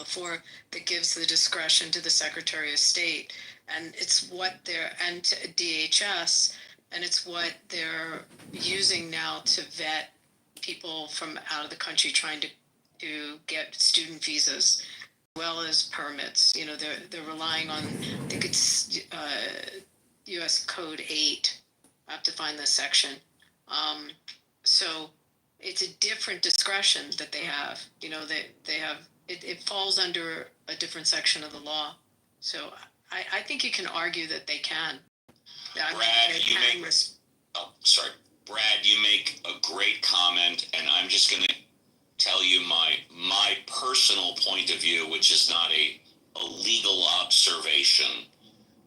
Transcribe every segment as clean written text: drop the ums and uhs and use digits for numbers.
before, that gives the discretion to the Secretary of State. And it's what and to DHS, and it's what they're using now to vet people from out of the country trying to get student visas, as well as permits. They're relying on, I think it's U.S. Code 8. I have to find this section. So it's a different discretion that they have. They have it falls under a different section of the law. So I think you can argue that they can. Brad, you make a great comment, and I'm just going to tell you my personal point of view, which is not a legal observation.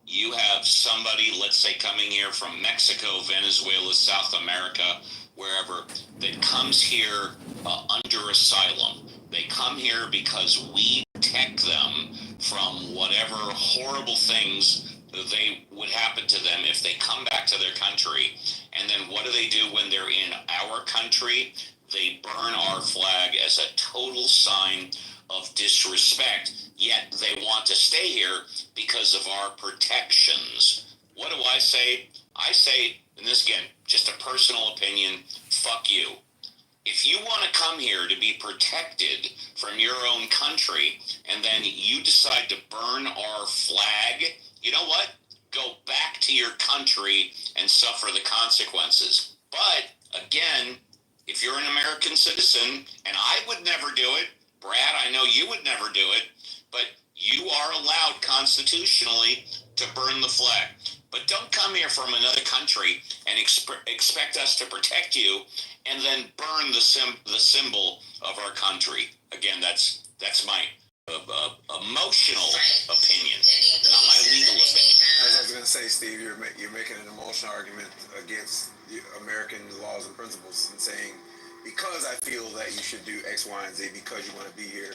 You have somebody, let's say, coming here from Mexico, Venezuela, South America, wherever, that comes here under asylum. They come here because we protect them from whatever horrible things they would happen to them if they come back to their country. And then what do they do when they're in our country? They burn our flag as a total sign of disrespect, yet they want to stay here because of our protections. What do I say? I say, and this again, just a personal opinion, fuck you. If you want to come here to be protected from your own country, and then you decide to burn our flag, you know what? Go back to your country and suffer the consequences. But again, if you're an American citizen, and I would never do it, Brad, I know you would never do it, but you are allowed constitutionally to burn the flag. But don't come here from another country and expect us to protect you and then burn the symbol of our country. Again, that's my emotional opinion, not my legal opinion. As I was going to say, Steve, you're making an emotional argument against American laws and principles and saying, because I feel that you should do X, Y, and Z because you want to be here,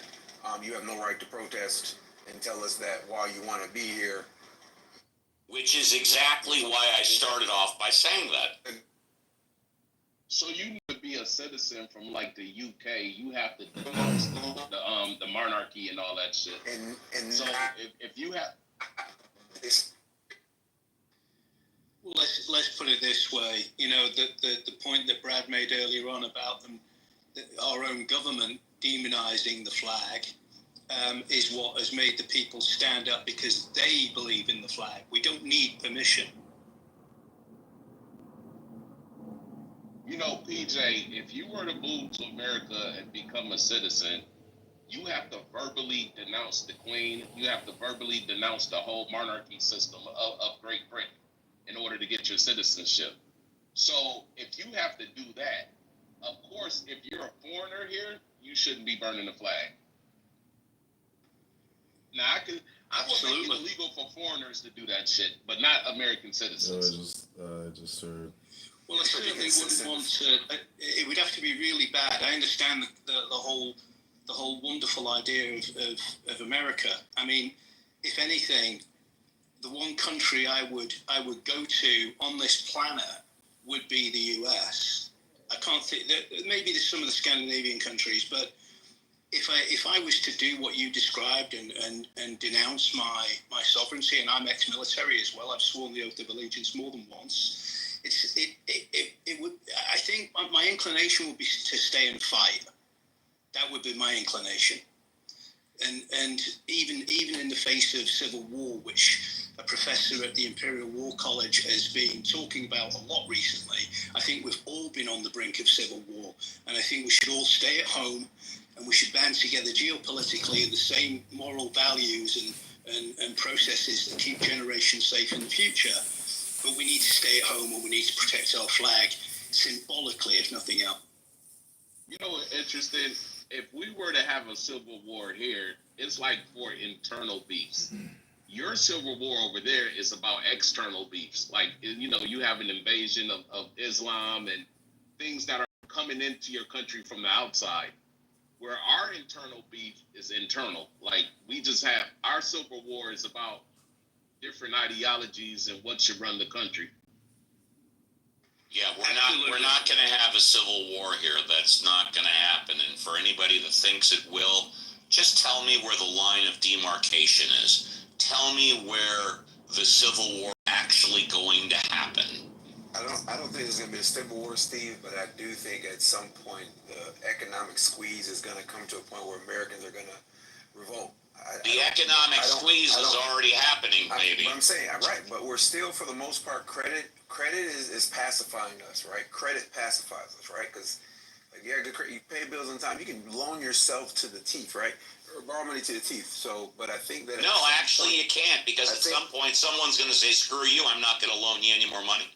you have no right to protest and tell us that while you want to be here. Which is exactly why I started off by saying that. So you need to be a citizen from like the UK. You have to denounce the monarchy and all that shit. And so if you have, well, let's put it this way. The point that Brad made earlier on about them, our own government demonizing the flag, is what has made the people stand up because they believe in the flag. We don't need permission. PJ, if you were to move to America and become a citizen, you have to verbally denounce the Queen. You have to verbally denounce the whole monarchy system of Great Britain in order to get your citizenship. So if you have to do that, of course, if you're a foreigner here, you shouldn't be burning the flag. Now, I will make it illegal for foreigners to do that shit, but not American citizens. Just sort of. Well, I certainly wouldn't want to. It would have to be really bad. I understand the whole wonderful idea of America. I mean, if anything, the one country I would go to on this planet would be the US. I can't think. Maybe there's some of the Scandinavian countries, but if I was to do what you described and denounce my sovereignty, and I'm ex-military as well, I've sworn the oath of allegiance more than once. It would. I think my inclination would be to stay and fight. That would be my inclination. And even in the face of civil war, which a professor at the Imperial War College has been talking about a lot recently, I think we've all been on the brink of civil war, and I think we should all stay at home, and we should band together geopolitically in the same moral values and processes that keep generations safe in the future. But we need to stay at home, and we need to protect our flag symbolically, if nothing else. What's interesting? If we were to have a civil war here, it's like for internal beefs. Your civil war over there is about external beefs. Like, you have an invasion of Islam and things that are coming into your country from the outside. Where our internal beef is internal. Like, we just have, our civil war is about different ideologies and what should run the country. Yeah, we're not going to have a civil war here. That's not going to happen. And for anybody that thinks it will, Just tell me where the line of demarcation is. Tell me where the Civil War actually going to happen. I don't think there's going to be a civil war, Steve, but I do think at some point the economic squeeze is going to come to a point where Americans are going to revolt. The economic squeeze is already happening, baby. I'm saying, right, but we're still, for the most part, credit is pacifying us, right? Credit pacifies us, right? Because you pay bills on time. You can loan yourself to the teeth, right? Or borrow money to the teeth. So, but I think that... No, actually you can't, because at some point someone's going to say, screw you, I'm not going to loan you any more money.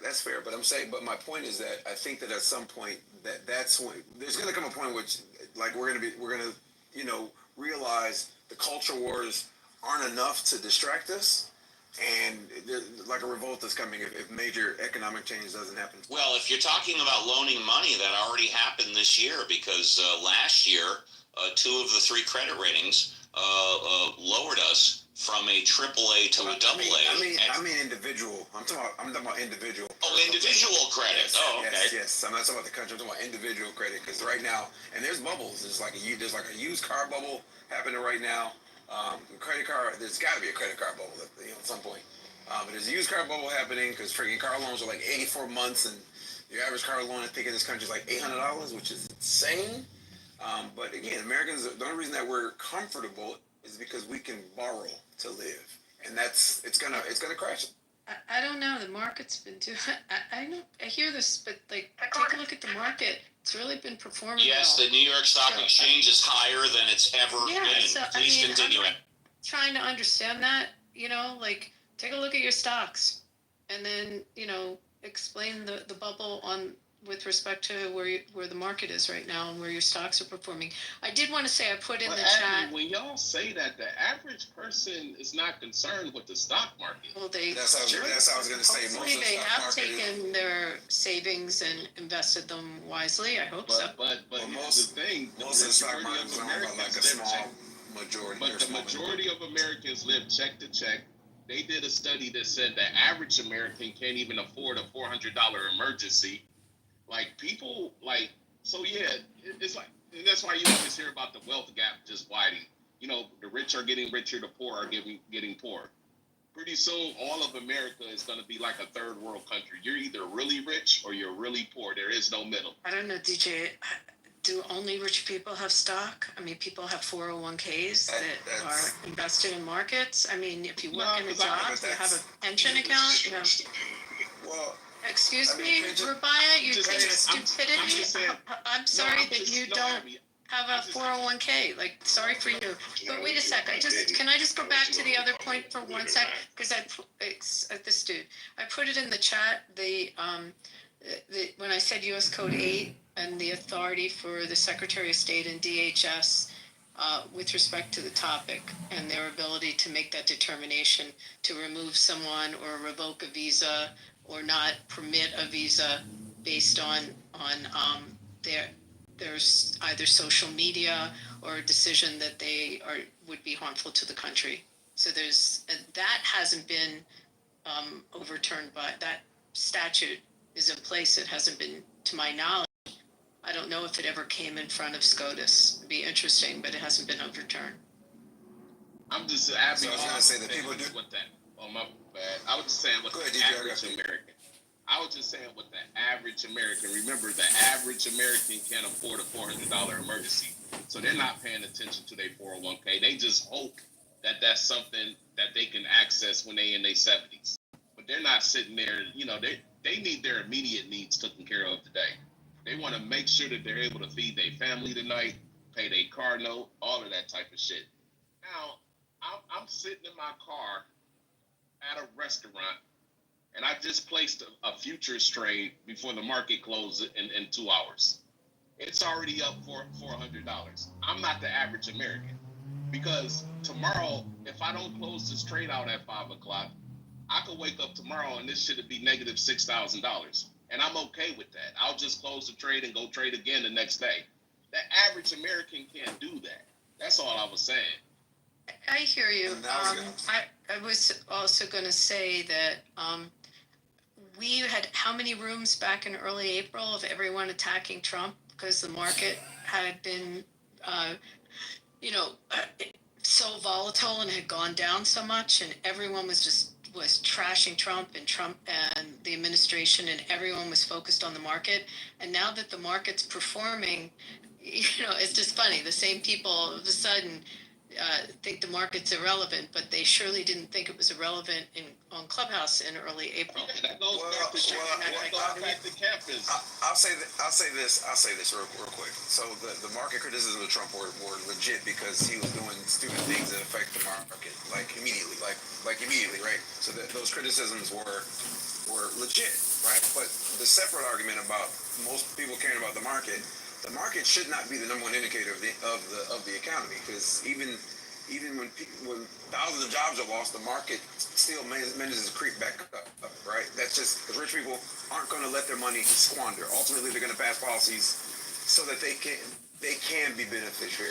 That's fair, but I'm saying, but my point is that I think that at some point that's when there's going to come a point which, like, we're going to, realize the culture wars aren't enough to distract us, and like a revolt is coming if major economic change doesn't happen. Well, if you're talking about loaning money, that already happened this year, because last year, 2 of the 3 credit ratings lowered us from a AAA to a AA. I mean individual. I'm talking about individual. Oh, individual credit. Yes, oh, okay. Yes. I'm not talking about the country. I'm talking about individual credit, because right now, and there's bubbles. There's like a used car bubble happening right now. Credit card. There's got to be a credit card bubble at some point. But there's a used car bubble happening because freaking car loans are like 84 months, and your average car loan, I think, in this country is like $800, which is insane. But again, Americans, the only reason that we're comfortable is because we can borrow to live, and it's gonna crash. I don't know. The market's been too. I hear this, but like, take a look at the market. It's really been performing. Yes, well. the New York Stock Exchange is higher than it's ever been. So, Please continue it. Trying to understand that, like, take a look at your stocks, and then explain the bubble with respect to where the market is right now and where your stocks are performing. I did want to say, I put in the chat. When y'all say that, the average person is not concerned with the stock market. Well, that's how I was going to say. Hopefully, they have taken their savings and invested them wisely. I hope so. But most of the stock market is owned by like a small majority. But the majority of Americans live check to check. They did a study that said the average American can't even afford a $400 emergency. Like, people, like, so yeah, it's like, and that's why you always hear about the wealth gap just widening. The rich are getting richer, the poor are getting poorer. Pretty soon, all of America is going to be like a third world country. You're either really rich or you're really poor. There is no middle. I don't know, DJ. Do only rich people have stock? I mean, people have 401ks that are invested in markets. I mean, if you work in a job, you have a pension account, you have... Well... Excuse me, Rabaya, you think stupidity? I'm sorry that you don't have a 401k. Like, sorry for you. But wait a sec. Can I just go back to the other point for 1 sec? Because this dude, I put it in the chat. When I said U.S. Code 8 and the authority for the Secretary of State and DHS with respect to the topic and their ability to make that determination to remove someone or revoke a visa or not permit a visa based on there's either social media or a decision that they would be harmful to the country. So that hasn't been overturned, by that statute is in place. It hasn't been, to my knowledge. I don't know if it ever came in front of SCOTUS. It'd be interesting, but it hasn't been overturned. I'm just asking. So I was going to say that people do. With that. Oh, my bad. I was just saying with the average American. I was just saying with the average American. Remember, the average American can't afford a $400 emergency. So they're not paying attention to their 401k. They just hope that that's something that they can access when they in their 70s. But they're not sitting there, they need their immediate needs taken care of today. They want to make sure that they're able to feed their family tonight, pay their car note, all of that type of shit. Now, I'm sitting in my car at a restaurant, and I just placed a futures trade before the market closes in 2 hours. It's already up for $400. I'm not the average American, because tomorrow, if I don't close this trade out at 5 o'clock, I could wake up tomorrow and this should be negative $6,000. And I'm okay with that. I'll just close the trade and go trade again the next day. The average American can't do that. That's all I was saying. I hear you. I was also going to say that we had how many rooms back in early April of everyone attacking Trump because the market had been you know, so volatile and had gone down so much, and everyone was trashing Trump and the administration, and everyone was focused on the market. And now that the market's performing, it's just funny. The same people all of a sudden think the market's irrelevant, but they surely didn't think it was irrelevant on Clubhouse in early April. Yeah, that goes back to campus. I'll say this real quick. So the market criticism of Trump were legit because he was doing stupid things that affect the market, like immediately, right? So those criticisms were legit, right? But the separate argument about most people caring about the market should not be the number one indicator of the economy, because even when thousands of jobs are lost, the market still manages to creep back up, right? That's just because rich people aren't going to let their money squander. Ultimately, they're going to pass policies so that they can be beneficial.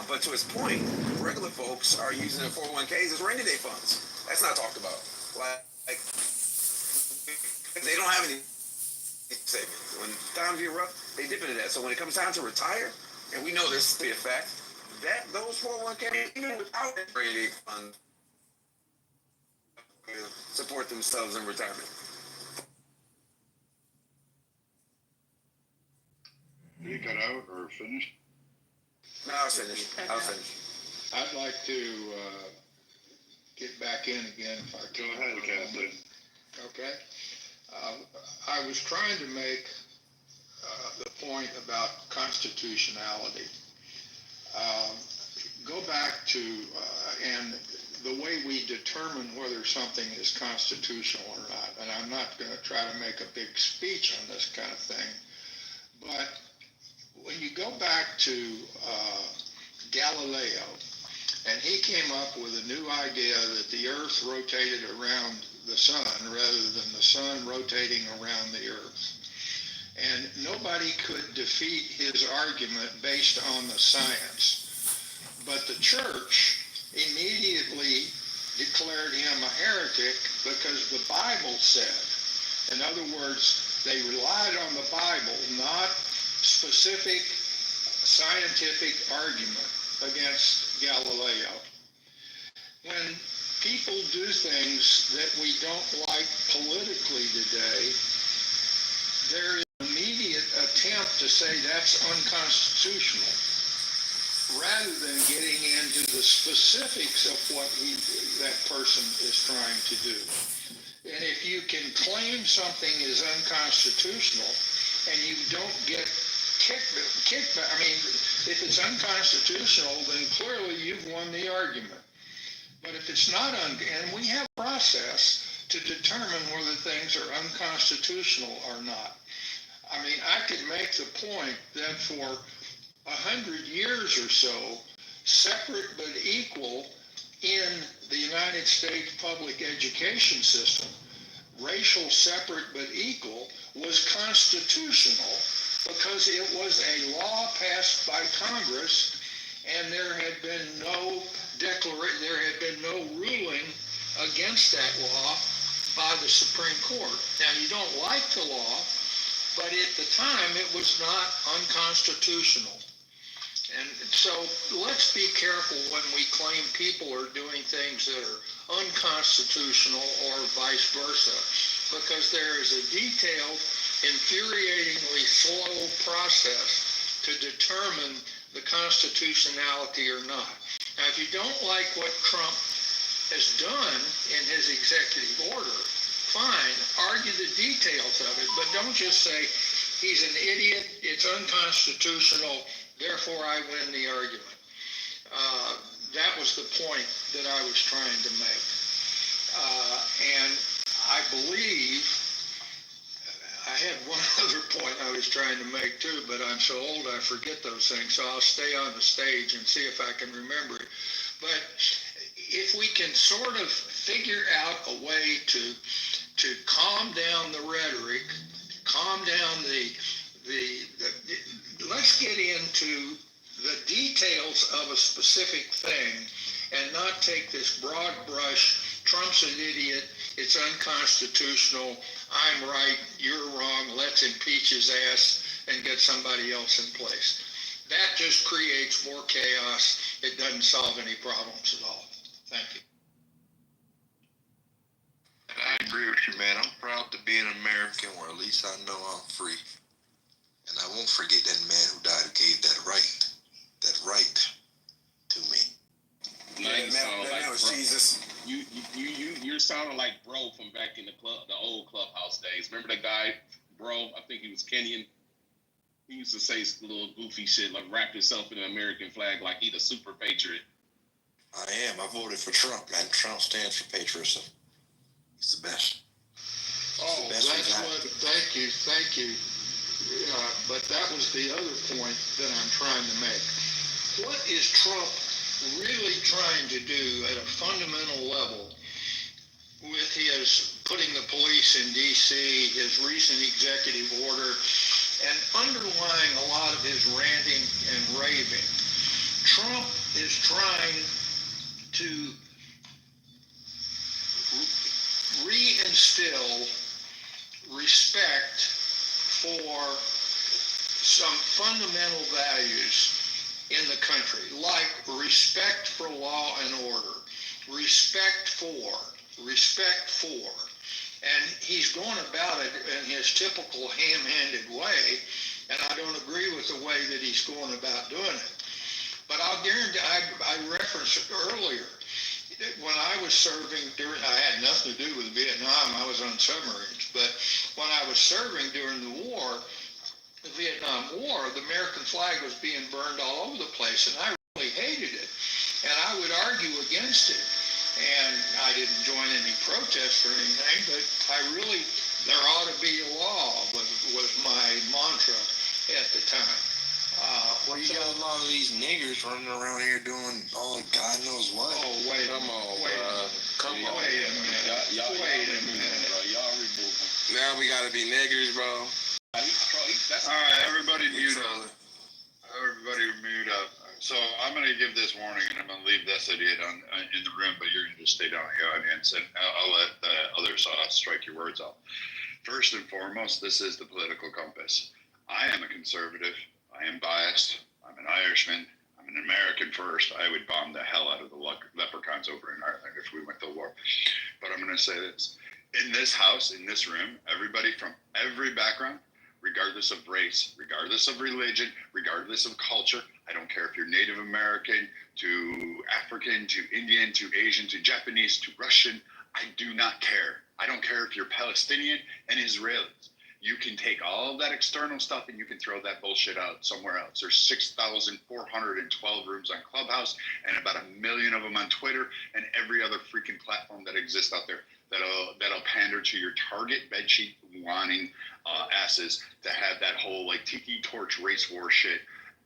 But to his point, regular folks are using their 401ks as rainy day funds. That's not talked about. Like they don't have any savings. When times get rough, they dip into that. So when it comes time to retire, and we know this to be a fact, that those 401k, even without that rainy day fund, support themselves in retirement. Did he cut out or finish? No, I'll finish. I'd like to get back in again if I can. Go ahead, Captain. Okay. I was trying to make the point about constitutionality. Go back to, and the way we determine whether something is constitutional or not, and I'm not going to try to make a big speech on this kind of thing, but when you go back to Galileo, and he came up with a new idea that the Earth rotated around the sun rather than the sun rotating around the Earth. And nobody could defeat his argument based on the science. But the church immediately declared him a heretic because the Bible said. In other words, they relied on the Bible, not specific scientific argument against Galileo. When people do things that we don't like politically today, there is an immediate attempt to say that's unconstitutional, rather than getting into the specifics of what that person is trying to do. And if you can claim something is unconstitutional and you don't get kickback, I mean, if it's unconstitutional, then clearly you've won the argument. But if it's not, and we have a process to determine whether things are unconstitutional or not. I mean, I could make the point that for 100 years or so, separate but equal in the United States public education system, racial separate but equal was constitutional because it was a law passed by Congress, and there had been no ruling against that law by the Supreme Court. Now, you don't like the law, but at the time it was not unconstitutional. And so let's be careful when we claim people are doing things that are unconstitutional or vice versa, because there is a detailed, infuriatingly slow process to determine the constitutionality or not. Now, if you don't like what Trump has done in his executive order, fine, argue the details of it, but don't just say he's an idiot, it's unconstitutional, therefore I win the argument. That was the point that I was trying to make. And I believe, I had one other point I was trying to make too, but I'm so old I forget those things, so I'll stay on the stage and see if I can remember it. But if we can sort of figure out a way to calm down the rhetoric, calm down let's get into the details of a specific thing and not take this broad brush, Trump's an idiot, it's unconstitutional, I'm right, you're wrong, let's impeach his ass and get somebody else in place. That just creates more chaos. It doesn't solve any problems at all. Thank you. And I agree with you, man. I'm proud to be an American, or at least I know I'm free. And I won't forget that man who died who gave that right to me. Like, that was Jesus. You're sounding like Bro from back in the old clubhouse days. Remember that guy, Bro? I think he was Kenyan. He used to say little goofy shit, like wrap himself in an American flag like he's a super patriot. I am. I voted for Trump, man. Trump stands for patriotism. He's the best. Oh, that's what, thank you. But that was the other point that I'm trying to make. What is Trump really trying to do at a fundamental level with his putting the police in D.C., his recent executive order, and underlying a lot of his ranting and raving? Trump is trying to reinstill respect for some fundamental values in the country, like respect for law and order, respect for, and he's going about it in his typical ham-handed way, and I don't agree with the way that he's going about doing it. But I'll guarantee, I referenced it earlier, when I was serving I had nothing to do with Vietnam, I was on submarines, but when I was serving during the war, the Vietnam War, the American flag was being burned all over the place, and I really hated it, and I would argue against it, and I didn't join any protests or anything, but there ought to be a law was my mantra at the time. Well, you got a lot of these niggers running around here doing all God knows what. Oh, wait. Come on, Wait a minute. Y'all remove him. Now we gotta be niggers, bro. All right, everybody mute up. Everybody mute up. So I'm going to give this warning, and I'm going to leave this idiot in the room, but you're going to just stay down in the audience, and I'll let the others strike your words out. First and foremost, this is the political compass. I am a conservative. I am biased. I'm an Irishman. I'm an American first. I would bomb the hell out of the leprechauns over in Ireland if we went to war. But I'm going to say this. In this house, in this room, everybody from every background, regardless of race, regardless of religion, regardless of culture. I don't care if you're Native American, to African, to Indian, to Asian, to Japanese, to Russian. I do not care. I don't care if you're Palestinian and Israelis. You can take all of that external stuff and you can throw that bullshit out somewhere else. There's 6,412 rooms on Clubhouse and about 1 million of them on Twitter and every other freaking platform that exists out there that'll pander to your target bedsheet wanting asses to have that whole like tiki torch race war shit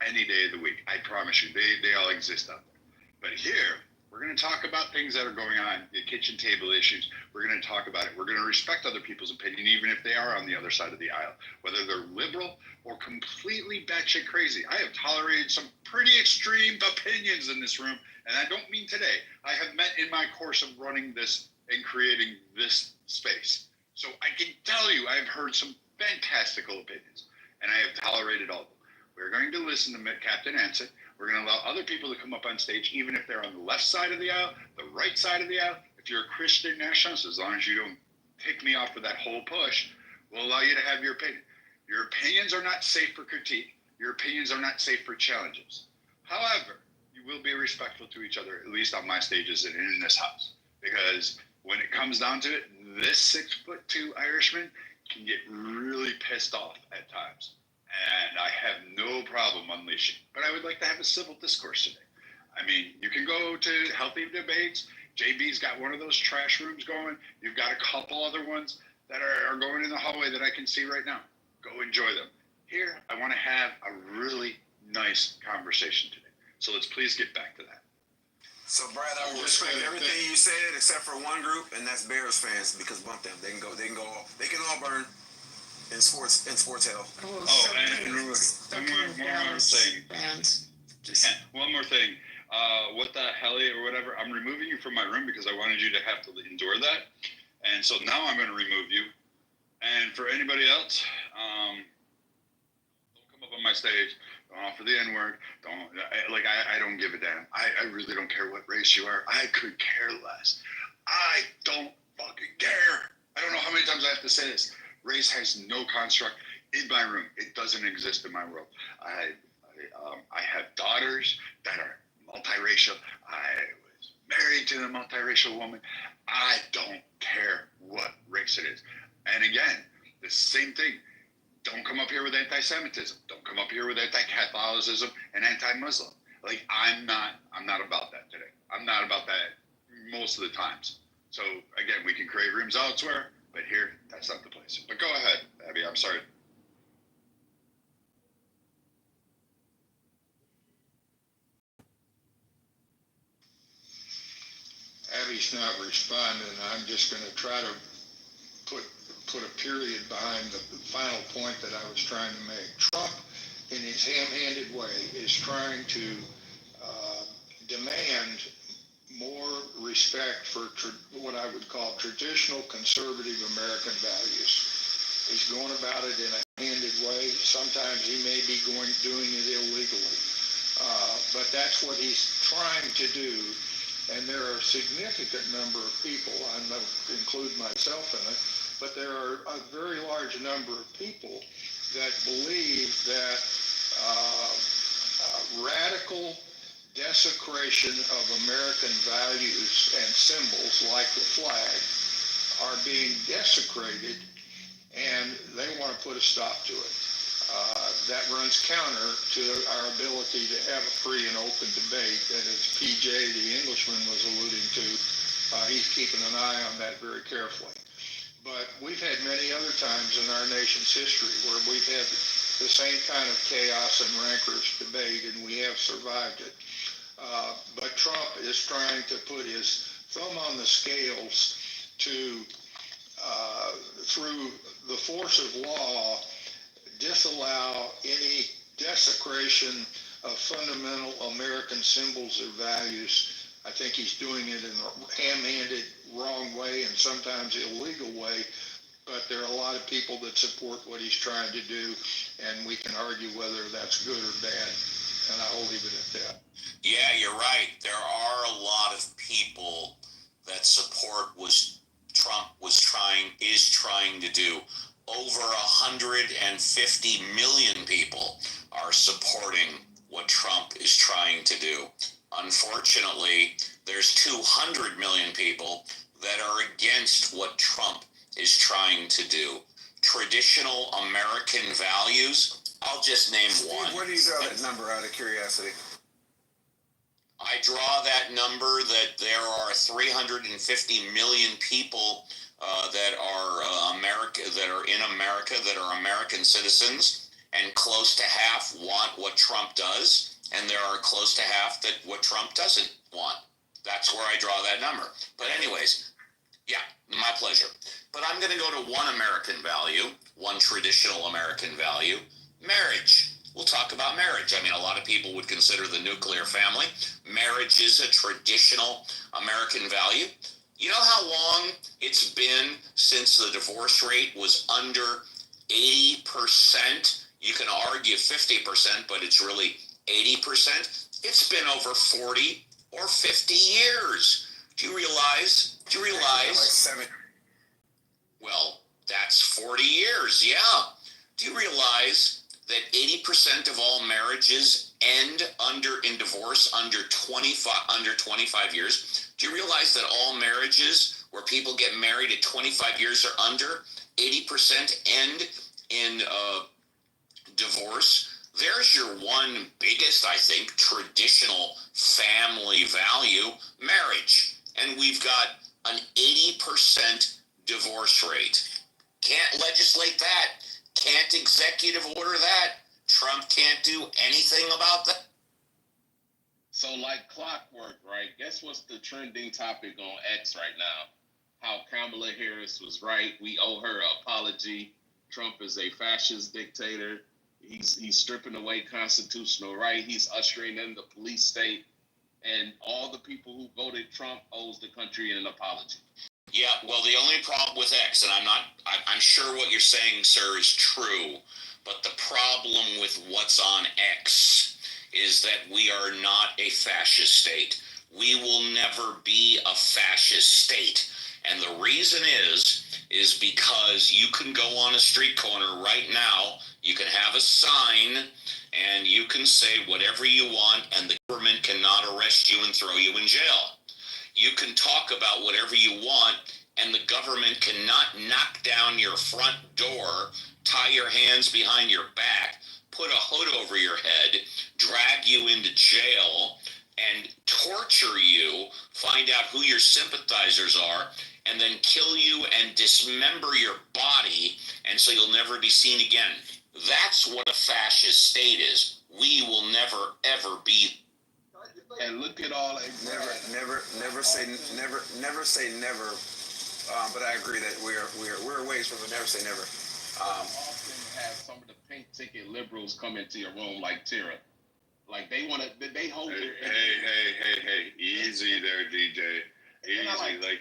any day of the week. I promise you, they all exist out there. But here, we're going to talk about things that are going on, the kitchen table issues. We're going to talk about it. We're going to respect other people's opinion, even if they are on the other side of the aisle, whether they're liberal or completely batshit crazy. I have tolerated some pretty extreme opinions in this room, and I don't mean today. I have met in my course of running this and creating this space. So I can tell you I've heard some fantastical opinions, and I have tolerated all of them. We're going to listen to Captain Anson. We're going to allow other people to come up on stage, even if they're on the left side of the aisle, the right side of the aisle. If you're a Christian nationalist, as long as you don't pick me off with that whole push, we'll allow you to have your opinion. Your opinions are not safe for critique. Your opinions are not safe for challenges. However, you will be respectful to each other, at least on my stages and in this house. Because when it comes down to it, this 6'2" Irishman can get really pissed off at times. And I have no problem unleashing. But I would like to have a civil discourse today. I mean, you can go to healthy debates. JB's got one of those trash rooms going. You've got a couple other ones that are going in the hallway that I can see right now. Go enjoy them. Here, I want to have a really nice conversation today. So let's please get back to that. So, Brad, I will respect everything you said except for one group, and that's Bears fans, because bump them. They can all burn. In sports hell. And one more thing. One more thing. What the hell or whatever. I'm removing you from my room because I wanted you to have to endure that. And so now I'm going to remove you. And for anybody else, don't come up on my stage. Don't offer the N-word. I don't give a damn. I really don't care what race you are. I could care less. I don't fucking care. I don't know how many times I have to say this. Race has no construct in my room. It doesn't exist in my world. I have daughters that are multiracial. I was married to a multiracial woman. I don't care what race it is. And again, the same thing. Don't come up here with anti-Semitism. Don't come up here with anti-Catholicism and anti-Muslim. Like I'm not about that today. I'm not about that most of the times. So again, we can create rooms elsewhere, but here, that's not the place. But go ahead, Abby. I'm sorry. Abby's not responding. I'm just going to try to put a period behind the final point that I was trying to make. Trump, in his ham-handed way, is trying to demand more respect for what I would call traditional conservative American values. He's going about it in a handed way. Sometimes he may be doing it illegally. But that's what he's trying to do. And there are a significant number of people, I don't include myself in it, but there are a very large number of people that believe that radical desecration of American values and symbols like the flag are being desecrated, and they want to put a stop to it. That runs counter to our ability to have a free and open debate. And as PJ, the Englishman, was alluding to, he's keeping an eye on that very carefully. But we've had many other times in our nation's history where we've had the same kind of chaos and rancorous debate, and we have survived it. But Trump is trying to put his thumb on the scales to, through the force of law, disallow any desecration of fundamental American symbols or values. I think he's doing it in a ham-handed, wrong way and sometimes illegal way, but there are a lot of people that support what he's trying to do, and we can argue whether that's good or bad, and I'll leave it at that. Yeah, you're right. There are a lot of people that support what Trump is trying to do. Over 150 million people are supporting what Trump is trying to do. Unfortunately, there's 200 million people that are against what Trump is trying to do. Traditional American values, I'll just name one. Where do you draw that number out of curiosity? I draw that number that there are 350 million people that are in America, that are American citizens, and close to half want what Trump does, and there are close to half that what Trump doesn't want. That's where I draw that number. But anyways, yeah, my pleasure. But I'm going to go to one American value, one traditional American value, marriage. We'll talk about marriage. I mean, a lot of people would consider the nuclear family. Marriage is a traditional American value. You know how long it's been since the divorce rate was under 80%? You can argue 50%, but it's really 80%. It's been over 40 or 50 years. Do you realize? Like 7. Well, that's 40 years, yeah. Do you realize that 80% of all marriages end in divorce under 25 years? Do you realize that all marriages where people get married at 25 years or under, 80% end in divorce? There's your one biggest, I think, traditional family value, marriage. And we've got an 80% divorce rate. Can't legislate that. Can't executive order that. Trump can't do anything about that. So like clockwork, right? Guess what's the trending topic on X right now? How Kamala Harris was right. We owe her an apology. Trump is a fascist dictator. He's stripping away constitutional right. He's ushering in the police state. And all the people who voted Trump owes the country an apology. Yeah, well, the only problem with X, and I'm sure what you're saying, sir, is true, But the problem with what's on X is that we are not a fascist state. We will never be a fascist state. And the reason is because you can go on a street corner right now, you can have a sign, and you can say whatever you want, and the government cannot arrest you and throw you in jail. You can talk about whatever you want, and the government cannot knock down your front door, tie your hands behind your back, put a hood over your head, drag you into jail, and torture you, find out who your sympathizers are, and then kill you and dismember your body, and so you'll never be seen again. That's what a fascist state is. We will never, ever be. And look at all that. Never say never. But I agree that we're a ways from a never say never. Often have some of the pink ticket liberals come into your room like Tara. Like they want to, they hold Hey, their. hey, easy there, DJ. Easy,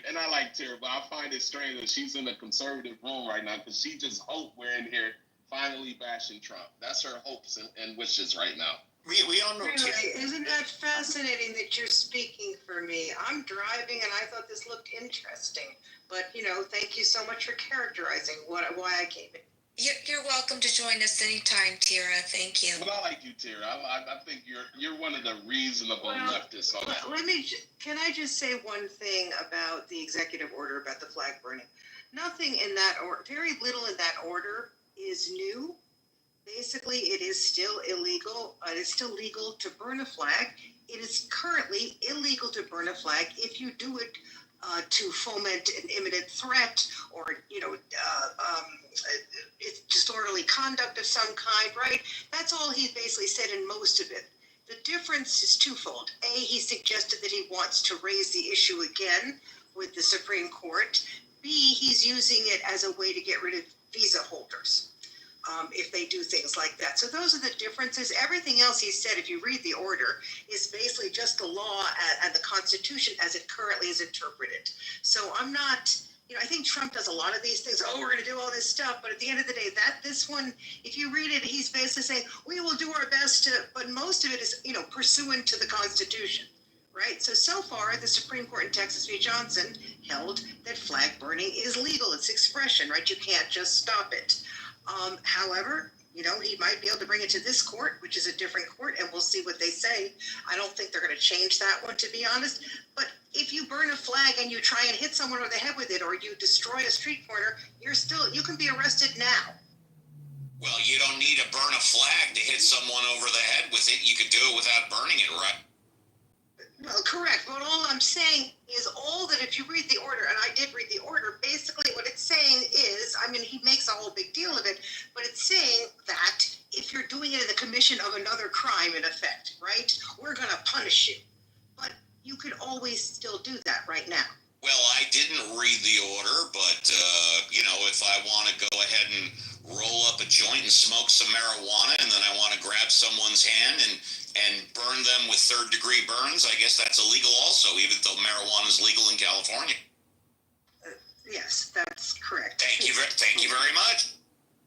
And I like Tara, but I find it strange that she's in a conservative room right now because she just hope we're in here finally bashing Trump. That's her hopes and wishes right now. We all know. Really, isn't that fascinating that you're speaking for me? I'm driving and I thought this looked interesting, but thank you so much for characterizing why I came in. You're welcome to join us anytime, Tira. Thank you. But I like you, Tara. I think you're one of the reasonable leftists. Can I just say one thing about the executive order about the flag burning? Nothing in that order, very little in that order is new. Basically, it is still illegal. It is still legal to burn a flag. It is currently illegal to burn a flag if you do it to foment an imminent threat or, it's disorderly conduct of some kind, right? That's all he basically said in most of it. The difference is twofold. A, he suggested that he wants to raise the issue again with the Supreme Court. B, he's using it as a way to get rid of visa holders. If they do things like that. So those are the differences. Everything else he said, if you read the order, is basically just the law and the Constitution as it currently is interpreted. So I'm not, I think Trump does a lot of these things. Oh, we're going to do all this stuff. But at the end of the day, this one, if you read it, he's basically saying, we will do our best to, but most of it is, pursuant to the Constitution. Right? So far, the Supreme Court in Texas v. Johnson held that flag burning is legal. It's expression, right? You can't just stop it. However, he might be able to bring it to this court, which is a different court, and we'll see what they say. I don't think they're going to change that one, to be honest. But if you burn a flag and you try and hit someone over the head with it, or you destroy a street corner, you can be arrested now. Well, you don't need to burn a flag to hit someone over the head with it. You could do it without burning it, right? Well, correct. But all I'm saying is that if you read the order, and I did read the order, basically what it's saying is, he makes a whole big deal of it, but it's saying that if you're doing it in the commission of another crime, in effect, right, we're going to punish you. But you could always still do that right now. Well, I didn't read the order, but, if I want to go ahead and roll up a joint and smoke some marijuana, and then I want to grab someone's hand and burn them with third-degree burns, I guess that's illegal also, even though marijuana is legal in California. Yes, that's correct. Thank you very much.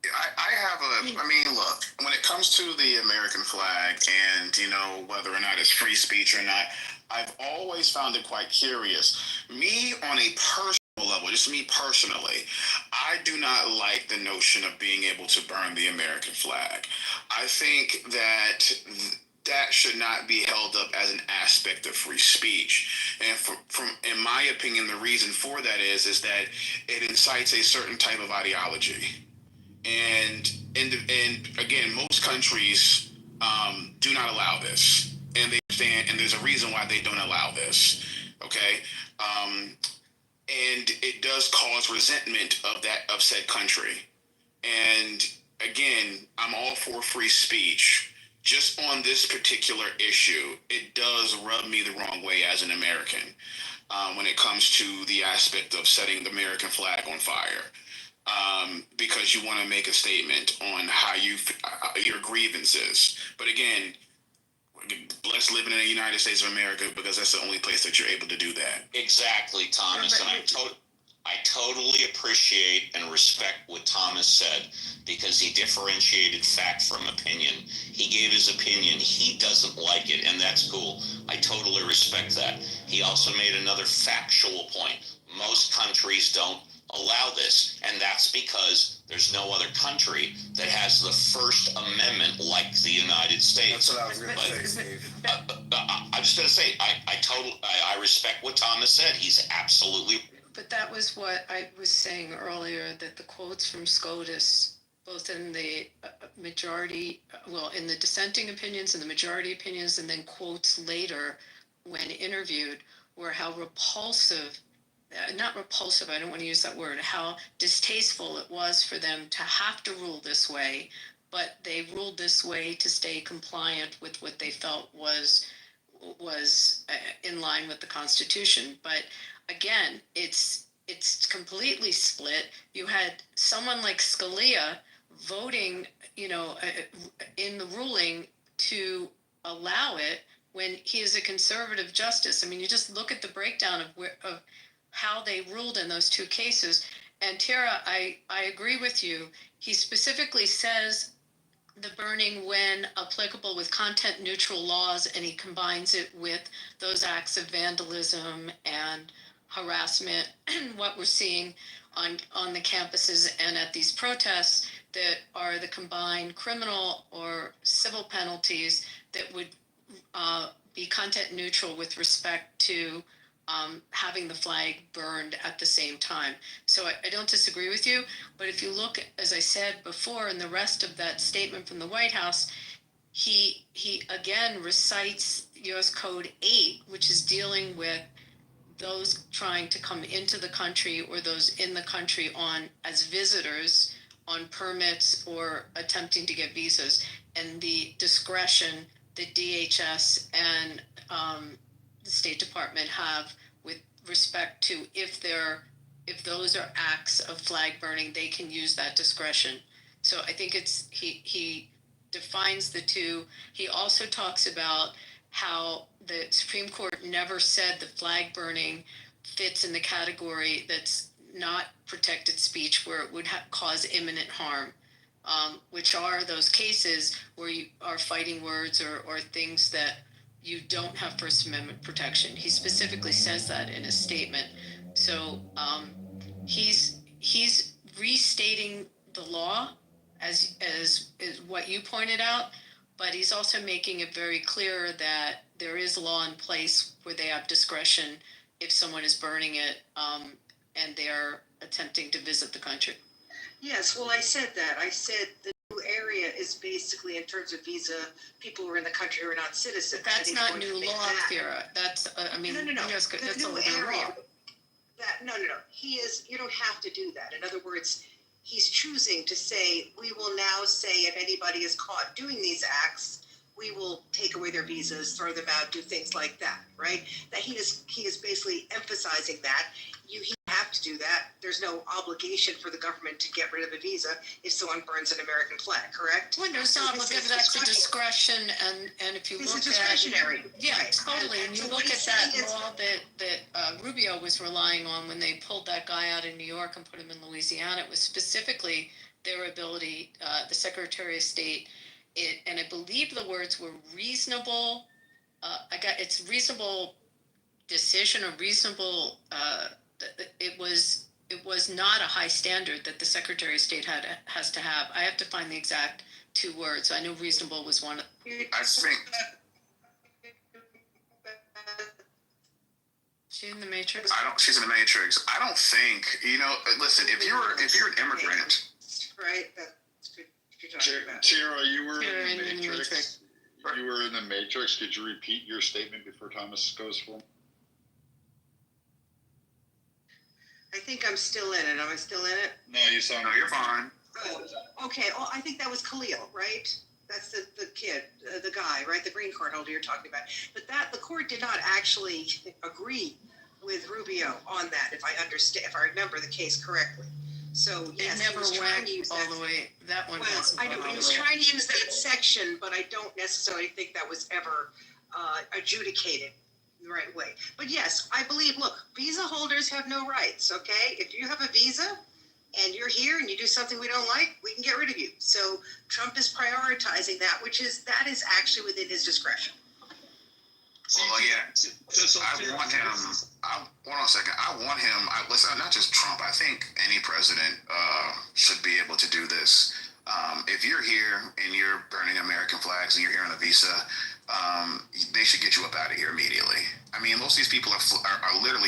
I have look, when it comes to the American flag and, whether or not it's free speech or not, I've always found it quite curious. Me on a personal level, just me personally, I do not like the notion of being able to burn the American flag. I think that should not be held up as an aspect of free speech. And from in my opinion, the reason for that is that it incites a certain type of ideology. And again, most countries do not allow this, and they understand, and there's a reason why they don't allow this. Okay, and it does cause resentment of said country. And again, I'm all for free speech. Just on this particular issue, it does rub me the wrong way as an American when it comes to the aspect of setting the American flag on fire. Because you want to make a statement on how your grievances. But again, blessed living in the United States of America, because that's the only place that you're able to do that. Exactly, Thomas. And I totally appreciate and respect what Thomas said because he differentiated fact from opinion. He gave his opinion. He doesn't like it, and that's cool. I totally respect that. He also made another factual point. Most countries don't allow this, and that's because there's no other country that has the First Amendment like the United States. That's what I was going to say, Steve. I'm just going to say, I respect what Thomas said. He's absolutely. But that was what I was saying earlier, that the quotes from SCOTUS, both in the majority, in the dissenting opinions and the majority opinions, and then quotes later when interviewed, were how repulsive, not repulsive, I don't want to use that word, how distasteful it was for them to have to rule this way, but they ruled this way to stay compliant with what they felt was in line with the Constitution. But again, it's completely split. You had someone like Scalia voting, in the ruling to allow it when he is a conservative justice. I mean, you just look at the breakdown of how they ruled in those two cases. And Tara, I agree with you. He specifically says the burning when applicable with content neutral laws, and he combines it with those acts of vandalism and harassment, what we're seeing on the campuses and at these protests that are the combined criminal or civil penalties that would be content neutral with respect to having the flag burned at the same time. So I don't disagree with you, but if you look, as I said before, in the rest of that statement from the White House, he again recites U.S. Code 8, which is dealing with those trying to come into the country or those in the country as visitors on permits or attempting to get visas, and the discretion that DHS and the State Department have with respect to if those are acts of flag burning, they can use that discretion. So I think he defines the two. He also talks about how the Supreme Court never said the flag burning fits in the category that's not protected speech where it would cause imminent harm, which are those cases where you are fighting words or things that you don't have First Amendment protection. He specifically says that in his statement. So he's restating the law as what you pointed out, but he's also making it very clear that there is law in place where they have discretion if someone is burning it and they're attempting to visit the country. Yes, well, I said that. I said the new area is basically, in terms of visa, people who are in the country who are not citizens. But that's not new law, Kira. That's, No. That's The older new area. law. No. You don't have to do that. In other words, he's choosing to say, we will now say if anybody is caught doing these acts, we will take away their visas, throw them out, do things like that, right? That he is basically emphasizing that. You have to do that. There's no obligation for the government to get rid of a visa if someone burns an American flag, correct? Well, no, it's not. That's a discretion, and if you look at discretionary. Yeah, right. totally. And you So look what at he's that saying is- law that Rubio was relying on when they pulled that guy out in New York and put him in Louisiana. It was specifically their ability, the Secretary of State, and I believe the words were reasonable. It's reasonable decision or reasonable. It was not a high standard that the Secretary of State has to have. I have to find the exact two words. I know reasonable was one. I think She in the Matrix? she's in the Matrix. I don't think, listen, if you're an immigrant, Right, that's good. You're talking about. Tara, you were You're in the in the Matrix. Matrix. You were in the Matrix. Could you repeat your statement before Thomas goes for? I think I'm still in it. Am I still in it? No, you sound. no, you're fine. Oh, okay. Oh, I think that was Khalil, right? That's the kid, the guy, right? The green card holder you're talking about. But the court did not actually agree with Rubio on that, if I remember the case correctly. So yes, It never he was trying to use went all that. the way. That one Well, wasn't I know all he the was way. trying to use that section, but I don't necessarily think that was ever adjudicated the right way. But yes, I believe, look, visa holders have no rights, okay? If you have a visa and you're here and you do something we don't like, we can get rid of you. So Trump is prioritizing that, that is actually within his discretion. Well, yeah, I want him. Hold on a second. I want him. Listen, not just Trump. I think any president should be able to do this. If you're here and you're burning American flags and you're here on a visa, they should get you up out of here immediately. I mean, most of these people are literally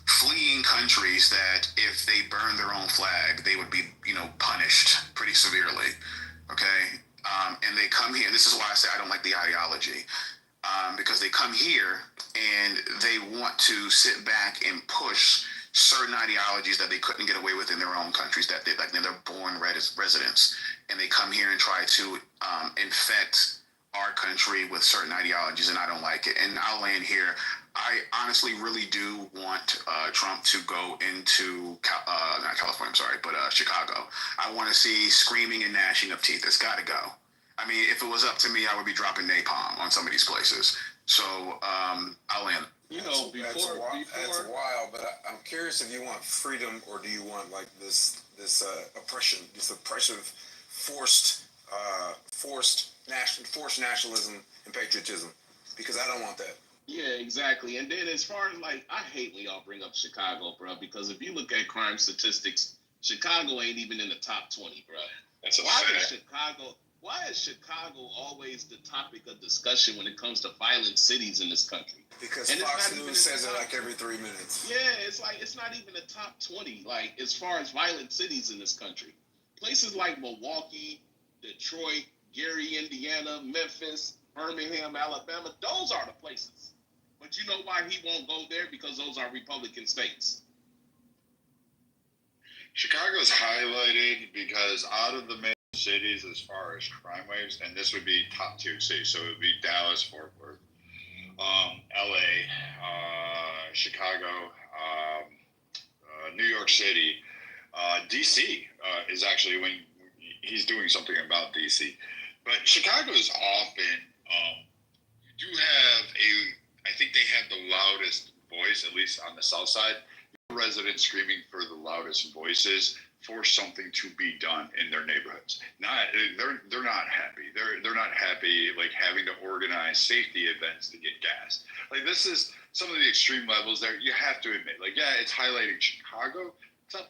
fleeing countries that if they burn their own flag, they would be, punished pretty severely. Okay, and they come here. This is why I say I don't like the ideology. Because they come here and they want to sit back and push certain ideologies that they couldn't get away with in their own countries, that they're born residents, and they come here and try to infect our country with certain ideologies, and I don't like it. And I'll land here. I honestly really do want Trump to go into not California, I'm sorry, but Chicago. I want to see screaming and gnashing of teeth. It's got to go. I mean, if it was up to me, I would be dropping napalm on some of these places. So I'll end. That's wild, but I'm curious if you want freedom or do you want like this oppression, this oppressive, forced nationalism and patriotism? Because I don't want that. Yeah, exactly. And then as far as I hate when y'all bring up Chicago, bro, because if you look at crime statistics, Chicago ain't even in the top 20, bro. That's a fact. Why is Chicago always the topic of discussion when it comes to violent cities in this country? Because Fox News says it like every 3 minutes. Yeah, it's not even the top 20, as far as violent cities in this country. Places like Milwaukee, Detroit, Gary, Indiana, Memphis, Birmingham, Alabama, those are the places. But you know why he won't go there? Because those are Republican states. Chicago's highlighted because out of the major cities as far as crime waves, and this would be top 2 cities, so it would be Dallas, Fort Worth, LA, Chicago, New York City, DC is actually when he's doing something about DC. But Chicago is often, you do have I think they have the loudest voice, at least on the south side. Residents screaming for the loudest voices for something to be done in their neighborhoods. They're not happy. They're not happy having to organize safety events to get gas. This is some of the extreme levels there. You have to admit, it's highlighting Chicago.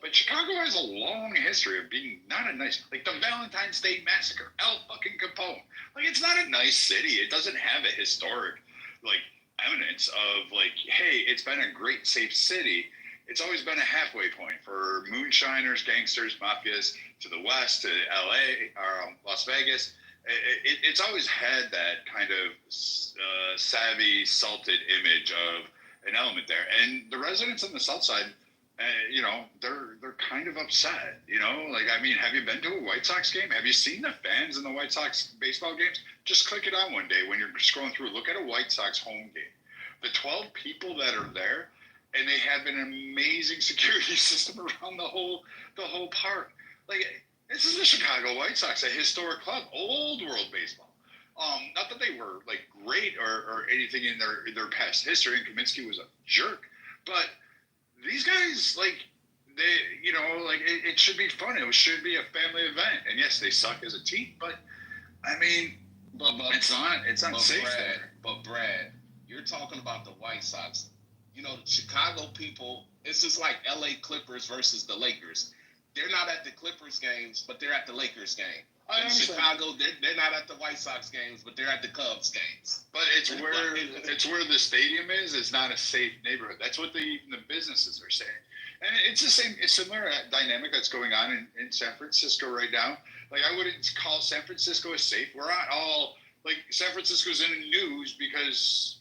But Chicago has a long history of being not a nice, the Valentine's Day Massacre, El fucking Capone. It's not a nice city. It doesn't have a historic, eminence of hey, it's been a great safe city. It's always been a halfway point for moonshiners, gangsters, mafias to the west, to LA or Las Vegas. It's always had that kind of savvy, salted image of an element there. And the residents on the south side, they're kind of upset. Have you been to a White Sox game? Have you seen the fans in the White Sox baseball games? Just click it on one day when you're scrolling through. Look at a White Sox home game. The 12 people that are there, and they have an amazing security system around the whole park. This is the Chicago White Sox, a historic club, old world baseball. Not that they were great or anything in their past history, and Kaminsky was a jerk, but these guys it should be fun. It should be a family event, and yes, they suck as a team, but it's unsafe. But Brad, you're talking about the White Sox. The Chicago people, it's just like LA Clippers versus the Lakers. They're not at the Clippers games, but they're at the Lakers game. In Chicago, they're not at the White Sox games, but they're at the Cubs games. But it's where the stadium is. It's not a safe neighborhood. That's what the businesses are saying. And it's the same. It's similar dynamic that's going on in San Francisco right now. I wouldn't call San Francisco as safe. We're not all San Francisco's in the news because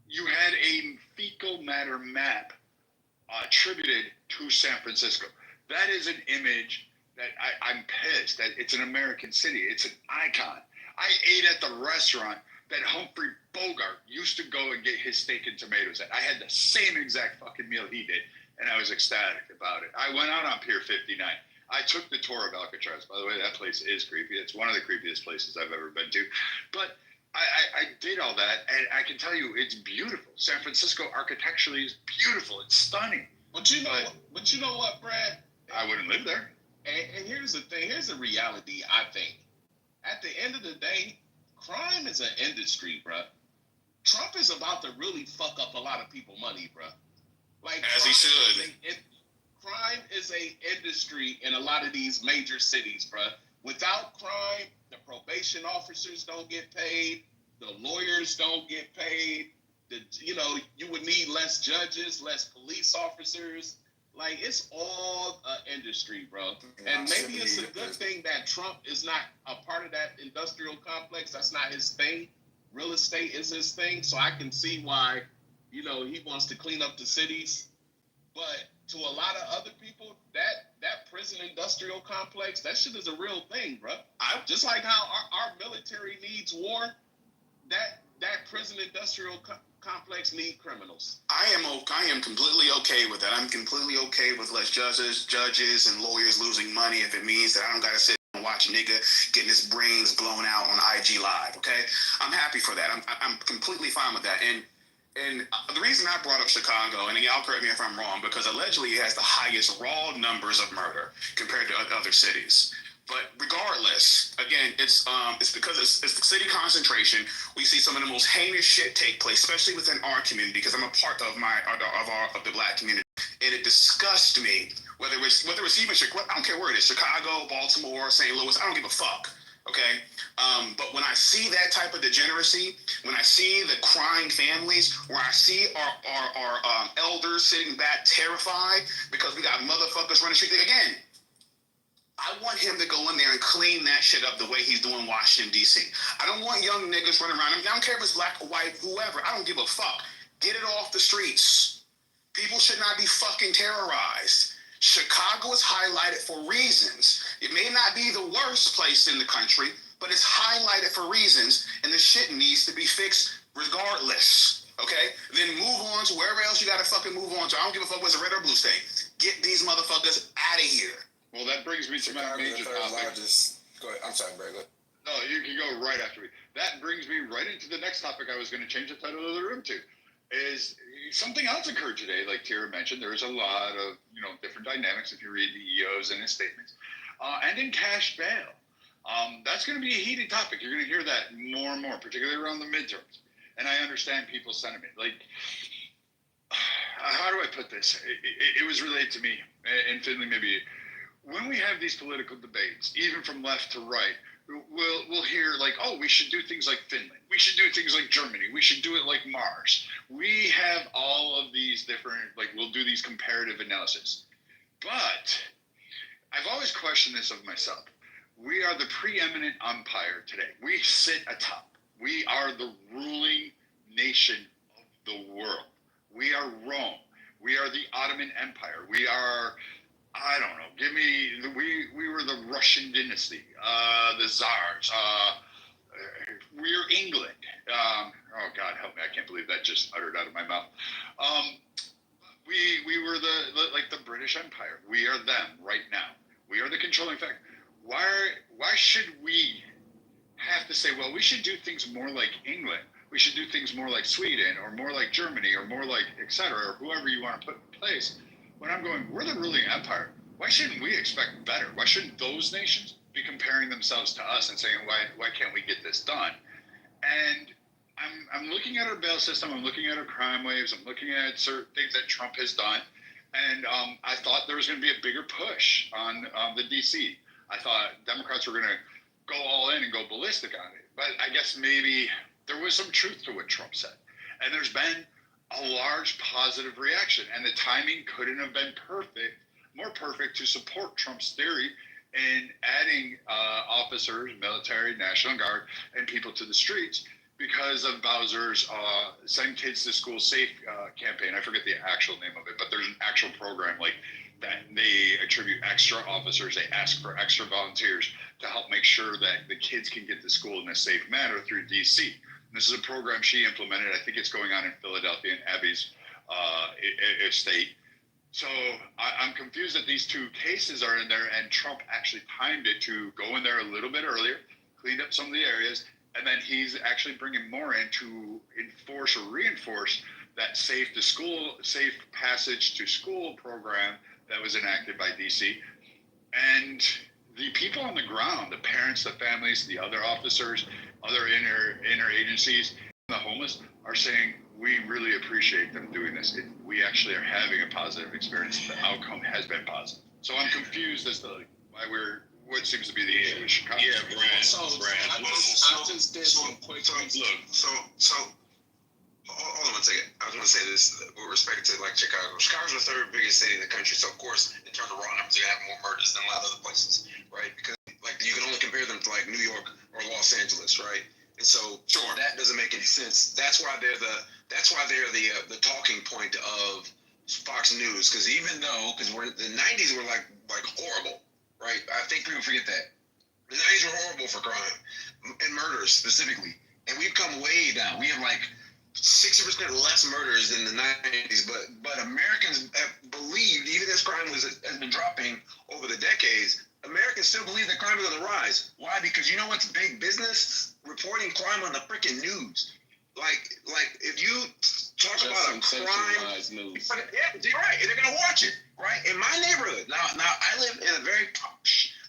you had a fecal matter map attributed to San Francisco. That is an image that I'm pissed that it's an American city. It's an icon. I ate at the restaurant that Humphrey Bogart used to go and get his steak and tomatoes at. I had the same exact fucking meal he did, and I was ecstatic about it. I went out on Pier 59. I took the tour of Alcatraz. By the way, that place is creepy. It's one of the creepiest places I've ever been to. But I did all that, and I can tell you it's beautiful. San Francisco architecturally is beautiful. It's stunning. But you know what, Brad? I wouldn't live there. And here's the thing. Here's the reality. I think at the end of the day, crime is an industry, bruh. Trump is about to really fuck up a lot of people money, bruh. Like As he should. Crime is a industry in a lot of these major cities, bruh. Without crime, the probation officers don't get paid, the lawyers don't get paid. You would need less judges, less police officers. Like, it's all an industry, bro. And maybe it's a good thing that Trump is not a part of that industrial complex. That's not his thing. Real estate is his thing. So I can see why, he wants to clean up the cities. But to a lot of other people, that prison industrial complex, that shit is a real thing, bro. Just like how our military needs war, that prison industrial complex need criminals. I am completely okay with that. I'm completely okay with less judges and lawyers losing money if it means that I don't gotta sit and watch a nigga getting his brains blown out on IG Live. Okay, I'm happy for that. I'm completely fine with that. And the reason I brought up Chicago, and y'all correct me if I'm wrong, because allegedly it has the highest raw numbers of murder compared to other cities. But regardless, again, it's because it's the city concentration. We see some of the most heinous shit take place, especially within our community, because I'm a part of the black community, and it disgusts me. Whether it's even I don't care where it is, Chicago, Baltimore, St. Louis, I don't give a fuck. Okay, but when I see that type of degeneracy, when I see the crying families, where I see our elders sitting back terrified because we got motherfuckers running street again. I want him to go in there and clean that shit up the way he's doing Washington, D.C. I don't want young niggas running around. I don't care if it's black or white, whoever. I don't give a fuck. Get it off the streets. People should not be fucking terrorized. Chicago is highlighted for reasons. It may not be the worst place in the country, but it's highlighted for reasons, and the shit needs to be fixed regardless. Okay? Then move on to wherever else you gotta fucking move on to. I don't give a fuck whether it's a red or blue state. Get these motherfuckers out of here. Well, that brings me to my major topic. Go ahead. I'm sorry, Brad. No, you can go right after me. That brings me right into the next topic I was going to change the title of the room to. Is something else occurred today, like Tara mentioned. There's a lot of different dynamics if you read the EOs and his statements, and in cash bail. That's going to be a heated topic. You're going to hear that more and more, particularly around the midterms. And I understand people's sentiment. Like, how do I put this? It was relayed to me, and Finley maybe. When we have these political debates, even from left to right, we'll hear like, oh, we should do things like Finland. We should do things like Germany. We should do it like Mars. We have all of these different, we'll do these comparative analysis. But I've always questioned this of myself. We are the preeminent umpire today. We sit atop. We are the ruling nation of the world. We are Rome. We are the Ottoman Empire. We are... I don't know. We were the Russian dynasty, the Tsars. We're England. Oh God, help me! I can't believe that just uttered out of my mouth. We were the British Empire. We are them right now. We are the controlling factor. Why should we have to say, well, we should do things more like England? We should do things more like Sweden, or more like Germany, or more like etc., or whoever you want to put in place. When I'm going, we're the ruling empire. Why shouldn't we expect better? Why shouldn't those nations be comparing themselves to us and saying, why can't we get this done? And I'm looking at our bail system. I'm looking at our crime waves. I'm looking at certain things that Trump has done. And I thought there was going to be a bigger push on the D.C. I thought Democrats were going to go all in and go ballistic on it. But I guess maybe there was some truth to what Trump said. And there's been a large positive reaction, and the timing couldn't have been more perfect to support Trump's theory in adding officers, military, National Guard, and people to the streets because of Bowser's Send Kids to School Safe campaign. I forget the actual name of it, but there's an actual program like that. They attribute extra officers, they ask for extra volunteers to help make sure that the kids can get to school in a safe manner through DC. This is a program she implemented. I think it's going on in Philadelphia, in Abby's estate. So I'm confused that these two cases are in there, and Trump actually timed it to go in there a little bit earlier, cleaned up some of the areas, And then he's actually bringing more in to enforce or reinforce that safe passage to school program that was enacted by DC. And the people on the ground, the parents, the families, the other officers, other inner agencies, the homeless are saying, we really appreciate them doing this. We actually are having a positive experience. The outcome has been positive. So I'm confused as to why what seems to be the issue with Chicago. Yeah, Brad. I just did some quick So, hold on one second. I was going to say this with respect to like Chicago. Chicago's the third biggest city in the country, so of course, in terms of raw numbers, you're gonna have more murders than a lot of other places, right? Because like you can only compare them to like New York or Los Angeles, right? And so that doesn't make any sense. That's why they're the talking point of Fox News. Because even though the '90s were like horrible, right? I think people forget that. The '90s were horrible for crime and murders specifically, and we've come way down. We have like 60% less murders than the '90s, but Americans have believed, even as crime has been dropping over the decades, Americans still believe that crime is on the rise. Why? Because you know what's big business? Reporting crime on the freaking news. Like if you talk about a crime, news. Yeah, you're right. They're gonna watch it, right? In my neighborhood, now I live in a very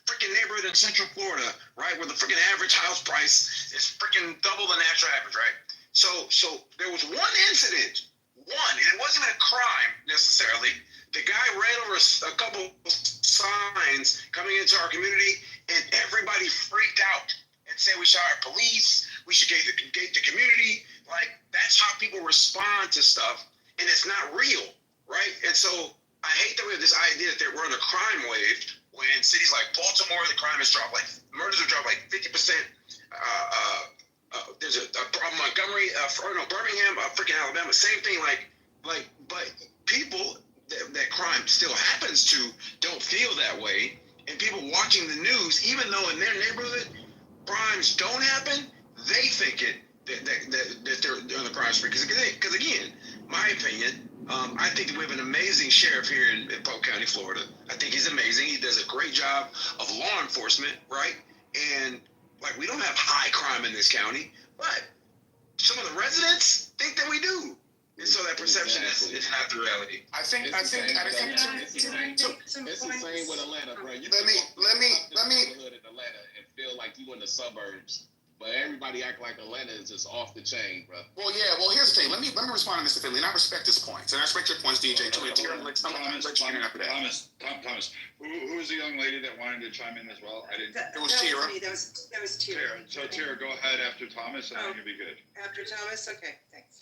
freaking neighborhood in Central Florida, right, where the freaking average house price is freaking double the national average, right? So there was one incident, and it wasn't a crime necessarily. The guy ran over a couple signs coming into our community, and everybody freaked out and said we should hire police, we should gate the community. Like, that's how people respond to stuff, and it's not real, right? And so I hate that we have this idea that we're on a crime wave when cities like Baltimore, the crime has dropped, like murders have dropped like 50%. There's a problem Montgomery, Birmingham, freaking Alabama, same thing. But people that crime still happens to don't feel that way, and people watching the news, even though in their neighborhood crimes don't happen, they think that they're on the crime spree. Because again, my opinion, I think that we have an amazing sheriff here in Polk County, Florida. I think he's amazing. He does a great job of law enforcement, right? And like, we don't have high crime in this county, but some of the residents think that we do. And so that perception is not the reality. I think it's the same with Atlanta, bro. You Let me neighborhood in Atlanta and feel like you in the suburbs, but everybody act like Atlanta is just off the chain, bro. Well, here's the thing. Let me respond to Mr. Finley, and I respect his points, and I respect your points, DJ, too. Thomas, who was the young lady that wanted to chime in as well? I didn't. It was Tira. That was Tira. So Tira, go ahead after Thomas, and then you'll be good. After Thomas? Okay, thanks.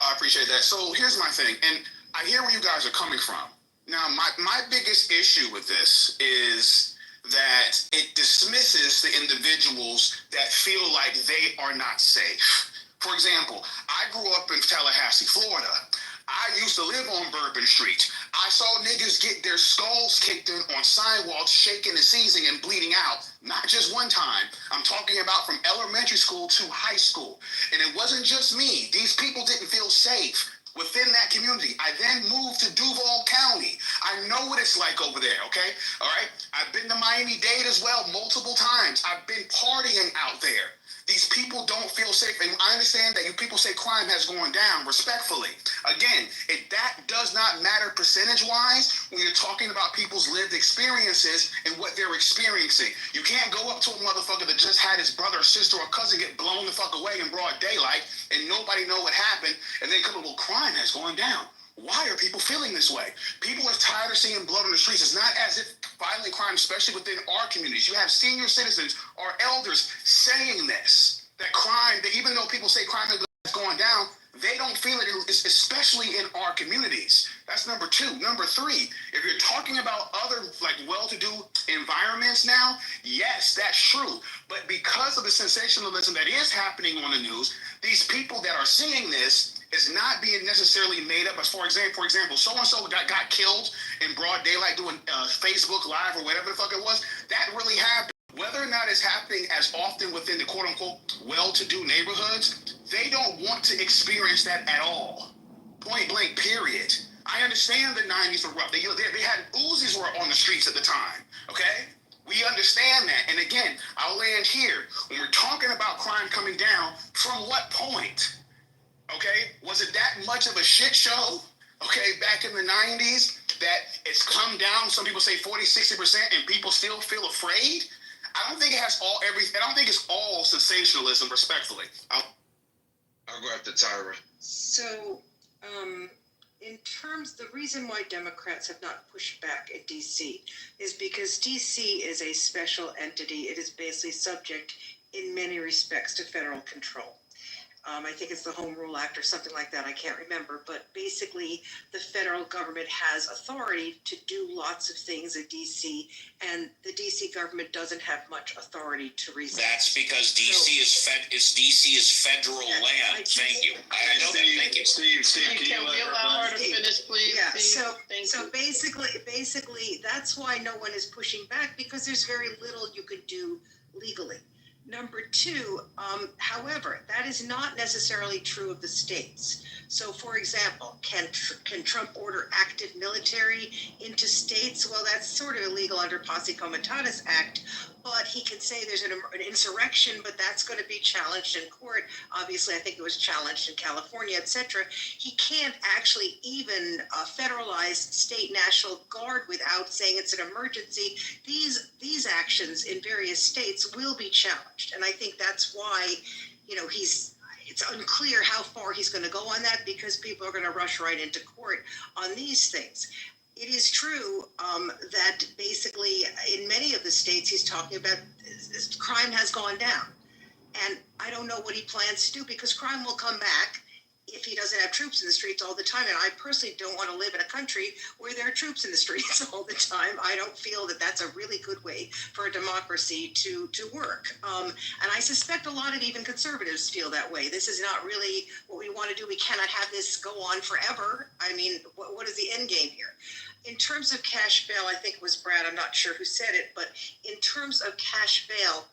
I appreciate that. So here's my thing, and I hear where you guys are coming from. Now, my biggest issue with this is that it dismisses the individuals that feel like they are not safe. For example, I grew up in Tallahassee, Florida. I used to live on Bourbon Street. I saw niggas get their skulls kicked in on sidewalks, shaking and seizing and bleeding out. Not just one time. I'm talking about from elementary school to high school. And it wasn't just me. These people didn't feel safe within that community. I then moved to Duval County. I know what it's like over there, okay? All right? I've been to Miami-Dade as well multiple times. I've been partying out there. These people don't feel safe. And I understand that you people say crime has gone down, respectfully. Again, that does not matter percentage-wise when you're talking about people's lived experiences and what they're experiencing. You can't go up to a motherfucker that just had his brother, sister, or cousin get blown the fuck away in broad daylight and nobody know what happened, and then come up, well, crime has gone down. Why are people feeling this way? People are tired of seeing blood on the streets. It's not as if violent crime, especially within our communities, you have senior citizens or elders saying this, that crime, that even though people say crime is going down, they don't feel it, especially in our communities. That's number two. Number three, if you're talking about other like well-to-do environments now, yes, that's true. But because of the sensationalism that is happening on the news, these people that are seeing this is not being necessarily made up. As for example, so-and-so got killed in broad daylight doing Facebook Live or whatever the fuck it was. That really happened. Whether or not it's happening as often within the quote-unquote well-to-do neighborhoods, they don't want to experience that at all. Point blank, period. I understand the 90s were rough. They had Uzis were on the streets at the time, okay? We understand that. And again, I'll land here. When we're talking about crime coming down, from what point? Okay? Was it that much of a shit show? Okay, back in the 90s, that it's come down, some people say 40, 60%, and people still feel afraid? I don't think it has I don't think it's all sensationalism, respectfully. I'll go after Tyra. So, in terms, the reason why Democrats have not pushed back at DC is because DC is a special entity. It is basically subject in many respects to federal control. I think it's the Home Rule Act or something like that. I can't remember. But basically, the federal government has authority to do lots of things at DC, and the DC government doesn't have much authority to resist. That's because DC is federal land. Thank you. I know that. Thank you. Steve, can we allow her to finish, please? Yeah. Steve? So basically, that's why no one is pushing back, because there's very little you could do legally. Number two, however, that is not necessarily true of the states. So, for example, can Trump order active military into states? Well, that's sort of illegal under Posse Comitatus Act, but he can say there's an insurrection, but that's going to be challenged in court. Obviously, I think it was challenged in California, etc. He can't actually even federalize state National Guard without saying it's an emergency. These actions in various states will be challenged, and I think that's why, it's unclear how far he's going to go on that, because people are going to rush right into court on these things. It is true that basically in many of the states he's talking about, crime has gone down. And I don't know what he plans to do, because crime will come back if he doesn't have troops in the streets all the time. And I personally don't want to live in a country where there are troops in the streets all the time. I don't feel that that's a really good way for a democracy to work. And I suspect a lot of even conservatives feel that way. This is not really what we want to do. We cannot have this go on forever. I mean, what is the end game here? In terms of cash bail, I think it was Brad, I'm not sure who said it, but in terms of cash bail,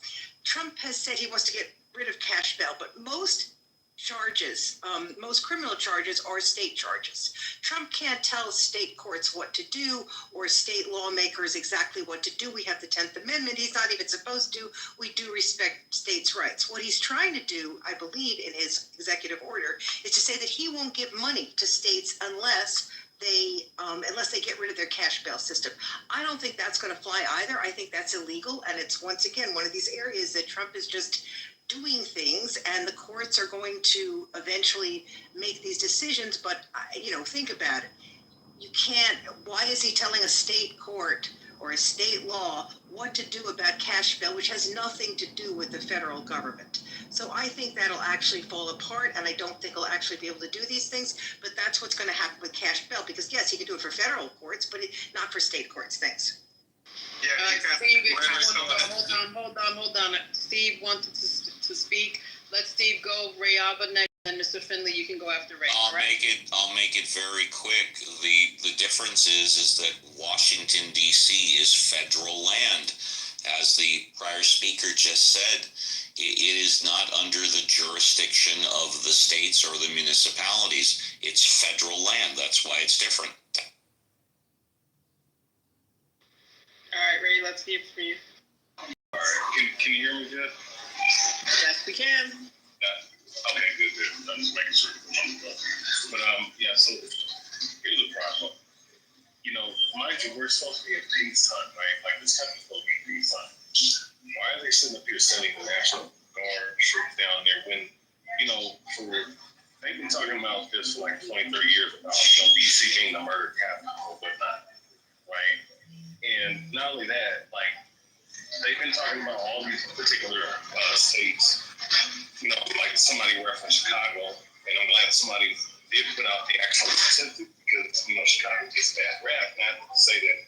Trump has said he wants to get rid of cash bail, but most charges, most criminal charges are state charges. Trump can't tell state courts what to do or state lawmakers exactly what to do. We have the 10th Amendment. He's not even supposed to. We do respect states' rights. What he's trying to do, I believe, in his executive order, is to say that he won't give money to states unless they get rid of their cash bail system. I don't think that's going to fly either. I think that's illegal, and it's once again one of these areas that Trump is just doing things, and the courts are going to eventually make these decisions. But think about it. You can't. Why is he telling a state court or a state law what to do about cash bail, which has nothing to do with the federal government? So I think that'll actually fall apart, and I don't think he'll actually be able to do these things. But that's what's going to happen with cash bail, because yes, he can do it for federal courts, but not for state courts. Thanks. Yeah, Steve, hold on. Steve wanted to speak. Let Steve go. Ray Abba next, and Mr. Finley, you can go after Ray. I'll make it very quick. The difference is that Washington D.C. is federal land. As the prior speaker just said, it is not under the jurisdiction of the states or the municipalities. It's federal land. That's why it's different. All right, Ray, let's hear from you. All right, can you hear me good? Yes, we can. Okay, good. I'm just making sure. But so here's the problem. Mind you, we're supposed to be in peacetime, right? Like this country's supposed to be in peacetime. Why are they sitting up here sending the National Guard troops down there when, they've been talking about this for like 20, 30 years about, DC being the murder capital or whatnot, right? And not only that, like, they've been talking about all these particular states, like somebody referenced Chicago, and I'm glad somebody did put out the actual statistic, because, Chicago gets bad rap. Not to say that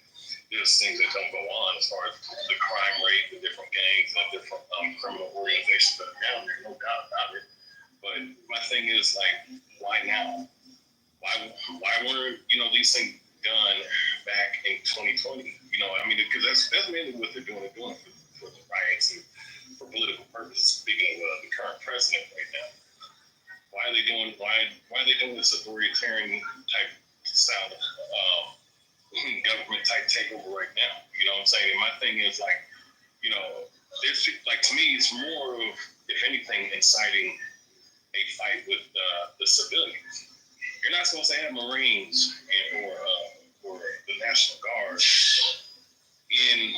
there's things that don't go on as far as the crime rate, the different gangs, and the different criminal organizations that are down there, no doubt about it. But my thing is, like, why now? Why weren't, these things done back in 2020? Because that's mainly what they're doing. They're doing it for the riots and for political purposes. Speaking of the current president right now, why are they doing this authoritarian type style of government type takeover right now? You know what I'm saying? And my thing is, like, you know, there's like, to me, it's more of, if anything, inciting a fight with the civilians. You're not supposed to have Marines or the National Guard in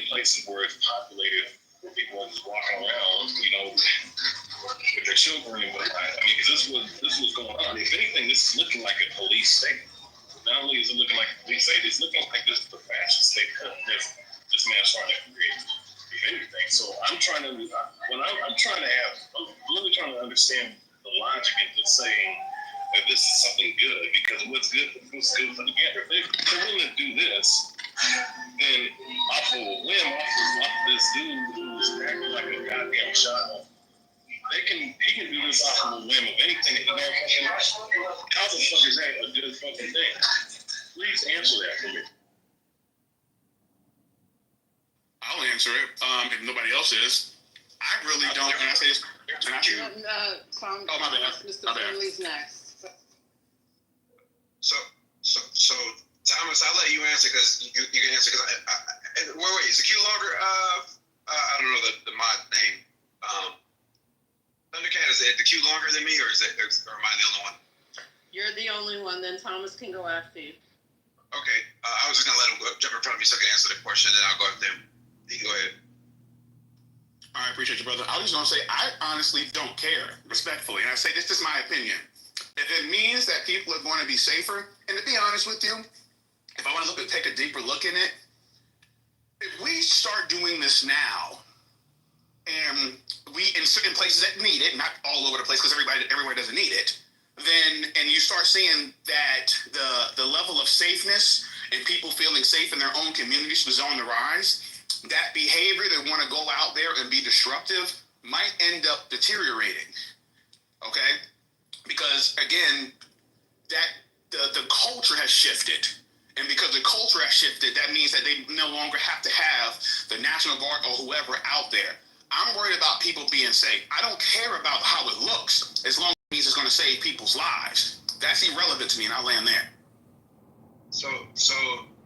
places where it's populated, where people are just walking around, you know, with their children and whatnot. I mean, because this was going on. If anything, this is looking like a police state. Not only is it looking like a police state, it's looking like this is the fascist state that this man's trying to create. If anything, so I'm really trying to understand the logic into saying that this is something good, because what's good for the gander. If they're willing to do this, then off of a whim, off of this dude who's acting like a goddamn child, he can do this off of a whim of anything that he don't fucking like. How the fuck is that a good fucking thing? Please answer that for me. I'll answer it. If nobody else is, I really don't. And I say this. And I Tom, oh, my bad. Mr. My bad. Finley's next. So Thomas, I'll let you answer because you can answer because wait, is the queue longer? I don't know the mod name. Thundercat, is the queue longer than me, or am I the only one? You're the only one. Then Thomas can go after you. Okay, I was just gonna let him jump in front of me so I can answer the question, then I'll go after him. You can go ahead. I appreciate you, brother. I was just gonna say, I honestly don't care, respectfully, and I say this is my opinion. If it means that people are going to be safer, and to be honest with you, if I want to take a deeper look in it, if we start doing this now, and we in certain places that need it, not all over the place because everybody doesn't need it, then and you start seeing that the level of safeness and people feeling safe in their own communities was on the rise, that behavior that want to go out there and be disruptive might end up deteriorating. Okay? Because again, that the culture has shifted. And because the culture has shifted, that means that they no longer have to have the National Guard or whoever out there. I'm worried about people being safe. I don't care about how it looks, as long as it means it's going to save people's lives. That's irrelevant to me, and I'll land there. So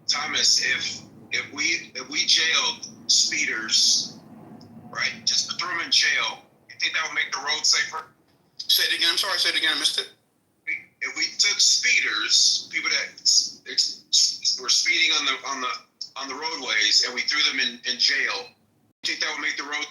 Thomas, if we jailed speeders, right, just threw them in jail, you think that would make the road safer? Say it again. I'm sorry. Say it again. I missed it. If we took speeders, people that were speeding on the roadways, and we threw them in jail, you think that would make the road?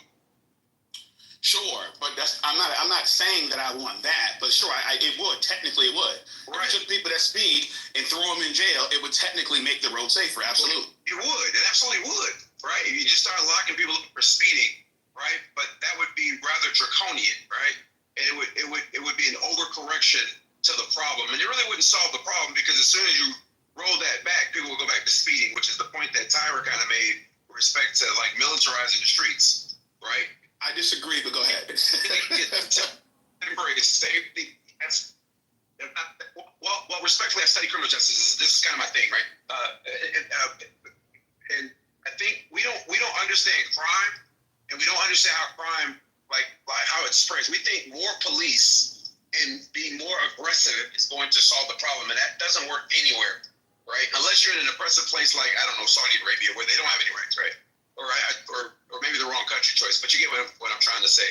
Sure, but I'm not saying that I want that, but sure, it would. Technically, it would. Right. If you took people that speed and throw them in jail, it would technically make the road safer. Absolutely. It would. It absolutely would. Right. If you just start locking people up for speeding, right? But that would be rather draconian, right? And it would be an overcorrection to the problem, and it really wouldn't solve the problem because as soon as you roll that back, people will go back to speeding, which is the point that Tyra kind of made with respect to like militarizing the streets, right? I disagree, but go ahead. Temporary safety. Well, respectfully, I study criminal justice. This is kind of my thing, right? And I think we don't understand crime, and we don't understand how crime, like how it spreads. We think more police and being more aggressive is going to solve the problem, and that doesn't work anywhere, right? Unless you're in an oppressive place like, I don't know, Saudi Arabia, where they don't have any rights, right? Or maybe the wrong country choice, but you get what I'm trying to say.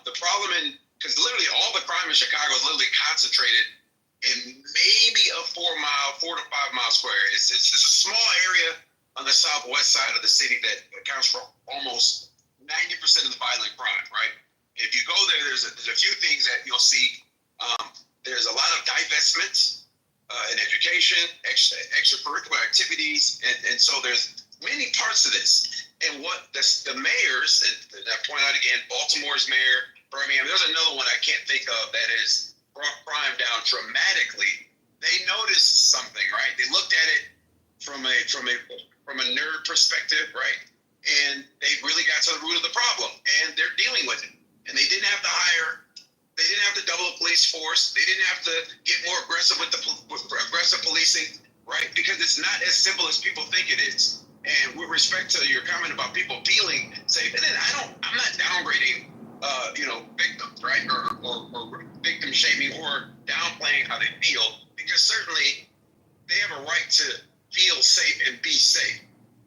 The problem because literally all the crime in Chicago is literally concentrated in maybe a 4 to 5 mile square area. It's a small area on the southwest side of the city that accounts for almost 90% of the violent crime, right? If you go there, there's a few things that you'll see. There's a lot of divestment in education, extracurricular activities, and so there's many parts of this. And what the mayors, and I point out again, Baltimore's mayor, Birmingham, there's another one I can't think of that has brought crime down dramatically. They noticed something, right? They looked at it from a nerd perspective, right? And they really got to the root of the problem, and they're dealing with it. And they didn't have to double the police force. They didn't have to get more aggressive with aggressive policing, right? Because it's not as simple as people think it is. And with respect to your comment about people feeling safe, and then I'm not downgrading, victims, right, or victim shaming or downplaying how they feel, because certainly they have a right to feel safe and be safe.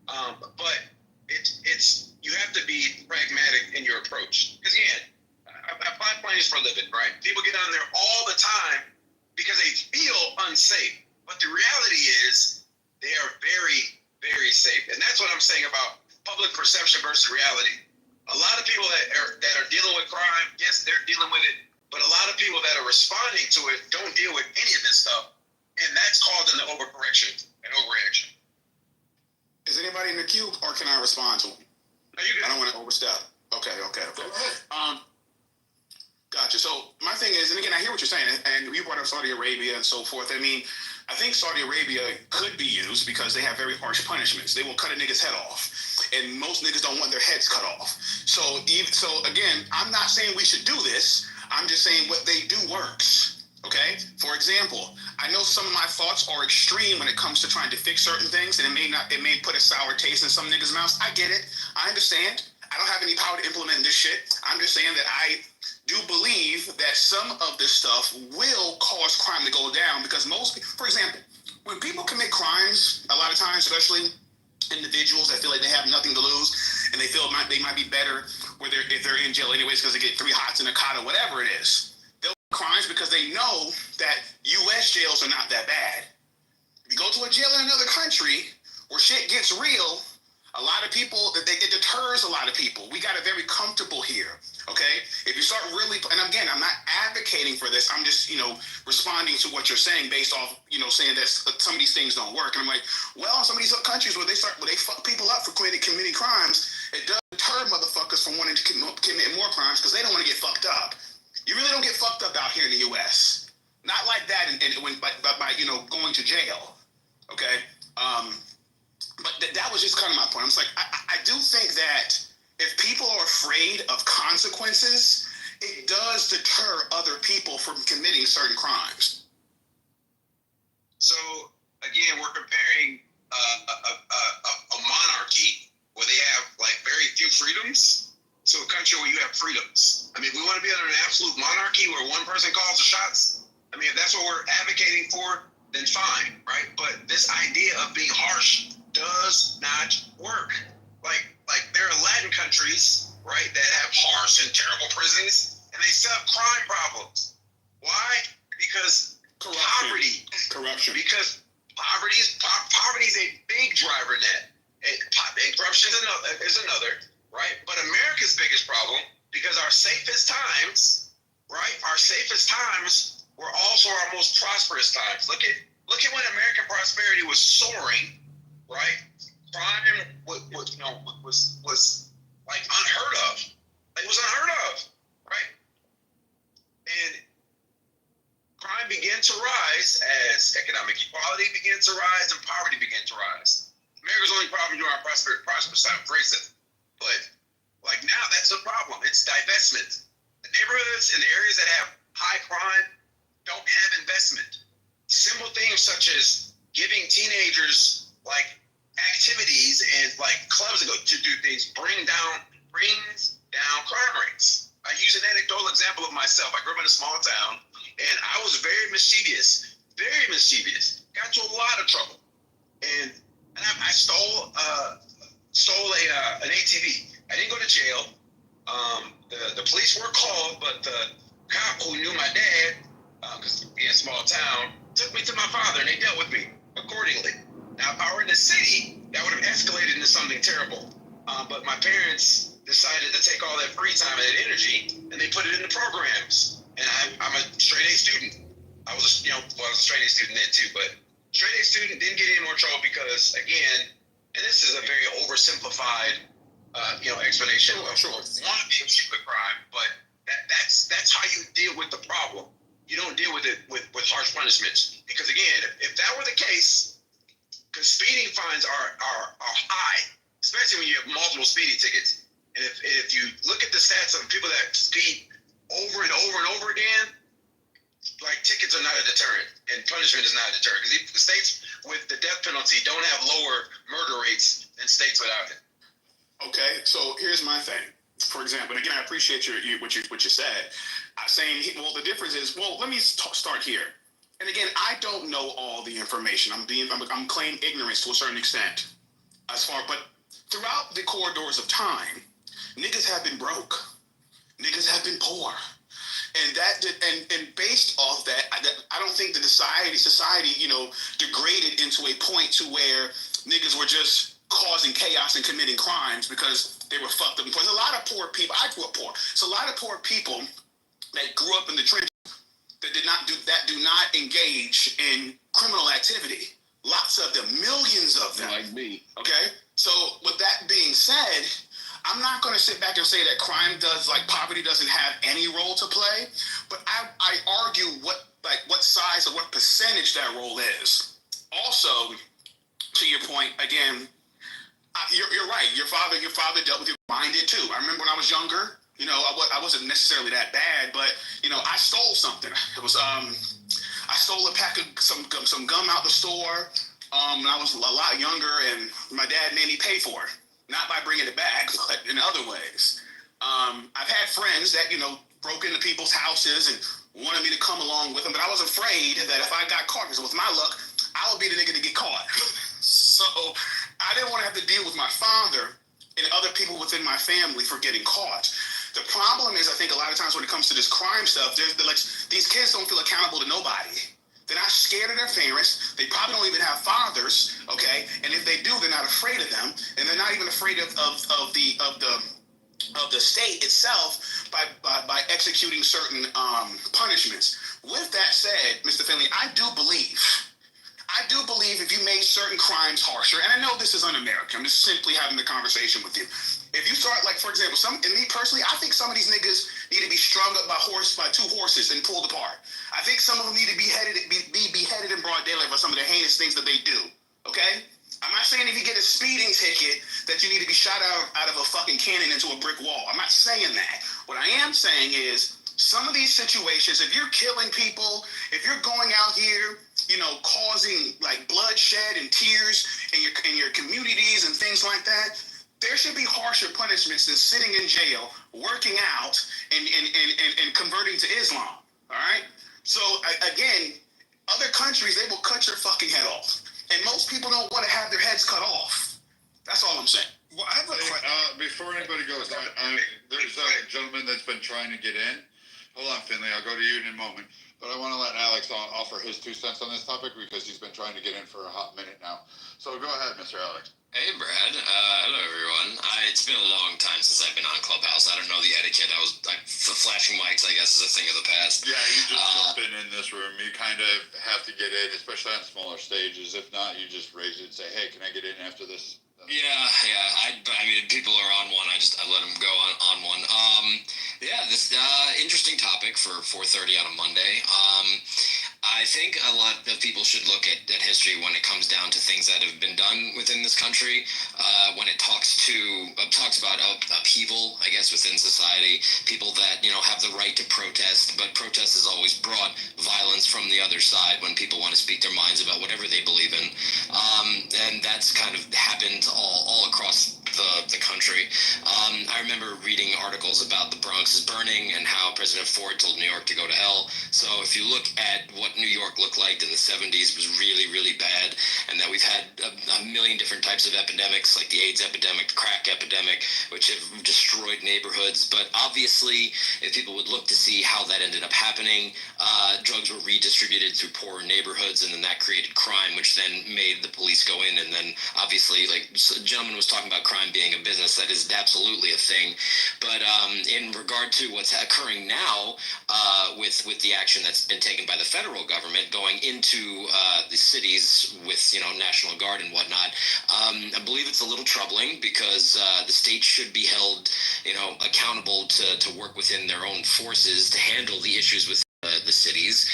But it's you have to be pragmatic in your approach. Because again, I fly planes for a living, right? People get on there all the time because they feel unsafe. But the reality is they are very, very safe. And that's what I'm saying about public perception versus reality. A lot of people that are dealing with crime, yes, they're dealing with it. But a lot of people that are responding to it don't deal with any of this stuff. And that's causing the overcorrection and overreaction. Is anybody in the queue, or can I respond to him? No, you I don't want to overstep. Okay. Gotcha. So my thing is, and again, I hear what you're saying, and you brought up Saudi Arabia and so forth. I mean, I think Saudi Arabia could be used because they have very harsh punishments. They will cut a nigga's head off, and most niggas don't want their heads cut off. So again, I'm not saying we should do this. I'm just saying what they do works. Okay? For example, I know some of my thoughts are extreme when it comes to trying to fix certain things, and it may put a sour taste in some niggas' mouths. I get it. I understand. I don't have any power to implement this shit. I'm just saying that I do believe that some of this stuff will cause crime to go down because for example, when people commit crimes, a lot of times, especially individuals that feel like they have nothing to lose and they feel they might be better if they're in jail anyways because they get 3 hots in a cot or whatever it is. They'll commit crimes because they know that U.S. jails are not that bad. If you go to a jail in another country where shit gets real, a lot of people, it deters a lot of people. We got it very comfortable here, okay? If you start really, and again, I'm not advocating for this. I'm just, responding to what you're saying based off, saying that some of these things don't work. And I'm like, well, some of these countries where they fuck people up for committing crimes, it does deter motherfuckers from wanting to commit more crimes because they don't want to get fucked up. You really don't get fucked up out here in the U.S. Not like that by going to jail, okay? But that was just kind of my point. I was like, I do think that if people are afraid of consequences, it does deter other people from committing certain crimes. So again, we're comparing a monarchy where they have like very few freedoms to a country where you have freedoms. I mean, we want to be under an absolute monarchy where one person calls the shots. I mean, if that's what we're advocating for, then fine, right? But this idea of being harsh does not work. Like there are Latin countries, right, that have harsh and terrible prisons, and they still have crime problems. Why? Because poverty. Corruption. Because poverty is a big driver in that. And corruption is another, right? But America's biggest problem, because our safest times, right? Our safest times were also our most prosperous times. Look at when American prosperity was soaring. Right, crime was like unheard of. It was unheard of, right? And crime began to rise as economic equality began to rise and poverty began to rise. America's only problem during our prosperous time was racism, but like now that's a problem. It's divestment. The neighborhoods and the areas that have high crime don't have investment. Simple things such as giving teenagers like activities and like clubs to go to do things brings down crime rates. I use an anecdotal example of myself. I grew up in a small town and I was very mischievous, got into a lot of trouble. And I stole an ATV. I didn't go to jail. The police were called, but the cop who knew my dad, because being a small town, took me to my father and they dealt with me accordingly. Now, if I were in the city, that would have escalated into something terrible. But my parents decided to take all that free time and that energy, and they put it into programs. And I'm a straight A student. I was a straight A student then too, but straight A student didn't get any more trouble because, again, and this is a very oversimplified, explanation. Sure. Want to be with crime, but that's how you deal with the problem. You don't deal with it with harsh punishments because, again, if that were the case. Because speeding fines are high, especially when you have multiple speeding tickets. And if you look at the stats of people that speed over and over and over again, like tickets are not a deterrent and punishment is not a deterrent. Because states with the death penalty don't have lower murder rates than states without it. Okay, so here's my thing. For example, and again, I appreciate what you said. The difference is, let me start here. And again, I don't know all the information. I'm claiming ignorance to a certain extent. But throughout the corridors of time, niggas have been broke. Niggas have been poor. And and based off that, I don't think the society, degraded into a point to where niggas were just causing chaos and committing crimes because they were fucked up. There's a lot of poor people. I grew up poor. So a lot of poor people that grew up in the trenches that do not engage in criminal activity. Lots of them, millions of them. Like me. Okay? So with that being said, I'm not going to sit back and say that poverty doesn't have any role to play, but I argue what size or what percentage that role is. Also, to your point, again, you're right. Your father dealt with your mind did too. I remember when I was younger, I wasn't necessarily that bad, but I stole something. It was I stole a pack of some gum out the store. When I was a lot younger, and my dad made me pay for it. Not by bringing it back, but in other ways. I've had friends that, broke into people's houses and wanted me to come along with them, but I was afraid that if I got caught, because with my luck, I would be the nigga to get caught. So I didn't want to have to deal with my father and other people within my family for getting caught. The problem is, I think a lot of times when it comes to this crime stuff, these kids don't feel accountable to nobody. They're not scared of their parents. They probably don't even have fathers, okay? And if they do, they're not afraid of them, and they're not even afraid of the state itself by executing certain punishments. With that said, Mr. Finley, I do believe if you made certain crimes harsher, and I know this is un-American, I'm just simply having the conversation with you. If you start, like, for example, me personally, I think some of these niggas need to be strung up by two horses and pulled apart. I think some of them need to be beheaded in broad daylight for some of the heinous things that they do. Okay? I'm not saying if you get a speeding ticket that you need to be shot out of a fucking cannon into a brick wall. I'm not saying that. What I am saying is some of these situations, if you're killing people, if you're going out here, causing like bloodshed and tears in your communities and things like that, there should be harsher punishments than sitting in jail, working out, and converting to Islam. All right? So again, other countries, they will cut your fucking head off. And most people don't want to have their heads cut off. That's all I'm saying. Well, I have a question. Before anybody goes, there's a gentleman that's been trying to get in. Hold on, Finley. I'll go to you in a moment. But I want to let Alex offer his 2 cents on this topic because he's been trying to get in for a hot minute now. So go ahead, Mr. Alex. Hey, Brad. Hello, everyone. It's been a long time since I've been on Clubhouse. I don't know the etiquette. Flashing mics, I guess, is a thing of the past. Yeah, you just jump in this room. You kind of have to get in, especially on smaller stages. If not, you just raise it and say, hey, can I get in after this? Yeah. I mean, people are on one. I let them go on one. This interesting topic for 4:30 on a Monday. I think a lot of people should look at history when it comes down to things that have been done within this country. When it talks about upheaval, I guess, within society, people that have the right to protest, but protest has always brought violence from the other side when people want to speak their minds about whatever they believe in, and that's kind of happened all across the country. I remember reading articles about the Bronx is burning and how President Ford told New York to go to hell. So if you look at what New York looked like in the 70s, it was really, really bad, and that we've had a million different types of epidemics, like the AIDS epidemic, the crack epidemic, which have destroyed neighborhoods. But obviously, if people would look to see how that ended up happening, drugs were redistributed through poorer neighborhoods, and then that created crime, which then made the police go in, and then obviously, like the gentleman was talking about crime being a business, that is absolutely a thing. But in regard to what's occurring now with the action that's been taken by the federal government going into the cities with National Guard and whatnot, I believe it's a little troubling because the state should be held accountable to work within their own forces to handle the issues with the cities,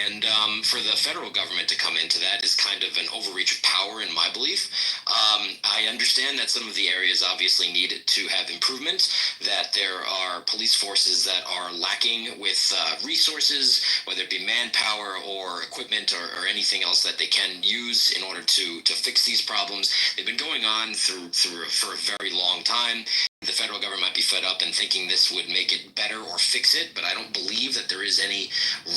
and for the federal government to come into that is kind of an overreach of power in my belief. I understand that some of the areas obviously need to have improvement, that there are police forces that are lacking with resources, whether it be manpower or equipment or anything else that they can use in order to fix these problems. They've been going on for a very long time. The federal government might be fed up and thinking this would make it better or fix it, but I don't believe that there is any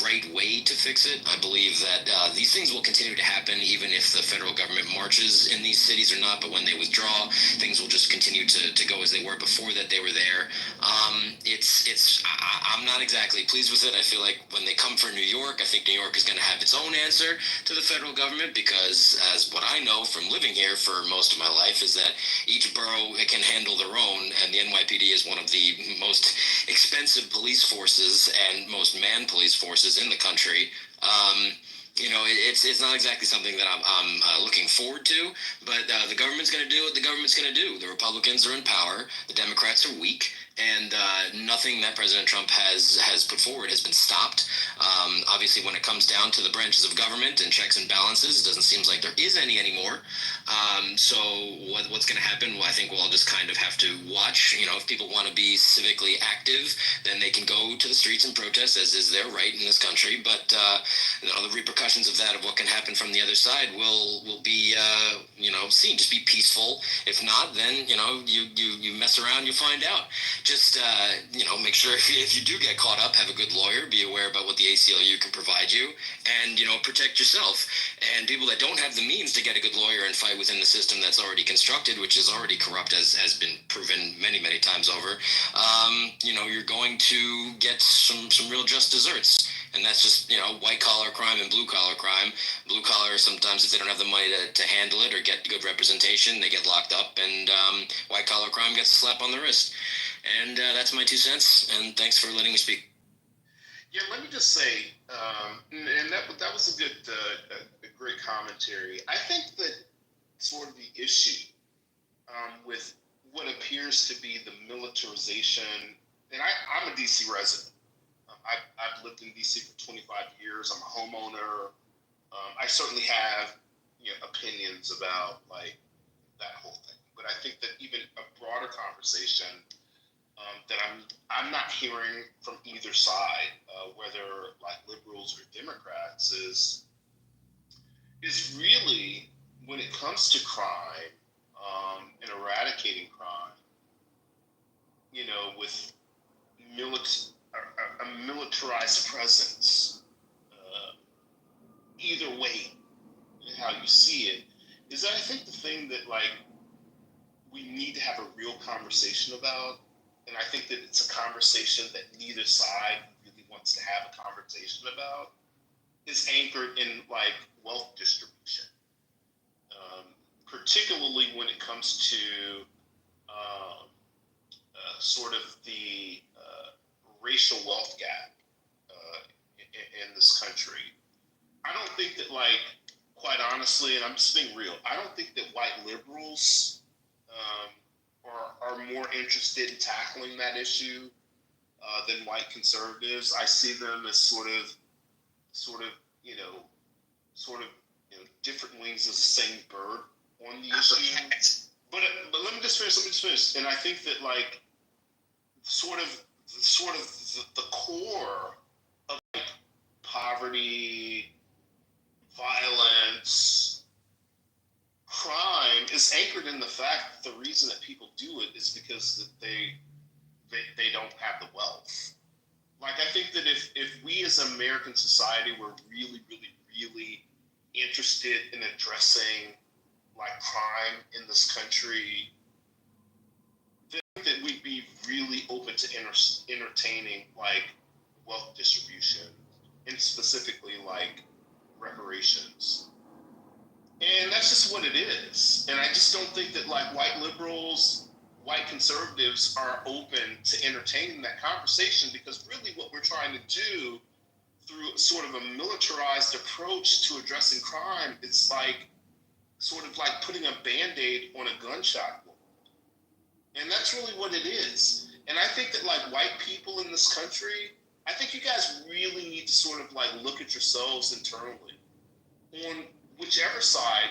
right way to fix it. I believe that these things will continue to happen even if the federal government marches in these cities or not, but when they withdraw, things will just continue to go as they were before that they were there. I'm not exactly pleased with it. I feel like when they come for New York, I think New York is going to have its own answer to the federal government, because as what I know from living here for most of my life is that each borough can handle their own, and the NYPD is one of the most expensive police forces and most manned police forces in the country. It's not exactly something that I'm looking forward to, but the government's going to do what the government's going to do. The Republicans are in power, the Democrats are weak, and nothing that President Trump has put forward has been stopped. Obviously, when it comes down to the branches of government and checks and balances, it doesn't seem like there is any anymore. So what's going to happen? Well, I think we'll all just kind of have to watch. If people want to be civically active, then they can go to the streets and protest, as is their right in this country. But the repercussions of that, of what can happen from the other side, will be seen. Just be peaceful. If not, then you mess around, you find out. Just make sure if you do get caught up, have a good lawyer. Be aware about what the ACLU can provide you, and protect yourself. And people that don't have the means to get a good lawyer and fight within the system that's already constructed, which is already corrupt, as has been proven many times over, you're going to get some real just desserts. And that's just, white collar crime and blue collar crime. Blue collar, sometimes if they don't have the money to handle it or get good representation, they get locked up, and white collar crime gets a slap on the wrist. And that's my 2 cents, and thanks for letting me speak. Yeah, let me just say, and that was a great commentary. I think that sort of the issue with what appears to be the militarization, and I'm a DC resident. I've lived in DC for 25 years. I'm a homeowner. I certainly have opinions about that whole thing. But I think that even a broader conversation that I'm not hearing from either side, whether liberals or Democrats, is really when it comes to crime and eradicating crime, with a militarized presence, either way, how you see it, is that I think the thing that we need to have a real conversation about, and I think that it's a conversation that neither side really wants to have a conversation about, is anchored in wealth distribution, particularly when it comes to sort of the racial wealth gap in this country. I don't think that, quite honestly, and I'm just being real, I don't think that white liberals are more interested in tackling that issue than white conservatives. I see them as sort of different wings of the same bird on the issue. But let me just finish. And I think that sort of the core of poverty, violence, crime is anchored in the fact that the reason that people do it is because that they don't have the wealth. I think that if we as American society were really interested in addressing crime in this country, then I think that we'd be really open to entertaining wealth distribution, and specifically reparations. And that's just what it is. And I just don't think that white liberals, white conservatives are open to entertaining that conversation, because really what we're trying to do through sort of a militarized approach to addressing crime, it's sort of putting a Band-Aid on a gunshot wound. And that's really what it is. And I think that white people in this country, I think you guys really need to sort of look at yourselves internally on whichever side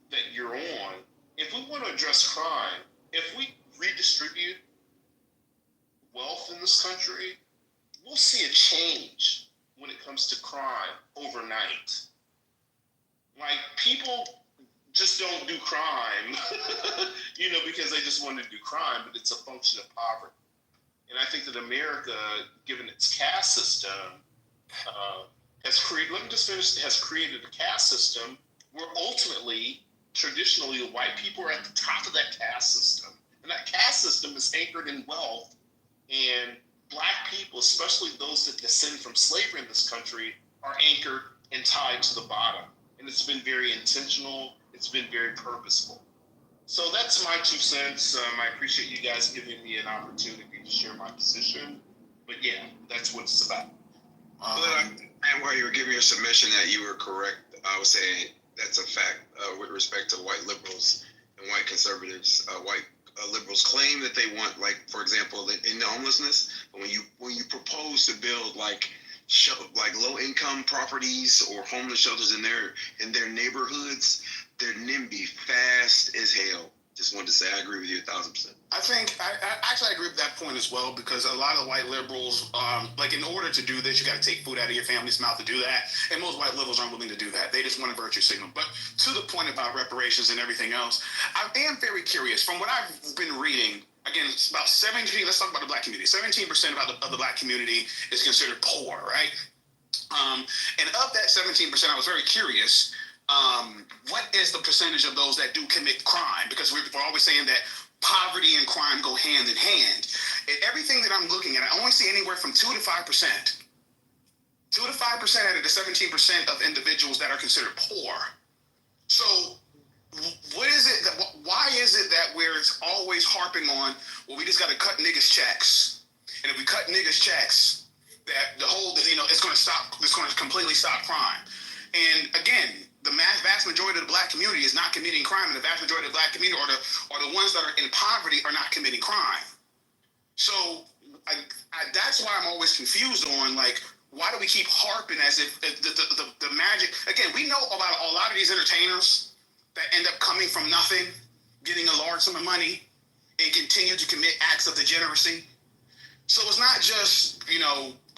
that you're on. If we want to address crime, if we redistribute wealth in this country, we'll see a change when it comes to crime overnight. People just don't do crime, because they just want to do crime, but it's a function of poverty. And I think that America, given its caste system, has created a caste system where ultimately traditionally the white people are at the top of that caste system. And that caste system is anchored in wealth. And black people, especially those that descend from slavery in this country, are anchored and tied to the bottom. And it's been very intentional. It's been very purposeful. So that's my 2 cents. I appreciate you guys giving me an opportunity to share my position. But yeah, that's what it's about. And while you were giving your submission that you were correct, I would say that's a fact with respect to white liberals and white conservatives. White liberals claim that they want, like, for example, in the homelessness, when you propose to build like low income properties or homeless shelters in their neighborhoods, they're NIMBY fast as hell. Just wanted to say I agree with you 1,000%. I think I actually agree with that point as well, because a lot of white liberals, like, in order to do this, you got to take food out of your family's mouth to do that, and most white liberals aren't willing to do that. They just want a virtue signal. But to the point about reparations and everything else, I am very curious. From what I've been reading, again, it's about 17. Let's talk about the black community. 17% of the black community is considered poor, right? And of that 17%, I was very curious. What is the percentage of those that do commit crime? Because we're always saying that poverty and crime go hand in hand. And everything that I'm looking at, I only see anywhere from 2 to 5%. 2 to 5% out of the 17% of individuals that are considered poor. So what is it that, why is it that we're always harping on, well, we just got to cut niggas checks. And if we cut niggas checks, that the whole, it's going to completely stop crime. And again, the vast majority of the black community is not committing crime, and the vast majority of the black community or the ones that are in poverty are not committing crime. So that's why I'm always confused on, like, why do we keep harping as if the magic, again, we know about a lot of these entertainers that end up coming from nothing, getting a large sum of money, and continue to commit acts of degeneracy. So it's not just,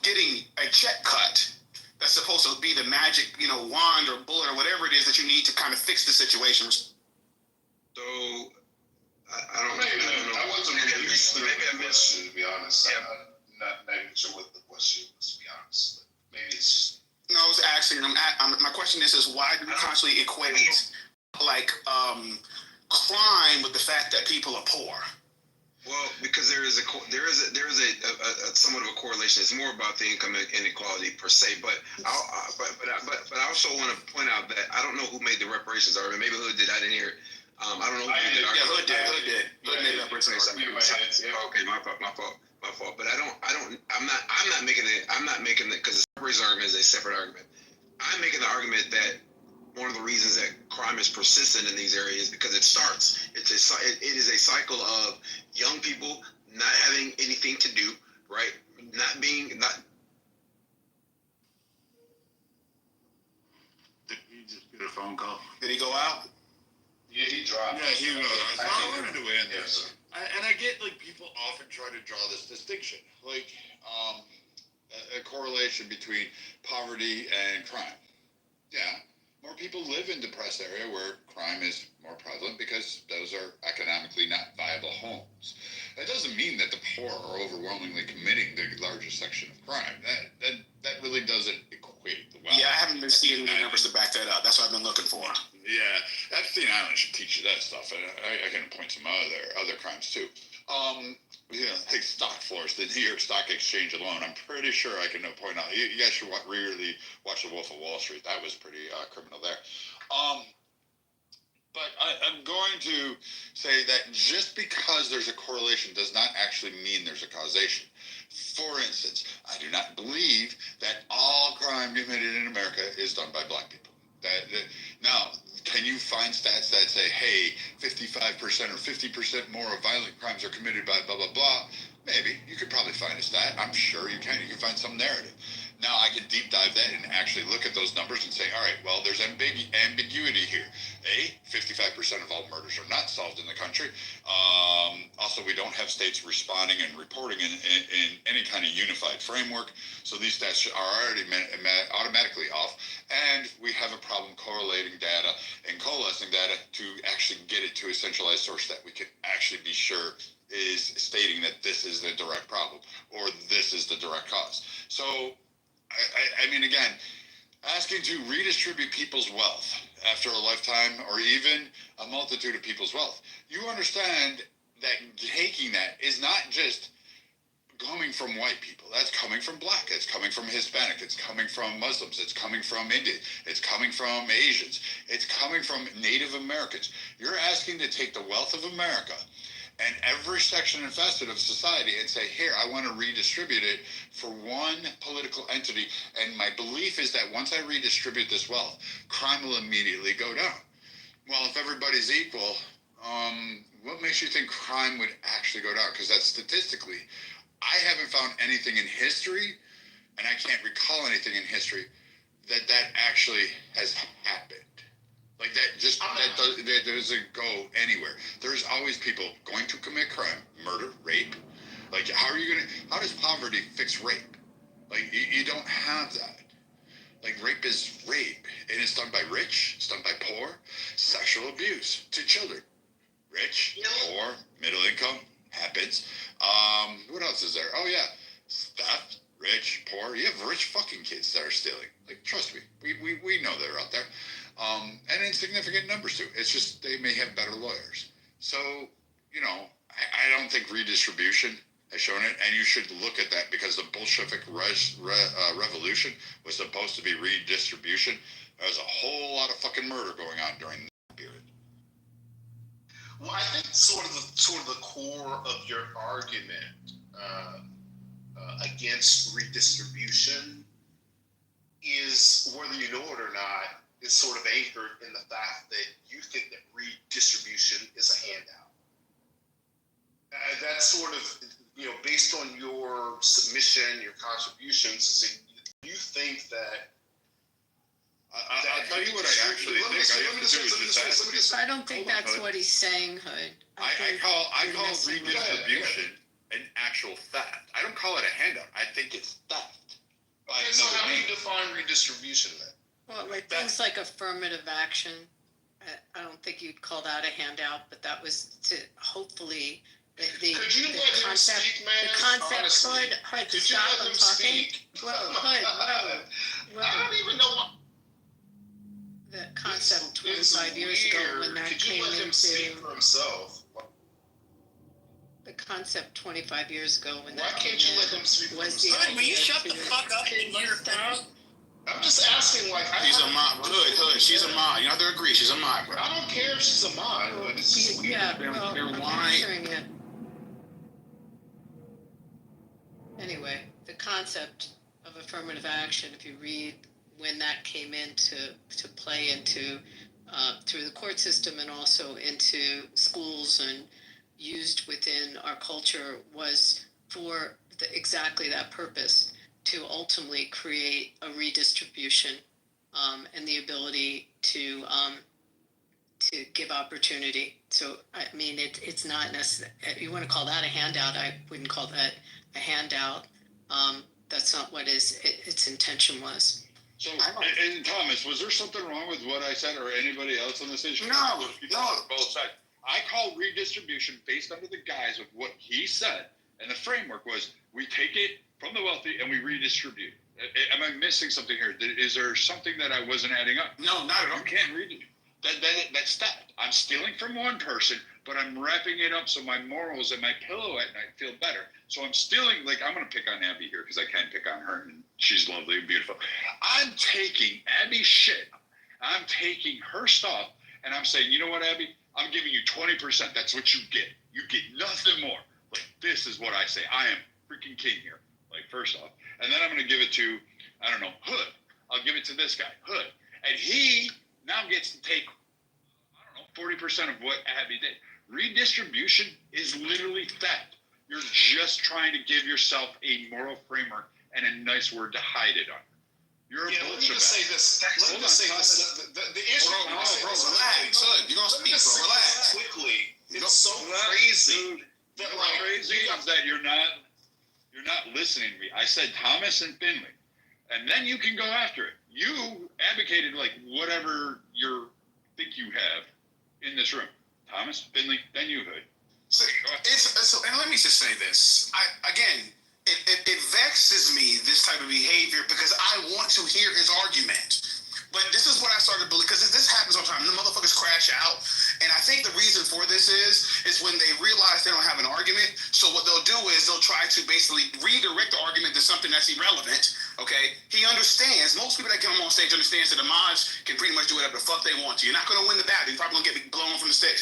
getting a check cut that's supposed to be the magic, wand or bullet or whatever it is that you need to kind of fix the situation. So I don't know. I wasn't really listening to the question, to be honest. Yeah. I'm not even sure what the question was, to be honest. But maybe it's just. No, I was asking. My question is why do we constantly equate crime with the fact that people are poor? Well, because there is a somewhat of a correlation. It's more about the income inequality per se, but I also want to point out that I don't know who made the reparations argument. Maybe Hood did. I didn't hear it. I don't know who made the argument. Yeah, Hood did. Hood made the reparations argument. Okay, my fault. But I'm not making it because the reparations argument is a separate argument. I'm making the argument that one of the reasons that crime is persistent in these areas because it is a cycle of young people not having anything to do, right? Did he just get a phone call? Did he go out? Yeah, he dropped. Yeah, he was. I wanted to end this. And I get, like, people often try to draw this distinction, like a correlation between poverty and crime. Yeah. More people live in depressed area where crime is more prevalent because those are economically not viable homes. That doesn't mean that the poor are overwhelmingly committing the largest section of crime. That really doesn't equate well. Yeah, I haven't been seeing any numbers to back that up. That's what I've been looking for. Yeah, Epstein Island should teach you that stuff. I can point some other crimes too. Take stock floors, the New York Stock Exchange alone. I'm pretty sure I can point out. You guys should really watch The Wolf of Wall Street. That was pretty criminal there. But I'm going to say that just because there's a correlation does not actually mean there's a causation. For instance, I do not believe that all crime committed in America is done by black people. Now, can you find stats that say, hey, 55% or 50% more of violent crimes are committed by blah, blah, blah? Maybe. You could probably find a stat. I'm sure you can. You can find some narrative. Now, I can deep dive that and actually look at those numbers and say, all right, well, there's ambiguity here. 55% of all murders are not solved in the country. Also, we don't have states responding and reporting in any kind of unified framework. So these stats are already automatically off. And we have a problem correlating data and coalescing data to actually get it to a centralized source that we can actually be sure is stating that this is the direct problem or this is the direct cause. So, I mean, again, asking to redistribute people's wealth after a lifetime or even a multitude of people's wealth. You understand that taking that is not just coming from white people. That's coming from black. It's coming from Hispanic. It's coming from Muslims. It's coming from Indian. It's coming from Asians. It's coming from Native Americans. You're asking to take the wealth of America and every section and facet of society and say, here, I want to redistribute it for one political entity. And my belief is that once I redistribute this wealth, crime will immediately go down. Well, if everybody's equal, what makes you think crime would actually go down? Because that's statistically, I haven't found anything in history, and I can't recall anything in history that actually has happened. Like that doesn't go anywhere. There's always people going to commit crime, murder, rape. Like how does poverty fix rape? Like you don't have that. Like rape is rape, and it's done by rich, it's done by poor. Sexual abuse to children, rich, poor, middle income happens. What else is there? Oh yeah, theft, rich, poor. You have rich fucking kids that are stealing. Like trust me, we know they're out there. And in significant numbers too. It's just they may have better lawyers. So, I don't think redistribution has shown it, and you should look at that because the Bolshevik revolution was supposed to be redistribution. There was a whole lot of fucking murder going on during that period. Well, I think sort of the core of your argument against redistribution is, whether you know it or not, is sort of anchored in the fact that you think that redistribution is a handout. That's sort of, based on your submission, your contributions, is that you think that. I'll tell you what I actually think. I don't think that's what he's saying, Hood. I call redistribution an actual theft. I don't call it a handout. I think it's theft. Okay, so how do you define redistribution then? Well, like things like affirmative action, I don't think you'd call that a handout, but that was to hopefully the concept. Speak, man? The concept. Hood, could stop you let him talking. speak? Hood, no. I don't even know what. The concept 25 years ago when that came into. Could you let him speak for himself? The concept 25 years ago when Why that can't came you let him speak for himself? Hood, will you shut the fuck up and hear him? I'm just asking, like, she's a mod. Hood. She's a mod. You have to agree. She's a mod, bro. I don't care if she's a mod, but it's just weird. Yeah, well, They're I'm hearing it. Anyway, the concept of affirmative action, if you read when that came into play into through the court system and also into schools and used within our culture, was for exactly that purpose, to ultimately create a redistribution and the ability to give opportunity. So I mean, it's not necessary. You want to call that a handout? I wouldn't call that a handout. That's not what its intention was. So, and Thomas, was there something wrong with what I said, or anybody else on this issue? No. Both sides. I call redistribution based under the guise of what he said, and the framework was we take it from the wealthy and we redistribute. Am I missing something here? Is there something that I wasn't adding up? No, not at all. You can't read it. That's theft. I'm stealing from one person, but I'm wrapping it up so my morals and my pillow at night feel better. So I'm stealing, like, I'm going to pick on Abby here because I can pick on her, and she's lovely and beautiful. I'm taking Abby's shit. I'm taking her stuff, and I'm saying, you know what, Abby? I'm giving you 20%. That's what you get. You get nothing more. Like, this is what I say. I am freaking king here. Like, first off. And then I'm going to give it to, I don't know, Hood. I'll give it to this guy, Hood. And he now gets to take, 40% of what Abby did. Redistribution is literally theft. You're just trying to give yourself a moral framework and a nice word to hide it on. You're a bullshit. Let me just say this. Let me just say this. The issue. Bro, relax. You're gonna speak, bro. Relax. Quickly. It's so crazy. That crazy is that you're not listening to me. I said Thomas and Finley, and then you can go after it. You advocated like whatever you think you have in this room. Thomas, Finley, then you, Hood. And let me just say this. It vexes me, this type of behavior, because I want to hear his argument. But this is what I started to believe, because this happens all the time. The motherfuckers crash out. And I think the reason for this is when they realize they don't have an argument. So what they'll do is they'll try to basically redirect the argument to something that's irrelevant. Okay? He understands. Most people that come on stage understands that the mods can pretty much do whatever the fuck they want to. You're not going to win the battle. You're probably going to get blown from the stage.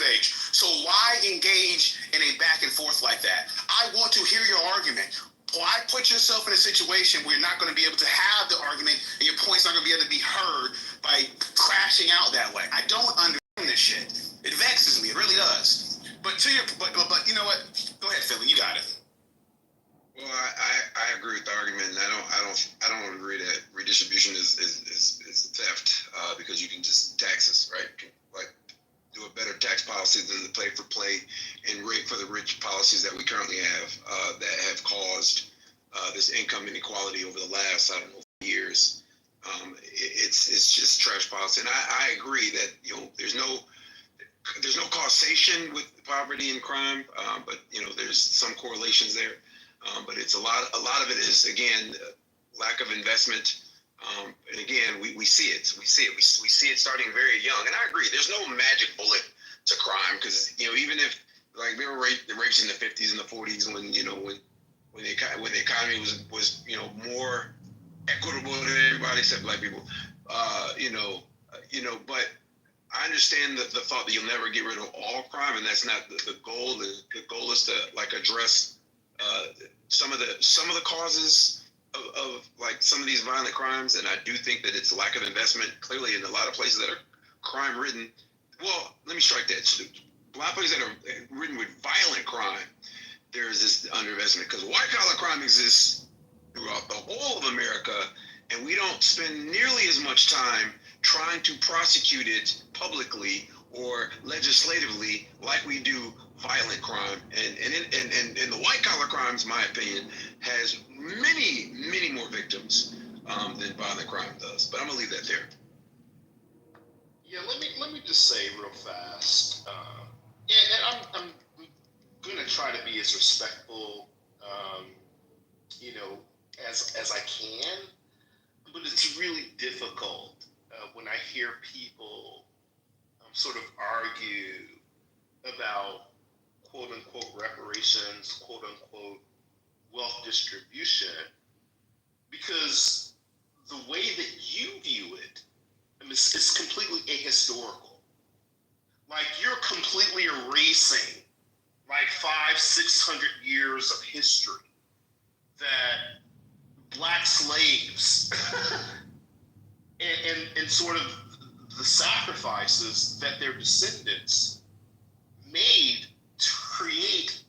So why engage in a back and forth like that? I want to hear your argument. Why put yourself in a situation where you're not going to be able to have the argument and your point's not going to be able to be heard by crashing out that way? I don't understand this shit. It vexes me. It really does. But you know what? Go ahead, Philly. You got it. Well, I agree with the argument, and I don't agree that redistribution is theft because you can just tax us, right? You can, like, do a better tax policy than the play for play and rig for the rich policies that we currently have that have caused this income inequality over the last, I don't know, years. It's just trash policy. And I agree that, you know, there's no causation with poverty and crime, but, you know, there's some correlations there. But it's a lot of it is, again, lack of investment. And again, we see it. We see it starting very young. And I agree, there's no magic bullet to crime, because, you know, even if, like, we were raped in the 50s and the 40s when, you know, when the economy was you know, more equitable to everybody except black people, but I understand the thought that you'll never get rid of all crime, and that's not the goal. The goal is to, like, address some of the causes of like some of these violent crimes, and I do think that it's a lack of investment clearly in a lot of places that are crime ridden. Well, let me strike that. A lot of places that are ridden with violent crime, there is this underinvestment, because white collar crime exists throughout the whole of America, and we don't spend nearly as much time trying to prosecute it publicly or legislatively like we do violent crime. And the white collar crimes, in my opinion, has many more victims than violent crime does. But I'm gonna leave that there. Yeah, let me just say real fast, and I'm gonna try to be as respectful, you know, as I can, but it's really difficult when I hear people sort of argue about quote unquote reparations, quote unquote wealth distribution, because the way that you view it is completely ahistorical. Like, you're completely erasing like 500-600 years of history that black slaves and sort of the sacrifices that their descendants made to create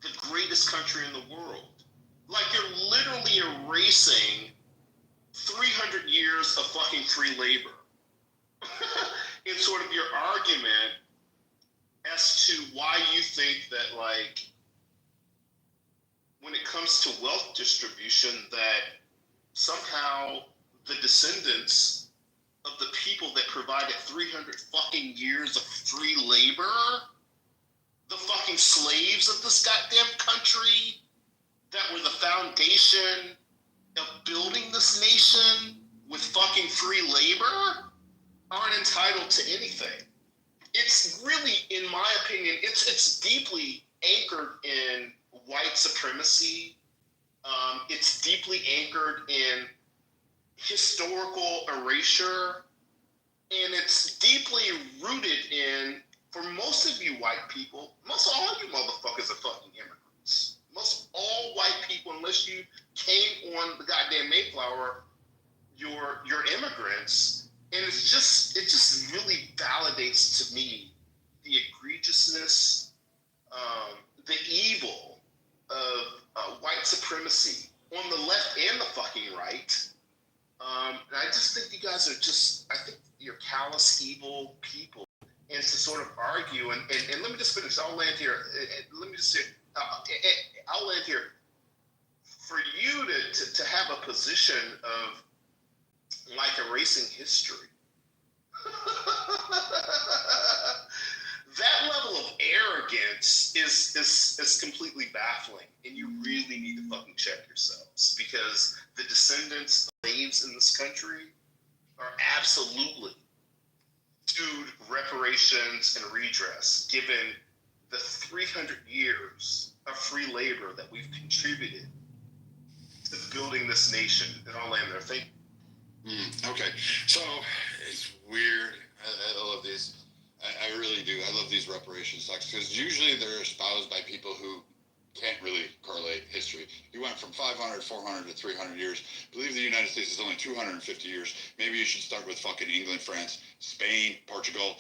the greatest country in the world. Like, you're literally erasing 300 years of fucking free labor in sort of your argument as to why you think that, like, when it comes to wealth distribution, that somehow the descendants of the people that provided 300 fucking years of free labor, the fucking slaves of this goddamn country that were the foundation of building this nation with fucking free labor, aren't entitled to anything. It's really, in my opinion, it's deeply anchored in white supremacy. It's deeply anchored in historical erasure, and it's deeply rooted in, for most of you white people, most all you motherfuckers are fucking immigrants. Most all white people, unless you came on the goddamn Mayflower, you're immigrants. And it just really validates to me the egregiousness, the evil of white supremacy on the left and the fucking right. And I just think you guys are I think you're callous, evil people. And to sort of argue, and let me just finish, I'll land here. Let me just say, I'll land here. For you to have a position of, like, erasing history, that level of arrogance is completely baffling, and you really need to fucking check yourselves, because the descendants of slaves in this country are absolutely due reparations and redress, given the 300 years of free labor that we've contributed to building this nation. And I'll land there. Thank you. Okay, so it's weird. I love these. I really do. I love these reparations talks because usually they're espoused by people who can't really correlate history. You went from 500, 400 to 300 years. I believe the United States is only 250 years. Maybe you should start with fucking England, France, Spain, Portugal.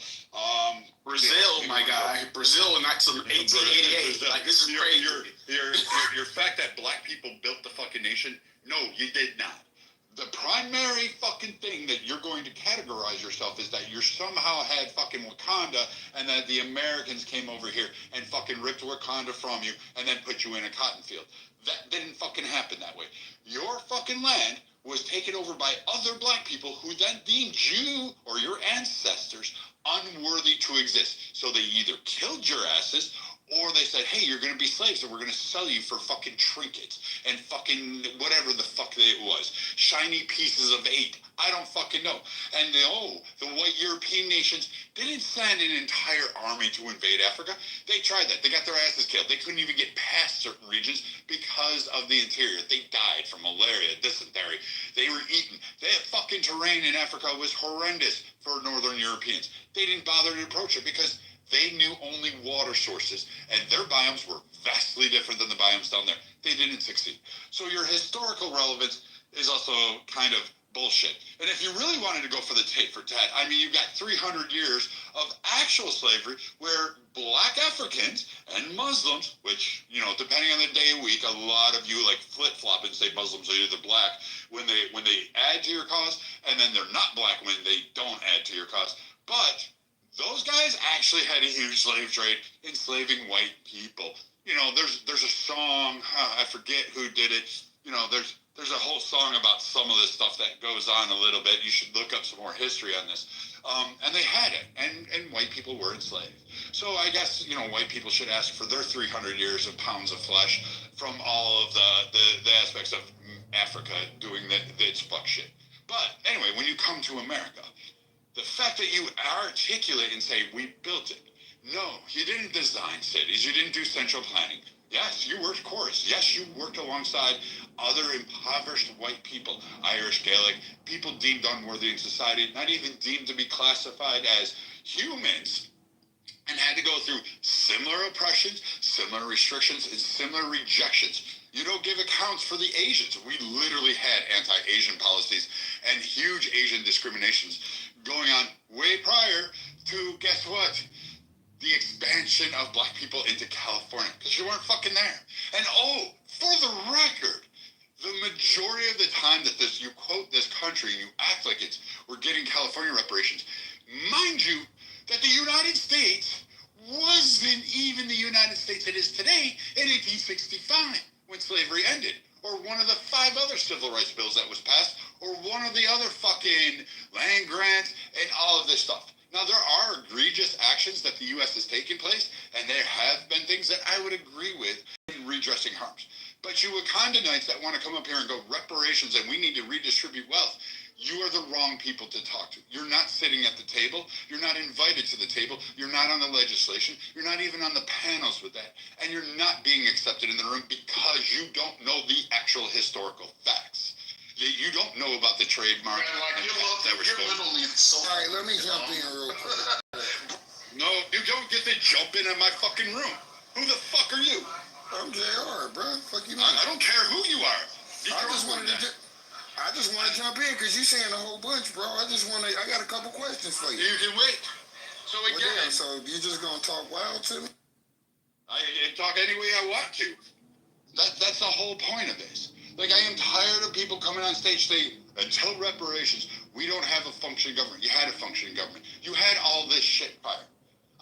Brazil, my guy. Brazil and not till 1888. Like, this is crazy. Your fact that black people built the fucking nation, no, you did not. The primary fucking thing that you're going to categorize yourself is that you somehow had fucking Wakanda and that the Americans came over here and fucking ripped Wakanda from you and then put you in a cotton field. That didn't fucking happen that way. Your fucking land was taken over by other black people who then deemed you or your ancestors unworthy to exist. So they either killed your asses or they said, hey, you're going to be slaves and we're going to sell you for fucking trinkets and fucking whatever the fuck it was. Shiny pieces of 8. I don't fucking know. And the white European nations didn't send an entire army to invade Africa. They tried that. They got their asses killed. They couldn't even get past certain regions because of the interior. They died from malaria, dysentery. They were eaten. The fucking terrain in Africa was horrendous for Northern Europeans. They didn't bother to approach it because they knew only water sources, and their biomes were vastly different than the biomes down there. They didn't succeed. So your historical relevance is also kind of bullshit. And if you really wanted to go for the tit for tat, I mean, you've got 300 years of actual slavery where black Africans and Muslims, which, you know, depending on the day of week, a lot of you like flip-flop and say Muslims are either black when they add to your cause, and then they're not black when they don't add to your cause. But those guys actually had a huge slave trade enslaving white people. You know, there's a song, I forget who did it. You know, there's a whole song about some of this stuff that goes on a little bit. You should look up some more history on this. And they had it, and white people were enslaved. So I guess, you know, white people should ask for their 300 years of pounds of flesh from all of the aspects of Africa doing its fuck shit. But anyway, when you come to America, the fact that you articulate and say, we built it. No, you didn't design cities. You didn't do central planning. Yes, you worked chorus. Yes, you worked alongside other impoverished white people, Irish, Gaelic, people deemed unworthy in society, not even deemed to be classified as humans, and had to go through similar oppressions, similar restrictions, and similar rejections. You don't give accounts for the Asians. We literally had anti-Asian policies and huge Asian discriminations going on way prior to, guess what? The expansion of black people into California, because you weren't fucking there. And for the record, the majority of the time that you quote this country and you act like we're getting California reparations, mind you, that the United States wasn't even the United States it is today in 1865 when slavery ended, or one of the 5 other civil rights bills that was passed, or one of the other fucking land grants and all of this stuff. Now, there are egregious actions that the U.S. has taken place, and there have been things that I would agree with in redressing harms. But you Wakandanites that want to come up here and go reparations and we need to redistribute wealth, you are the wrong people to talk to. You're not sitting at the table. You're not invited to the table. You're not on the legislation. You're not even on the panels with that. And you're not being accepted in the room because you don't know the actual historical facts. You don't know about the trademark. Man, like you're literally so. All right, let me jump in real quick. No, you don't get to jump in my fucking room. Who the fuck are you? I'm JR, bro. Fuck you. I don't care who you are. I just want to jump in because you're saying a whole bunch, bro. I got a couple questions for you. You can wait. So again, so you just gonna talk wild to me? I can talk any way I want to. That's the whole point of this. Like, I am tired of people coming on stage saying, until reparations, we don't have a functioning government. You had a functioning government. You had all this shit prior.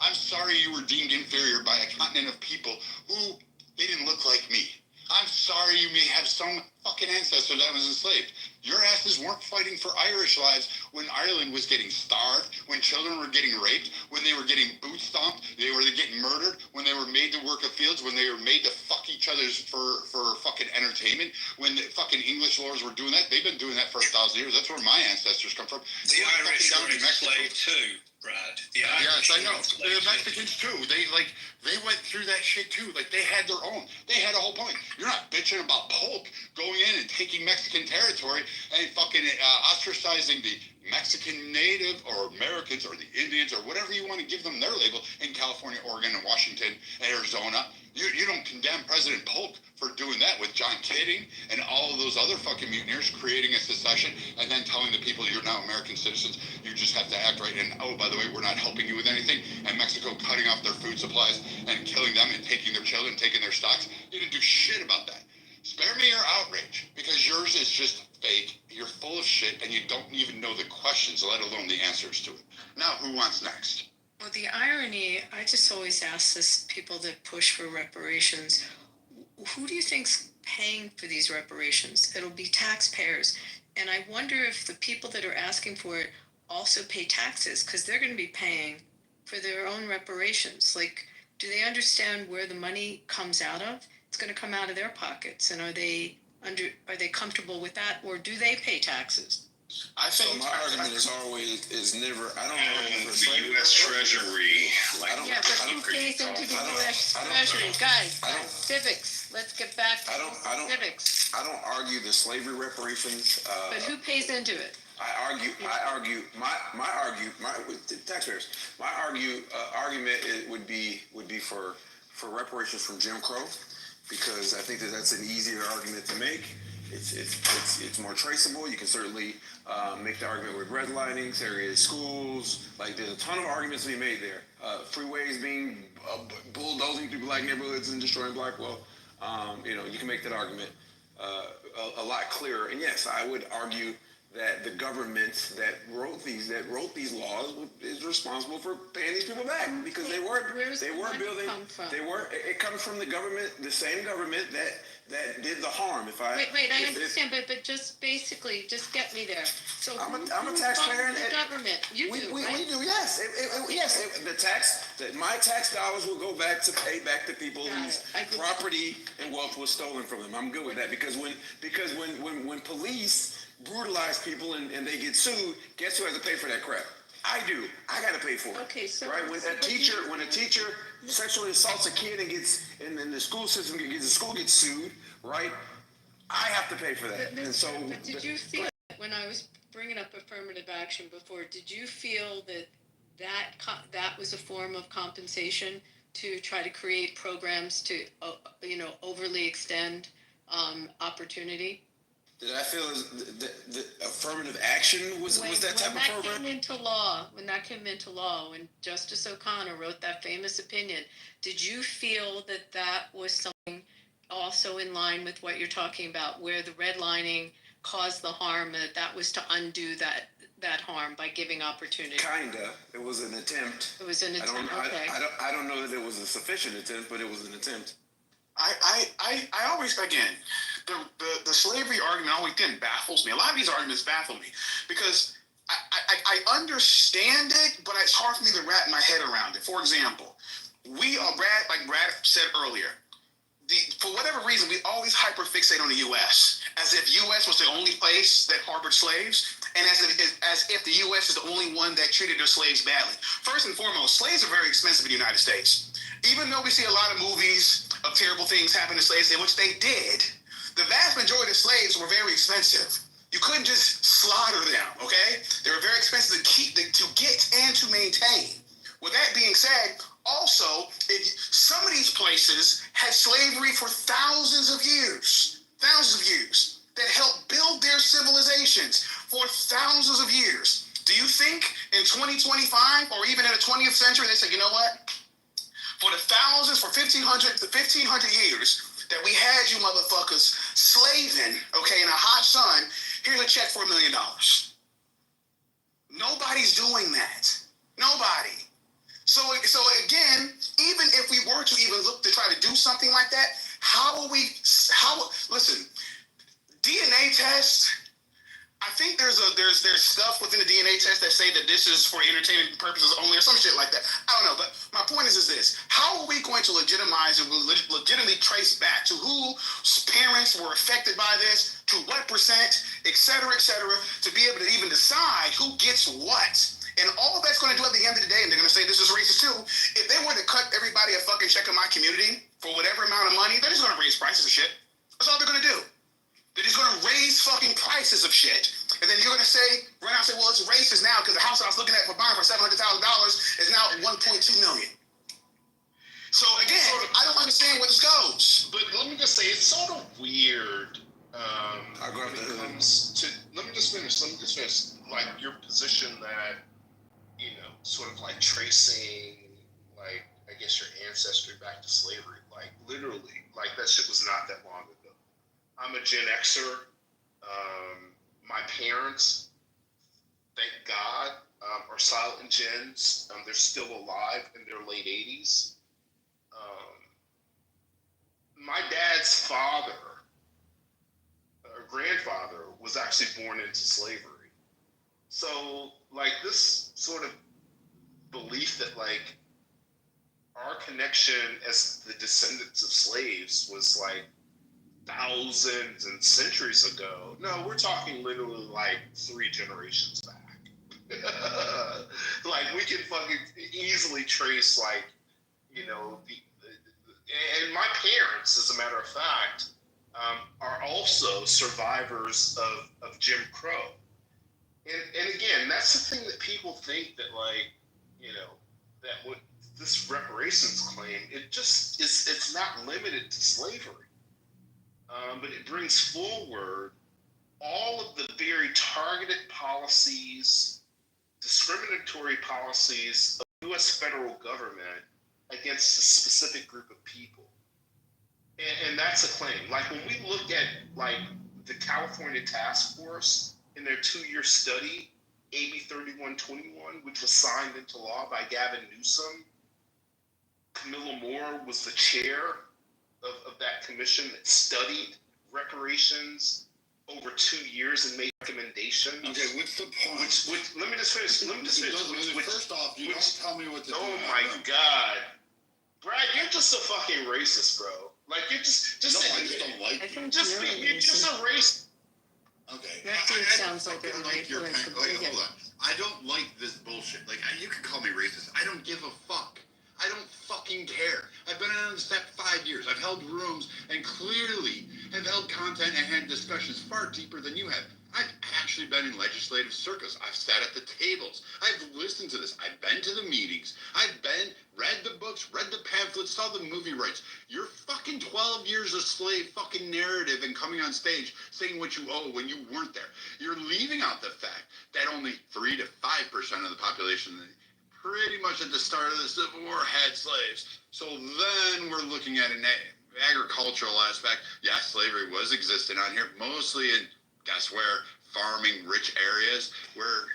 I'm sorry you were deemed inferior by a continent of people who didn't look like me. I'm sorry you may have some fucking ancestor that was enslaved. Your asses weren't fighting for Irish lives when Ireland was getting starved, when children were getting raped, when they were getting boot stomped, they were getting murdered, when they were made to work the fields, when they were made to fuck each other's for fucking entertainment, when the fucking English lords were doing that. They've been doing that for 1,000 years. That's where my ancestors come from. The Irish were enslaved too, Brad. The Irish yes, I know. were The Mexicans too. They went through that shit too. Like they had their own. They had a whole point. You're not bitching about Polk going in and taking Mexican territory and fucking ostracizing the Mexican native or Americans or the Indians or whatever you want to give them their label in California, Oregon, and Washington, Arizona. You don't condemn President Polk for doing that with John Kidding and all of those other fucking mutineers creating a secession and then telling the people you're now American citizens. You just have to act right. And oh, by the way, we're not helping you with anything. And Mexico cutting off their food supplies and killing them and taking their children, taking their stocks. You didn't do shit about that. Spare me your outrage because yours is just fake. You're full of shit and you don't even know the questions, let alone the answers to it. Now, who wants next? Well, the irony, I just always ask this people that push for reparations, who do you think's paying for these reparations? It'll be taxpayers. And I wonder if the people that are asking for it also pay taxes because they're going to be paying for their own reparations. Like, do they understand where the money comes out of? It's going to come out of their pockets. And are they comfortable with that, or do they pay taxes? I think my argument is never. I don't know the U.S. Treasury. Like, yeah, but who pays into the U.S. Treasury, guys? Civics. Let's get back to civics. I don't argue the slavery reparations. But who pays into it? My taxpayers. My argument would be for reparations from Jim Crow, because I think that's an easier argument to make. It's more traceable. You can certainly make the argument with redlining, segregated schools. Like, there's a ton of arguments to be made there. Freeways being bulldozing through black neighborhoods and destroying black wealth. You can make that argument a lot clearer. And yes, I would argue that the government that wrote these laws is responsible for paying these people back, because they were building. It comes from the government, the same government that did the harm. Wait, I understand, but just basically, just get me there. So I'm a taxpayer. The government, you do, right? We do, yes. My tax dollars will go back to pay back the people whose property and wealth was stolen from them. I'm good with that, because when police brutalize people and they get sued, guess who has to pay for that crap? I do. I got to pay for it. Okay, so right, when a teacher sexually assaults a kid and gets in the school system, the school gets sued, right? I have to pay for that. But did you feel, when I was bringing up affirmative action before, did you feel that was a form of compensation to try to create programs to overly extend opportunity? Did I feel the affirmative action was that type of program? When that came into law, when Justice O'Connor wrote that famous opinion, did you feel that was something also in line with what you're talking about, where the redlining caused the harm, that was to undo that harm by giving opportunity? Kinda. It was an attempt. It was an attempt. I don't know that it was a sufficient attempt, but it was an attempt. I always, again, the slavery argument always baffles me. A lot of these arguments baffle me because I understand it, but it's hard for me to wrap my head around it. For example, like Brad said earlier, for whatever reason, we always hyperfixate on the U.S. as if U.S. was the only place that harbored slaves, and as if the U.S. is the only one that treated their slaves badly. First and foremost, slaves are very expensive in the United States. Even though we see a lot of movies of terrible things happen to slaves, which they did, the vast majority of slaves were very expensive. You couldn't just slaughter them, okay? They were very expensive to get and to maintain. With that being said, also, some of these places had slavery for thousands of years, that helped build their civilizations for thousands of years. Do you think in 2025 or even in the 20th century, they said, you know what? For the thousands, for 1500 years that we had you motherfuckers slaving, okay, in a hot sun, here's a check for $1 million. Nobody's doing that. Nobody. So again, even if we were to even look to try to do something like that, listen, DNA tests, I I think there's stuff within the DNA test that say that this is for entertainment purposes only or some shit like that. I don't know, but my point is this: how are we going to legitimize and legitimately trace back to whose parents were affected by this, to what percent, et cetera, to be able to even decide who gets what? And all that's going to do at the end of the day, and they're going to say this is racist too, if they were to cut everybody a fucking check in my community for whatever amount of money, they're just going to raise prices of shit. That's all they're going to do. They're just going to raise fucking prices of shit. And then you're going to say, run out and say, well, it's racist now because the house I was looking at for buying for $700,000 is now $1.2 million. So again, I don't understand where this goes. But let me just say, it's sort of weird when it comes to, let me just finish. Like your position that, you know, sort of like tracing, like, I guess your ancestry back to slavery. Like, literally, like that shit was not that long ago. I'm a Gen Xer. My parents, thank God, are silent gens. They're still alive in their late 80s. My dad's father, or grandfather, was actually born into slavery. So, like, this sort of belief that, like, our connection as the descendants of slaves was, like, thousands and centuries ago. No, we're talking literally, like, 3 generations back. Like, we can fucking easily trace, like, you know, and my parents, as a matter of fact, are also survivors of Jim Crow. And again, that's the thing that people think that, like, you know, that what this reparations claim, it just is, it's not limited to slavery. But it brings forward all of the very targeted policies, discriminatory policies of the U.S. federal government against a specific group of people. And that's a claim. Like, when we look at, like, the California Task Force in their 2-year study, AB 3121, which was signed into law by Gavin Newsom, Camilla Moore was the chair of that commission that studied reparations over 2 years and made recommendations. Okay, what's the point? Let me just finish. First off, you don't tell me what to do. Oh my God. Brad, you're just a fucking racist, bro. Like, you're just no, I just don't like you. You're just a racist. Okay. That dude sounds like a like your wait, hold on. I don't like this bullshit. Like, you can call me racist. I don't give a fuck. I don't fucking care. I've been on the set 5 years. I've held rooms and clearly have held content and had discussions far deeper than you have. I've actually been in legislative circles. I've sat at the tables. I've listened to this. I've been to the meetings. I've read the books, read the pamphlets, saw the movie rights. Your fucking 12 years a slave fucking narrative and coming on stage saying what you owe when you weren't there. You're leaving out the fact that only 3 to 5% of the population pretty much at the start of the Civil War had slaves. So then we're looking at an agricultural aspect. Yeah, slavery was existing on here, mostly in, guess where, farming rich areas where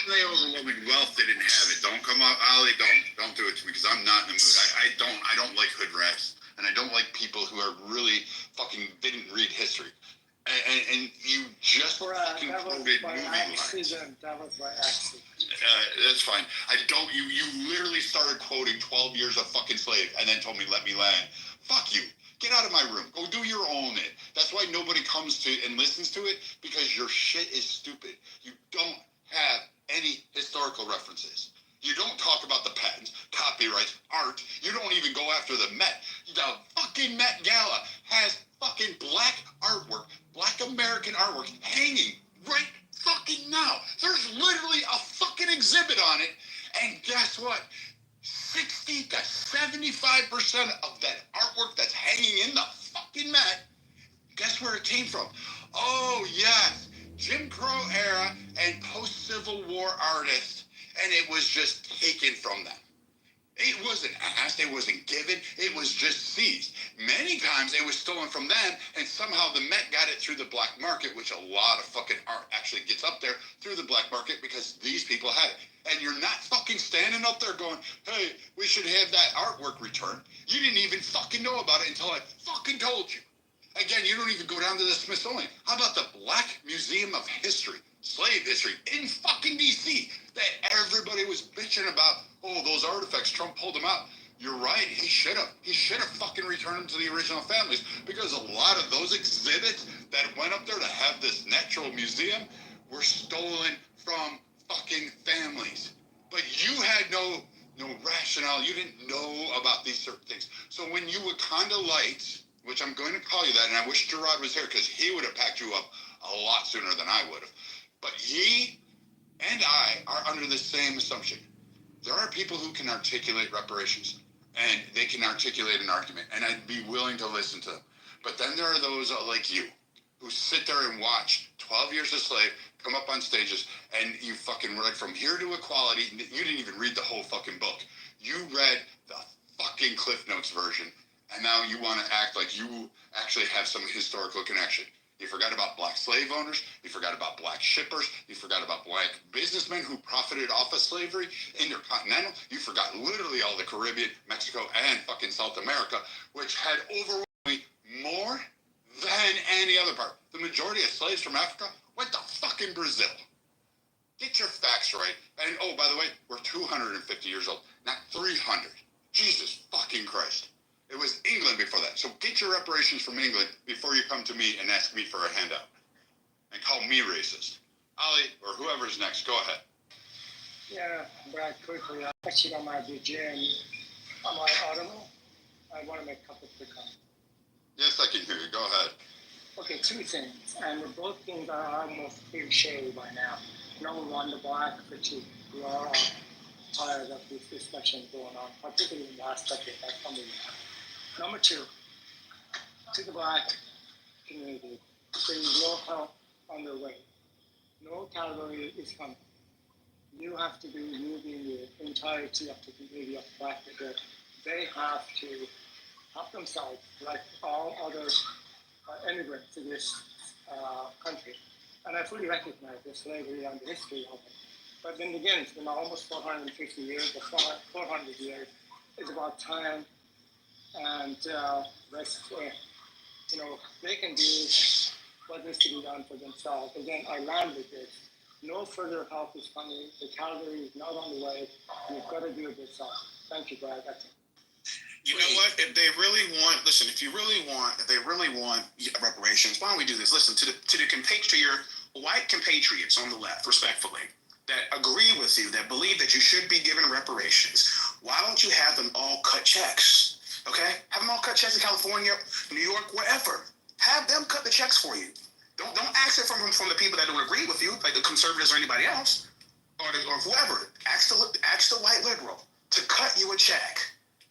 the overwhelming wealth they didn't have it. Don't come up, Ollie, don't do it to me because I'm not in the mood. I don't like hood rats, and I don't like people who are really fucking didn't read history. And you just fucking quoted movie lines. That was by accident. That's fine. You literally started quoting 12 years of fucking slave and then told me, let me land. Fuck you. Get out of my room. Go do your own it. That's why nobody comes to and listens to it, because your shit is stupid. You don't have any historical references. You don't talk about the patents, copyrights, art. You don't even go after the Met. The fucking Met Gala has fucking black artwork, black American artwork hanging right fucking now. There's literally a fucking exhibit on it. And guess what? 60 to 75% of that artwork that's hanging in the fucking Met, guess where it came from? Oh, yes, Jim Crow era and post-Civil War artists, and it was just taken from them. It wasn't asked, it wasn't given, it was just seized. Many times it was stolen from them, and somehow the Met got it through the black market, which a lot of fucking art actually gets up there through the black market because these people had it. And you're not fucking standing up there going, hey, we should have that artwork returned. You didn't even fucking know about it until I fucking told you. Again, you don't even go down to the Smithsonian. How about the Black Museum of History? slave history in fucking DC that everybody was bitching about. Oh, those artifacts, Trump pulled them out. You're right. He should have. He should have fucking returned them to the original families, because a lot of those exhibits that went up there to have this natural museum were stolen from fucking families. But you had no rationale. You didn't know about these certain things. So when you Wakanda Lights, which I'm going to call you that, and I wish Gerard was here because he would have packed you up a lot sooner than I would have. But he and I are under the same assumption. There are people who can articulate reparations, and they can articulate an argument, and I'd be willing to listen to them. But then there are those like you who sit there and watch 12 Years a Slave come up on stages, and you fucking read From Here to Equality. You didn't even read the whole fucking book. You read the fucking Cliff Notes version, and now you want to act like you actually have some historical connection. You forgot about black slave owners. You forgot about black shippers. You forgot about black businessmen who profited off of slavery, intercontinental. You forgot literally all the Caribbean, Mexico, and fucking South America, which had overwhelmingly more than any other part. The majority of slaves from Africa went to fucking Brazil. Get your facts right. And oh, by the way, we're 250 years old, not 300. Jesus fucking Christ. It was England before that. So get your reparations from England before you come to me and ask me for a handout. And call me racist. Ali, or whoever's next, go ahead. Yeah, Brad, quickly, I actually on my BJ on my audible. I want to make a couple of quick comments. Yes, I can hear you. Go ahead. Okay, two things, and both things are almost cliche by now. Number one, the black fatigue. We are all tired of this discussion going on, particularly in the last decade. That's something. Number two, to the black community, there is no help on their way. No category is coming. You have to be moving the entirety of the community of black people. They have to help themselves, like all other immigrants to this country. And I fully recognize the slavery and the history of it. But then again, it's been almost 450 years, or 400 years. It's about time. And they can do what needs to be done for themselves. Again, I land with this. No further help is coming. The cavalry is not on the way. You've got to do it yourself. Thank you, Brad. That's it. You know what? If they really want reparations, why don't we do this? Listen, to your white compatriots on the left, respectfully, that agree with you, that believe that you should be given reparations, why don't you have them all cut checks? Okay? Have them all cut checks in California, New York, wherever. Have them cut the checks for you. Don't ask it from the people that don't agree with you, like the conservatives or anybody else, or whoever. Ask the white liberal to cut you a check.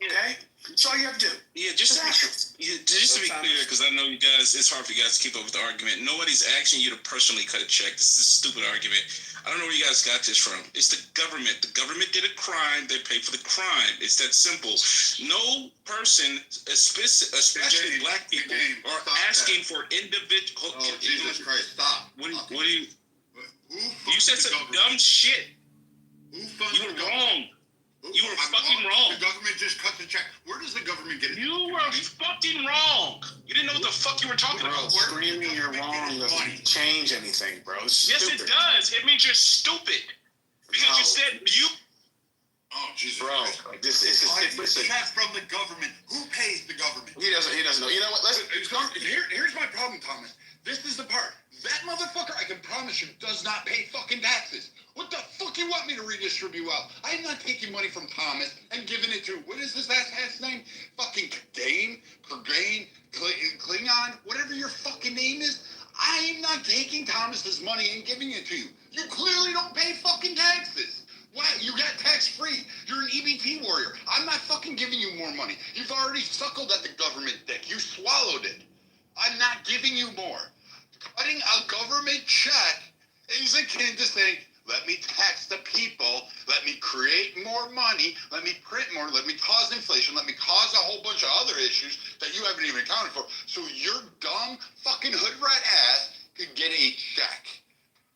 Okay? That's all you have to do. Yeah, just to be clear, because I know you guys, it's hard for you guys to keep up with the argument. Nobody's asking you to personally cut a check. This is a stupid argument. I don't know where you guys got this from. It's the government. The government did a crime. They pay for the crime. It's that simple. No person, especially black people, are asking for individual. Oh, Jesus Christ, stop. What do you? You said some dumb shit. You were wrong. You were fucking wrong. The government just cut the check. Where does the government get it? You were fucking wrong. You didn't know what the fuck you were talking about. Screaming you're wrong doesn't change anything, bro. It's yes, stupid. it does. It means you're stupid. Because you said you. Oh, Jesus bro, Christ. Listen. Check from the government. Who pays the government? He doesn't know. You know what? Here's my problem, Thomas. This is the part. That motherfucker, I can promise you, does not pay fucking taxes. What the fuck you want me to redistribute out? I'm not taking money from Thomas and giving it to, what is this ass name? Fucking Klingon, whatever your fucking name is. I'm not taking Thomas's money and giving it to you. You clearly don't pay fucking taxes. Why? You got tax-free. You're an EBT warrior. I'm not fucking giving you more money. You've already suckled at the government dick. You swallowed it. I'm not giving you more. Cutting a government check is akin to saying, let me tax the people, let me create more money, let me print more, let me cause inflation, let me cause a whole bunch of other issues that you haven't even accounted for. So your dumb fucking hood rat ass could get a check.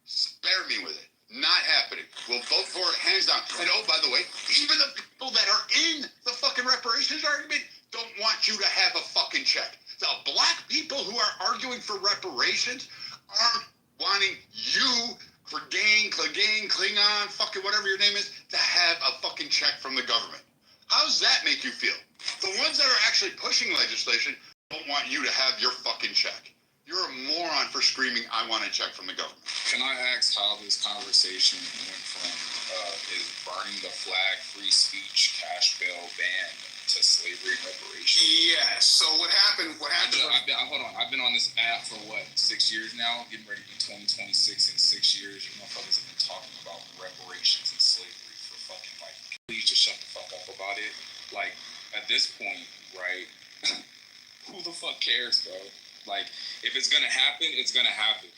Spare me with it. Not happening. We'll vote for it hands down. And oh, by the way, even the people that are in the fucking reparations argument don't want you to have a fucking check. The black people who are arguing for reparations aren't wanting you Klingon, fucking whatever your name is, to have a fucking check from the government. How does that make you feel? The ones that are actually pushing legislation don't want you to have your fucking check. You're a moron for screaming, I want a check from the government. Can I ask how this conversation went from is burning the flag, free speech, cash bail ban to slavery reparations? Yes. So what happened? I've been on this app for 6 years now, getting ready to be 2026 in 6 years. You motherfuckers have been talking about reparations and slavery for fucking please just shut the fuck up about it. Like, at this point, right, who the fuck cares, bro? Like, if it's gonna happen, it's gonna happen.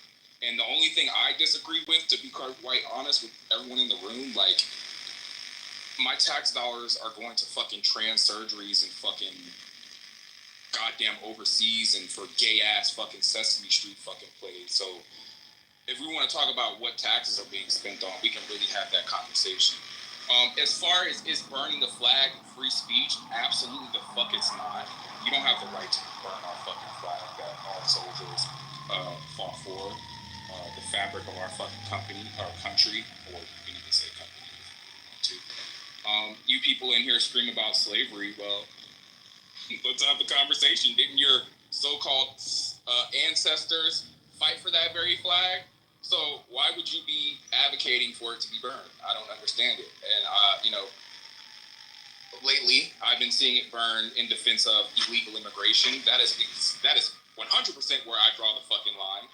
And the only thing I disagree with, to be quite honest with everyone in the room, like, my tax dollars are going to fucking trans surgeries and fucking goddamn overseas and for gay ass fucking Sesame Street fucking plays. So if we want to talk about what taxes are being spent on, we can really have that conversation. As far as is burning the flag free speech, absolutely the fuck it's not. You don't have the right to burn our fucking flag that our soldiers fought for. The fabric of our fucking country, or you can even say company if you want to. You people in here scream about slavery, well, let's have the conversation. Didn't your so-called ancestors fight for that very flag? So why would you be advocating for it to be burned? I don't understand it. And, lately I've been seeing it burn in defense of illegal immigration. That is 100% where I draw the fucking line.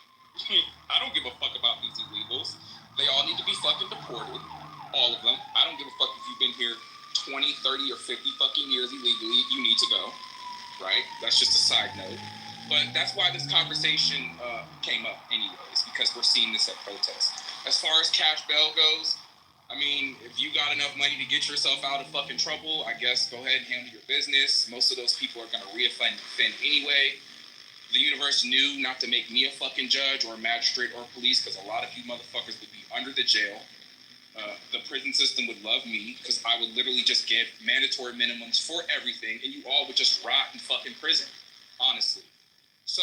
I don't give a fuck about these illegals. They all need to be fucking deported. All of them. I don't give a fuck if you've been here 20, 30, or 50 fucking years illegally. You need to go. Right? That's just a side note. But that's why this conversation came up anyways, because we're seeing this at protests. As far as cash bail goes, I mean, if you got enough money to get yourself out of fucking trouble, I guess go ahead and handle your business. Most of those people are going to reoffend anyway. The universe knew not to make me a fucking judge or a magistrate or police, because a lot of you motherfuckers would be under the jail. The prison system would love me, because I would literally just give mandatory minimums for everything, and you all would just rot in fucking prison, honestly. So,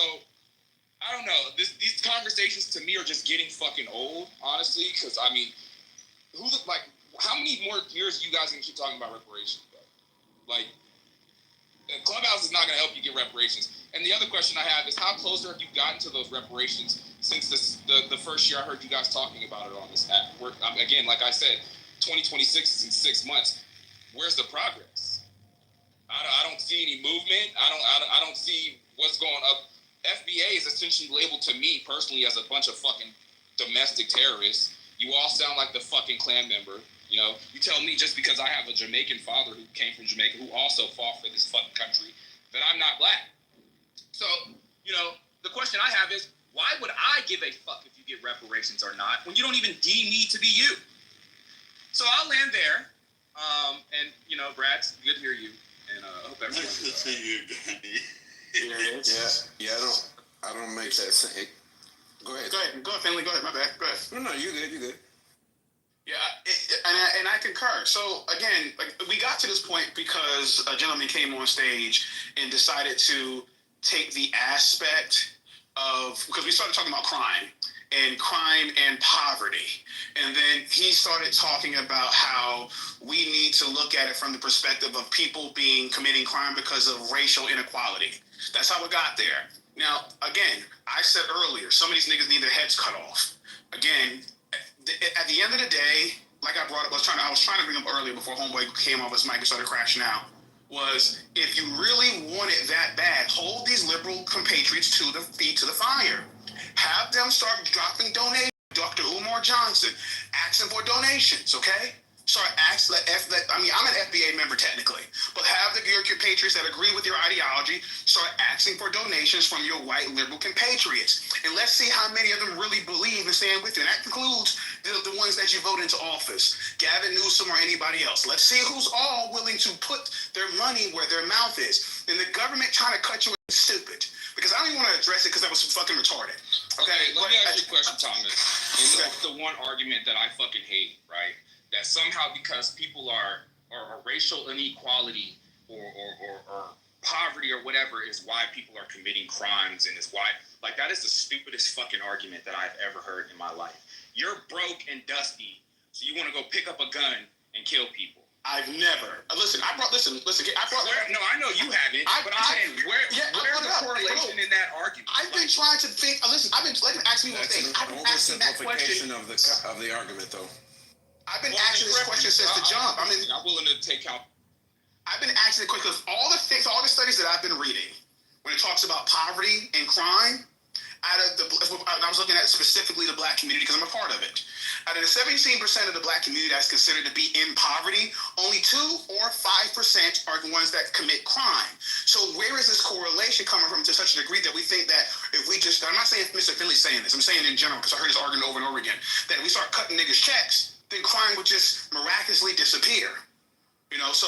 I don't know. These conversations to me are just getting fucking old, honestly, because, I mean, how many more years are you guys going to keep talking about reparations, bro? Like, Clubhouse is not going to help you get reparations. And the other question I have is, how closer have you gotten to those reparations since the first year I heard you guys talking about it on this app? Again, like I said, 2026 is in 6 months. Where's the progress? I don't see any movement. I don't see what's going up. FBA is essentially labeled to me personally as a bunch of fucking domestic terrorists. You all sound like the fucking Klan member. You know, you tell me just because I have a Jamaican father who came from Jamaica who also fought for this fucking country that I'm not black. So, the question I have is, why would I give a fuck if you get reparations or not when you don't even deem me to be you? So I'll land there. And, Brad, good to hear you. And I hope everyone's nice to see you, Danny. Yeah, I don't make that sense. Go ahead, Finley. Go ahead. My bad. Go ahead. No, you good. Yeah, and I concur. So again, we got to this point because a gentleman came on stage and decided to take the aspect of, because we started talking about crime and poverty, and then he started talking about how we need to look at it from the perspective of people committing crime because of racial inequality. That's how it got there. Now, again, I said earlier, some of these niggas need their heads cut off. Again, at the end of the day, like I brought up, I was trying to bring up earlier before Homeboy came off his mic and started crashing out, was if you really want it that bad, hold these liberal compatriots to the feet to the fire. Have them start dropping donations. Dr. Umar Johnson, asking for donations, okay? I'm an FBA member technically, but have your compatriots that agree with your ideology start asking for donations from your white liberal compatriots. And let's see how many of them really believe and stand with you. And that includes the ones that you vote into office, Gavin Newsom or anybody else. Let's see who's all willing to put their money where their mouth is. And the government trying to cut you is stupid. Because I don't even want to address it because that was fucking retarded. Okay, let me ask you a question, Thomas. And that's the one argument that I fucking hate, right? That somehow because people are racial inequality or poverty or whatever is why people are committing crimes, and is why, that is the stupidest fucking argument that I've ever heard in my life. You're broke and dusty, So you want to go pick up a gun and kill people. I've never. Listen. I brought. No, I know you haven't. But I'm saying, where's the correlation in that argument? I've been trying to think. Listen, I've been asking me one thing. I've been asking that question of the argument, though. I've been asking this question since the jump. I'm willing to take out. I've been asking the question because all the studies that I've been reading, when it talks about poverty and crime, I was looking at specifically the black community because I'm a part of it. Out of the 17% of the black community that's considered to be in poverty, only 2 or 5% are the ones that commit crime. So where is this correlation coming from to such a degree that we think that if we just, I'm not saying Mr. Finley's saying this, I'm saying in general because I heard this argument over and over again, that if we start cutting niggas checks, then crime would just miraculously disappear. You know, so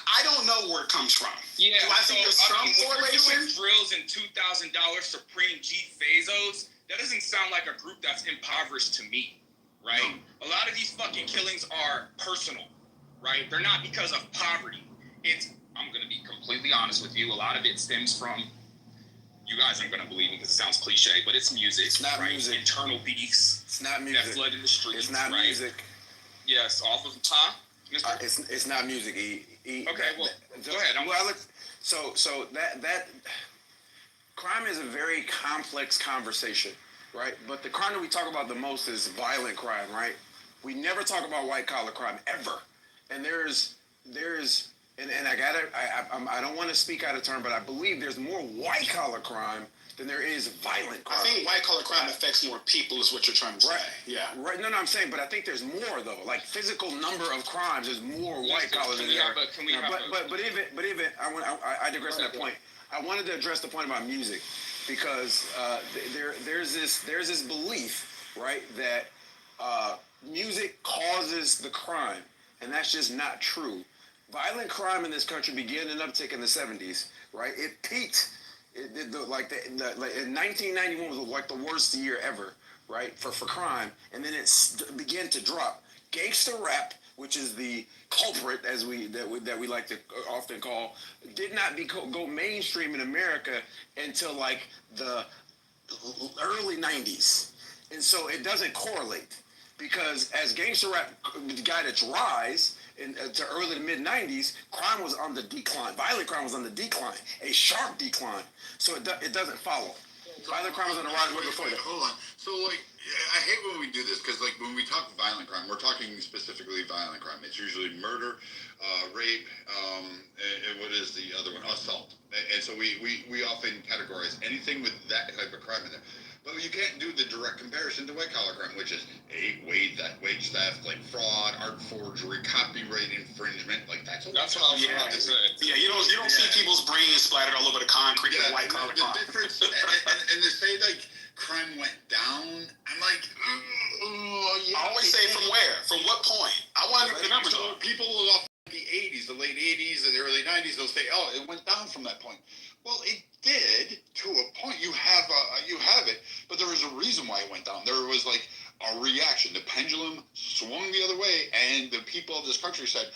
I don't know where it comes from. Yeah, do I think there's some correlation? Drills and $2,000 Supreme Jeep Bezos, that doesn't sound like a group that's impoverished to me, right? A lot of these fucking killings are personal, right? They're not because of poverty. I'm going to be completely honest with you, a lot of it stems from, you guys aren't going to believe me because it sounds cliche, but it's music. It's not music. Internal beefs. It's not music. That flood in the streets. It's not music. Yes, off of time. It's not music. Okay, well, go ahead. So that crime is a very complex conversation, right? But the crime that we talk about the most is violent crime, right? We never talk about white collar crime ever. And there's I don't want to speak out of turn, but I believe there's more white collar crime than there is violent crime. I think white collar crime affects more people is what you're trying to say. Right. Yeah. Right. No, I'm saying, but I think there's more though. Like physical number of crimes is more white collar than there. But even I digress on that point. I wanted to address the point about music because there's this belief, right, that music causes the crime, and that's just not true. Violent crime in this country began an uptick in the 70s, right? It peaked. In 1991 was like the worst year ever, right, for crime, and then it began to drop. Gangster rap, which is the culprit, as we like to often call, did not go mainstream in America until like the early 90s, and so it doesn't correlate because as gangster rap got its rise to early to mid 90s, crime was on the decline. Violent crime was on the decline, a sharp decline. So it doesn't follow. Violent crime was on the rise way before that. Hold on. So like, I hate when we do this because like when we talk violent crime, we're talking specifically violent crime. It's usually murder, rape, and what is the other one? Assault. And so we often categorize anything with that type of crime in there. But you can't do the direct comparison to white collar crime, which is wage theft, like fraud, art forgery, copyright infringement. Like that's what Yeah, you don't see people's brains splattered all over the concrete with white collar crime. The difference, and to say like crime went down, I'm like, I always say from where? From what point? I want to remember. So people off the 80s, the late 80s, and the early 90s, they'll say, oh, it went down from that point. Well, it did to a point. You have it, but there was a reason why it went down. There was like a reaction. The pendulum swung the other way, and the people of this country said,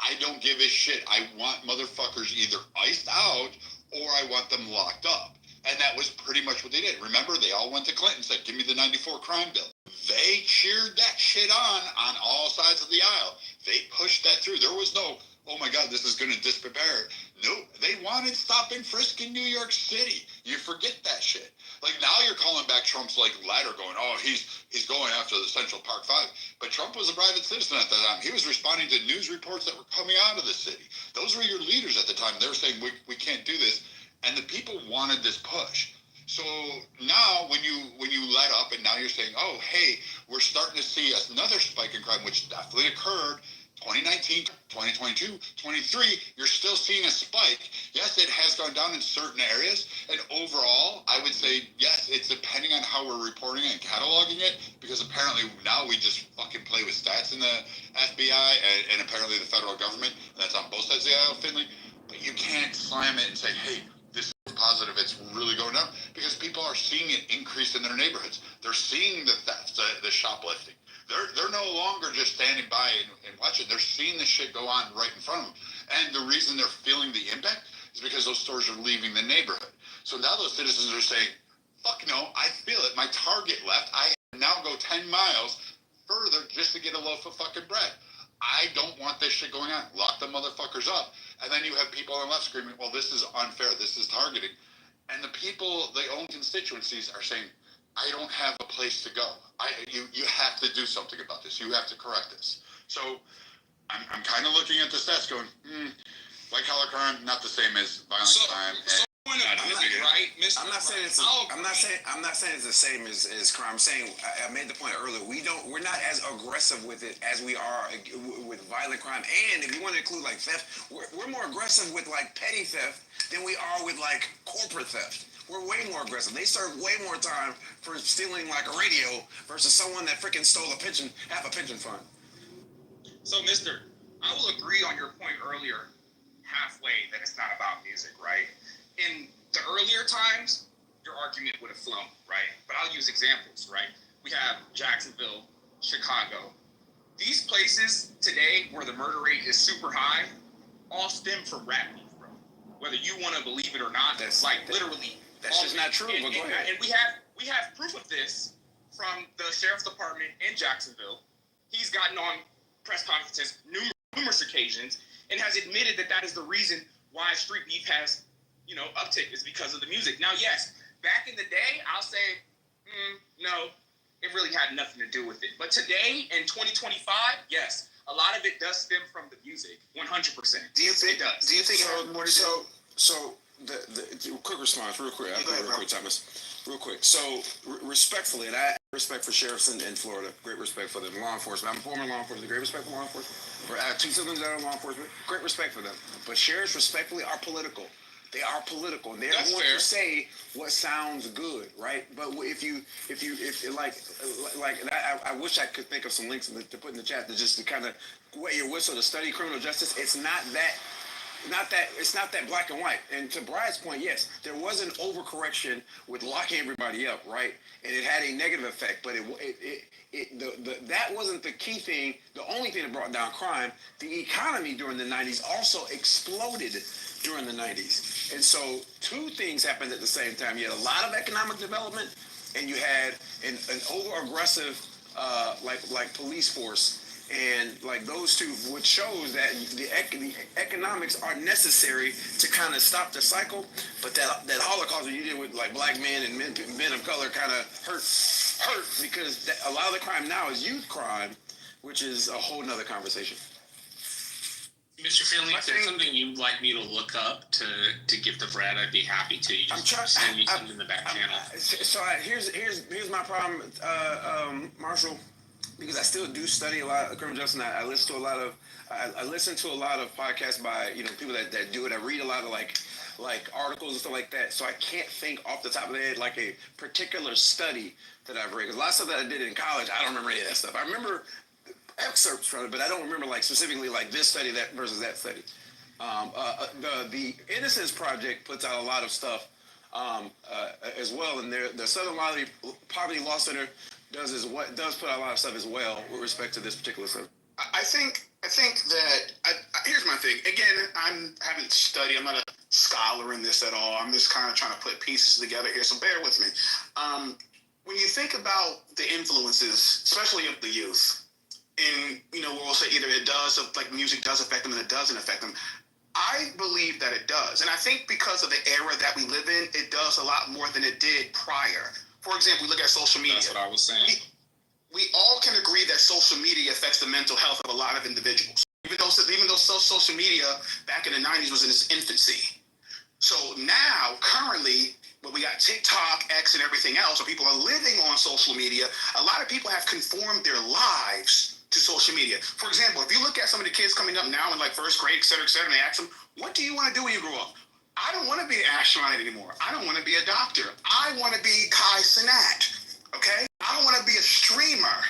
I don't give a shit. I want motherfuckers either iced out or I want them locked up. And that was pretty much what they did. Remember, they all went to Clinton and said, give me the 94 crime bill. They cheered that shit on all sides of the aisle. They pushed that through. There was no, oh my God, this is going to disprepare it. Nope. They wanted stop and frisk in New York City. You forget that shit. Like now you're calling back Trump's like ladder going, oh, he's going after the Central Park 5. But Trump was a private citizen at that time. He was responding to news reports that were coming out of the city. Those were your leaders at the time. They were saying, we can't do this. And the people wanted this push. So now when you let up and now you're saying, oh, hey, we're starting to see another spike in crime, which definitely occurred 2019, 2022, 23, you're still seeing a spike. Yes, it has gone down in certain areas. And overall, I would say, yes, it's depending on how we're reporting and cataloging it, because apparently now we just fucking play with stats in the FBI and apparently the federal government. That's on both sides of the aisle, Finley. But you can't slam it and say, hey, this is positive, it's really going down, because people are seeing it increase in their neighborhoods. They're seeing the theft, the shoplifting. They're no longer just standing by and watching. They're seeing the shit go on right in front of them. And the reason they're feeling the impact is because those stores are leaving the neighborhood. So now those citizens are saying, fuck no, I feel it. My Target left. I now go 10 miles. further just to get a loaf of fucking bread. I don't want this shit going on. Lock the motherfuckers up. And then you have people on the left screaming, well, this is unfair. This is targeting. And the people, their own constituencies are saying, I don't have a place to go. You have to do something about this. You have to correct this. So I'm kind of looking at the stats going, white collar crime, not the same as violent crime. I'm not saying it's the same as crime. I'm saying I made the point earlier. We're not as aggressive with it as we are with violent crime. And if you want to include like theft, we're more aggressive with like petty theft than we are with like corporate theft. We're way more aggressive. They serve way more time for stealing like a radio versus someone that freaking stole half a pension fund. So, Mister, I will agree on your point earlier, halfway, that it's not about music, right? In the earlier times, your argument would have flown, right? But I'll use examples, right? We have Jacksonville, Chicago. These places today where the murder rate is super high all stem from rap beef, bro. Whether you want to believe it or not, that's like literally. That's just not true, but go ahead. And we have proof of this from the sheriff's department in Jacksonville. He's gotten on press conferences numerous occasions and has admitted that is the reason why street beef has, uptick, is because of the music. Now, yes, back in the day, I'll say, no, it really had nothing to do with it. But today, in 2025, yes, a lot of it does stem from the music, 100%. Do you think it does? Do you think so? The quick response, real quick. Real quick, Thomas. Real quick. So, respectfully, and I have respect for sheriffs in Florida. Great respect for them. Law enforcement. I'm a former law enforcement. Great respect for law enforcement. I have two siblings that are in law enforcement. Great respect for them. But sheriffs, respectfully, are political. They are political, and they're going to say what sounds good, right? But if I wish I could think of some links to put in the chat to kind of wet your whistle to study criminal justice. It's not that black and white. And to Brian's point, yes, there was an overcorrection with locking everybody up, right? And it had a negative effect, but that wasn't the key thing. The only thing that brought down crime. The economy during the 90s also exploded during the 90s. And so two things happened at the same time. You had a lot of economic development, and you had an over-aggressive like police force. And like those two, which shows that the economics are necessary to kind of stop the cycle. But that Holocaust that you did with like black men and men of color kind of hurt because a lot of the crime now is youth crime, which is a whole nother conversation. Mr. Finley, if there's something you'd like me to look up to give to Brad, I'd be happy to. You just send me something in the back channel. Here's my problem, Marshall. Because I still do study a lot of criminal justice, and I listen to a lot of podcasts by people that do it. I read a lot of like articles and stuff like that. So I can't think off the top of the head like a particular study that I've read. Because a lot of stuff that I did in college, I don't remember any of that stuff. I remember excerpts from it, but I don't remember like specifically like this study that versus that study. The Innocence Project puts out a lot of stuff as well, and the Southern Poverty Law Center does put out a lot of stuff as well with respect to this particular stuff. I think that here's my thing. Again, I haven't studied. I'm not a scholar in this at all. I'm just kind of trying to put pieces together here. So bear with me. When you think about the influences, especially of the youth, and we'll say either it does, like music does affect them, and it doesn't affect them. I believe that it does, and I think because of the era that we live in, it does a lot more than it did prior. For example, we look at social media. That's what I was saying. We all can agree that social media affects the mental health of a lot of individuals. Even though social media back in the 90s was in its infancy. So now, currently, when we got TikTok, X, and everything else, where people are living on social media, a lot of people have conformed their lives to social media. For example, if you look at some of the kids coming up now in like first grade, et cetera, and they ask them, what do you want to do when you grow up? I don't want to be an astronaut anymore. I don't want to be a doctor. I want to be Kai Cenat, okay? I don't want to be a streamer.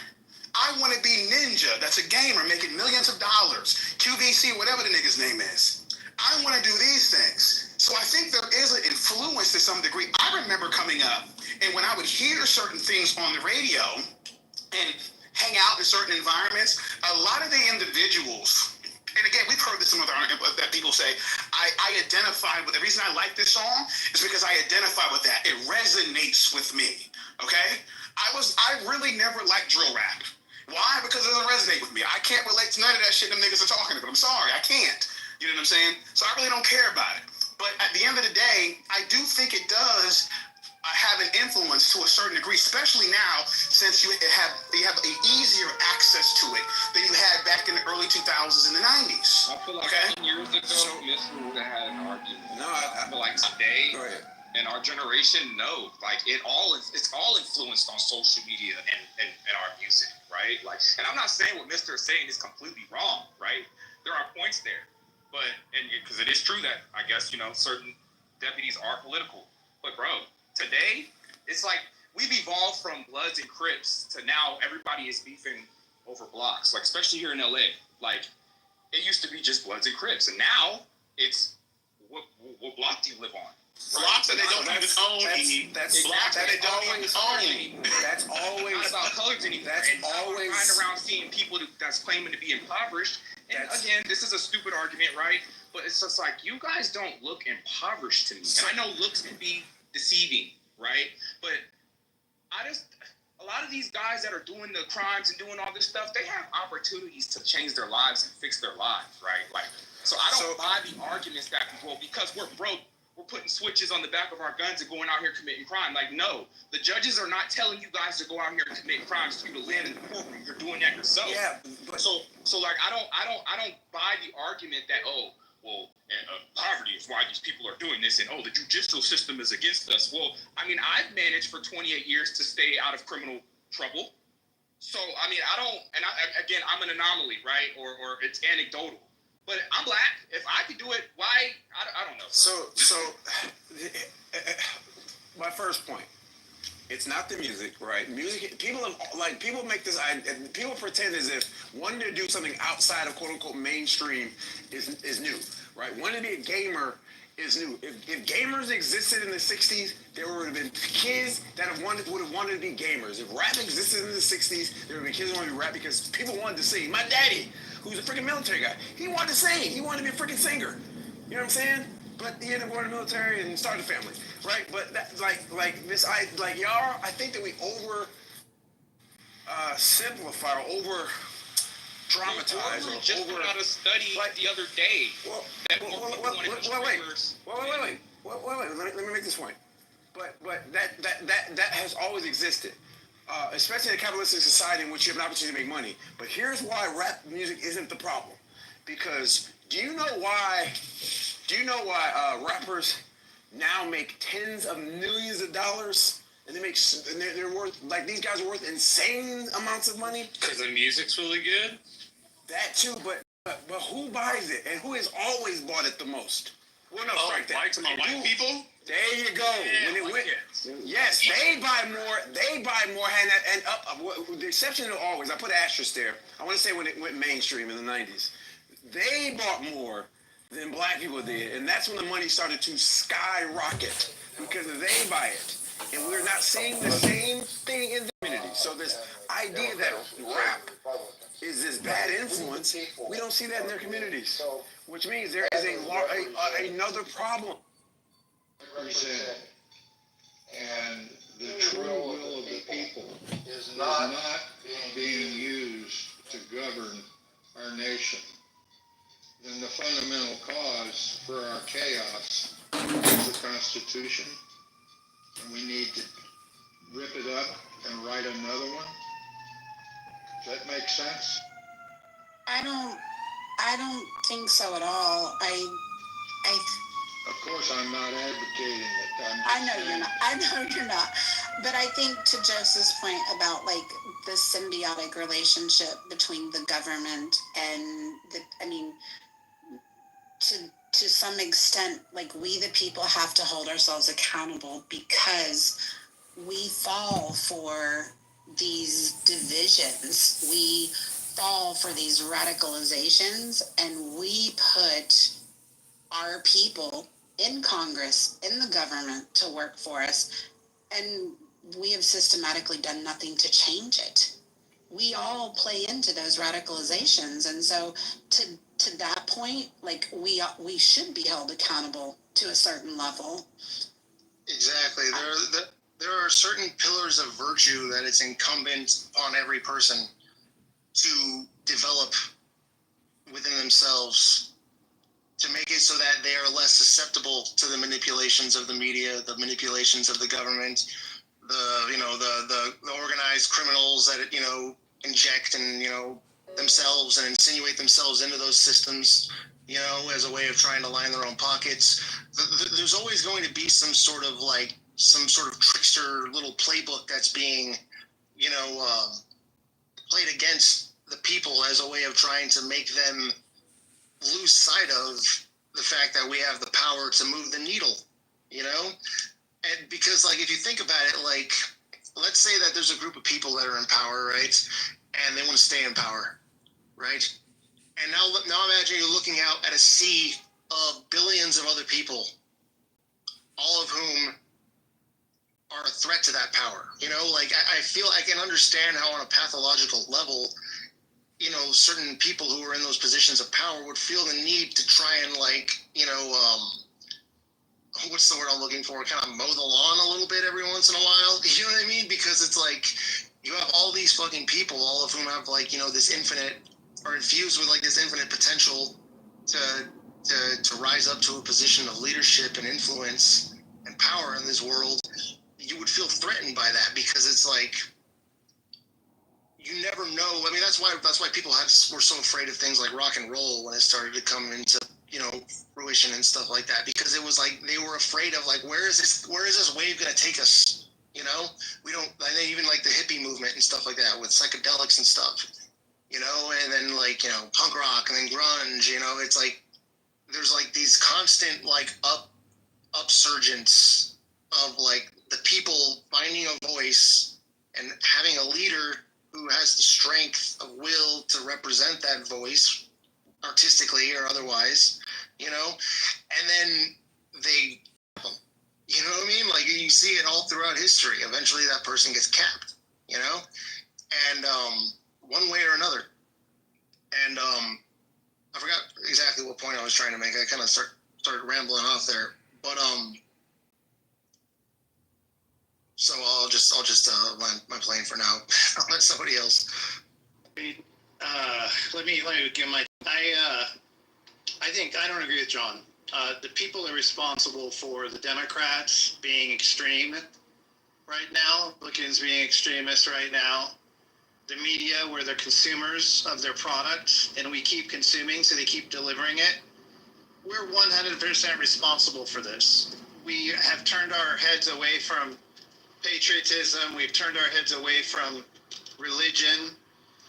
I want to be Ninja, that's a gamer making millions of dollars. QVC, whatever the nigga's name is. I want to do these things. So I think there is an influence to some degree. I remember coming up, and when I would hear certain things on the radio and hang out in certain environments, a lot of the individuals, and again, we've heard this some other arguments that people say, I identify with, the reason I like this song is because I identify with that. It resonates with me, okay? I really never liked drill rap. Why? Because it doesn't resonate with me. I can't relate to none of that shit them niggas are talking about. I'm sorry, I can't. You know what I'm saying? So I really don't care about it. But at the end of the day, I do think it does have an influence to a certain degree, especially now since you have an easier access to it than you had back in the early 2000s and the 90s. I feel like 10 years ago, Mr. would have had an argument. No, I feel like today, in our generation, no. Like it's all influenced on social media and our music, right? Like, and I'm not saying what Mr. is saying is completely wrong, right? There are points there, but because it is true that I guess certain deputies are political, but bro. Today, it's like we've evolved from Bloods and Crips to now everybody is beefing over blocks. Like, especially here in LA. Like, it used to be just Bloods and Crips. And now, it's what block do you live on? Blocks that they don't even own. That's blocks that they don't even own. That's always. It's not about colors anymore. That's and always. I'm riding around seeing people that's claiming to be impoverished. And again, this is a stupid argument, right? But it's just like, you guys don't look impoverished to me. And I know looks can be deceiving, right? But a lot of these guys that are doing the crimes and doing all this stuff, they have opportunities to change their lives and fix their lives, right? Like, so I don't buy the arguments that, well, because we're broke, we're putting switches on the back of our guns and going out here committing crime. Like, no, the judges are not telling you guys to go out here and commit crimes for you to land in the courtroom. You're doing that yourself. Yeah. But so like, I don't buy the argument that, poverty is why these people are doing this, and the judicial system is against us. Well, I mean, I've managed for 28 years to stay out of criminal trouble. So, I mean, I'm an anomaly, right? Or it's anecdotal. But I'm black. If I could do it, why? I don't know. So, my first point. It's not the music, right? Music. People make this. People pretend as if wanting to do something outside of "quote unquote" mainstream is new, right? Wanting to be a gamer is new. If gamers existed in the '60s, there would have been kids that would have wanted to be gamers. If rap existed in the '60s, there would have been kids who wanted to be rap because people wanted to sing. My daddy, who's a freaking military guy, he wanted to sing. He wanted to be a freaking singer. You know what I'm saying? But he ended up going to the military and started a family, right? But that, y'all, I think that we simplify or over dramatize or just put out a study the other day. Wait. Let me make this point. But that has always existed, especially in a capitalistic society in which you have an opportunity to make money. But here's why rap music isn't the problem, because do you know why rappers now make tens of millions of dollars? And they're worth, like, these guys are worth insane amounts of money. Because the music's really good? That too, but who buys it? And who has always bought it the most? Well, no, strike that. White people? There you go. Yes, they buy more, and up. The exception to always, I put an asterisk there. I want to say when it went mainstream in the 90s, they bought more than black people did, and that's when the money started to skyrocket because they buy it. And we're not seeing the same thing in the community. So this idea that rap is this bad influence, we don't see that in their communities, which means there is another problem. And the true will of the people is not being used to govern our nation. Then the fundamental cause for our chaos is the Constitution. And we need to rip it up and write another one. Does that make sense? I don't think so at all. Of course, I'm not advocating it. I know you're not. But I think to Joseph's point about like the symbiotic relationship between the government and to some extent, like, we the people have to hold ourselves accountable because we fall for these divisions. We fall for these radicalizations, and we put our people in Congress, in the government, to work for us, and we have systematically done nothing to change it. We all play into those radicalizations, and so to that point, like, we should be held accountable to a certain level. Exactly. There are certain pillars of virtue that it's incumbent on every person to develop within themselves to make it so that they are less susceptible to the manipulations of the media, the manipulations of the government, the organized criminals that inject and themselves and insinuate themselves into those systems, as a way of trying to line their own pockets. There's always going to be some sort of trickster little playbook that's being, played against the people as a way of trying to make them lose sight of the fact that we have the power to move the needle, And because, if you think about it, let's say that there's a group of people that are in power, right? And they want to stay in power, right? And now imagine you're looking out at a sea of billions of other people, all of whom are a threat to that power. I feel I can understand how on a pathological level, certain people who are in those positions of power would feel the need to try and what's the word I'm looking for? Kind of mow the lawn a little bit every once in a while. You know what I mean? Because it's you have all these fucking people, all of whom have this infinite, or infused with this infinite potential to rise up to a position of leadership and influence and power in this world. You would feel threatened by that because it's you never know. I mean, that's why people were so afraid of things like rock and roll when it started to come into fruition and stuff like that, because it was they were afraid of where is this wave going to take us? We don't. I think even the hippie movement and stuff like that with psychedelics and stuff, and then punk rock and then grunge. It's there's these constant upsurgence of the people finding a voice and having a leader who has the strength of will to represent that voice artistically or otherwise, and then they, you know what I mean? You see it all throughout history. Eventually that person gets capped, and one way or another. And I forgot exactly what point I was trying to make. I kind of started rambling off there, but so I'll just land my plane for now. I'll let somebody else. Let me give my. I think I don't agree with John. The people are responsible for the Democrats being extreme right now. Republicans being extremist right now. The media, where they're consumers of their products, and we keep consuming, so they keep delivering it. We're 100% responsible for this. We have turned our heads away from patriotism. We've turned our heads away from religion.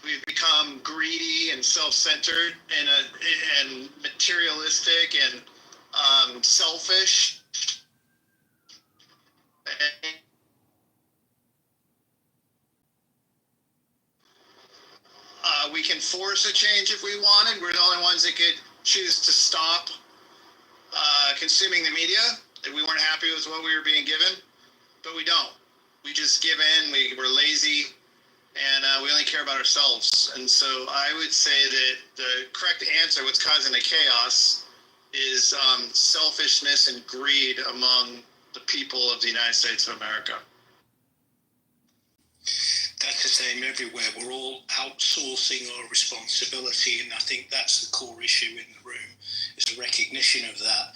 We've become greedy and self-centered and materialistic and selfish. We can force a change if we wanted. We're the only ones that could choose to stop consuming the media if we weren't happy with what we were being given. But we don't. We just give in. We're lazy. And we only care about ourselves. And so I would say that the correct answer, what's causing the chaos, is selfishness and greed among the people of the United States of America. That's the same everywhere. We're all outsourcing our responsibility, and I think that's the core issue in the room, is a recognition of that.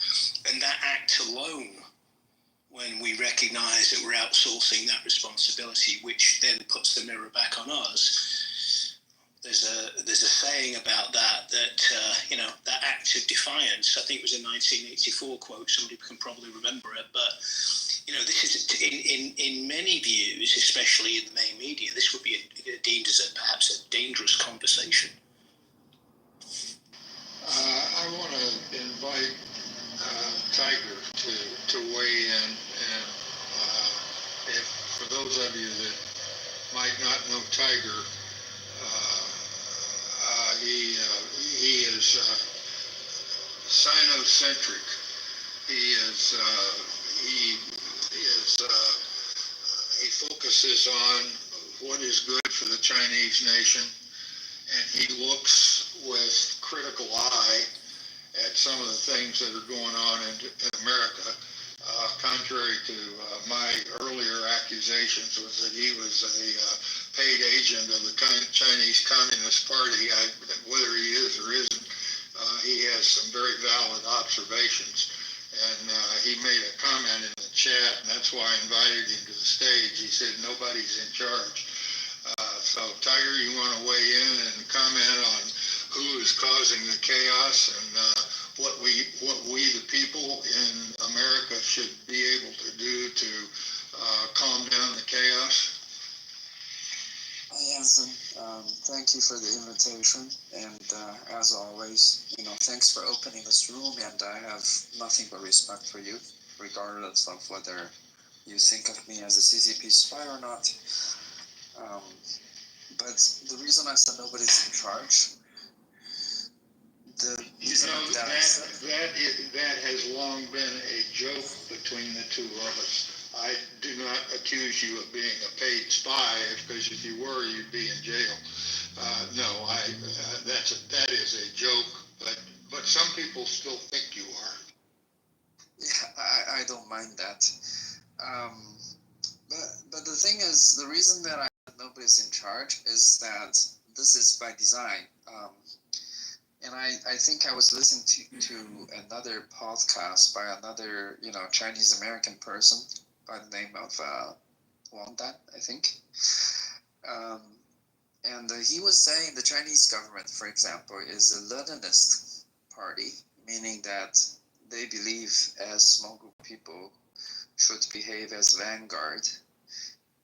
And that act alone, when we recognize that we're outsourcing that responsibility, which then puts the mirror back on us. There's a saying about that that act of defiance, I think it was a 1984 quote, somebody can probably remember it, but this is in many views, especially in the main media, this would be deemed as perhaps a dangerous conversation. I want to invite Tiger to weigh in, and if for those of you that might not know Tiger, he is sinocentric. He focuses on what is good for the Chinese nation, and he looks with critical eye at some of the things that are going on in America. Contrary to my earlier accusations, was that he was a paid agent of the Chinese Communist Party. Whether he is or isn't, he has some very valid observations. And he made a comment in the chat, and that's why I invited him to the stage. He said, nobody's in charge. So, Tiger, you want to weigh in and comment on who is causing the chaos and what we, the people in America, should be able to do to calm down the chaos? Anson, thank you for the invitation, and as always, thanks for opening this room, and I have nothing but respect for you, regardless of whether you think of me as a CCP spy or not. But the reason I said nobody's in charge, the reason that has long been a joke between the two of us. I do not accuse you of being a paid spy, because if you were, you'd be in jail. No, that is a joke, but some people still think you are. Yeah, I don't mind that. But the thing is, the reason that nobody's in charge is that this is by design. And I think I was listening to another podcast by another, Chinese American person by the name of Wang Dan, I think. And he was saying the Chinese government, for example, is a Leninist party, meaning that they believe as small group of people should behave as vanguard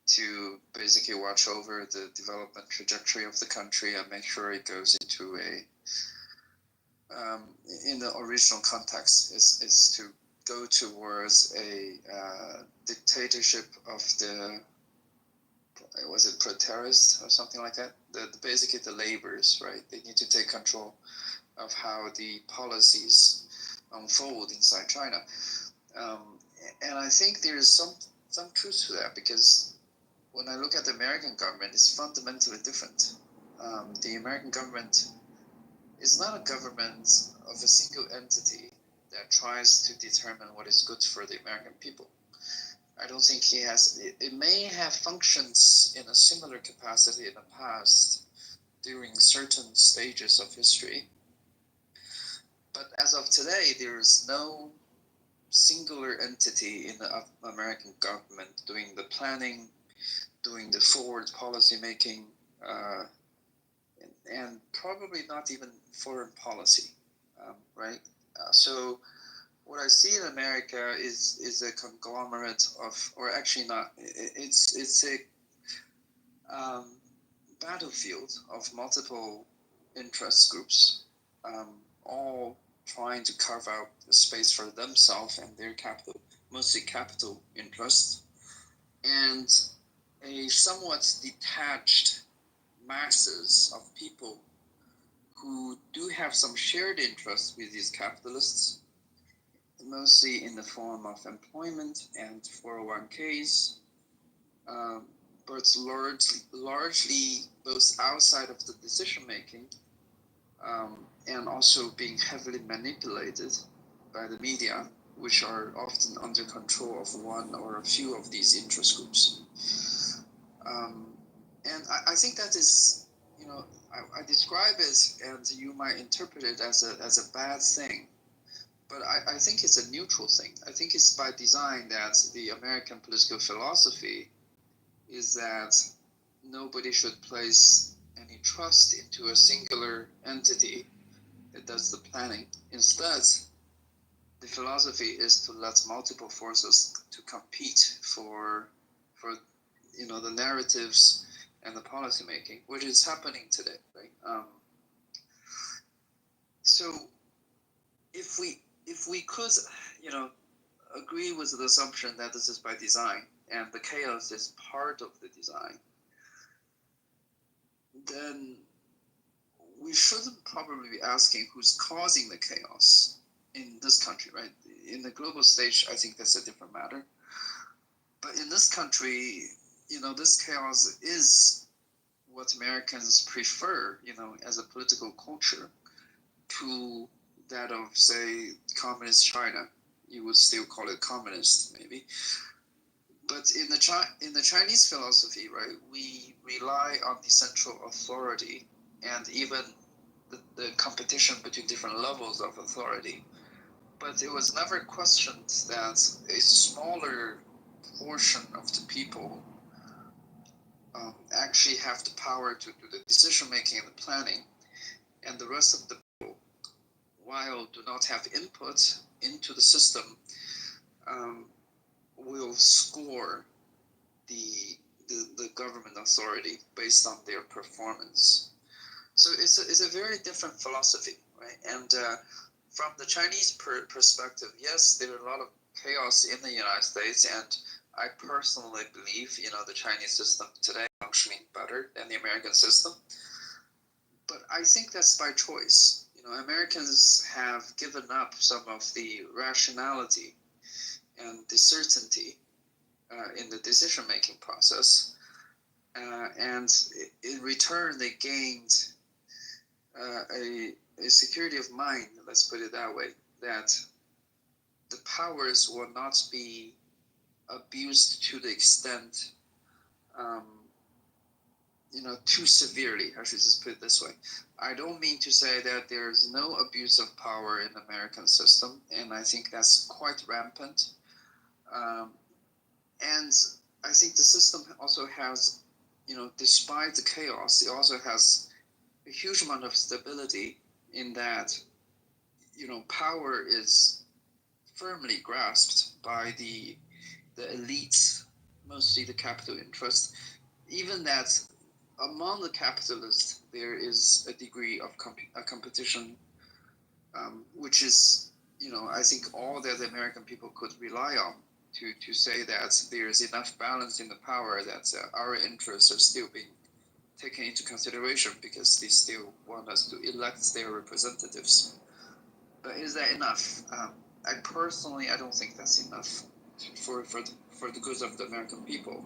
to basically watch over the development trajectory of the country and make sure it goes into in the original context, is to go towards a dictatorship of the, was it proletariat or something like that? Basically the laborers, right? They need to take control of how the policies unfold inside China. And I think there is some truth to that, because when I look at the American government, it's fundamentally different. The American government is not a government of a single entity that tries to determine what is good for the American people. I don't think he has. It may have functions in a similar capacity in the past during certain stages of history. But as of today, there is no singular entity in the American government doing the planning, doing the forward policy making, and probably not even foreign policy, right? So what I see in America is a conglomerate of, or actually not, it's a battlefield of multiple interest groups, all trying to carve out a space for themselves and their capital, mostly capital interests, and a somewhat detached masses of people who do have some shared interests with these capitalists, mostly in the form of employment and 401ks, but largely both outside of the decision making and also being heavily manipulated by the media, which are often under control of one or a few of these interest groups. And I think that is, I describe it, and you might interpret it as a bad thing, but I think it's a neutral thing. I think it's by design that the American political philosophy is that nobody should place any trust into a singular entity that does the planning. Instead, the philosophy is to let multiple forces to compete for the narratives and the policy making, which is happening today, right? So if we could, agree with the assumption that this is by design and the chaos is part of the design, then we shouldn't probably be asking who's causing the chaos in this country, right? In the global stage, I think that's a different matter. But in this country, this chaos is what Americans prefer, as a political culture, to that of, say, communist China. You would still call it communist, maybe. But in the Chinese philosophy, right, we rely on the central authority and even the competition between different levels of authority. But it was never questioned that a smaller portion of the people actually have the power to do the decision making and the planning, and the rest of the people, while do not have input into the system, will score the government authority based on their performance. So it's a very different philosophy, right? And from the Chinese perspective, yes, there are a lot of chaos in the United States, and I personally believe, the Chinese system today functioning better than the American system. But I think that's by choice. Americans have given up some of the rationality and the certainty in the decision-making process, and in return, they gained a security of mind, let's put it that way, that the powers will not be abused to the extent, too severely. I should just put it this way. I don't mean to say that there's no abuse of power in the American system, and I think that's quite rampant. And I think the system also has, despite the chaos, it also has a huge amount of stability in that, power is firmly grasped by the elites, mostly the capital interest. Even that among the capitalists, there is a degree of competition, which is, I think all that the American people could rely on to say that there is enough balance in the power that our interests are still being taken into consideration because they still want us to elect their representatives. But is that enough? I don't think that's enough for the good of the American people,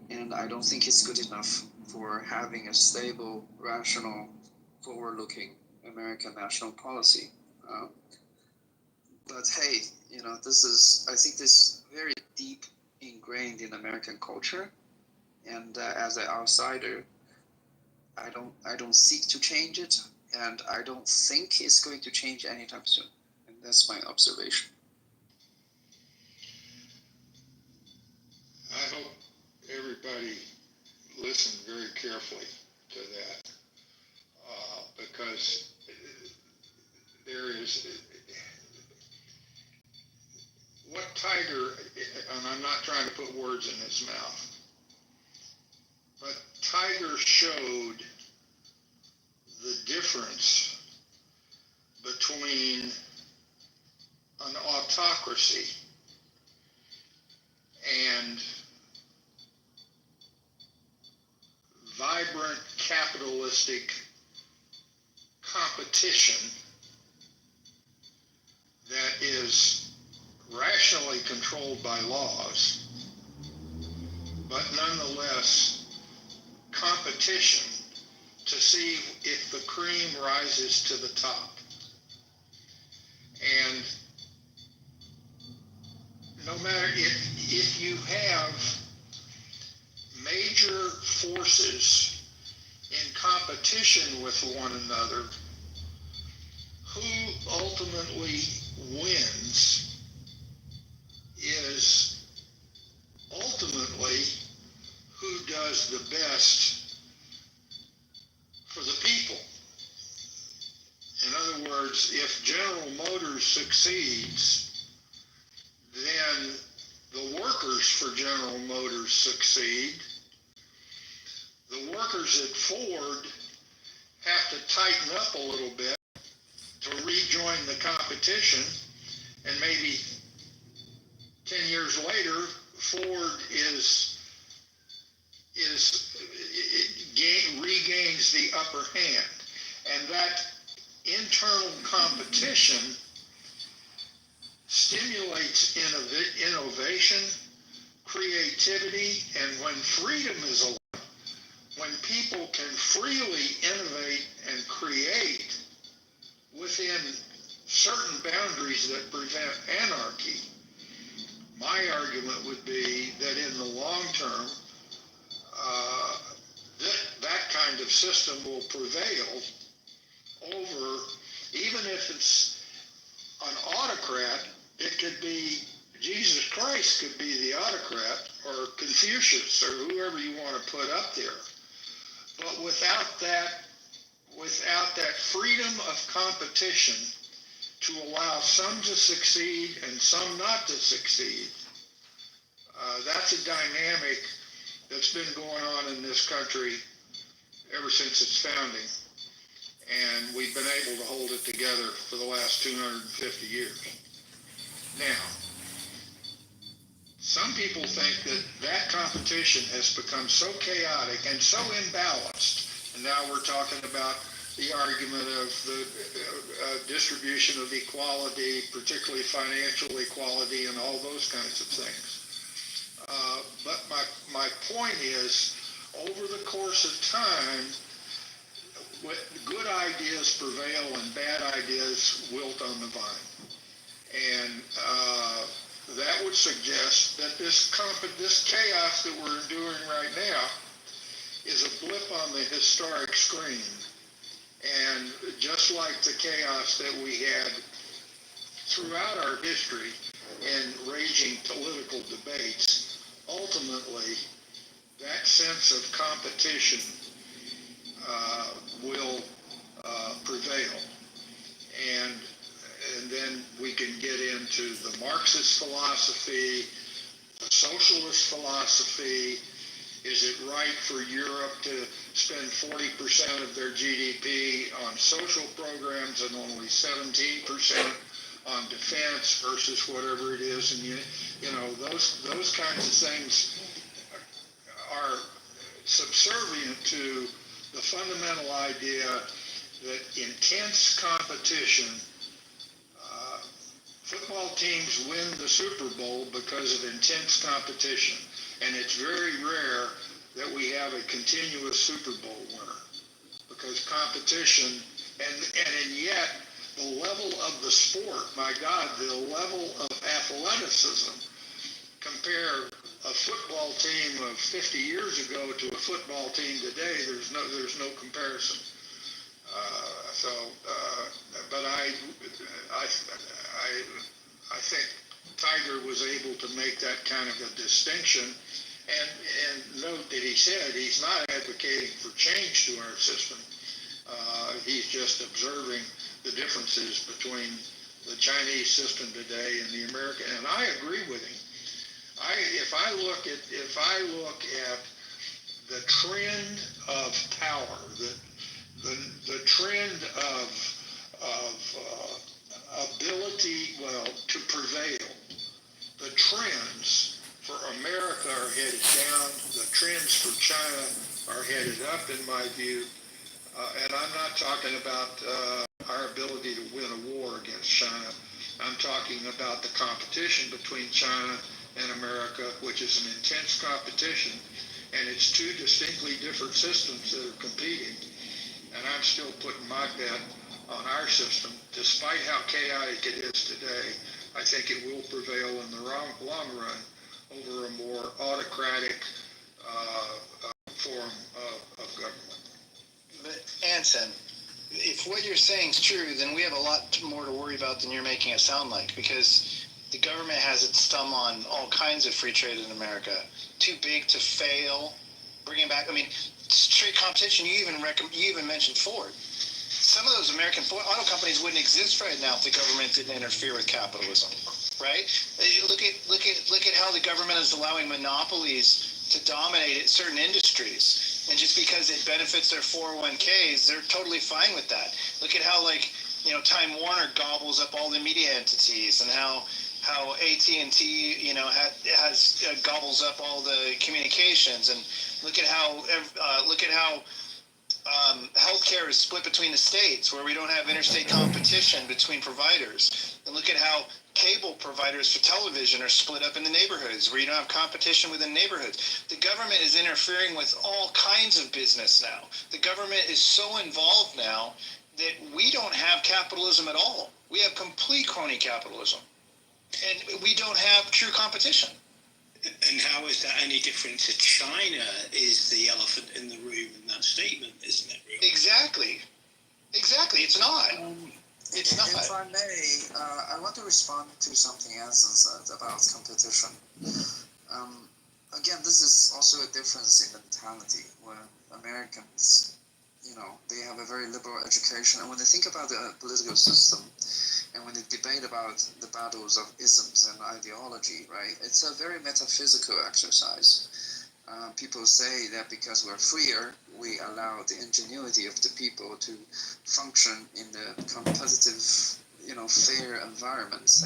and I don't think it's good enough for having a stable, rational, forward-looking American national policy. But hey, I think this is very deep ingrained in American culture, and as an outsider, I don't seek to change it, and I don't think it's going to change anytime soon. And that's my observation. I hope everybody listened very carefully to that, because there is what Tiger, and I'm not trying to put words in his mouth, but Tiger showed the difference between an autocracy and vibrant capitalistic competition that is rationally controlled by laws, but nonetheless competition to see if the cream rises to the top. And no matter if you have major forces in competition with one another, who ultimately wins is ultimately who does the best for the people. In other words, if General Motors succeeds, then the workers for General Motors succeed. The workers at Ford have to tighten up a little bit to rejoin the competition, and maybe 10 years later, Ford regains the upper hand. And that internal competition stimulates innovation, creativity, and when freedom is allowed, when people can freely innovate and create within certain boundaries that prevent anarchy, my my argument would be that in the long term, that kind of system will prevail over, even if it's an autocrat, it could be Jesus Christ could be the autocrat, or Confucius, or whoever you want to put up there. But without that freedom of competition to allow some to succeed and some not to succeed, that's a dynamic that's been going on in this country ever since its founding. And we've been able to hold it together for the last 250 years. Now, some people think that competition has become so chaotic and so imbalanced, and now we're talking about the argument of the distribution of equality, particularly financial equality and all those kinds of things. But my point is, over the course of time, good ideas prevail and bad ideas wilt on the vine. And that would suggest that this chaos that we're enduring right now is a blip on the historic screen. And just like the chaos that we had throughout our history in raging political debates, ultimately that sense of competition will prevail. And then we can get into the Marxist philosophy, the socialist philosophy. Is it right for Europe to spend 40% of their GDP on social programs and only 17% on defense versus whatever it is? And those kinds of things are subservient to the fundamental idea that intense competition. Football teams win the Super Bowl because of intense competition, and it's very rare that we have a continuous Super Bowl winner, because competition, and yet the level of the sport, my God, the level of athleticism, compare a football team of 50 years ago to a football team today, there's no comparison. But I think Tiger was able to make that kind of a distinction, and note that he said he's not advocating for change to our system. He's just observing the differences between the Chinese system today and the American, and I agree with him. If I look at the trend of power, the trend of ability, to prevail, the trends for America are headed down. The trends for China are headed up, in my view. And I'm not talking about our ability to win a war against China. I'm talking about the competition between China and America, which is an intense competition, and it's two distinctly different systems that are competing. And I'm still putting my bet on our system. Despite how chaotic it is today, I think it will prevail in the long run over a more autocratic form of government. But Anson, if what you're saying is true, then we have a lot more to worry about than you're making it sound like, because the government has its thumb on all kinds of free trade in America. Too big to fail. Bringing back, trade competition. You even mentioned Ford. Some of those American auto companies wouldn't exist right now if the government didn't interfere with capitalism, right? Look at how the government is allowing monopolies to dominate certain industries, and just because it benefits their 401ks, they're totally fine with that. Look at how Time Warner gobbles up all the media entities, and how AT&T has gobbles up all the communications, and look at how healthcare is split between the states, where we don't have interstate competition between providers. And look at how cable providers for television are split up in the neighborhoods, where you don't have competition within neighborhoods. The government is interfering with all kinds of business now. The government is so involved now that we don't have capitalism at all. We have complete crony capitalism. And we don't have true competition. And how is that any different to China is the elephant in the room in that statement, isn't it? Really? Exactly. It's not. It's not. If I may, I want to respond to something else about competition. Again, this is also a difference in mentality where Americans, they have a very liberal education, and when they think about the political system, and when they debate about the battles of isms and ideology, right, it's a very metaphysical exercise. People say that because we're freer, we allow the ingenuity of the people to function in the competitive, fair environments,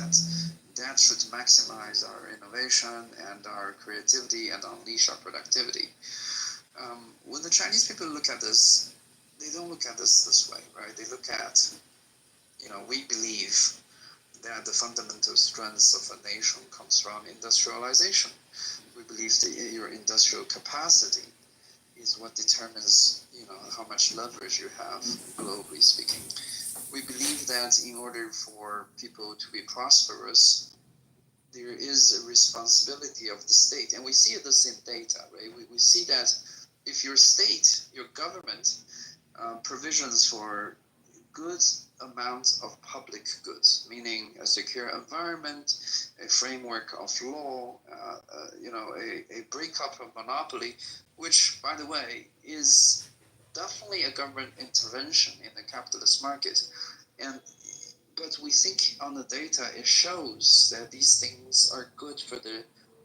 that should maximize our innovation and our creativity and unleash our productivity. When the Chinese people look at this, they don't look at this way, right? They look at, we believe that the fundamental strengths of a nation comes from industrialization. We believe that your industrial capacity is what determines, how much leverage you have, globally speaking. We believe that in order for people to be prosperous, there is a responsibility of the state. And we see this in data, right? We see that if your state, your government, provisions for good amount of public goods, meaning a secure environment, a framework of law, a breakup of monopoly, which, by the way, is definitely a government intervention in the capitalist market. But we think on the data, it shows that these things are good for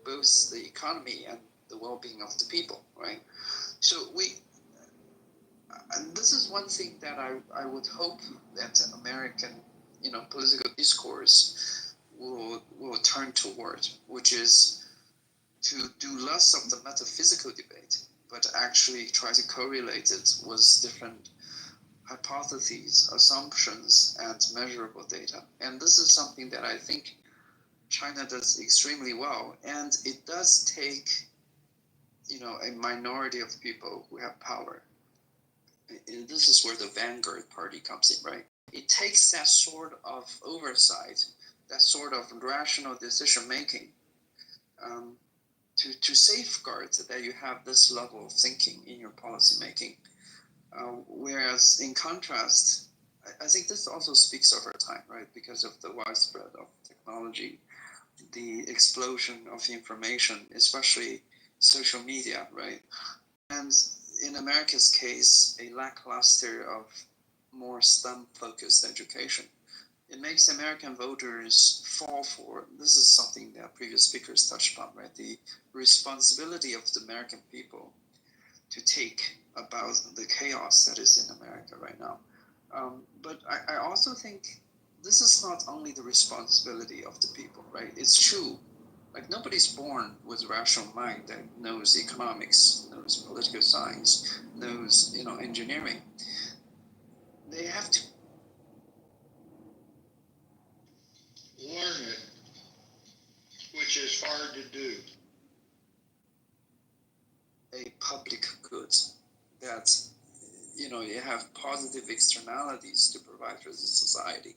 both the economy and the well-being of the people, right? So and this is one thing that I would hope that American, political discourse will turn toward, which is to do less of the metaphysical debate, but actually try to correlate it with different hypotheses, assumptions, and measurable data. And this is something that I think China does extremely well. And it does take, a minority of people who have power. And this is where the Vanguard Party comes in, right? It takes that sort of oversight, that sort of rational decision-making, to safeguard that you have this level of thinking in your policy making. Whereas in contrast, I think this also speaks over time, right? Because of the widespread of technology, the explosion of information, especially social media, right? And in America's case, a lackluster of more STEM-focused education. It makes American voters fall for, this is something that previous speakers touched on, right? The responsibility of the American people to take about the chaos that is in America right now. But I also think this is not only the responsibility of the people, right? It's true. Like, nobody's born with a rational mind that knows economics, knows political science, knows, engineering. They have to learn it, which is hard to do. A public good that, you have positive externalities to provide for the society,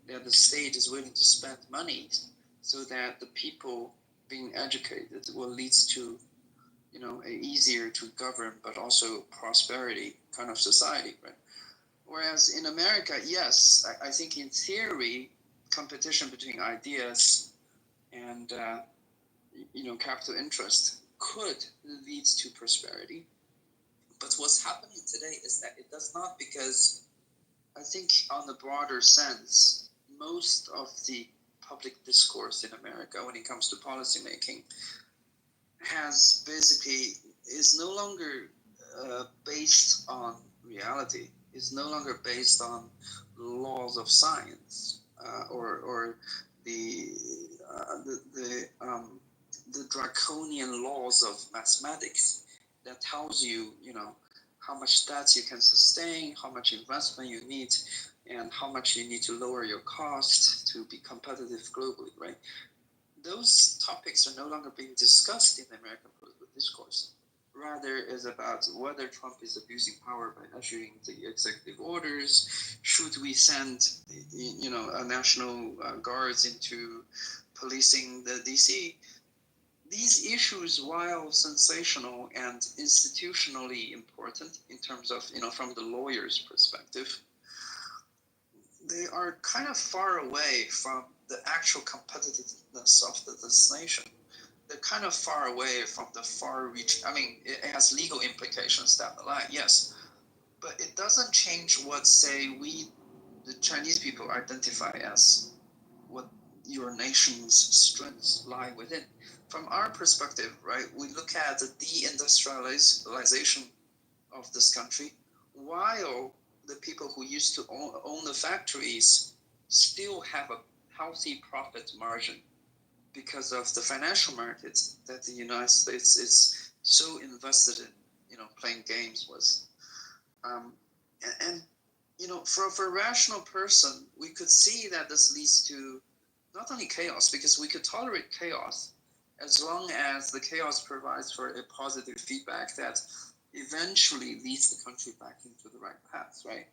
that the state is willing to spend money so that the people being educated will lead to, a easier to govern but also prosperity kind of society, right? Whereas in America, yes, I think in theory, competition between ideas and capital interest could lead to prosperity. But what's happening today is that it does not, because I think on the broader sense, most of the public discourse in America when it comes to policymaking is no longer based on reality, is no longer based on laws of science or the draconian laws of mathematics that tells you, how much debt you can sustain, how much investment you need, and how much you need to lower your cost to be competitive globally, right? Those topics are no longer being discussed in the American political discourse. Rather, is about whether Trump is abusing power by issuing the executive orders. Should we send, a national guards into policing the DC. These issues, while sensational and institutionally important in terms of, from the lawyer's perspective, they are kind of far away from the actual competitiveness of this nation. They're kind of far away from the far-reaching. I mean, it has legal implications down the line, yes, but it doesn't change what, say, we, the Chinese people, identify as what your nation's strengths lie within. From our perspective, right, we look at the deindustrialization of this country, while the people who used to own the factories still have a healthy profit margin because of the financial markets that the United States is so invested in, playing games with. For a rational person, we could see that this leads to not only chaos, because we could tolerate chaos as long as the chaos provides for a positive feedback that eventually leads the country back into the right path, right?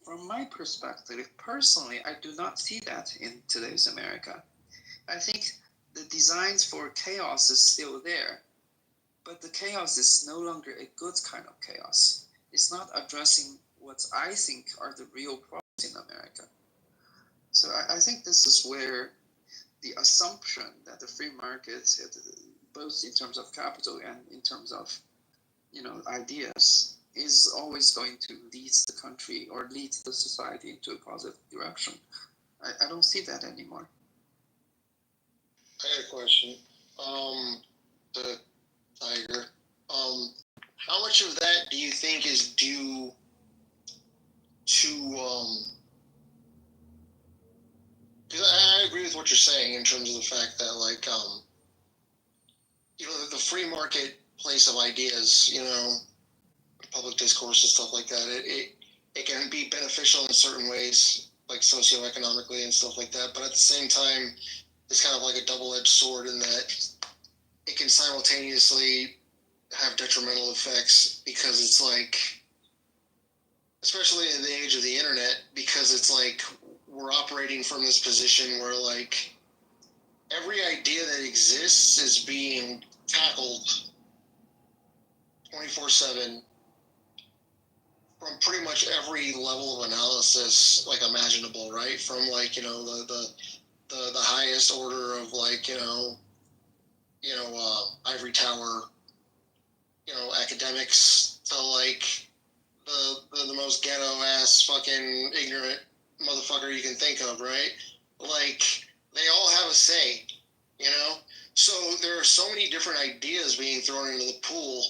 From my perspective, personally, I do not see that in today's America. I think the designs for chaos is still there, but the chaos is no longer a good kind of chaos. It's not addressing what I think are the real problems in America. So I think this is where the assumption that the free market, both in terms of capital and in terms of, ideas, is always going to lead the country or lead the society into a positive direction. I don't see that anymore. I got a question. To Tiger. How much of that do you think is due to because I agree with what you're saying in terms of the fact that the free market place of ideas, public discourse and stuff like that, it can be beneficial in certain ways, like socioeconomically and stuff like that, but at the same time it's kind of like a double-edged sword in that it can simultaneously have detrimental effects, because it's like, especially in the age of the internet, because it's like we're operating from this position where like every idea that exists is being tackled 24/7 from pretty much every level of analysis like imaginable, right? From like the highest order of like ivory tower academics to like the most ghetto ass fucking ignorant motherfucker you can think of, right? Like they all have a say, so there are so many different ideas being thrown into the pool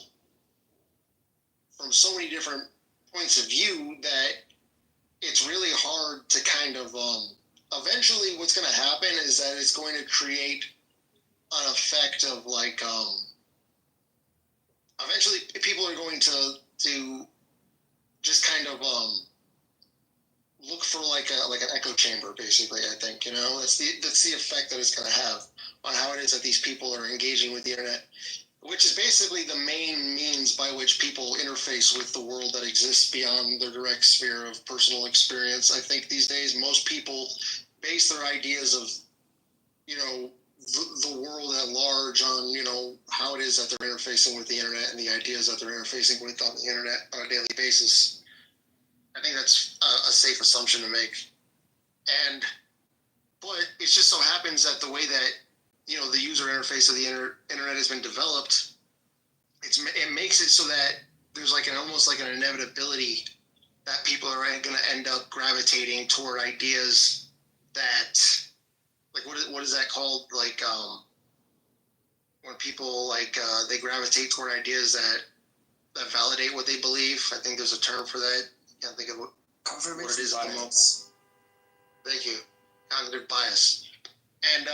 from so many different points of view that it's really hard to kind of eventually what's going to happen is that it's going to create an effect of like eventually people are going to just kind of look for like an echo chamber, basically. I think that's the effect that it's going to have on how it is that these people are engaging with the internet, which is basically the main means by which people interface with the world that exists beyond their direct sphere of personal experience. I think these days most people base their ideas of the world at large on how it is that they're interfacing with the internet and the ideas that they're interfacing with on the internet on a daily basis. I think that's a safe assumption to make. But it just so happens that the way that the user interface of the internet has been developed, it makes it so that there's like almost like an inevitability that people are going to end up gravitating toward ideas that, like, what is that called? Like when people like they gravitate toward ideas that validate what they believe. I think there's a term for that. I can't think of what it is at the moment. Thank you. Cognitive bias. And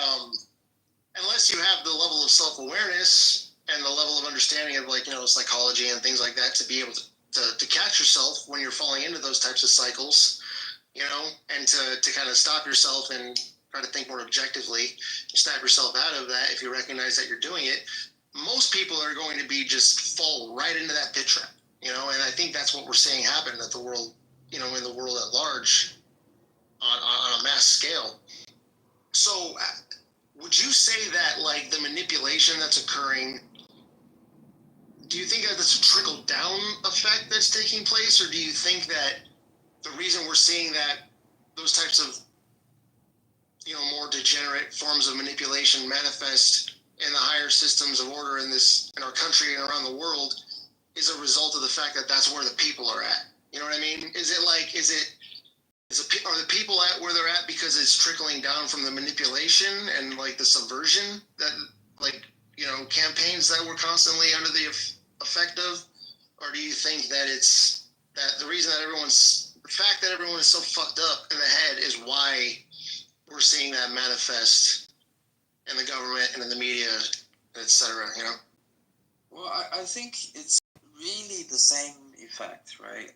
unless you have the level of self-awareness and the level of understanding of like psychology and things like that to be able to catch yourself when you're falling into those types of cycles, and to kind of stop yourself and try to think more objectively, snap yourself out of that if you recognize that you're doing it, most people are going to be just fall right into that pit trap, and I think that's what we're seeing happen at the world, in the world at large on a mass scale. So would you say that like the manipulation that's occurring, do you think that that's a trickle down effect that's taking place, or do you think that the reason we're seeing that those types of more degenerate forms of manipulation manifest in the higher systems of order in our country and around the world is a result of the fact that that's where the people are at? You know what I mean? Are the people at where they're at because it's trickling down from the manipulation and like the subversion that campaigns that we're constantly under the effect of? Or do you think that it's that the reason that the fact that everyone is so fucked up in the head is why we're seeing that manifest in the government and in the media, etc., Well, I think it's really the same effect, right?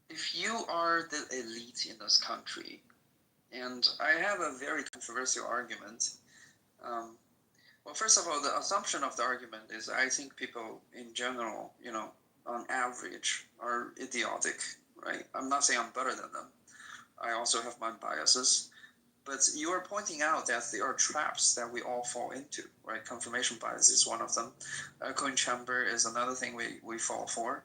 If you are the elite in this country, and I have a very controversial argument. Well, first of all, the assumption of the argument is I think people in general, on average, are idiotic, right? I'm not saying I'm better than them. I also have my biases. But you are pointing out that there are traps that we all fall into, right? Confirmation bias is one of them. Echoing chamber is another thing we fall for.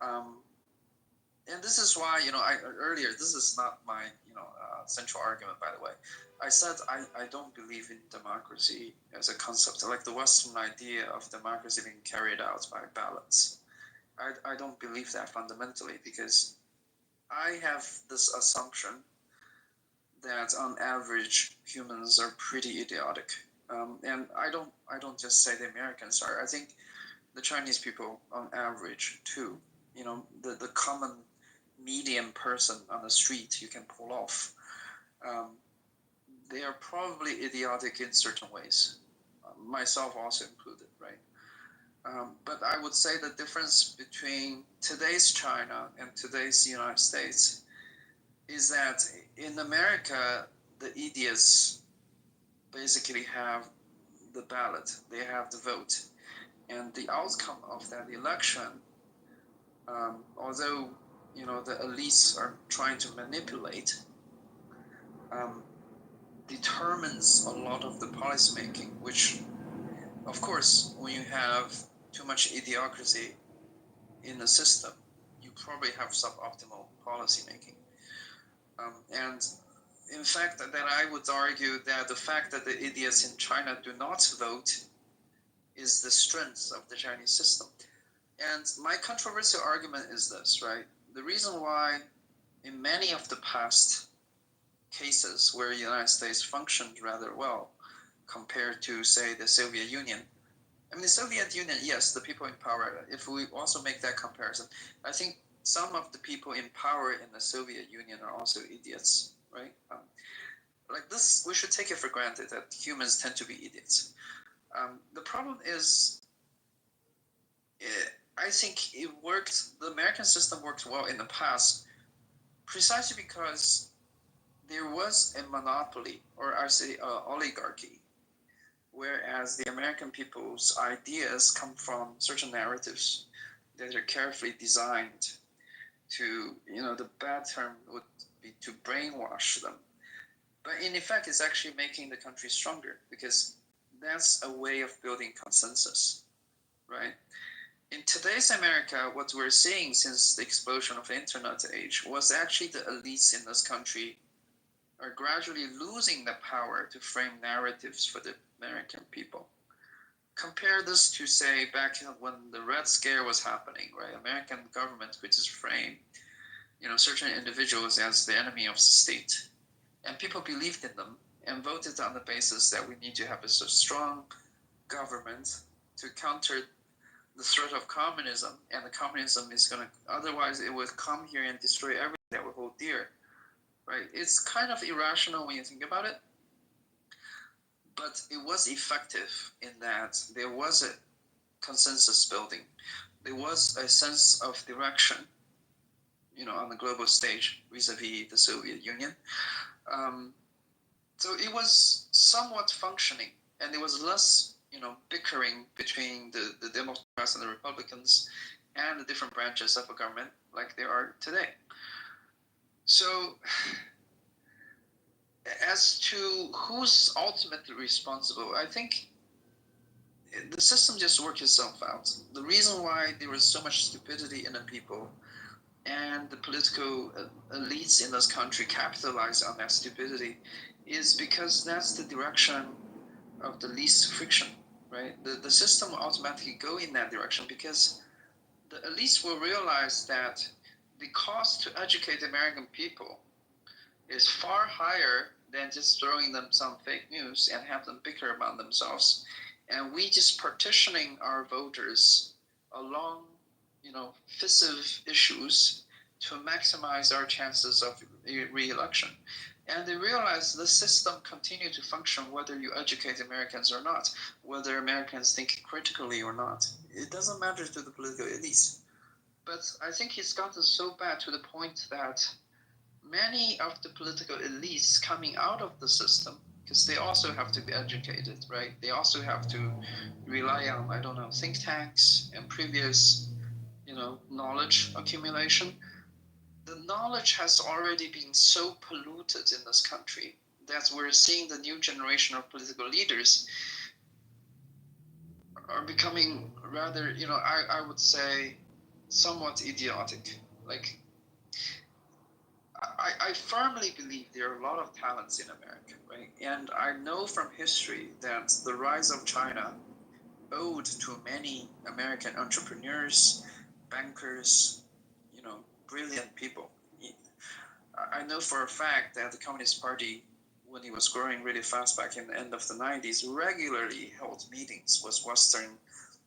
And this is why, earlier, this is not my, central argument, by the way. I said I don't believe in democracy as a concept, like the Western idea of democracy being carried out by ballots. I don't believe that fundamentally because I have this assumption that on average humans are pretty idiotic, and I don't just say the Americans are. I think the Chinese people on average too. The common medium person on the street you can pull off. They are probably idiotic in certain ways, myself also included, right? But I would say the difference between today's China and today's United States is that in America, the idiots basically have the ballot, they have the vote. And the outcome of that election, although, the elites are trying to manipulate, determines a lot of the policymaking, which, of course, when you have too much idiocracy in the system, you probably have suboptimal policymaking. And in fact, that I would argue that the fact that the idiots in China do not vote is the strength of the Chinese system. And my controversial argument is this, right? The reason why in many of the past cases where the United States functioned rather well compared to, say, the Soviet Union. I mean, the Soviet Union, yes, the people in power, if we also make that comparison, I think some of the people in power in the Soviet Union are also idiots, right? Like this, we should take it for granted that humans tend to be idiots. The problem is, I think it worked, the American system worked well in the past precisely because there was a monopoly, or I say oligarchy, whereas the American people's ideas come from certain narratives that are carefully designed to, the bad term would be to brainwash them. But in effect, it's actually making the country stronger because that's a way of building consensus, right? In today's America, what we're seeing since the explosion of the internet age was actually the elites in this country are gradually losing the power to frame narratives for the American people. Compare this to, say, back when the Red Scare was happening, right? American government could just frame, certain individuals as the enemy of the state. And people believed in them and voted on the basis that we need to have a strong government to counter the threat of communism. And the communism is going to, otherwise it would come here and destroy everything that we hold dear. Right? It's kind of irrational when you think about it, but it was effective in that there was a consensus building. There was a sense of direction, on the global stage vis-a-vis the Soviet Union. So it was somewhat functioning, and there was less, bickering between the Democrats and the Republicans and the different branches of the government like there are today. So as to who's ultimately responsible, I think the system just worked itself out. The reason why there was so much stupidity in the people and the political elites in this country capitalize on that stupidity is because that's the direction of the least friction, right? The system will automatically go in that direction because the elites will realize that the cost to educate American people is far higher than just throwing them some fake news and have them bicker among themselves. And we just partitioning our voters along, fissile issues to maximize our chances of re-election. And they realize the system continue to function whether you educate Americans or not, whether Americans think critically or not. It doesn't matter to the political elites. But I think it's gotten so bad to the point that many of the political elites coming out of the system, because they also have to be educated, right? They also have to rely on, think tanks and previous, knowledge accumulation. The knowledge has already been so polluted in this country that we're seeing the new generation of political leaders are becoming rather, I would say, somewhat idiotic. Like, I firmly believe there are a lot of talents in America, right? And I know from history that the rise of China owed to many American entrepreneurs, bankers, brilliant people. I know for a fact that the Communist Party, when it was growing really fast back in the end of the 90s, regularly held meetings with Western,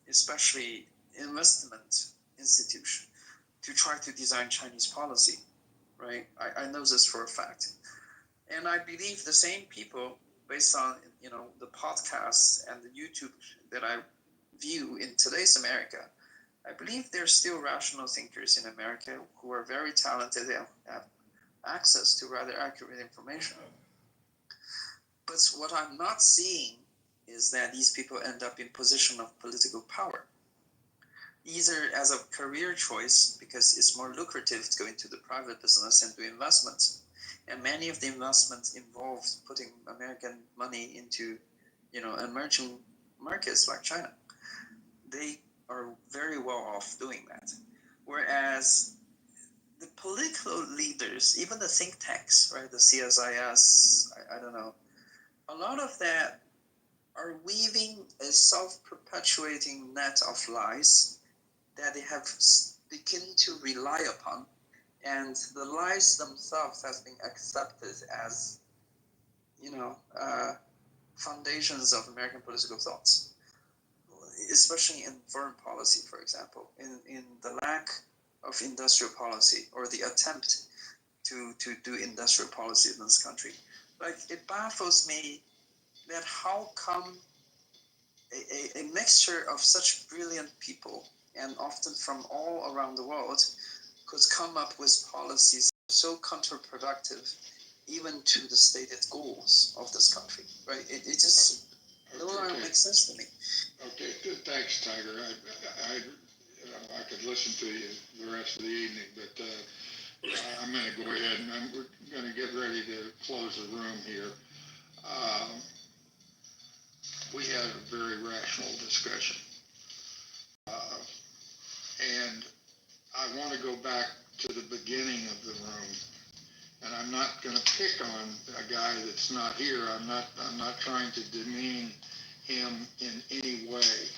especially investment institutions, to try to design Chinese policy. Right? I know this for a fact. And I believe the same people, based on, the podcasts and the YouTube that I view in today's America, I believe there's still rational thinkers in America who are very talented and have access to rather accurate information. But what I'm not seeing is that these people end up in position of political power, either as a career choice because it's more lucrative to go into the private business and do investments. And many of the investments involve putting American money into, emerging markets like China. They are very well off doing that. Whereas the political leaders, even the think tanks, right, the CSIS, I don't know, a lot of that are weaving a self-perpetuating net of lies that they have begin to rely upon, and the lies themselves has been accepted as, foundations of American political thoughts, especially in foreign policy, for example, in the lack of industrial policy or the attempt to do industrial policy in this country. Like, it baffles me that how come a mixture of such brilliant people, and often from all around the world, could come up with policies so counterproductive even to the stated goals of this country, right? It just no longer makes sense to me. Okay, good. Thanks, Tiger. I could listen to you the rest of the evening, but I'm going to go ahead and we're going to get ready to close the room here. We had a very rational discussion. And I want to go back to the beginning of the room. And I'm not going to pick on a guy that's not here. I'm not trying to demean him in any way.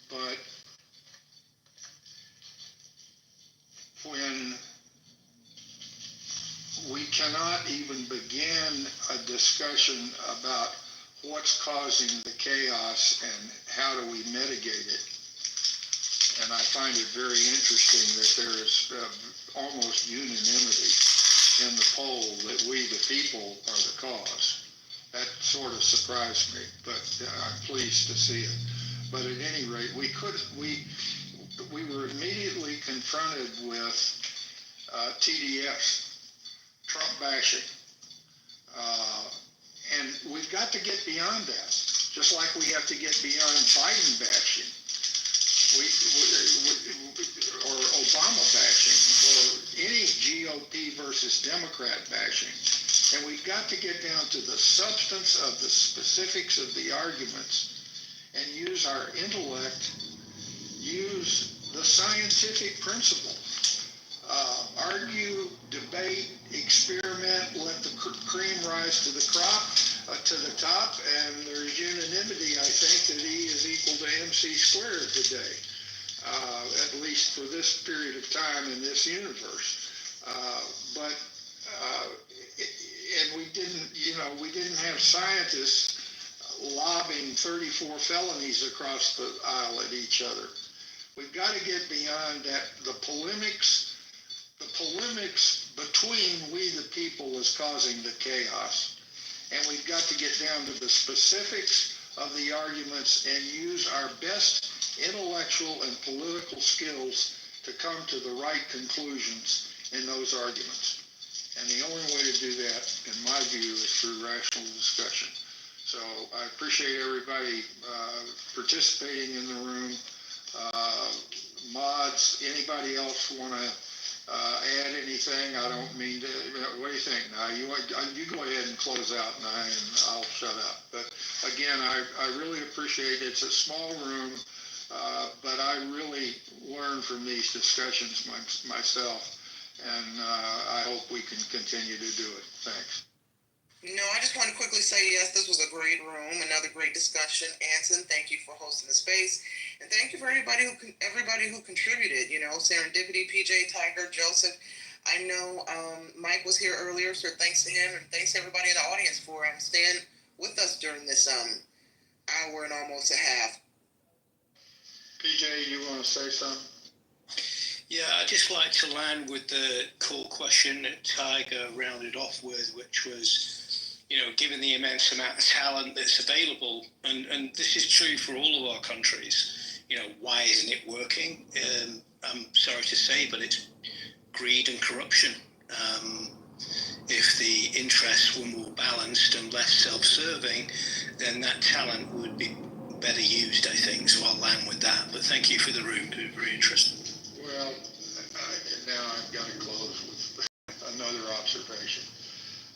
But when we cannot even begin a discussion about what's causing the chaos and how do we mitigate it. And I find it very interesting that there is almost unanimity in the poll that we, the people, are the cause. That sort of surprised me, but I'm pleased to see it. But at any rate, we were immediately confronted with TDS, Trump bashing. And we've got to get beyond that, just like we have to get beyond Biden bashing, or Obama bashing, or any GOP versus Democrat bashing. And we've got to get down to the substance of the specifics of the arguments and use our intellect, use the scientific principle. Argue, debate, experiment, let the cream rise to the top, and there's unanimity, I think, that E is equal to MC squared today, at least for this period of time in this universe. And we didn't have scientists lobbing 34 felonies across the aisle at each other. We've got to get beyond that. The polemics between we the people is causing the chaos. And we've got to get down to the specifics of the arguments and use our best intellectual and political skills to come to the right conclusions in those arguments. And the only way to do that, in my view, is through rational discussion. So I appreciate everybody participating in the room. Mods, anybody else want to add anything? I don't mean to. What do you think? Now you go ahead and close out, and I'll shut up. But again, I really appreciate it. It's a small room, but I really learn from these discussions myself, and I hope we can continue to do it. Thanks. No, I just want to quickly say, yes, this was a great room, another great discussion. Anson, thank you for hosting the space. And thank you for everybody who contributed, Serendipity, PJ, Tiger, Joseph. I know Mike was here earlier, so thanks to him, and thanks to everybody in the audience for staying with us during this hour and almost a half. PJ, you want to say something? Yeah, I'd just like to land with the core question that Tiger rounded off with, which was, given the immense amount of talent that's available, and this is true for all of our countries, why isn't it working? I'm sorry to say, but it's greed and corruption. If the interests were more balanced and less self-serving, then that talent would be better used, I think. So I'll land with that. But thank you for the room. It was very interesting. Well, now I've got to close with another observation.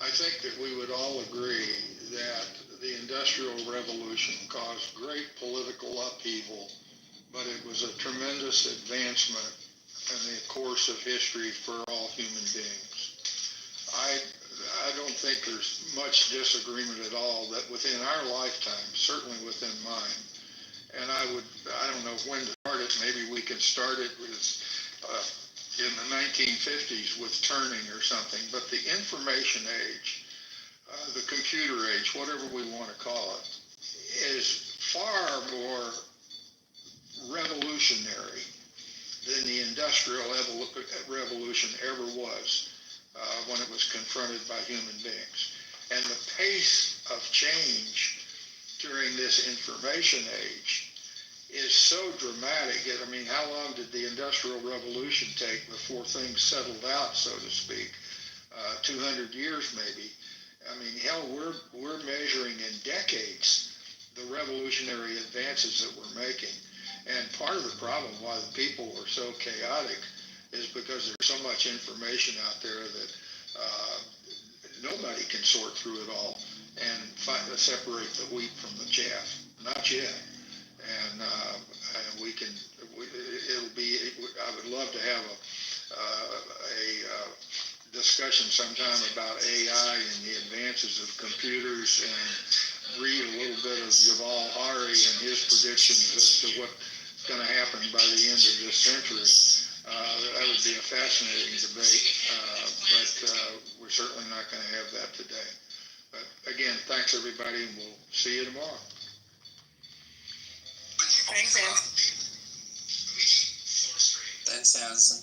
I think that we would all agree that the Industrial Revolution caused great political upheaval, but it was a tremendous advancement in the course of history for all human beings. I don't think there's much disagreement at all that within our lifetime, certainly within mine, and I don't know when to start it. Maybe we can start it with in the 1950s with Turning or something, but the information age, the computer age, whatever we want to call it, is far more revolutionary than the Industrial Revolution ever was when it was confronted by human beings. And the pace of change during this information age is so dramatic. I mean, how long did the Industrial Revolution take before things settled out, so to speak? 200 years maybe. I mean, hell, we're measuring in decades the revolutionary advances that we're making. And part of the problem why the people are so chaotic is because there's so much information out there that nobody can sort through it all and separate the wheat from the chaff. Not yet. And we can. It'll be. I would love to have a discussion sometime about AI and the advances of computers, and read a little bit of Yuval Harari and his predictions as to what's going to happen by the end of this century. That would be a fascinating debate, but we're certainly not going to have that today. But again, thanks everybody, and we'll see you tomorrow. Thanks, Anson. Thanks, Anson.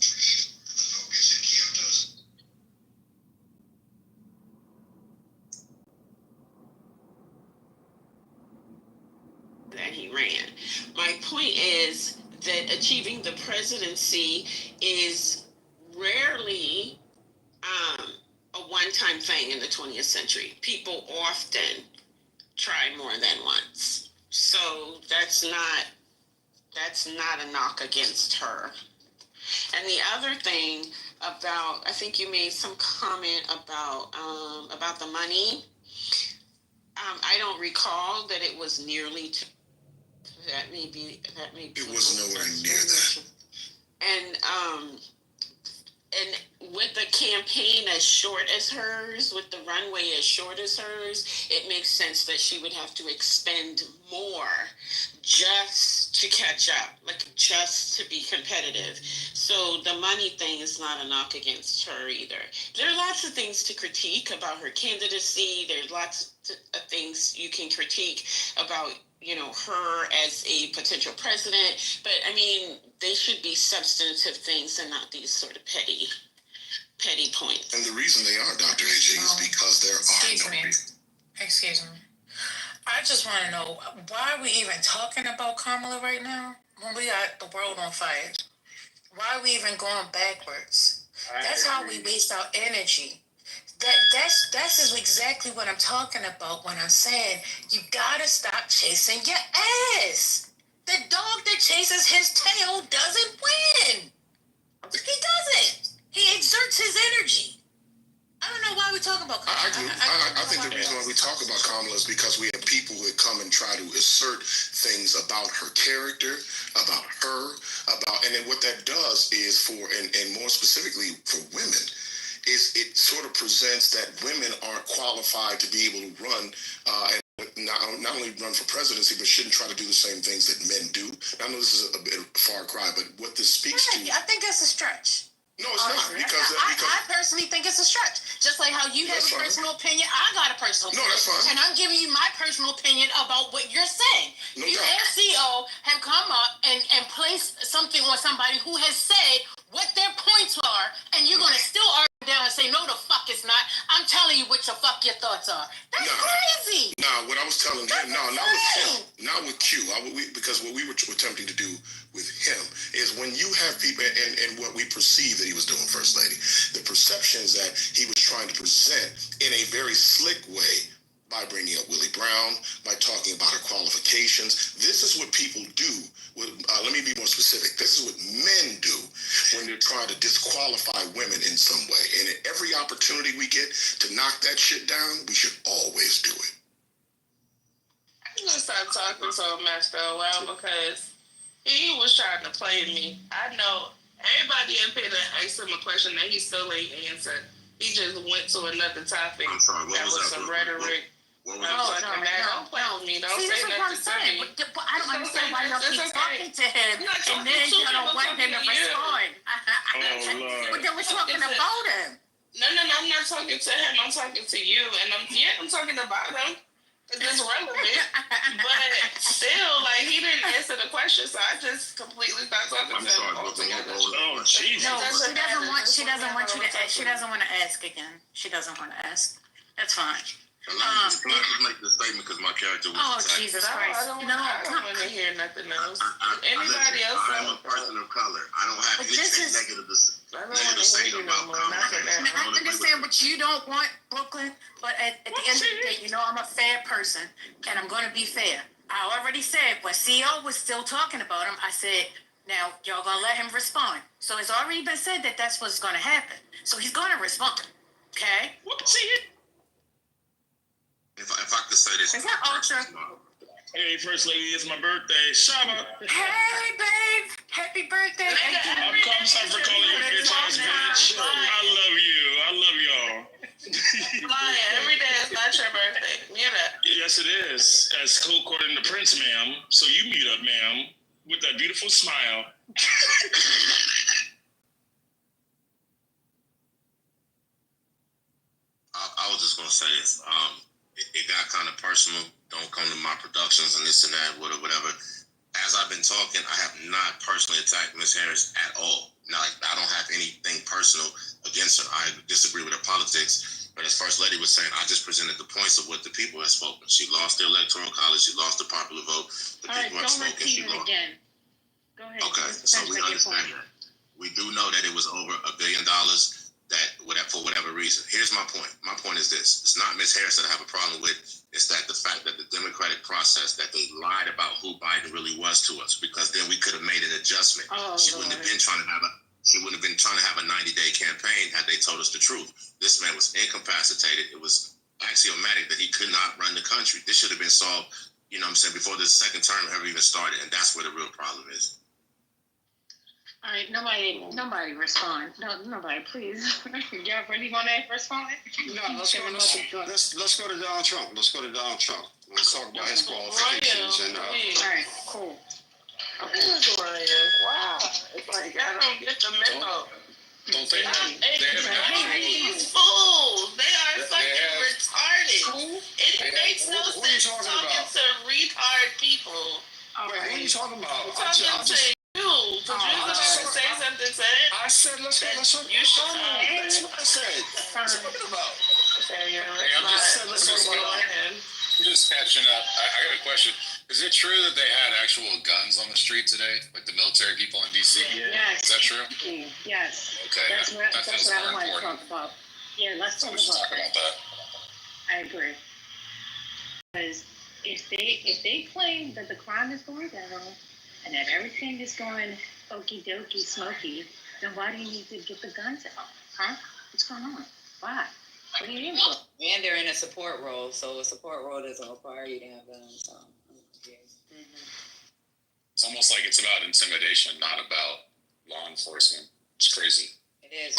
That he ran. My point is that achieving the presidency is rarely a one-time thing in the 20th century. People often try more than once. So that's not a knock against her. And the other thing about, I think you made some comment about the money. I don't recall that it was nearly that may be it was nowhere near that. And with the campaign as short as hers, with the runway as short as hers, it makes sense that she would have to expend more just to catch up, like just to be competitive. So the money thing is not a knock against her either. There are lots of things to critique about her candidacy. There's lots of things you can critique about, you know, her as a potential president. But I mean, they should be substantive things and not these sort of petty points. And the reason they are, Dr. AJ, is because there are no people. Excuse me. I just want to know, why are we even talking about Kamala right now when we got the world on fire? Why are we even going backwards? That's how we waste our energy. That's exactly what I'm talking about when I'm saying you gotta stop chasing your ass. The dog that chases his tail doesn't win. He doesn't. He exerts his energy. I don't know why we talk about Kamala. I think the reason why we talk about Kamala is because we have people that come and try to assert things about her character, about her, and then what that does is and more specifically for women, is it sort of presents that women aren't qualified to be able to run and not only run for presidency, but shouldn't try to do the same things that men do. I know this is a bit of a far cry, but what this speaks to... I think that's a stretch. No, it's not. Because I personally think it's a stretch. Just like how you have a personal opinion, I got a personal opinion. No, that's fine. And I'm giving you my personal opinion about what you're saying. No you doubt. as CEO have come up and placed something on somebody who has said what their points are, and you're going to still argue down and say, no, the fuck it's not. I'm telling you what your thoughts are. That's crazy. Nah, what I was telling him, not with Q, because what we were attempting to do with him is when you have people, and what we perceive that he was doing, First Lady, the perception is that he was trying to present in a very slick way by bringing up Willie Brown, by talking about her qualifications. This is what people do. Let me be more specific. This is what men do when they're trying to disqualify women in some way. And at every opportunity we get to knock that shit down, we should always do it. I'm gonna stop talking so much for a while because he was trying to play me. I know everybody up here that asked him a question that he still ain't answered. He just went to another topic. I'm sorry, what that was some rhetoric. What don't play with me. Don't See, say that's what I'm nothing to saying. me. But I don't understand why y'all keep talking to him and then you don't want him to respond. But then we're talking about him. No, I'm not talking to him. I'm talking to you, and I'm talking about him. It's relevant, but still, like, he didn't answer the question, so I just completely stopped talking to him altogether. Oh, Jesus. No, she doesn't want you to ask. She doesn't want to ask again. She doesn't want to ask. That's fine. Can I just make the statement because my character was attacked? Jesus Christ. I don't want to hear nothing else. Anybody else? I am a person of color. I don't have anything negative to say about Kamala. I understand what you don't want, Brooklyn, but at the end of the day, you know I'm a fair person, and I'm going to be fair. I already said, when CEO was still talking about him, I said, now, y'all going to let him respond. So it's already been said that that's what's going to happen. So he's going to respond, okay? If I could say this. Is that Ultra? Hey, First Lady, it's my birthday. Shaba. Hey, babe. Happy birthday. I'm sorry for calling you a bitch ass bitch. I love y'all. Every day is not your birthday. Mute up. Yes, it is. As co-according to Prince, ma'am. So you mute up, ma'am, with that beautiful smile. I was just gonna say this. It got kind of personal. Don't come to my productions and this and that, whatever. As I've been talking, I have not personally attacked Ms. Harris at all. Now, I don't have anything personal against her. I disagree with her politics. But as First Lady was saying, I just presented the points of what the people have spoken. She lost the Electoral College. She lost the popular vote. The people have spoken. She lost. Again. Go ahead. Okay, so we understand that. We do know that it was over $1 billion. For whatever reason. Here's my point. My point is this. It's not Ms. Harris that I have a problem with. It's that the fact that the Democratic process, that they lied about who Biden really was to us, because then we could have made an adjustment. She wouldn't have been trying to have he would have been trying to have a 90-day campaign had they told us the truth. This man was incapacitated. It was axiomatic that he could not run the country. This should have been solved, you know what I'm saying, before the second term ever even started, and that's where the real problem is. All right, nobody respond. No, nobody, please. Y'all really want to respond? No, let's go to Donald Trump. Let's go to Donald Trump. Let's talk about his qualifications. And, all right, cool. Wow, it's like I don't get the memo. Don't they have these fools? They are fucking retarded. It makes no sense talking to retard people. Wait, what are you talking about? I'm talking to you. Patricia about to say something to it. I said, let's go. You should. That's what I said. What are you talking about? I'm just catching up. I got a question. Is it true that they had actual guns on the street today, like the military people in D.C.? Yes. Is that true? Yes. Okay. That's what I want to talk about. Yeah, let's talk about that. I agree. Because if they claim that the crime is going down and that everything is going okie dokie smoky, then why do you need to get the guns out? Huh? What's going on? Why? What are you doing for? And they're in a support role, so a support role doesn't require you to have guns. So I'm confused. It's almost like it's about intimidation, not about law enforcement. It's crazy. It is.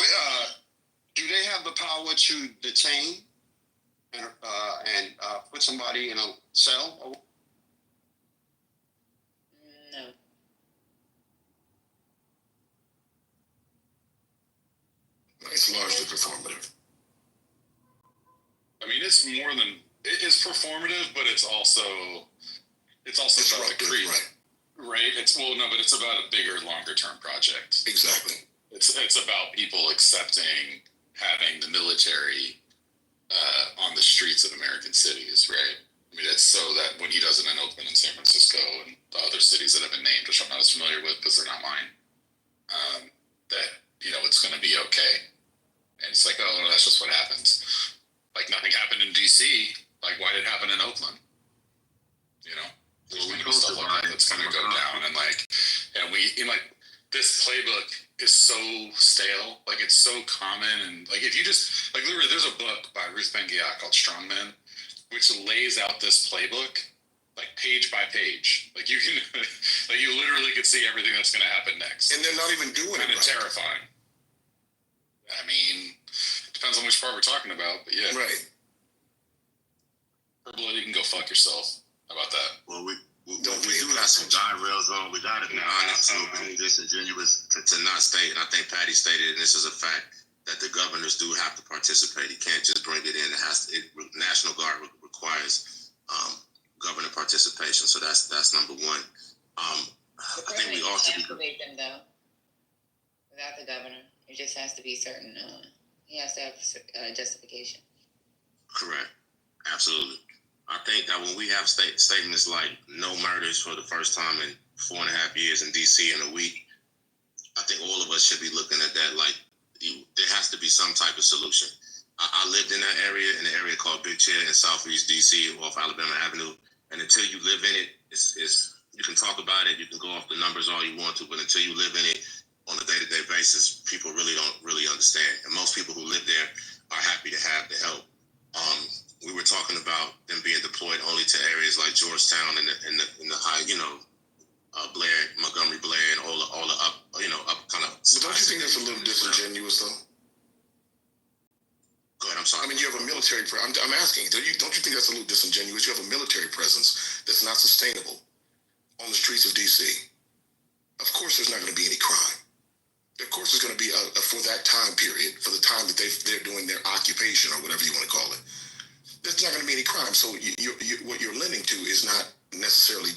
Do they have the power to detain and put somebody in a cell? No. It's largely performative. I mean, it's more than it's performative, but it's also about the creep, right? It's but it's about a bigger, longer term project. Exactly. It's about people accepting having the military on the streets of American cities, right? I mean, it's so that when he does it in Oakland and San Francisco and the other cities that have been named, which I'm not as familiar with because they're not mine, that it's going to be okay. And it's like, oh, that's just what happens. Like nothing happened in DC. Like why did it happen in Oakland? There's going to be stuff like that that's going to go down, and this playbook is so stale. Like it's so common, and like if you just literally, there's a book by Ruth Ben-Ghiat called Strongmen, which lays out this playbook like page by page. Like you can, you literally could see everything that's going to happen next. And they're not even doing it. And it's terrifying. I mean, depends on which part we're talking about, but yeah. Right. Blood, you can go fuck yourself. How about that? Well, we do got some guardrails on. We got to be honest and disingenuous to not state, and I think Patty stated, and this is a fact, that the governors do have to participate. He can't just bring it in. National Guard requires governor participation, so that's number one. I think we also activate them though. Without the governor, it just has to be certain. He has to have justification. Correct. Absolutely. I think that when we have statements like no murders for the first time in 4.5 years in D.C. in a week, I think all of us should be looking at that like there has to be some type of solution. I lived in that area, in an area called Big Chair in Southeast D.C. off Alabama Avenue, and until you live in it, it's you can talk about it, you can go off the numbers all you want to, but until you live in it on a day-to-day basis, people really don't understand. And most people who live there are happy to have the help. We were talking about them being deployed only to areas like Georgetown and the high, Blair, Montgomery Blair, and all the up kind of. But don't you think that's a little disingenuous, though? Go ahead. I'm sorry. I mean, you have a military. I'm asking. Don't you think that's a little disingenuous? You have a military presence that's not sustainable on the streets of D.C. Of course, there's not going to be any crime. Of course, there's going to be for that time period, for the time that they're doing their occupation or whatever you want to call it. There's not going to be any crime. So what you're lending to is not necessarily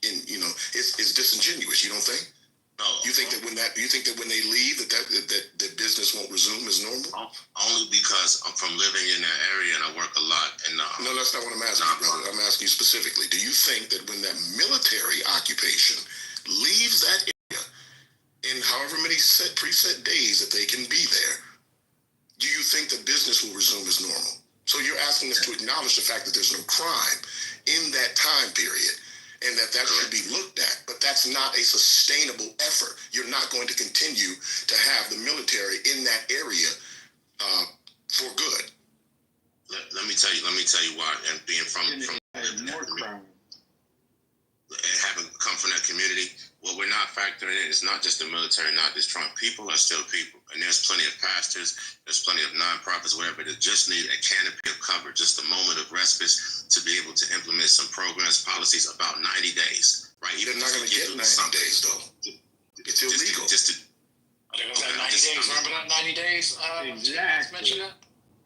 it's disingenuous. You don't think? No. You think that when they leave that business won't resume as normal? Only because I'm from living in that area and I work a lot. And no, that's not what I'm asking you, brother. I'm asking you specifically. Do you think that when that military occupation leaves that area in however many preset days that they can be there, do you think that business will resume as normal? So you're asking us to acknowledge the fact that there's no crime in that time period and that should be looked at. But that's not a sustainable effort. You're not going to continue to have the military in that area for good. Let me tell you why. And being from more crime. And having come from that community, what we're not factoring in is not just the military, not just Trump. People are still people. And there's plenty of pastors, there's plenty of nonprofits, whatever, that just need a canopy of cover, just a moment of respite to be able to implement some programs, policies about 90 days, right? They're not going to get 90 days, though. It's illegal. That 90 days. Remember that 90 days? Exactly. Mention that?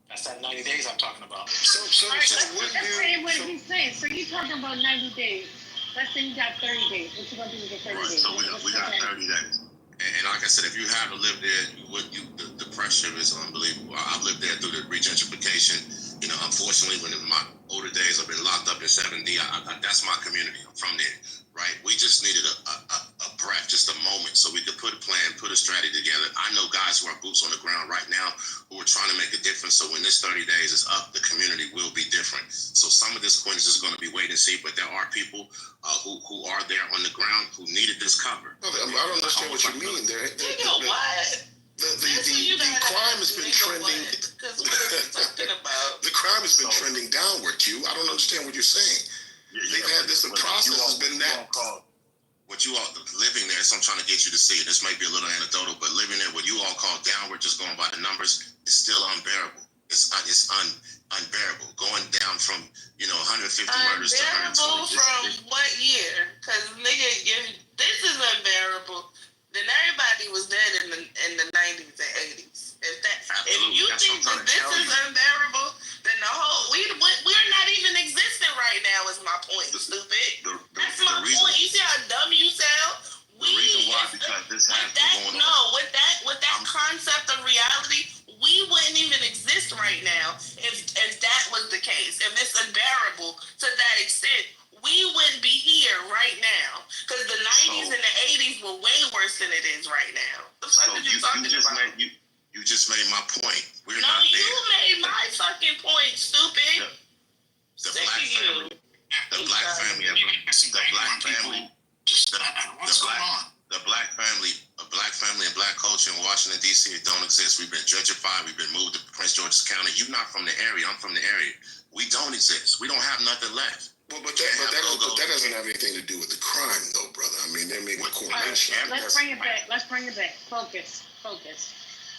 That's that 90 days I'm talking about. So what let's say what he's saying. So you're talking about 90 days. Let's say you got 30 days. What you gonna do with the 30 days? So we got 30 days. And like I said, if you haven't lived there, the pressure is unbelievable. I've lived there through the regentrification. You know, unfortunately, when in my older days, I've been locked up in 7D. That's my community. I'm from there, right? We just needed a breath, just a moment, so we could put a plan, put a strategy together. I know guys who are boots on the ground right now who are trying to make a difference. So when this 30 days is up, the community will be different. So some of this point is just going to be wait and see, but there are people who are there on the ground who needed this cover. No, I don't understand what you mean there. The crime has been trending. The crime has been trending downward, Q. I don't understand what you're saying. They've had this, the process has been that. What you all living there, so I'm trying to get you to see. This might be a little anecdotal, but living there, what you all call downward, just going by the numbers, is still unbearable. It's unbearable. Going down from 150 murders to 120. Unbearable from what year? Because nigga, this is unbearable. Then everybody was dead in the 90s and 80s. If you think that this is unbearable, then the whole we're not even existing right now. Is my point, stupid. That's my point. You see how dumb you sound? The reason why, because this has been going on. No, with that concept of reality, we wouldn't even exist right now if that was the case. If it's unbearable to that extent, we wouldn't be here right now. Because the 90s and the 80s were way worse than it is right now. The fuck are you talking about? You just made my point. We're no, not there. You made my fucking point, stupid. The black family, the black family, a black family and black culture in Washington, D.C. It don't exist. We've been gentrified. We've been moved to Prince George's County. You're not from the area. I'm from the area. We don't exist. We don't have nothing left. Well, but that doesn't have anything to do with the crime, though, brother. I mean, they're making a correlation. Let's bring it back. Focus.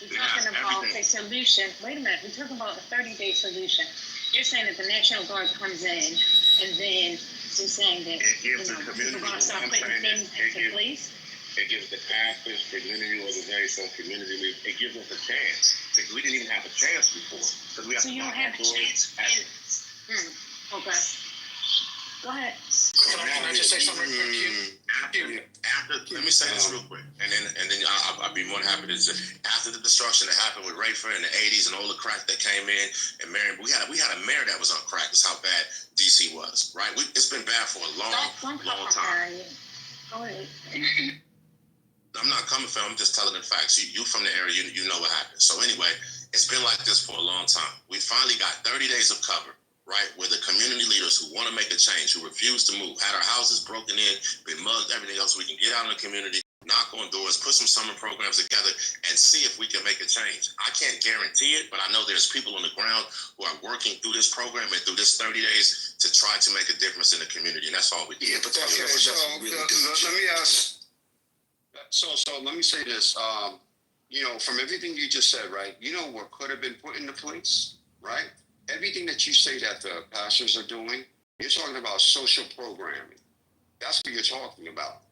We're talking about a solution. Wait a minute. We're talking about a 30-day solution. You're saying that the National Guard comes in, and then you're saying that people are going to start putting things into place. It gives the pastors, community organization, community leaders, it gives us a chance. We didn't even have a chance before. We have so you don't have a chance. Okay. Go ahead. Can I just say something real quick? Let me say this real quick, and then I'll be more than happy to say. After the destruction that happened with Rayford in the 80s and all the crack that came in, and Marion, we had a mayor that was on crack. That's how bad DC was, right? It's been bad for a long time. Go ahead. I'm not coming for him. I'm just telling the facts. You from the area, you know what happened. So anyway, it's been like this for a long time. We finally got 30 days of cover, right? Where the community leaders who want to make a change, who refuse to move, had our houses broken in, been mugged, everything else. We can get out in the community, knock on doors, put some summer programs together, and see if we can make a change. I can't guarantee it, but I know there's people on the ground who are working through this program and through this 30 days to try to make a difference in the community, and that's all we do. Yeah, but that's let me ask. So let me say this. From everything you just said, right? You know what could have been put into place, right? Everything that you say that the pastors are doing, you're talking about social programming. That's what you're talking about.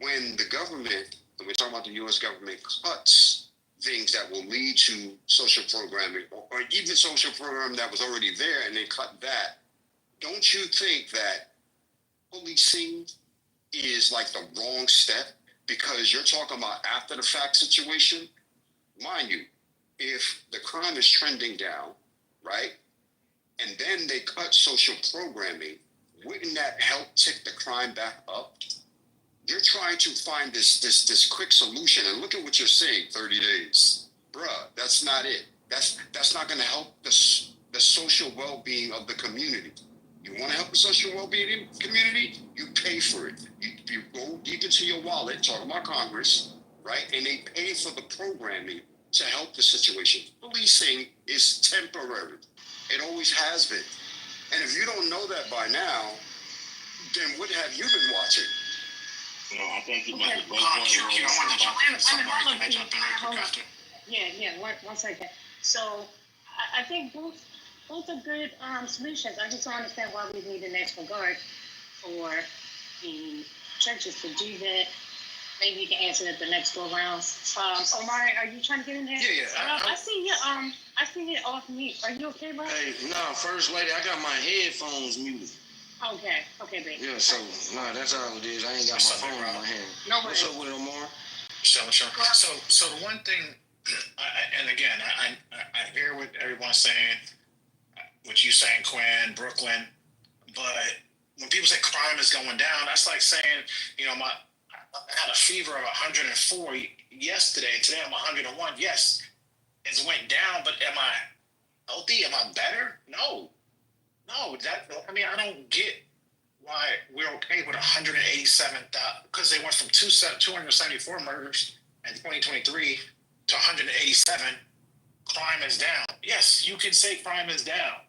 When the government, and we're talking about the U.S. government, cuts things that will lead to social programming, or even social program that was already there, and they cut that, don't you think that policing is like the wrong step? Because you're talking about after the fact situation. Mind you, if the crime is trending down, right, and then they cut social programming, wouldn't that help tick the crime back up? You're trying to find this quick solution, and look at what you're saying, 30 days. Bruh, that's not it. That's not going to help the social well-being of the community. You want to help the social well-being community? You pay for it. You go deep into your wallet, talking about Congress, right? And they pay for the programming to help the situation. Policing is temporary. It always has been. And if you don't know that by now, then what have you been watching? No, I think you Okay. meant the I want to jump in. Sorry, can I jump in real quick after? Yeah. One second. So I think both are good solutions. I just don't understand why we need an extra guard for the churches to do that. Maybe you can answer it the next go around. Omar, are you trying to get in there? Yeah. I see you. I see you off mute. Are you okay, bro? Hey, nah, First Lady, I got my headphones muted. Okay, baby. Yeah, so that's all it is. I ain't got my phone in my hand. No What's worries. up with Omar? Sure. So the one thing, and again, I hear what everyone's saying, what you saying, Quinn, Brooklyn, but when people say crime is going down, that's like saying, I had a fever of 104 yesterday, and today I'm 101. Yes, it went down, but am I healthy? Am I better? No. I don't get why we're okay with 187,000, because they went from 274 murders in 2023 to 187. Crime is down. Yes, you can say crime is down.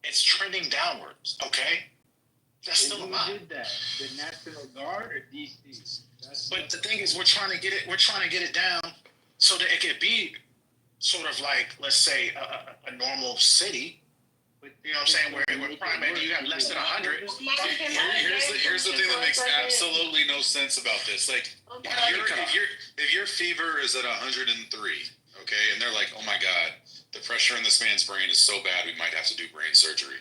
It's trending downwards, okay? That's still a lot. Who did that? The National Guard or DC? But the thing is, we're trying to get it down so that it could be sort of like, let's say, a normal city. You know what I'm saying? Where crime, maybe you have less than 100. Here's the thing that makes absolutely no sense about this. Like, if your fever is at 103, okay, and they're like, oh my God, the pressure in this man's brain is so bad, we might have to do brain surgery.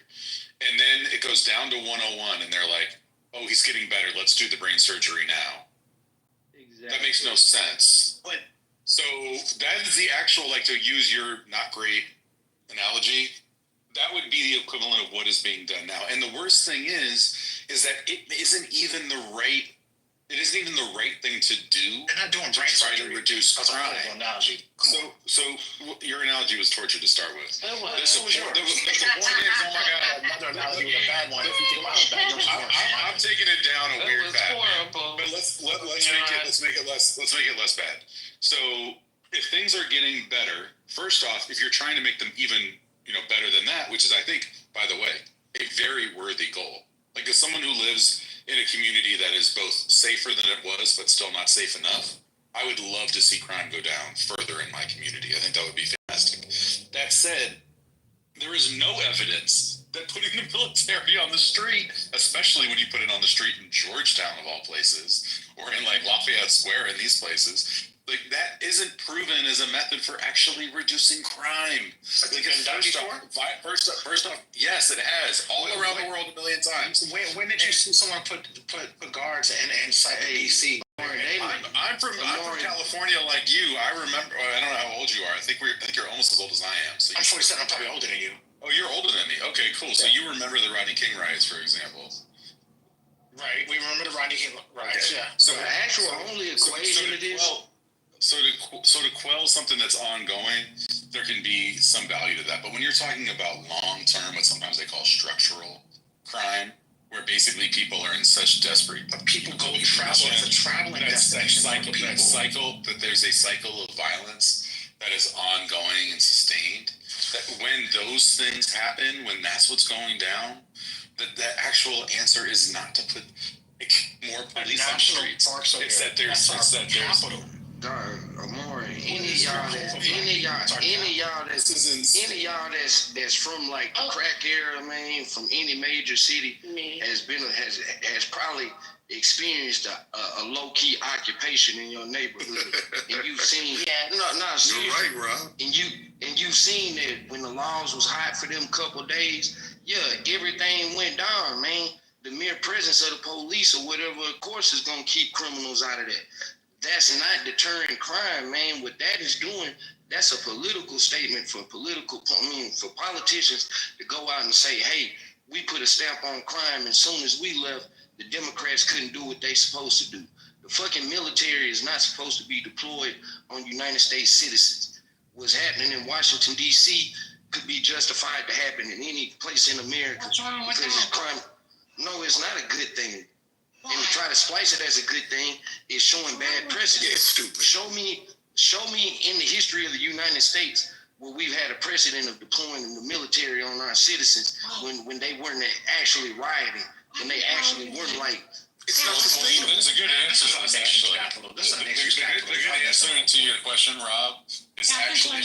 And then it goes down to 101, and they're like, oh, he's getting better, let's do the brain surgery now. Exactly. That makes no sense. So that is the actual, like, to use your not great analogy, that would be the equivalent of what is being done now. And the worst thing is that it isn't even the right thing to do. They're not doing brain surgery to reduce crime. Analogy. So your analogy was torture to start with. The point is, oh my God, another analogy was a bad one. If you think about it, I'm taking it down a weird path. But let's make it less bad. So if things are getting better, first off, if you're trying to make them even better than that, which is, I think, by the way, a very worthy goal. Like, as someone who lives in a community that is both safer than it was, but still not safe enough, I would love to see crime go down further in my community. I think that would be fantastic. That said, there is no evidence that putting the military on the street, especially when you put it on the street in Georgetown of all places, or in like Lafayette Square in these places, like, that isn't proven as a method for actually reducing crime. Like, first off, yes, it has all around the world a million times. When did you see someone put guards inside DC? I'm from California, like you. I remember. I don't know how old you are. I think you're almost as old as I am. So I'm 47. I'm probably older than you. Oh, you're older than me. Okay, cool. So you remember the Rodney King riots, for example? Right. We remember the Rodney King riots. Okay. Yeah. So the actual only equation it is. So to quell something that's ongoing, there can be some value to that. But when you're talking about long-term, what sometimes they call structural crime, where basically people are in such desperate, but people go travel. It's a traveling destination. That there's a cycle of violence that is ongoing and sustained. That when those things happen, when that's what's going down, the actual answer is not to put more police on streets. It's that there's capital. Amore, any of y'all that's from like the crack era, man, from any major city has probably experienced a low key occupation in your neighborhood, and you've seen You're right, Rob. And you've seen that when the laws was hot for them couple days, everything went down, man. The mere presence of the police or whatever, of course, is gonna keep criminals out of that. That's not deterring crime, man. What that is doing, that's a political statement for politicians to go out and say, hey, we put a stamp on crime, and soon as we left, the Democrats couldn't do what they supposed to do. The fucking military is not supposed to be deployed on United States citizens. What's happening in Washington, D.C. could be justified to happen in any place in America because it's crime. No, it's not a good thing. And to try try to splice it as a good thing is showing bad precedent. Yeah, it's stupid. Show me in the history of the United States where we've had a precedent of deploying the military on our citizens when they weren't actually rioting, when they actually weren't like. It's not sustainable. It's a good answer. That's actually the good answer to your question, Rob, is actually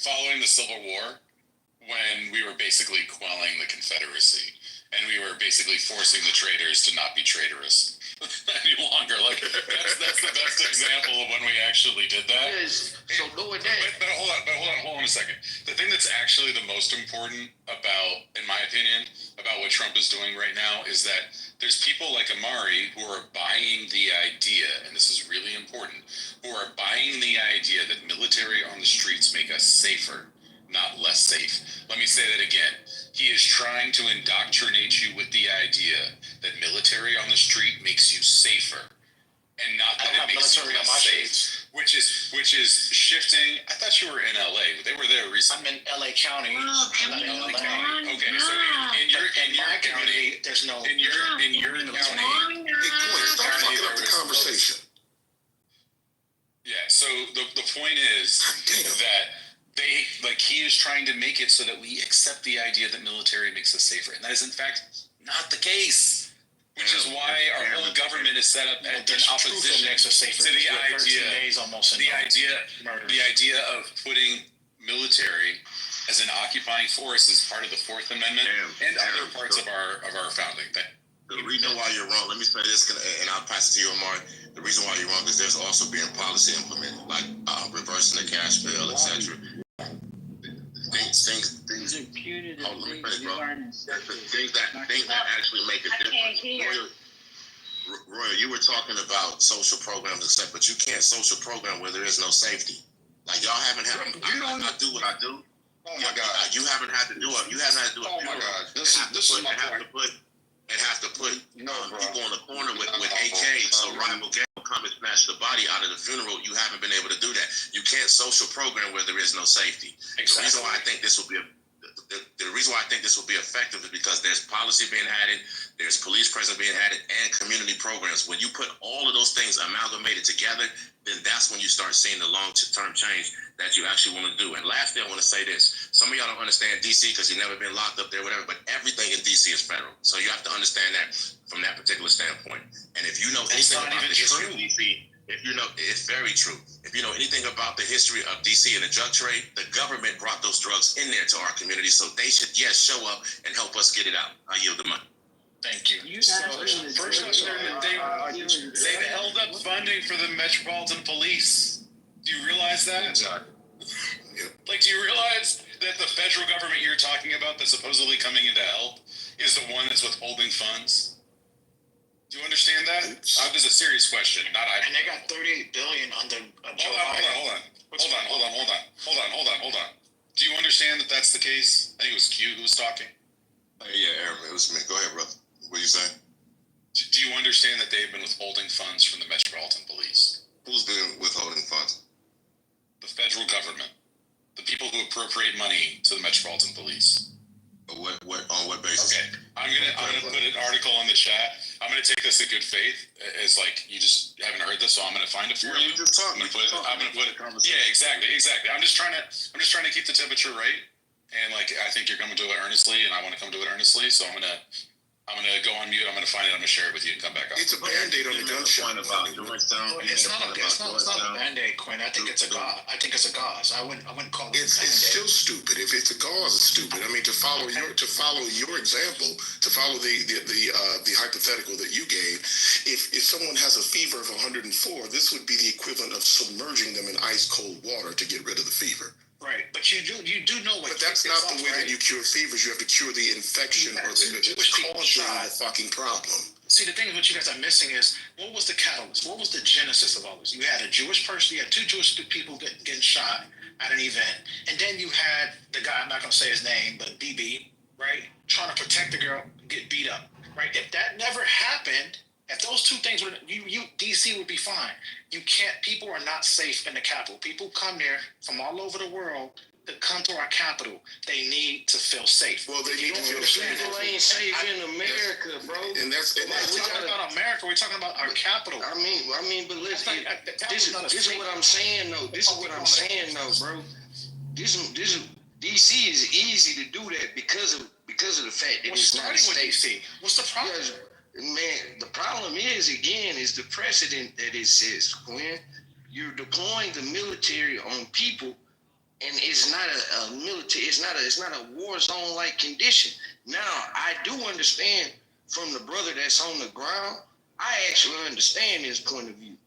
following the Civil War, when we were basically quelling the Confederacy, and we were basically forcing the traitors to not be traitorous any longer. Like that's the best example of when we actually did that. Yes. So lower that. But hold on a second. The thing that's actually the most important about, in my opinion, about what Trump is doing right now is that there's people like Amari who are buying the idea, and this is really important, who are buying the idea that military on the streets make us safer, not less safe. Let me say that again. He is trying to indoctrinate you with the idea that military on the street makes you safer, and not that it makes you less safe. Which is shifting. I thought you were in LA. They were there recently. I'm in LA County. LA County. Okay, so in your county, there's no. In your county. Hey, boy, stop fucking up the conversation. Yeah. So the point is that he is trying to make it so that we accept the idea that military makes us safer, and that is in fact not the case. Which is why our whole government is set up in opposition to the idea of putting military as an occupying force as part of the Fourth Amendment and other parts of our founding thing. The reason why you're wrong, let me say this, and I'll pass it to you, Omar. The reason why you're wrong is there's also being policy implemented, like reversing the cash bill, etc. Things. Hold on, let me finish, bro. Things that actually make a difference. Royal, you were talking about social programs, etc., but you can't social program where there is no safety. Like y'all haven't had. I do what I do. Oh my God! You haven't had to do it. You haven't had to do it. Oh my God! This is my point. Have to put people on the corner with AKs so rival gang will come and snatch the body out of the funeral. You haven't been able to do that. You can't social program where there is no safety. Exactly. The reason why I think this will be effective is because there's policy being added, there's police presence being added, and community programs. When you put all of those things amalgamated together, then that's when you start seeing the long-term change that you actually want to do. And lastly, I want to say this. Some of y'all don't understand D.C. because you've never been locked up there, whatever, but everything in D.C. is federal. So you have to understand that from that particular standpoint. And if you know anything about the history of D.C., if you know, it's very true. If you know anything about the history of D.C. and the drug trade, the government brought those drugs in there to our community, so they should, show up and help us get it out. I yield the mic. Thank you. They've held up funding for the Metropolitan Police. Do you realize that? Like, do you realize that the federal government you're talking about that's supposedly coming in to help is the one that's withholding funds? Do you understand that? This is a serious question. And they got $38 billion under Joe Biden. Hold on. Do you understand that that's the case? I think it was Q who was talking. Yeah, Aaron, it was me. Go ahead, brother. What are you saying? Do you understand that they've been withholding funds from the Metropolitan Police? Who's been withholding funds? The federal government. The people who appropriate money to the Metropolitan Police. On what basis? Okay, I'm gonna put an article in the chat. I'm gonna take this in good faith. It's like you just haven't heard this, so I'm gonna find it for you. I'm gonna put it. Yeah, exactly. I'm just trying to keep the temperature right, and like I think you're coming to it earnestly, and I want to come to it earnestly. So I'm gonna go on mute. I'm gonna find it. I'm gonna share it with you and come back up. It's a Band-Aid on the gunshot. It's not a Band-Aid, Quinn. I think it's a gauze. I wouldn't call it. It's still stupid. If it's a gauze, it's stupid. I mean, to follow your example, to follow the hypothetical that you gave, if someone has a fever of 104, this would be the equivalent of submerging them in ice cold water to get rid of the fever. Right, but you do know what. But that's not the way that you cure fevers. You have to cure the infection or the causing the fucking problem. See, the thing what you guys are missing is what was the catalyst? What was the genesis of all this? You had a Jewish person. You had two Jewish people getting shot at an event, and then you had the guy. I'm not going to say his name, but BB, right, trying to protect the girl, get beat up, right? If that never happened. If those two things were, DC would be fine. You can't. People are not safe in the Capitol. People come there from all over the world to come to our capital, they need to feel safe. Well, they need to feel safe. People ain't safe in America, bro. And that's we're talking about America. We're talking about our capital. I mean, but listen, this is what I'm saying, though. This is what I'm saying, though, bro. This DC is easy to do that because of the fact that it's not a state. DC? What's the problem? Man, the problem is the precedent that it says when you're deploying the military on people, and it's not a military, it's not a war zone like condition. Now, I do understand from the brother that's on the ground. I actually understand his point of view.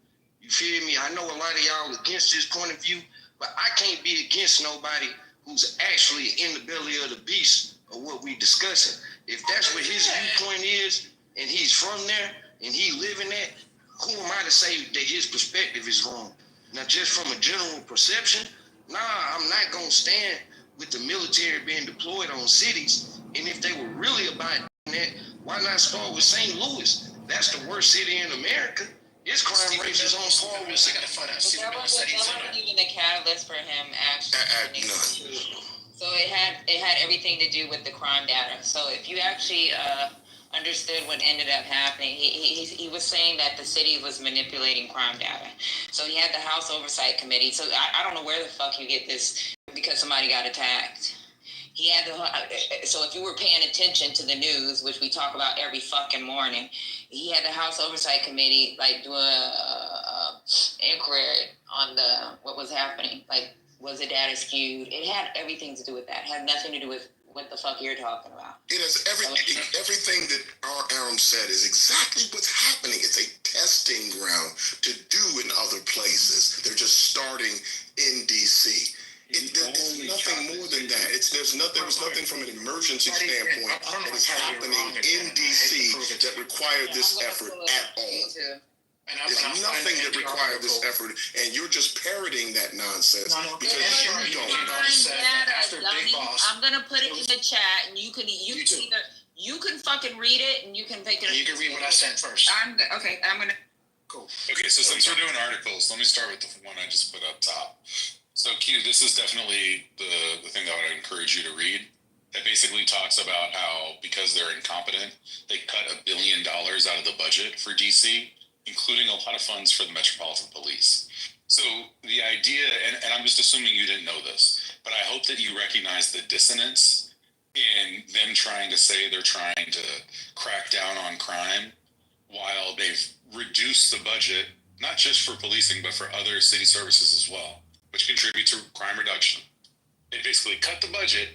You feel me? I know a lot of y'all against this point of view, but I can't be against nobody who's actually in the belly of the beast of what we discussing. If that's what his viewpoint is, and he's from there, and he living that, who am I to say that his perspective is wrong? Now, just from a general perception, I'm not going to stand with the military being deployed on cities. And if they were really about that, why not start with St. Louis? That's the worst city in America. Its crime rate is on par with That wasn't even the catalyst for him actually. So it had everything to do with the crime data. So if you actually understood what ended up happening, he was saying that the city was manipulating crime data. So he had the House Oversight Committee. So I don't know where the fuck you get this because somebody got attacked. He had so if you were paying attention to the news, which we talk about every fucking morning, he had the House Oversight Committee like do a inquiry on what was happening. Like, was the data skewed? It had everything to do with that. It had nothing to do with what the fuck you're talking about. It has everything that Aram said is exactly what's happening. It's a testing ground to do in other places. They're just starting in DC. It's nothing more than that. There was nothing from an emergency standpoint that is happening in DC that required this effort at all. There's nothing that required this effort, and you're just parroting that nonsense because you don't. I'm gonna put it in the chat, and you can fucking read it, and you can pick it up. You can read what I sent first. I'm gonna. Cool. Okay, so since we're doing articles, let me start with the one I just put up top. So Q, this is definitely the thing that I would encourage you to read. That basically talks about how, because they're incompetent, they cut $1 billion out of the budget for DC, including a lot of funds for the Metropolitan Police. So the idea, and I'm just assuming you didn't know this, but I hope that you recognize the dissonance in them trying to say they're trying to crack down on crime while they've reduced the budget, not just for policing, but for other city services as well, which contribute to crime reduction. They basically cut the budget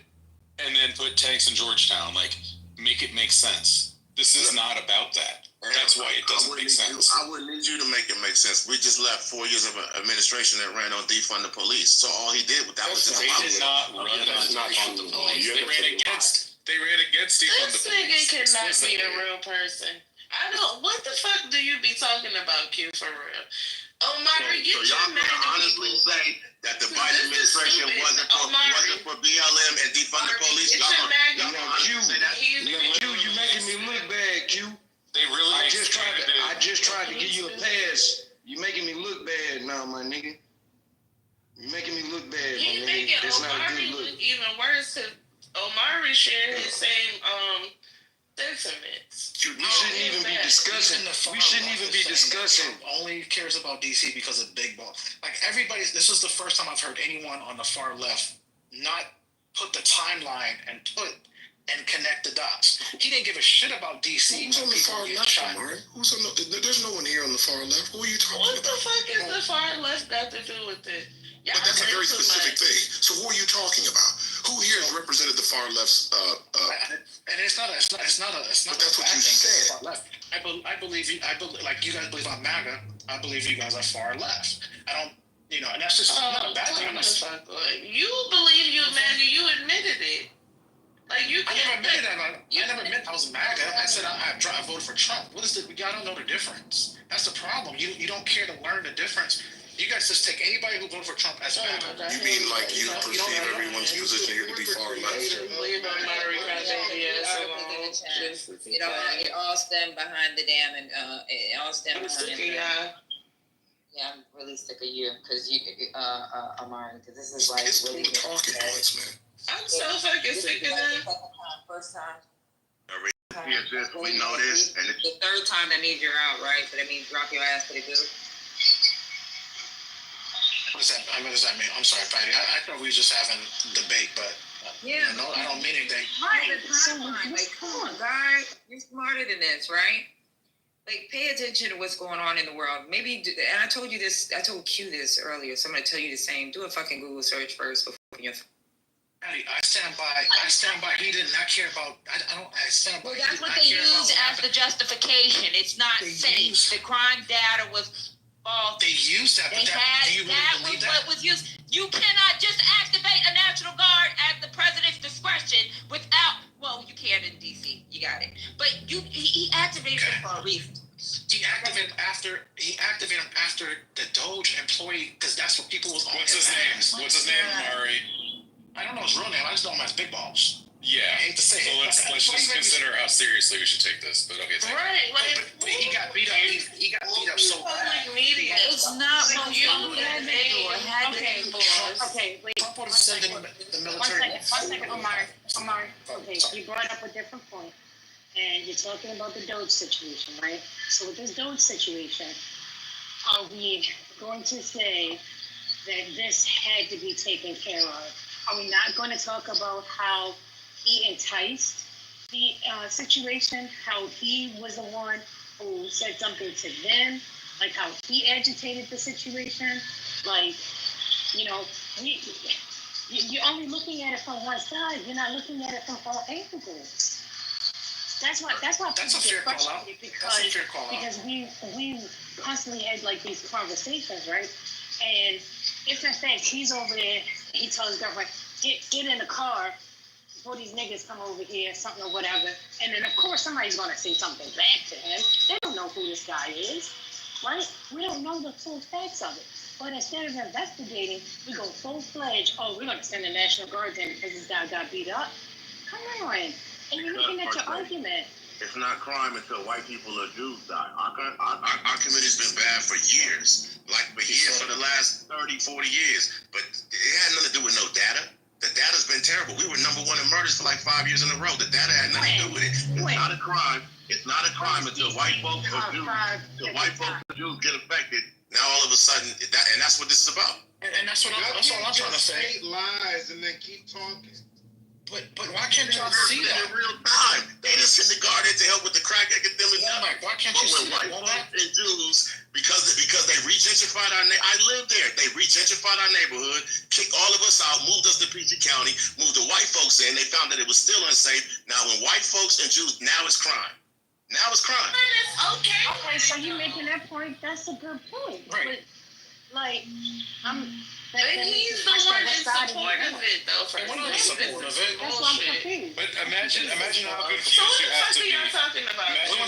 and then put tanks in Georgetown, like, make it make sense. This is not about that. That's why it doesn't make sense. I wouldn't need you to make it make sense. We just left 4 years of an administration that ran on defund the police. So all he did with that was just they did not run on defund the police. They ran against defund the police. This nigga cannot be a real person. I don't. What the fuck do you be talking about, Q, for real? Omari, so y'all can honestly say that the Biden administration wasn't for BLM and defund the police. Y'all can honestly say that. Q, you making me look bad, Q. They really. I just tried to give you a pass. You making me look bad now, my nigga. You making me look bad, my nigga. Making That's not a Omari good look. look even worse. Cause Omari shared his same sentiments. We shouldn't even be discussing. We shouldn't even be discussing. Only cares about DC because of Big Ball. Like this was the first time I've heard anyone on the far left not put the timeline and connect the dots. He didn't give a shit about DC. Who's on the far left, Omar? There's no one here on the far left. Who are you talking about? What the fuck is the far left got to do with it? But that's a very specific thing. So who are you talking about? Who here has represented the far left's? And it's not. But that's what you said. I believe like you guys believe I'm MAGA. I believe you guys are far left. I don't. And that's just not a bad thing. You believe you MAGA. You admitted it. Like you. I never admitted that. I never admitted I was MAGA. I said I voted for Trump. What is the? Y'all don't know the difference. That's the problem. You don't care to learn the difference. You guys just take anybody who voted for Trump as MAGA. You mean like you perceive everyone's position here to be far left? It all stemmed behind the dam, and it all stemmed behind. Yeah, I'm really sick of you because Amari, because this is like It's really talking points, man. I'm so fucking sick of that. First time. Yeah, just we know this, and The third time that means you're out, right? So that means drop your ass for the good. What does that mean? I'm sorry, Patty. I thought we were just having debate, but Yeah. no, I don't mean anything. Right. Like, come on, guy. You're smarter than this, right? Like, pay attention to what's going on in the world. Maybe, and I told you this, I told Q this earlier, so I'm going to tell you the same. Do a fucking Google search first before you. Patty, I stand by. He did not care about. I stand by. Well, that's what they use as the justification. It's not safe. The crime data was false. They used that, but do you really believe that? What was used. You cannot just activate a National Guard at the president's discretion without. Well, you can in D.C. You got it. But he activated it for a reason. He activated him after the Doge employee, because that's what people was on. What's his name? What's his name, Mari? I don't know his real name. I just know him as Big Balls. Yeah. I hate to say so it. let's just consider how seriously we should take this. But okay. Right. But he got beat up. He got beat up so bad. It's not what you Okay, wait. Trump would have sent the military. One second, Omar. Okay, you brought up a different point, and you're talking about the Doge situation, right? So with this Doge situation, are we going to say that this had to be taken care of? Are we not going to talk about how he enticed the situation, how he was the one who said something to them, like how he agitated the situation? Like, you're only looking at it from one side. You're not looking at it from all angles. That's why people get frustrated because we constantly had like these conversations, right? And if in fact he's over there, he tells his girlfriend, get in the car before these niggas come over here, something or whatever. And then of course somebody's gonna say something back to him. They don't know who this guy is, right? We don't know the full facts of it. But instead of investigating, we go full-fledged, we're gonna send the National Guard in because this guy got beat up. Come on. And you're looking at your argument. it's not crime until white people or Jews die. Our community's been bad for years, for the last 30, 40 years. But it had nothing to do with no data. The data's been terrible. We were number one in murders for like 5 years in a row. The data had nothing to do with it. It's not a crime. It's not a crime until white folks or Jews get affected. Now all of a sudden, and that's what this is about. And that's what I'm trying to say. State lies and then keep talking. But why can't y'all see that in real time? They just send the guard in to help with the crack epidemic. Why can't you see white that? folks and Jews, because they re-gentrified our I lived there. They re-gentrified our neighborhood, kicked all of us out, moved us to PG County, moved the white folks in. They found that it was still unsafe. Now when white folks and Jews, now it's crime. Now it's crime. Okay, so you making that point? That's a good point. Right. But he's the one in support of it, though. We're not in support of it. That's why I'm confused. But imagine how confused So what you the have fuck to are be. y'all talking about? We're in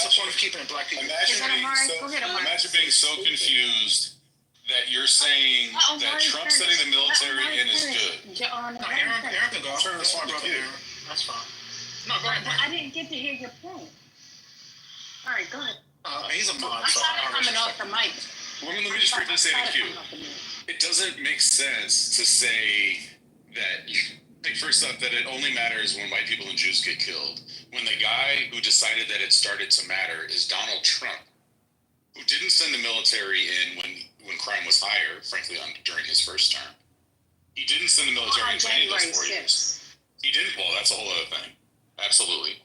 support of keeping black people. Imagine being so confused that you're saying that Trump sending the military in is good. Aaron can go. That's fine, brother. That's fine. No, go ahead. I didn't get to hear your point. All right, go ahead. He's a mod. I started coming off the mic. Let me just briefly say to Q. It doesn't make sense to say that, first off, that it only matters when white people and Jews get killed, when the guy who decided that it started to matter is Donald Trump, who didn't send the military in when crime was higher, frankly, during his first term. He didn't send the military in for any of those 4 years. He didn't. Well, that's a whole other thing. Absolutely.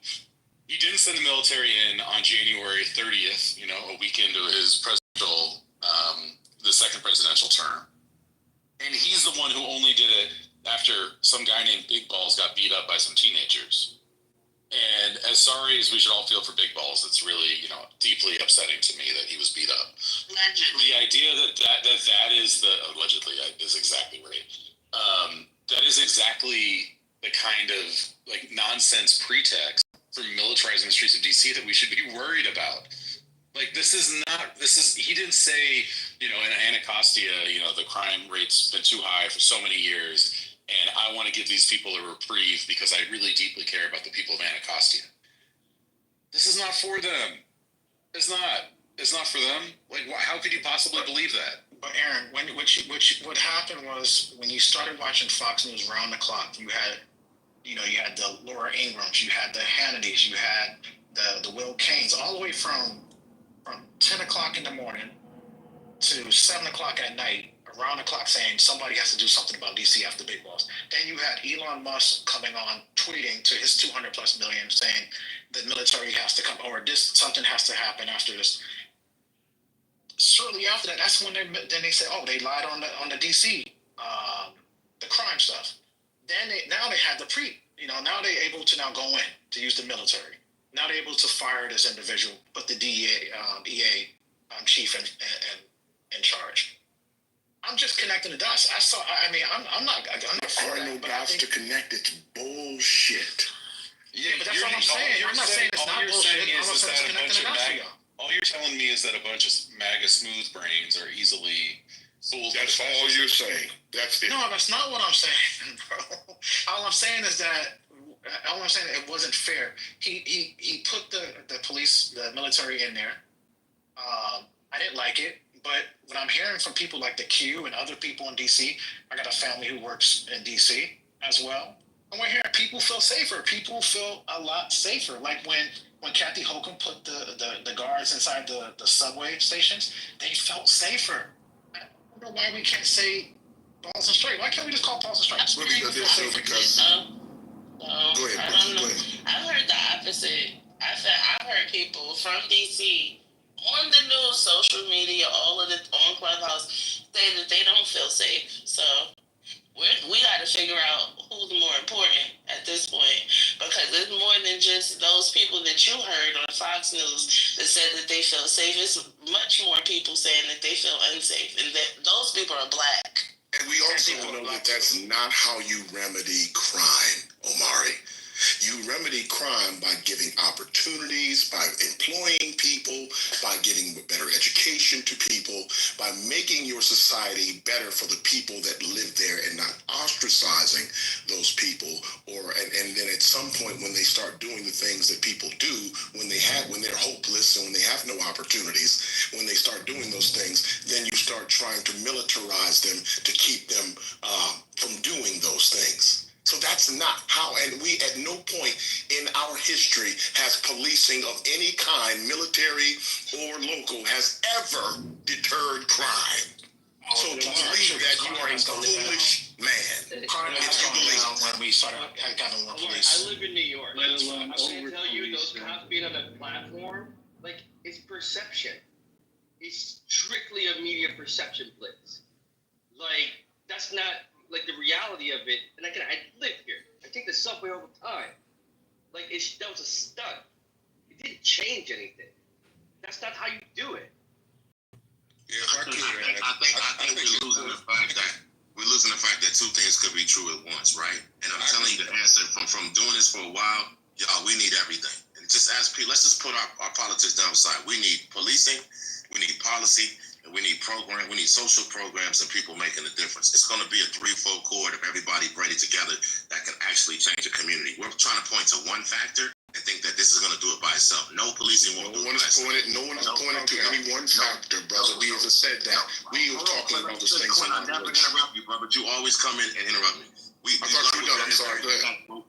He didn't send the military in on January 30th, a week into his presidential, the second presidential term. And he's the one who only did it after some guy named Big Balls got beat up by some teenagers. And as sorry as we should all feel for Big Balls, it's really, deeply upsetting to me that he was beat up. Allegedly. The idea that is allegedly is exactly right. That is exactly the kind of nonsense pretext for militarizing the streets of DC that we should be worried about. He didn't say, in Anacostia, the crime rate's been too high for so many years, and I want to give these people a reprieve because I really deeply care about the people of Anacostia. This is not for them. It's not. It's not for them? Like, how could you possibly believe that? But Aaron, what happened was when you started watching Fox News round the clock, you had the Laura Ingrams, you had the Hannitys, you had the Will Canes, all the way from 10 o'clock in the morning to 7 o'clock at night, around the clock saying somebody has to do something about DC after Big Boss. Then you had Elon Musk coming on, tweeting to his 200 plus million, saying the military has to come, or something has to happen after this. Shortly after that, that's when they said, oh, they lied on the DC, the crime stuff. Then now they have now they're able to now go in to use the military. Now they're able to fire this individual, put the EA chief in charge. I'm just connecting the dots. I'm not for There are no dots to connect. It's bullshit. Yeah, but that's what I'm saying. I'm not saying it's not bullshit. I'm not saying it's connecting the dots for y'all. All you're telling me is that a bunch of MAGA smooth brains are easily fooled. That's all you're saying. That's it. No, that's not what I'm saying, bro. All I'm saying is that it wasn't fair. He put the police, the military in there. I didn't like it, but what I'm hearing from people like the Q and other people in DC, I got a family who works in DC as well, and we're hearing people feel safer. People feel a lot safer. Like when Kathy Hochul put the guards inside the subway stations, they felt safer. I don't know why we can't say balls and straight. Why can't we just call balls and straight? Go ahead. I've heard the opposite. I've heard people from DC on the news, social media, all of it on Clubhouse say that they don't feel safe. So we got to figure out who's more important at this point, because it's more than just those people that you heard on Fox News that said that they feel safe. It's much more people saying that they feel unsafe, and that those people are black. And we also know that that's not how you remedy crime, Omari. You remedy crime by giving opportunities, by employing people, by giving better education to people, by making your society better for the people that live there and not ostracizing those people. And then at some point when they start doing the things that people do, when they're hopeless and when they have no opportunities, when they start doing those things, then you start trying to militarize them to keep them from doing those things. So that's not how, and we at no point in our history has policing of any kind, military or local, has ever deterred crime. So to believe that you are a foolish man. Crime has gone down when we started having more police. I live in New York. I'm going to tell you, those cops being on the platform, like, it's perception. It's strictly a media perception blitz. Like, that's not like the reality of it. And I live here. I take the subway all the time. Like, that was a stunt. It didn't change anything. That's not how you do it. Yeah, I think we're losing the fact that two things could be true at once, right? And I'm telling you the answer from doing this for a while, y'all, we need everything. And just as people, let's just put our politics down aside. We need policing, we need policy, and we need we need social programs and people making a difference. It's going to be a threefold cord of everybody braided together that can actually change a community. We're trying to point to one factor and think that this is going to do it by itself. No policing won't do it by itself. No one is pointing to any one factor, brother. We just said that. We were talking about this thing. I never interrupt you, brother, but you always come in and interrupt me. I thought you were done. I'm sorry. Go ahead.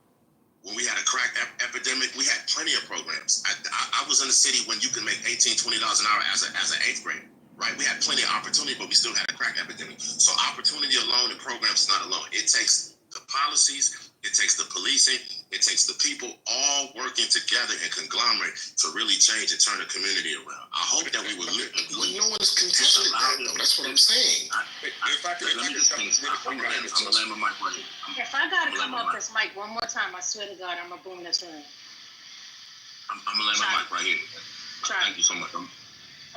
When we had a crack epidemic, we had plenty of programs. I was in the city when you could make $18, $20 an hour as an 8th grader. Right, we had plenty of opportunity, but we still had a crack epidemic. So opportunity alone and programs is not alone. It takes the policies, it takes the policing, it takes the people all working together and conglomerate to really change and turn the community around. I hope that we will live. No one's contesting that, though. That's what I'm saying. If I could I'm gonna land my mic right here. If I gotta come up this mic one more time, I swear to God, I'm gonna boom this room. I'm gonna land my mic right here. Thank you so much.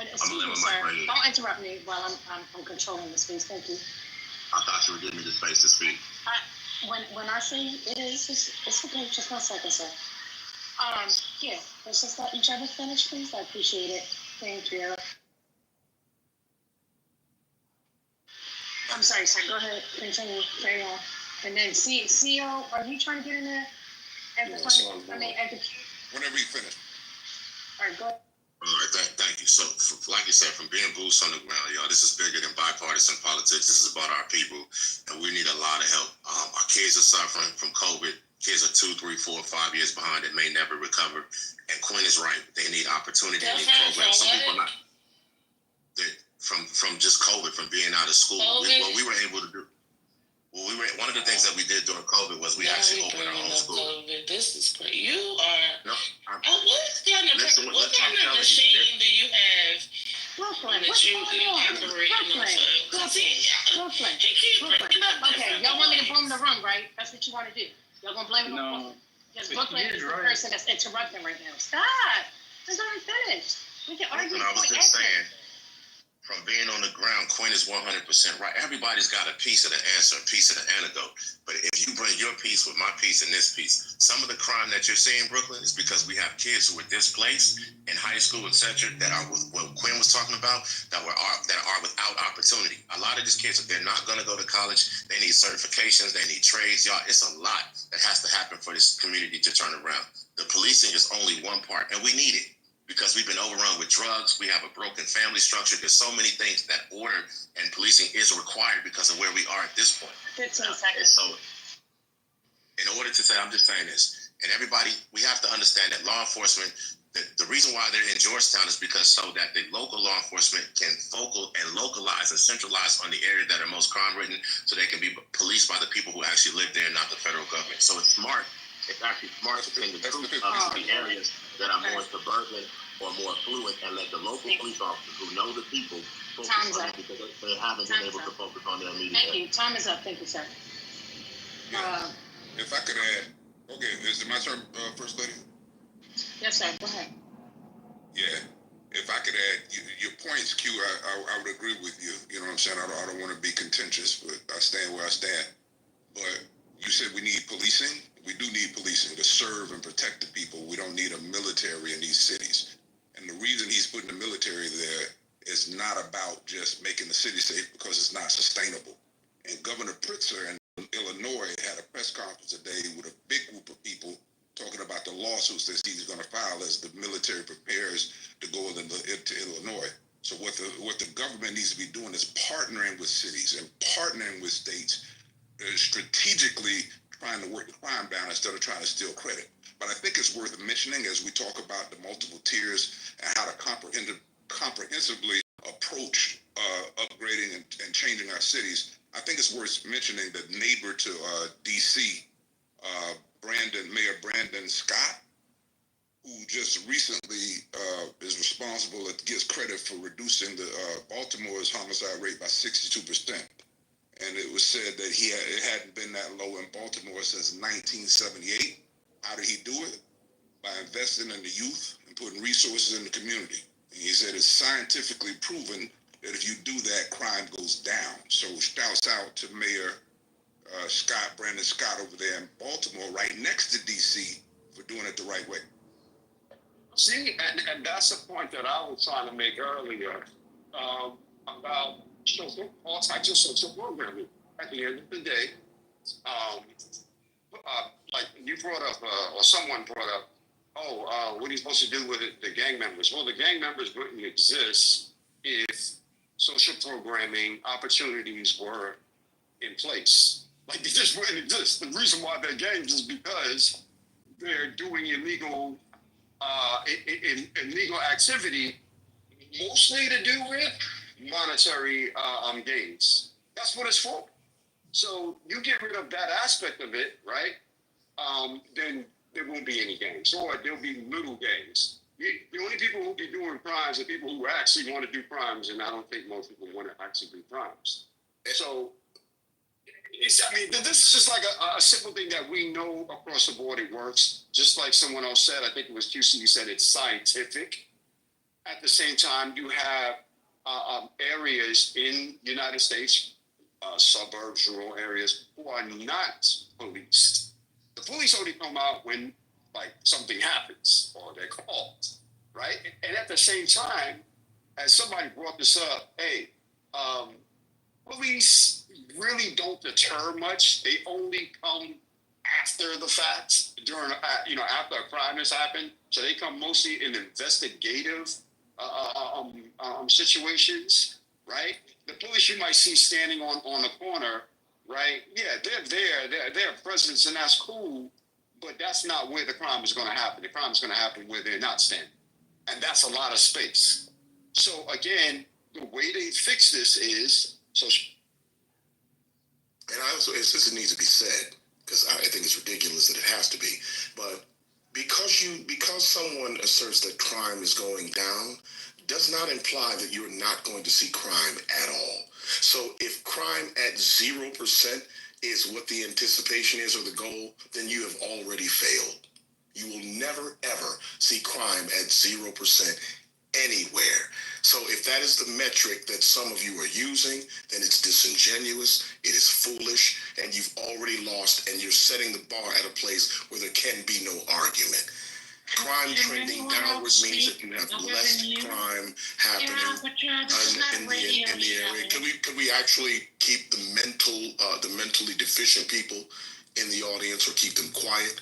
Excuse me, sir. Don't interrupt me while I'm controlling the space. Thank you. I thought you were giving me the space to speak. When I say it is, it's okay. Just 1 second, sir. Yeah. Let's just let each other finish, please. I appreciate it. Thank you. I'm sorry, sir. Go ahead. Continue. Carry on. And then CEO, are you trying to get in there? Whenever you finish. All right, go ahead. All right, thank you. So, like you said, from being boots on the ground, y'all, this is bigger than bipartisan politics. This is about our people, and we need a lot of help. Our kids are suffering from COVID. Kids are 2, 3, 4, 5 years behind that may never recover. And Quinn is right. They need opportunity. They need programs. Some people not. From just COVID, from being out of school. What we were able to do. Well, one of the things that we did during COVID was we actually opened our own school. COVID. This is great. You are. No, what kind of machine do you have? Brooklyn. That you operate Brooklyn. Okay, y'all want me to boom the room, right? That's what you want to do. Y'all gonna blame it on Brooklyn? Because Brooklyn is the person that's interrupting right now. Stop. Let's let me finish. We can argue. I was just saying. From being on the ground, Quinn is 100% right. Everybody's got a piece of the answer, a piece of the antidote. But if you bring your piece with my piece and this piece, some of the crime that you're seeing, Brooklyn, is because we have kids who are displaced in high school, etc., that are what Quinn was talking about, that are without opportunity. A lot of these kids, they're not going to go to college. They need certifications. They need trades. Y'all, it's a lot that has to happen for this community to turn around. The policing is only one part, and we need it. Because we've been overrun with drugs, we have a broken family structure. There's so many things that order and policing is required because of where we are at this point. 15 seconds. And so, in order to say, I'm just saying this, and everybody, we have to understand that law enforcement, the reason why they're in Georgetown is because so that the local law enforcement can localize and centralize on the areas that are most crime-ridden, so they can be policed by the people who actually live there, not the federal government. So it's smart. It's actually smart to bring the troops up to the areas that are more suburban or more affluent, and let the local police officers who know the people focus on it, because they haven't been able to focus on their immediate. Thank you. Time is up. Thank you, sir. If I could add, okay, is it my turn, First Lady? Yes, sir. Go ahead. Yeah. If I could add, your points, Q, I would agree with you. You know what I'm saying? I don't want to be contentious, but I stand where I stand. But you said we need policing. We do need policing to serve and protect the people. We don't need a military in these cities. And the reason he's putting the military there is not about just making the city safe, because it's not sustainable. And Governor Pritzker in Illinois had a press conference today with a big group of people talking about the lawsuits that he's going to file as the military prepares to go into Illinois. So what the government needs to be doing is partnering with cities and partnering with states, strategically trying to work the crime down instead of trying to steal credit. But I think it's worth mentioning as we talk about the multiple tiers and how to comprehensively approach upgrading and changing our cities. I think it's worth mentioning the neighbor to D.C., Mayor Brandon Scott, who just recently is responsible, gets credit for reducing the Baltimore's homicide rate by 62%. And it was said that it hadn't been that low in Baltimore since 1978. How did he do it? By investing in the youth and putting resources in the community. And he said it's scientifically proven that if you do that, crime goes down. So shouts out to Mayor Brandon Scott over there in Baltimore, right next to D.C., for doing it the right way. See, and that's the point that I was trying to make earlier about all types of social programming. At the end of the day, like you brought up, or someone brought up, what are you supposed to do with the gang members? Well, the gang members wouldn't exist if social programming opportunities were in place. Like, they just wouldn't exist. The reason why they're gangs is because they're doing illegal activity, mostly to do with monetary gains. That's what it's for. So you get rid of that aspect of it, right? Then there won't be any gangs, or there'll be little gangs. The only people who will be doing crimes are people who actually want to do crimes, and I don't think most people want to actually do crimes. So, this is just like a simple thing that we know across the board it works. Just like someone else said, I think it was QC said it's scientific. At the same time, you have areas in the United States, suburbs, rural areas, who are not policed. The police only come out when something happens or they're called, right? And at the same time, as somebody brought this up, police really don't deter much. They only come after the fact, after a crime has happened. So they come mostly in investigative situations, right? The police you might see standing on the corner, right? Yeah, they're there, they're presence, and that's cool, but that's not where the crime is going to happen. The crime is going to happen where they're not standing, and that's a lot of space. So again, the way they fix this is so. And I also, this needs to be said, because I think it's ridiculous that it has to be, but because someone asserts that crime is going down does not imply that you're not going to see crime at all. So if crime at 0% is what the anticipation is or the goal, then you have already failed. You will never ever see crime at 0% anywhere. So if that is the metric that some of you are using, then it's disingenuous, it is foolish, and you've already lost, and you're setting the bar at a place where there can be no argument. Crime trending downward means that you have less crime happening in the area. Could we actually keep the mentally deficient people in the audience, or keep them quiet?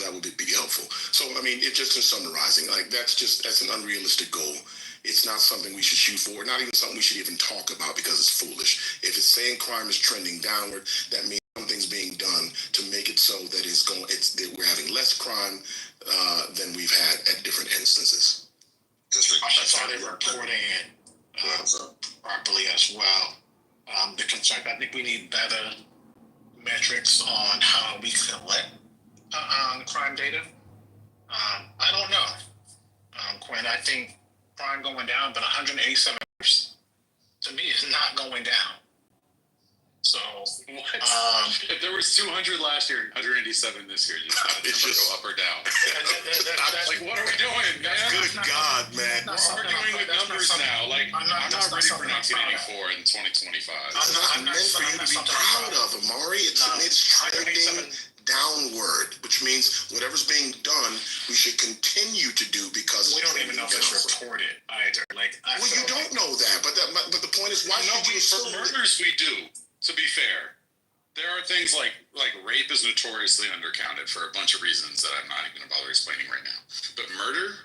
That would be helpful. So, I mean, it just in summarizing, like that's an unrealistic goal. It's not something we should shoot for, not even something we should even talk about because it's foolish. If it's saying crime is trending downward, that means something's being done to make it so that that we're having less crime than we've had at different instances. I thought they were reporting it properly as well. The concern, I think we need better metrics on how we collect crime data. I don't know, Quinn. I think crime going down, but 187 to me is not going down. So if there was 200 last year, 187 this year, it's just go up or down. Like, what are we doing, man? Good God, man. We're arguing with numbers now. Like, I'm not ready for 1984 and 2025. It's not meant for you to be proud of, Amari. It's trending downward, which means whatever's being done, we should continue to do because we don't even know if it's reported either. Like, well, you don't know that, but the point is, why should you assume for murders we do? To be fair, there are things like rape is notoriously undercounted for a bunch of reasons that I'm not even going to bother explaining right now. But murder,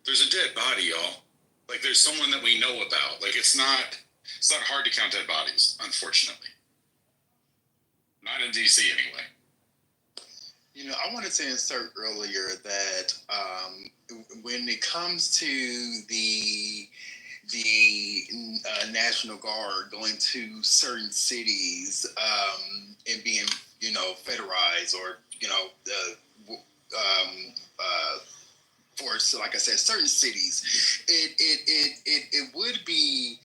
there's a dead body, y'all. Like, there's someone that we know about. Like, it's not hard to count dead bodies, unfortunately. Not in DC anyway. You know, I wanted to insert earlier that when it comes to the National Guard going to certain cities and being, federalized, or for, like I said, certain cities, it would be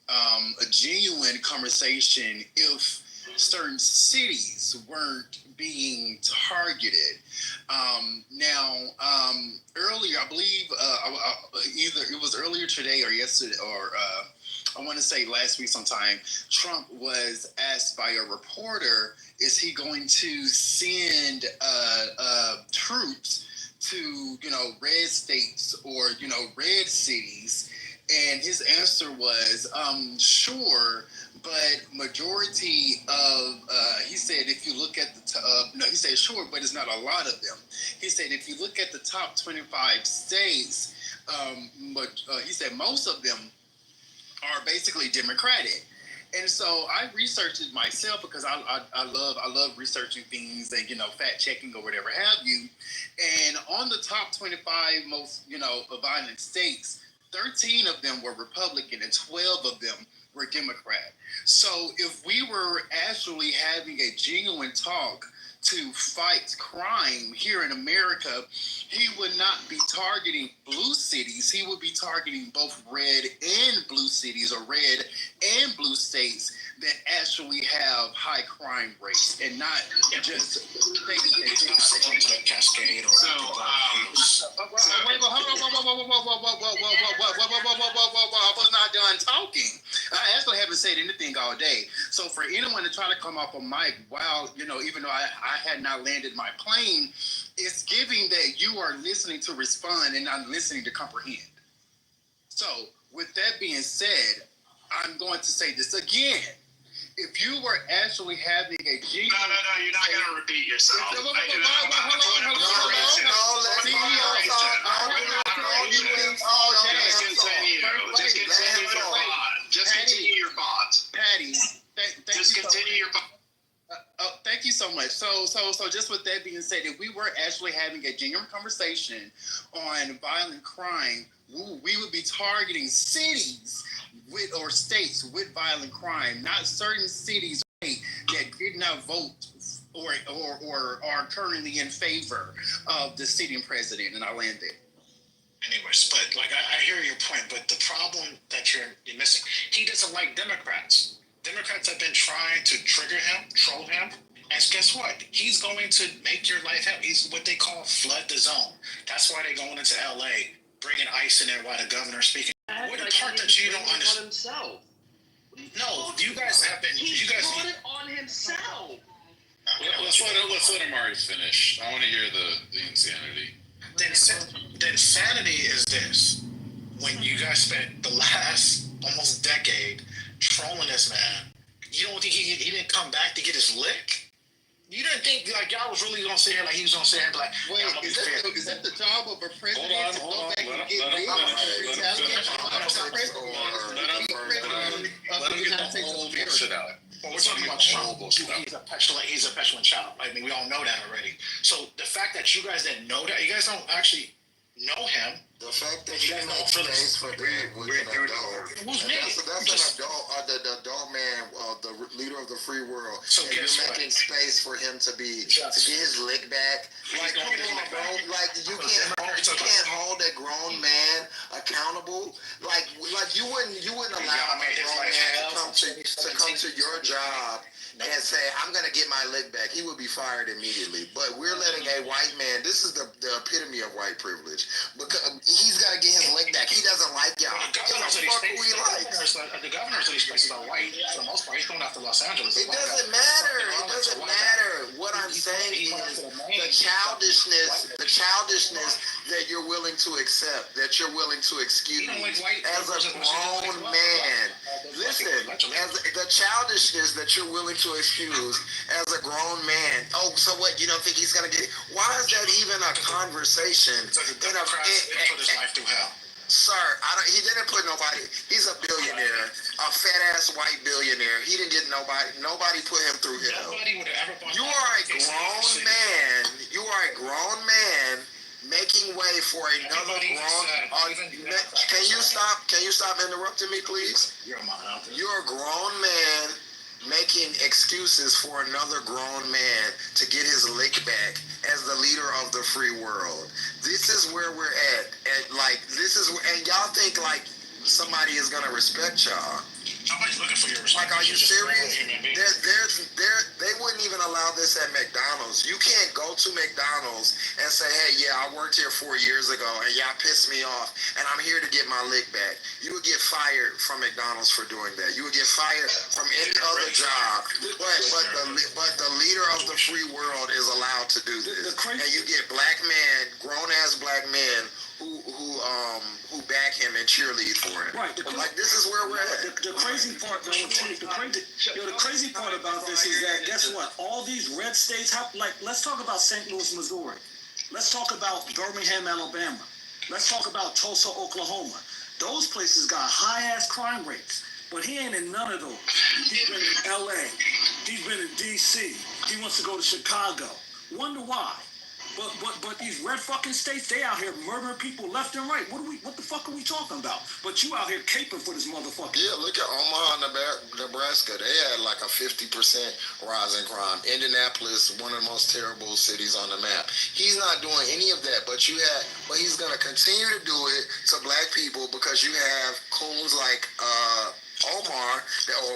a genuine conversation if certain cities weren't being targeted. Earlier, I believe, either it was earlier today or yesterday, or I want to say last week sometime, Trump was asked by a reporter, is he going to send troops to, red states or, red cities? And his answer was, sure, but majority of, he said, if you look at he said, sure, but it's not a lot of them. He said, if you look at the top 25 states, he said most of them are basically Democratic. And so I researched it myself because I love researching things and, fact checking or whatever have you. And on the top 25 most, violent states, 13 of them were Republican and 12 of them were Democrat. So if we were actually having a genuine talk to fight crime here in America, he would not be targeting blue cities. He would be targeting both red and blue cities, or red and blue states that actually have high crime rates, and not just states that Cascade or I was not done talking. I actually haven't said anything all day. So for anyone to try to come off a mic while, even though I had not landed my plane, it's giving that you are listening to respond and not listening to comprehend. So with that being said, I'm going to say this again. If you were actually having a genuine... No, you're not going to repeat yourself. Just continue your thoughts. Patty, thank you so much. So just with that being said, if we were actually having a genuine conversation on violent crime, we would be targeting cities or states with violent crime, not certain cities that did not vote or are currently in favor of the sitting president. And I landed. Anyways, but like I hear your point, but the problem that you're missing, he doesn't like Democrats. Democrats have been trying to trigger him, troll him, and guess what? He's going to make your life hell. He's what they call flood the zone. That's why they're going into LA, bringing ICE in there while the governor's speaking. What the part that you don't understand? Himself. No, you guys have been. He You guys brought it on himself. Let's let Amari finish. I want to hear the insanity. Then sanity is this: when you guys spent the last almost decade trolling this man, you don't think he didn't come back to get his lick? You didn't think like y'all was really gonna sit here like he was gonna sit here and be like, wait, is that the job of a president? Hold on. Let him get the whole bullshit out. Well, we're talking about Trump. He's a petulant child. I mean, we all know that already. So the fact that you guys didn't know that, you guys don't actually know him. The fact that you don't face for that with an adult. Who's me? That's an adult, the adult man, the leader of the free world. So and you're making space for him to get his lick back. Like, come on, bro. Like, you can't hold a grown man accountable. Like you wouldn't allow a grown man to come to your job and say, I'm going to get my lick back. He would be fired immediately. But we're letting a white man, this is the epitome of white privilege, because he's got to get his lick back. He doesn't like y'all. The governors of these places are white for the most part. He's going after Los Angeles. It doesn't matter. It doesn't matter. What I'm saying is the childishness that you're willing to accept, that you're willing to excuse as a grown man. Listen, as the childishness that you're willing to excuse as a grown man. Oh, so what? You don't think he's gonna get? Why is that even a conversation? Put his life through hell. Sir, he didn't put nobody. He's a billionaire, a fat ass white billionaire. He didn't get nobody. Nobody put him through hell. You are a grown man. You are a grown man making way for another grown. Can you stop? Can you stop interrupting me, please? You're a grown man making excuses for another grown man to get his lick back as the leader of the free world. This is where we're at. And y'all think like somebody is gonna respect y'all. Somebody's looking for your respect. Like, are you serious? They wouldn't even allow this at McDonald's. You can't go to McDonald's and say, hey, yeah, I worked here 4 years ago and y'all pissed me off and I'm here to get my lick back. You would get fired from McDonald's for doing that. You would get fired from any other job. But the leader of the free world is allowed to do this. And you get black men, grown-ass black men, who back him and cheerlead for him. Right. Like, this is where we're at. The crazy part, though, the crazy part about this is that, guess what? All these red states, let's talk about St. Louis, Missouri. Let's talk about Birmingham, Alabama. Let's talk about Tulsa, Oklahoma. Those places got high-ass crime rates. But he ain't in none of those. He's been in L.A. He's been in D.C. He wants to go to Chicago. Wonder why? But these red fucking states, they out here murdering people left and right. What the fuck are we talking about? But you out here caping for this motherfucker. Yeah, look at Omaha, Nebraska. They had like a 50% rise in crime. Indianapolis, one of the most terrible cities on the map. He's not doing any of that, but he's gonna continue to do it to black people because you have coons like Omar,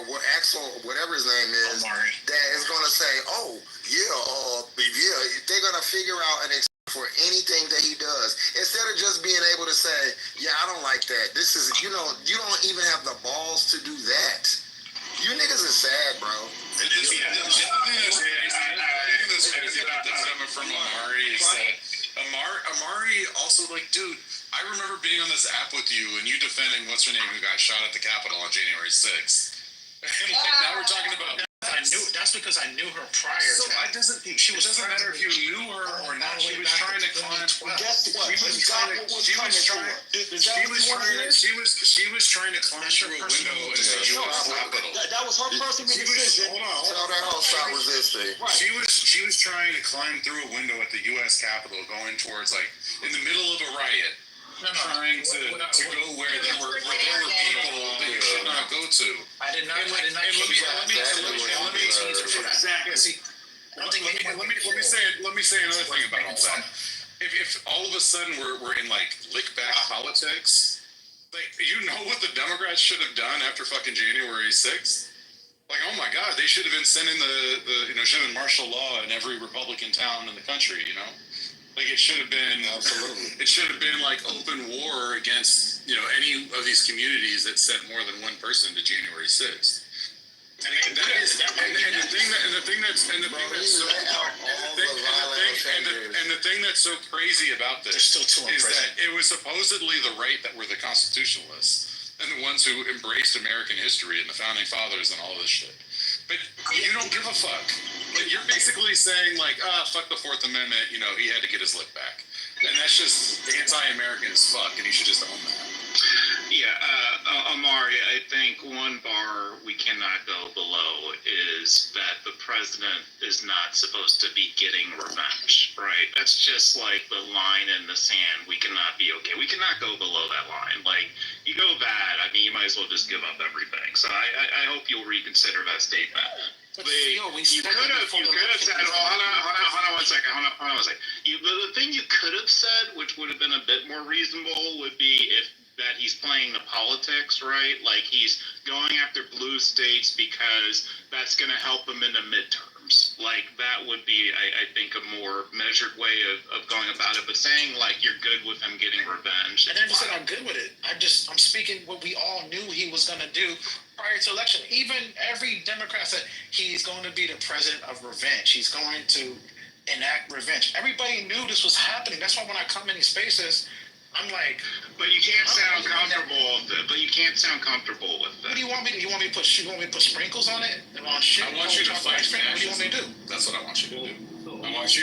or Axel, whatever his name is, Omari, that is going to say, oh, they're going to figure out an excuse for anything that he does. Instead of just being able to say, yeah, I don't like that. This is, you don't even have the balls to do that. You niggas is sad, bro. The thing that's crazy about this coming from Amari is that Amari also, like, dude, I remember being on this app with you and you defending what's her name who got shot at the Capitol on January 6th. And like, now we're talking about because I knew her prior. So it doesn't matter if you knew her or not. She was trying to climb. Guess what? She was trying to climb through a window in the U.S. Capitol. That was her personal decision. Tell that whole stop resisting. She was trying to climb through a window at the U.S. Capitol, going towards in the middle of a riot. Trying to go where there were people that you should not go to. I did not. Let me say another thing about all that. If all of a sudden we're in lick back politics, you know what the Democrats should have done after fucking January 6th? Oh my God, they should have been sending should have been martial law in every Republican town in the country. It should have been absolutely. It should have been open war against any of these communities that sent more than one person to January 6th. And the thing that's so crazy about this is that it was supposedly the right that were the constitutionalists and the ones who embraced American history and the founding fathers and all this shit. But you don't give a fuck. You're basically saying fuck the Fourth Amendment. He had to get his lick back, and that's just anti-American as fuck, and he should just own that. Yeah, Amari, I think one bar we cannot go below is that the president is not supposed to be getting revenge, right? That's just the line in the sand. We cannot be okay. We cannot go below that line. You go bad, you might as well just give up everything. So I hope you'll reconsider that statement. You could have said, hold on one second. The thing you could have said, which would have been a bit more reasonable, would be that he's playing the politics, right? He's going after blue states because that's going to help him in the midterms. That would be, I think, a more measured way of going about it. But saying you're good with him getting revenge. I never said I'm good with it. I'm speaking what we all knew he was going to do prior to election. Even every Democrat said he's going to be the president of revenge. He's going to enact revenge. Everybody knew this was happening. That's why when I come in these spaces, I'm but you can't sound comfortable. But you can't sound comfortable with that. What do you want me to? You want me to put sprinkles on it? On shit? I want you to fight fascism. What do you want me to do? That's what I want you to do. I want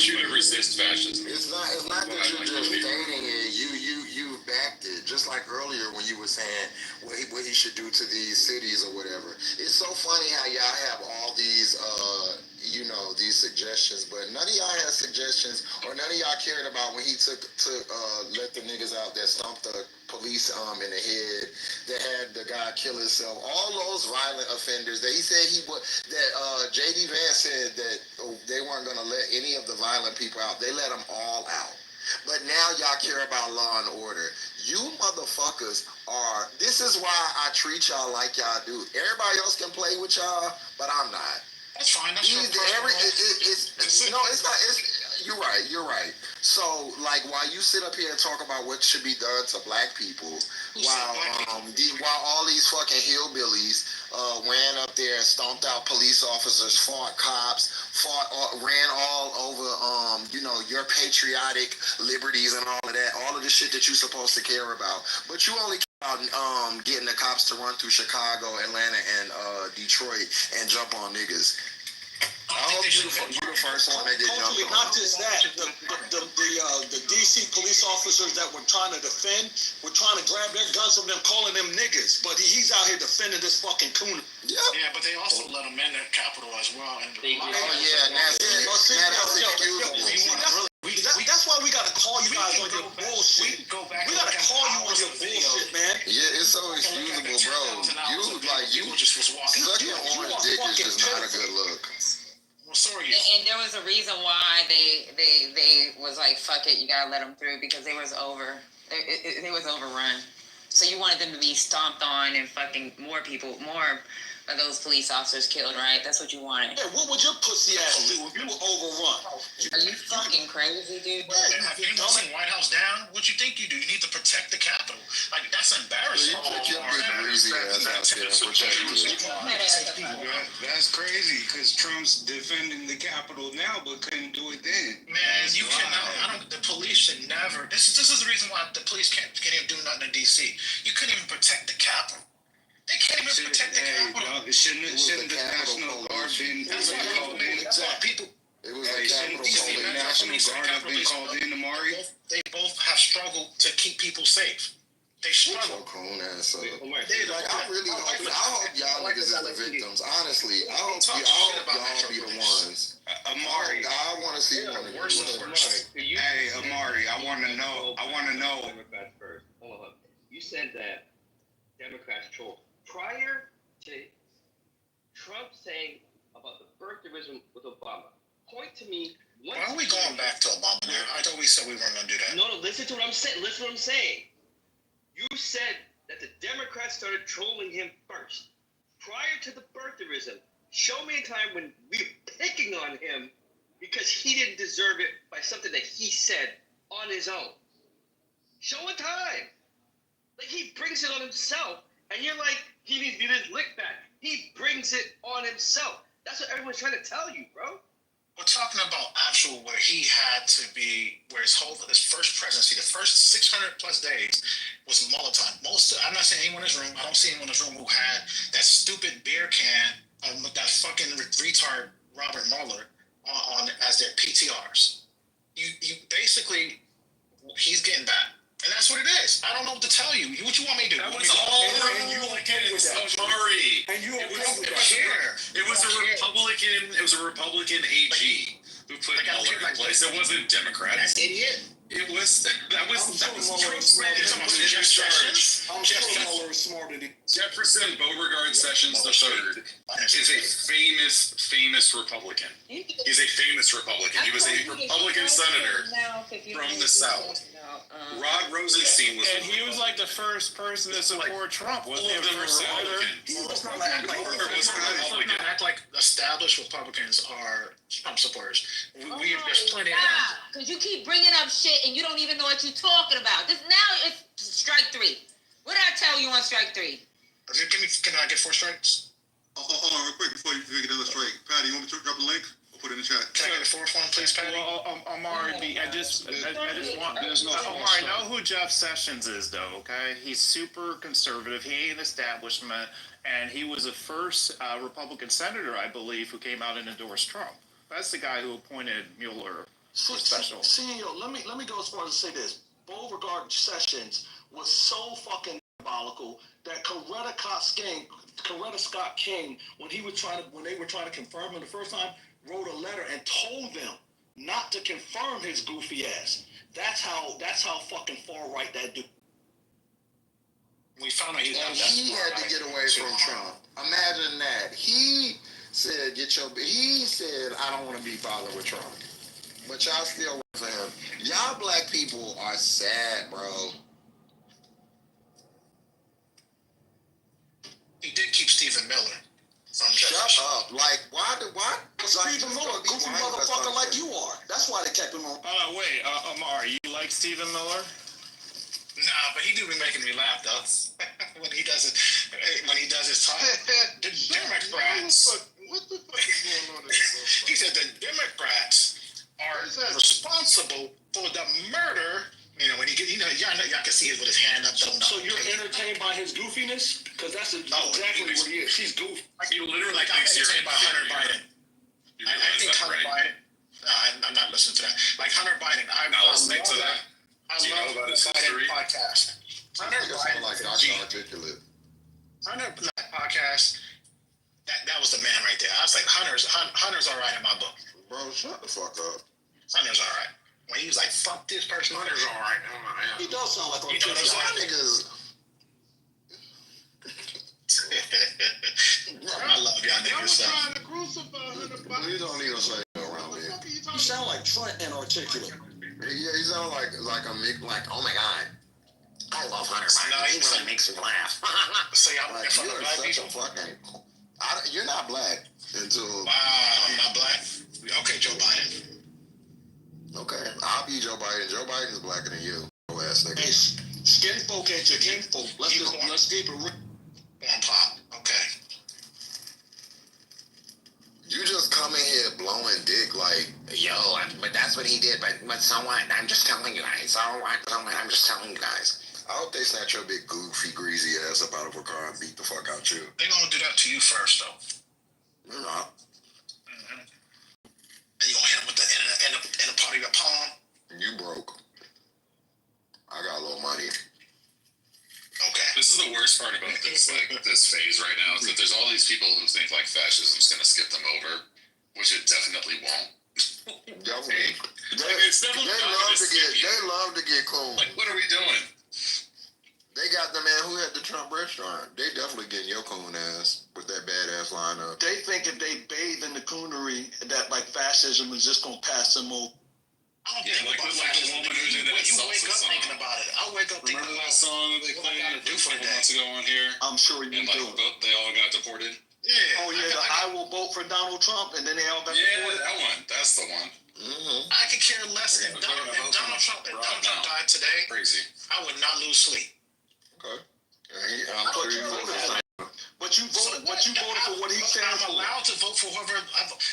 you to resist fascism. It's not that you're just stating it. You backed it. Just like earlier when you were saying what he should do to these cities or whatever. It's so funny how y'all have all these these suggestions, but none of y'all had suggestions, or none of y'all cared about when he took let the niggas out that stomped the police in the head, that had the guy kill himself. All those violent offenders that he said J.D. Vance said that they weren't going to let any of the violent people out. They let them all out. But now y'all care about law and order. You motherfuckers are. This is why I treat y'all like y'all do. Everybody else can play with y'all, but I'm not. That's fine. That's no, it's not. You're right. So, while you sit up here and talk about what should be done to black people, while all these fucking hillbillies ran up there and stomped out police officers, fought cops, ran all over, your patriotic liberties and all of that, all of the shit that you're supposed to care about. But you only care about getting the cops to run through Chicago, Atlanta, and Detroit and jump on niggas. I hope you're the first one that did jump on. Not just that, the DC police officers that were trying to defend were trying to grab their guns from them, calling them niggas. But he's out here defending this fucking coon. Yeah, but they also let him in the Capitol as well. And that's excusable. That's why we gotta call you guys on your bullshit. We gotta call you on your bullshit, man. Yeah, it's so excusable, bro. You sucking orange dick is just not a good look. And there was a reason why they was fuck it, you gotta let them through, because they was overrun. So you wanted them to be stomped on and fucking more of those police officers killed, right? That's what you wanted. Yeah, what would your pussy ass do if you were overrun? Are you fucking crazy, dude? Have you ever seen White House down? What you think you do? You need to protect the Capitol. That's embarrassing. That's crazy, because Trump's defending the Capitol now, but couldn't do it then. Man, you cannot. The police should never. This is the reason why the police can't even do nothing in D.C. You couldn't even protect the Capitol. They can't even protect the Capitol. Shouldn't the National Guard been That's why people. It was Hey, shouldn't the National Guard have been called in, Amari? They both have struggled to keep people safe. They struggle. Coon ass up. Omar, Like, I really hope. I hope y'all niggas is the victims. Honestly, I hope y'all be the ones. Amari, I want to see one of you. Hey, Amari, I want to know. Democrats first. Hold on. You said that Democrats troll prior to Trump saying about the birtherism with Obama. Point to me. Why are we going back to Obama? I thought we said we weren't going to do that. No, listen to what I'm saying. Listen to what I'm saying. You said that the Democrats started trolling him first. Prior to the birtherism, show me a time when we were picking on him because he didn't deserve it by something that he said on his own. Show a time. Like, he brings it on himself, and you're like, he needs to get his lick back. He brings it on himself. That's what everyone's trying to tell you, bro. We're talking about actual where he had to be, where his first presidency, the first 600 plus days was Mueller time. I'm not saying anyone in this room, I don't see anyone in this room who had that stupid beer can with that fucking retard Robert Mueller on as their PTRs. You basically, he's getting back. And that's what it is. I don't know what to tell you. What you want me to do? That was all Republicans, Amari. And you it was a Republican. It was a Republican AG who put Mueller in place. It wasn't Democrat. That's idiot. It was that was Trump's Mueller is smarter than Jefferson Beauregard Sessions III is a famous Republican. He's a famous Republican. He was a Republican senator from the South. Rod Rosenstein was, and he was like the first person to support Trump. Wasn't he the first senator? Act like established Republicans are Trump supporters. There's plenty of them. Because you keep bringing up shit and you don't even know what you're talking about. Now it's strike three. What did I tell you on strike three? Can I get 4 strikes? Hold on real quick before you get another strike. Patty, you want me to drop the link? I'll put it in the chat. Can I get a 4th one, please, Patty? Well, Amari, I just want Amari, know who Jeff Sessions is, though, okay? He's super conservative. He ain't establishment, and he was the first Republican senator, I believe, who came out and endorsed Trump. That's the guy who appointed Mueller for special. CEO, let me go as far as to say this. Beauregard Sessions was so fucking diabolical that Coretta Scott King, when they were trying to confirm him the first time, wrote a letter and told them not to confirm his goofy ass. That's how fucking far right that dude. We found out he had to get away from Trump. Imagine that. He said, I don't want to be bothered with Trump. But y'all still work for him. Y'all black people are sad, bro. He did keep Stephen Miller from Shut up. Like, why? Stephen Miller, a goofy motherfucker like you are. That's why they kept him on. Wait, Amari, you like Stephen Miller? Nah, but he do be making me laugh though. when he does his talk. The Democrats. What the fuck is going on in this? He said the Democrats are responsible for the murder. You know, when he get, y'all can see it with his hand up. So you're entertained by his goofiness? Because that's exactly what he is. He's goofy. You literally I'm entertained by Hunter Biden. I think Hunter Biden. I'm not listening to that. Like Hunter Biden. I'm not listening to that. I love the Biden podcast. Hunter Biden, like Dr. Articulate. Hunter podcast. That was the man right there. I was like, Hunter's all right in my book. Bro, shut the fuck up. Hunter's all right. When he was like, fuck this person, Hunter's all right. He does sound like y'all niggas. I love y'all niggas. Trying to crucify Hunter Biden. You don't need to say that around here. You sound like Trent inarticulate. Yeah, he sound like oh my god. I love Hunter Biden. He really makes me laugh. So y'all like, you are such a fucking. You're not black until. Wow, I'm not black. Okay, Joe Biden. Okay, I'll be Joe Biden. Joe Biden's blacker than you, ass nigga. Hey, skin folk ain't your kin folk. Let's keep it real. One pop. Okay. You just come in here blowing dick like, but that's what he did. But so what? I'm just telling you guys. I'm just telling you guys. I hope they snatch your big goofy greasy ass up out of of a car and beat the fuck out you. They're gonna do that to you first, though. You know. And you gonna hit them with the in a part of your palm. You broke. I got a little money. Okay. This is the worst part about this, this phase right now, is that there's all these people who think like fascism's gonna skip them over, which it definitely won't. Definitely. They love to get cool. Like, what are we doing? They got the man who had the Trump restaurant. They definitely getting your coon ass with that badass lineup. They think if they bathe in the coonery, that like fascism is just gonna pass them over. I don't think about fascism. You wake up thinking about it. I wake up thinking about that song that they played a couple months ago on here? I'm sure you do. They all got deported. Yeah. Oh yeah, I will vote for Donald Trump, and then they all got deported. Yeah, that one. That's the one. I could care less if Donald Trump died today. Crazy. I would not lose sleep. Okay. I'm sure you voted for. But you voted for what he stands for. I'm allowed to vote for whoever.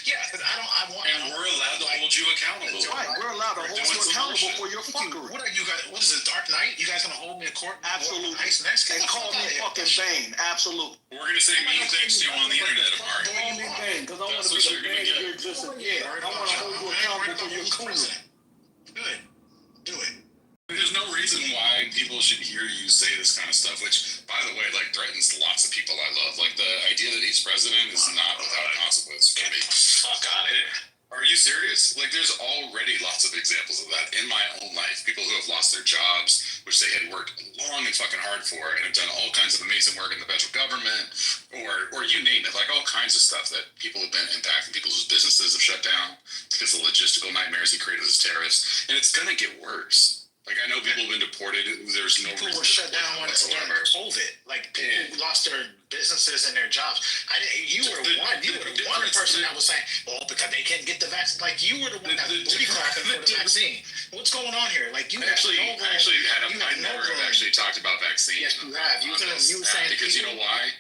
Yeah, because I want. And we're allowed to hold you accountable. Right, we're allowed to hold you accountable for your fuckery. What are you guys? What is this, Dark Knight? You guys gonna hold me in court? Absolutely. Next and call me fucking Bane. Absolutely. We're gonna say mean things to you on the internet, Amari. Call me Bane, because I want to be the Bane of your existence. Yeah, I want to hold you accountable for your coonery. Good. Do it. There's no reason why people should hear you say this kind of stuff, which, by the way, like, threatens lots of people I love. Like, the idea that he's president is not without consequence for me. Fuck out of it. Are you serious? Like, there's already lots of examples of that in my own life. People who have lost their jobs, which they had worked long and fucking hard for, and have done all kinds of amazing work in the federal government, or you name it, like all kinds of stuff that people have been impacted. People whose businesses have shut down because of the logistical nightmares he created as terrorists. And it's gonna get worse. Like, I know people have been deported. There's no people reason were shut down when whatsoever. COVID. Like, people lost their businesses and their jobs. You were the one person that was saying, "Oh, because they can't get the vaccine." Like, you were the one that was booty clapping for the vaccine. What's going on here? Like, you actually had I never have actually talked about vaccines. Yes, you have. You were saying because you know why?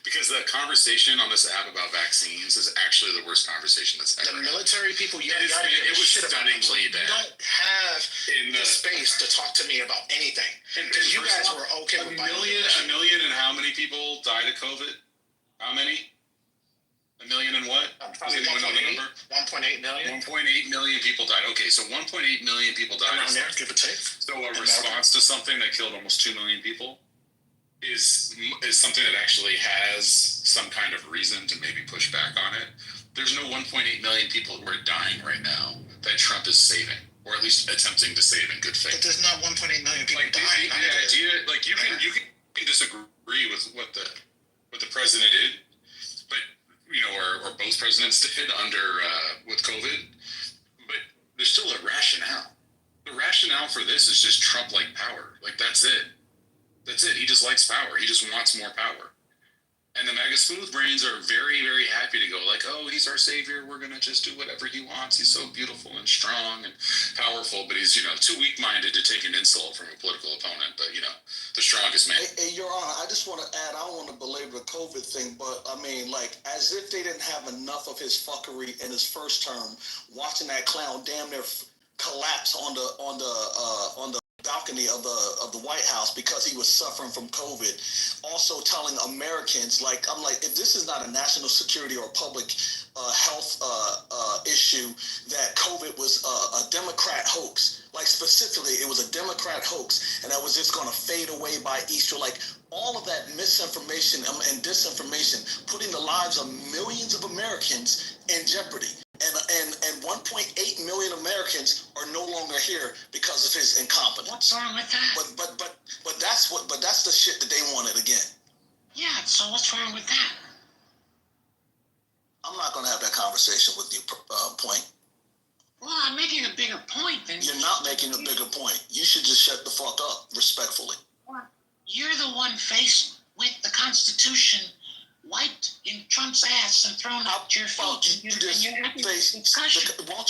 Because the conversation on this app about vaccines is actually the worst conversation that's ever. The military people, it was stunningly bad. You don't have the space to talk to me about anything. Because you guys were okay with a million and how many people died of COVID? How many? A million and what? Probably 1.8 million. 1.8 million people died. Okay, so 1.8 million people died. Around there, give or take. So a response to something that killed almost 2 million people is something that actually has some kind of reason to maybe push back on it. There's no 1.8 million people who are dying right now that Trump is saving, or at least attempting to save in good faith. But there's not 1.8 million people dying. The idea, like, you can disagree with what the president did, but or both presidents did under with COVID, but there's still a rationale. The rationale for this is just Trump-like power. Like, that's it. That's it. He just likes power. He just wants more power. And the MAGA smooth brains are very, very happy to go like, oh, he's our savior. We're going to just do whatever he wants. He's so beautiful and strong and powerful, but he's, too weak-minded to take an insult from a political opponent. But, the strongest man. Hey, Your Honor, I just want to add, I don't want to belabor the COVID thing, but I mean, like, as if they didn't have enough of his fuckery in his first term, watching that clown damn near collapse on the balcony of the White House because he was suffering from COVID. Also telling Americans, I'm like, if this is not a national security or public health issue, that COVID was a Democrat hoax. Like, specifically, it was a Democrat hoax, and that was just going to fade away by Easter. Like, all of that misinformation and disinformation, putting the lives of millions of Americans in jeopardy. And 1.8 million Americans are no longer here because of his incompetence. What's wrong with that? But that's the shit that they wanted again. Yeah, so what's wrong with that? I'm not going to have that conversation with you, Point. Well, I'm making a bigger point than you're not making a bigger point. You should just shut the fuck up, respectfully. Well, you're the one faced with the Constitution wiped in Trump's ass and thrown out your feet. Won't you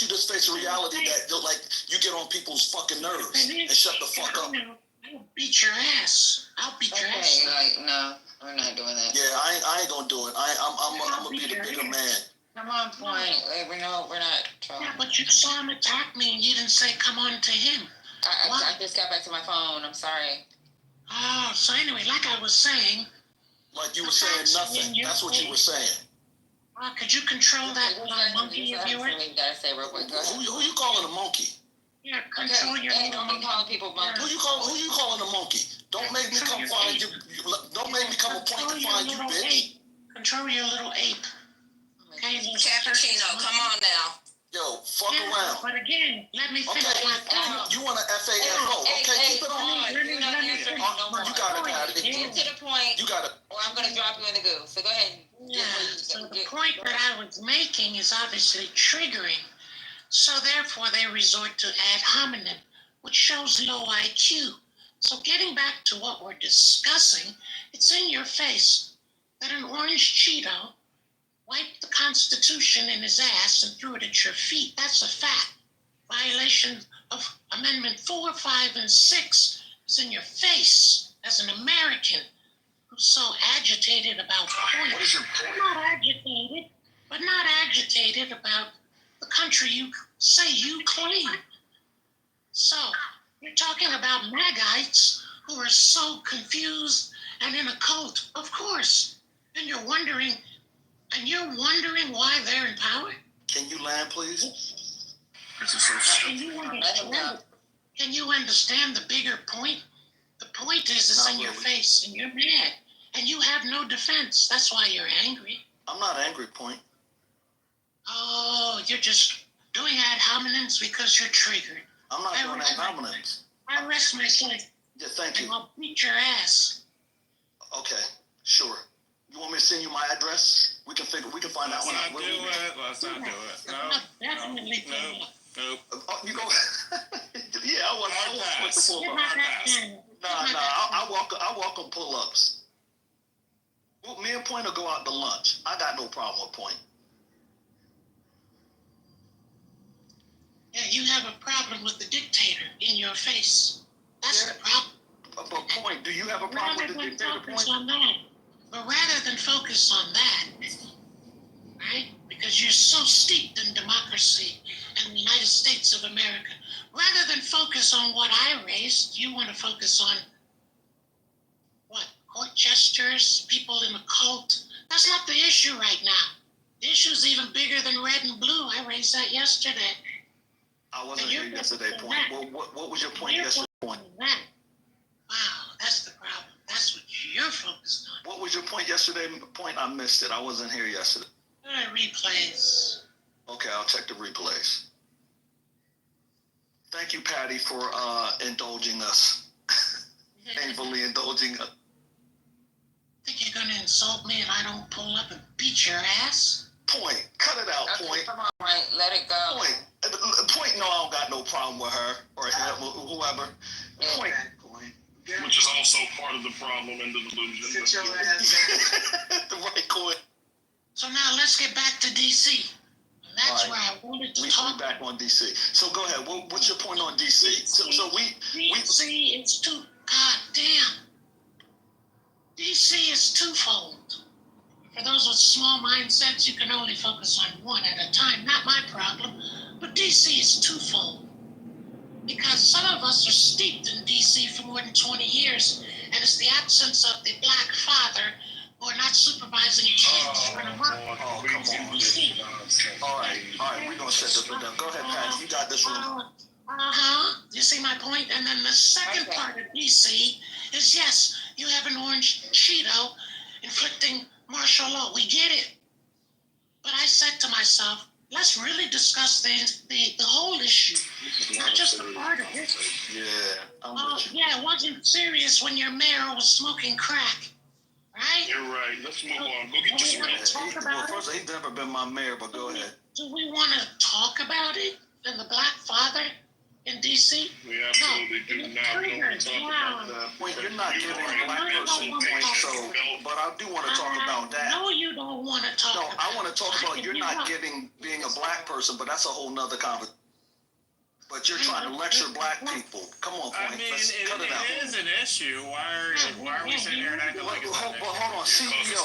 just face the reality that you get on people's fucking nerves and shut the fuck up? I'll beat your ass. I'll beat your ass. No, we're not doing that. Yeah, I ain't gonna do it. I'm gonna be the bigger man. Come on, Point. We're not trying. Yeah, but you saw him attack me and you didn't say come on to him. I just got back to my phone. I'm sorry. Oh, so anyway, like I was saying, Like you were saying nothing. That's what you were saying. Could you control that monkey of yours? Who you calling a monkey? Yeah, control your little Don't be calling people monkeys. Who you calling a monkey? Don't make me come find you. Don't make me come a point to find you, bitch. Control your little ape. Okay, Cappuccino, come on now. Yo, fuck around. But again, let me finish my point. You want an FAFO? Okay, keep it on. You got it, Patty. Get to the point. You got it. Or I'm gonna drop you in the goo. So go ahead. Yeah. So the point that I was making is obviously triggering. So therefore, they resort to ad hominem, which shows low IQ. So getting back to what we're discussing, it's in your face that an orange Cheeto wiped the Constitution in his ass and threw it at your feet. That's a fact. Violation of Amendment 4, 5, and 6 is in your face as an American who's so agitated about points. Not agitated, but not agitated about the country you say you claim. So, you're talking about Magites who are so confused and in a cult, of course. And you're wondering why they're in power? Can you land, please? Can you understand the bigger point? The point is it's in your face and you're mad. And you have no defense. That's why you're angry. I'm not angry, point. Oh, you're just doing ad hominems because you're triggered. I'm not doing ad hominems. I rest my case. Yeah, thank you. And I'll beat your ass. Okay, sure. You want me to send you my address? We can find out. Let's not do it. No. Definitely. Nope. You go. Yeah, I want to pull up. I welcome pull-ups. Well, me and Point will go out to lunch. I got no problem with Point. Yeah, you have a problem with the dictator in your face. That's the problem. But Point, do you have a problem with the dictator, Point? On that. But rather than focus on that, right? Because you're so steeped in democracy and the United States of America, rather than focus on what I raised, you want to focus on what? Court gestures, people in a cult. That's not the issue right now. The issue is even bigger than red and blue. I raised that yesterday. I wasn't here yesterday, Point. Well, what was your point yesterday, Point? Wow, that's the problem. That's what you're focused on. What was your point yesterday, Point? I missed it. I wasn't here yesterday. Replays. Okay, I'll check the replays. Thank you, Patty, for indulging us. Painfully indulging us. Think you're gonna insult me and I don't pull up and beat your ass? Point. Cut it out, Okay, Point. come on, right, let it go. Point, no, I don't got no problem with her or him or whoever. Point. Which is also part of the problem and the delusion. Sit your ass The right coin. So now let's get back to DC. And that's where I wanted to talk. Back on DC. So go ahead. What's your point on DC? DC is too goddamn. DC is twofold. For those with small mindsets, you can only focus on one at a time. Not my problem. But DC is twofold. Because some of us are steeped in DC for more than 20 years, and it's the absence of the black father who are not supervising kids for the month. Oh, come on. All right, we're going to set this one down. Go ahead, Pat. You got this one. You see my point? And then the second part of DC is, yes, you have an orange Cheeto inflicting martial law. We get it. But I said to myself, let's really discuss the whole issue, not just a part of it. Yeah, it wasn't serious when your mayor was smoking crack, right? You're right. Let's move on. Go get your sweet. Well, first, he's never been my mayor, but go ahead. Do we want to talk about it and the black father in D.C.? We absolutely do not want to talk about that. Wait, you're not giving a black person points, so, but I do want to talk about that. No, you don't want to talk about. No, I want to talk about you're not giving being a black person, but that's a whole nother conversation. But you're trying to lecture black people. Come on, Point. I mean, cut it out. It is an issue. Why are we sitting here and acting like it's not an issue? Hold on, CEO.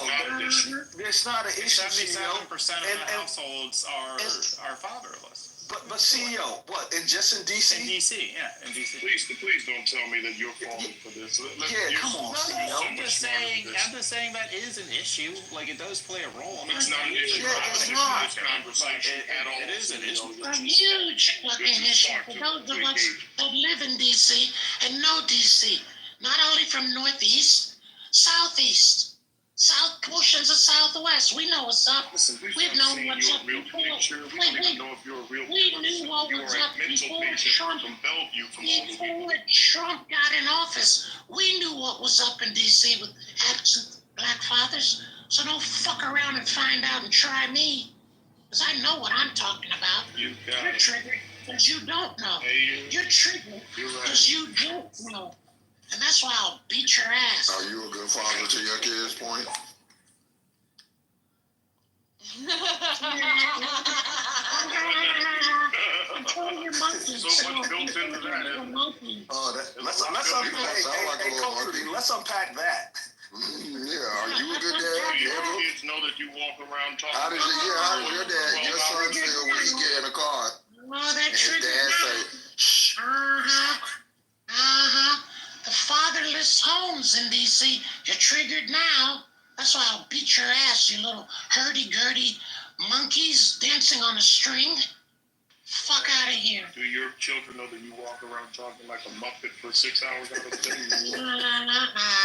It's not an issue, CEO. 77% of the households are fatherless. But CEO, what? Just in DC? In DC, yeah, in DC. Please don't tell me that you're falling for this. Come on, CEO. I'm just saying of saying that is an issue. Like, it does play a role. It's not an issue. It's not. This conversation at all. It is an issue. A huge fucking issue for those of us that live in D.C. and know D.C. Not only from Northeast, Southeast, South portions of Southwest. We know what's up. We've known what's up before. We knew what was up before Trump. Before Trump got in office, we knew what was up in D.C. with absent black fathers. So don't fuck around and find out and try me. Because I know what I'm talking about. You're triggered because you don't know. You're triggered because you don't know. And that's why I'll beat your ass. Are you a good father to your kids, Point? I'm telling you, monkeys. So much built into that. Let's unpack that. Yeah, are you a good dad? Your kids know that you walk around talking. How does your dad, your son feel when he get in a car? Oh, that His triggered dad now. say, shh. The fatherless homes in D.C. You're triggered now. That's why I'll beat your ass, you little hurdy-gurdy monkeys dancing on a string. Fuck out of here. Do your children know that you walk around talking like a muppet for 6 hours out of the day?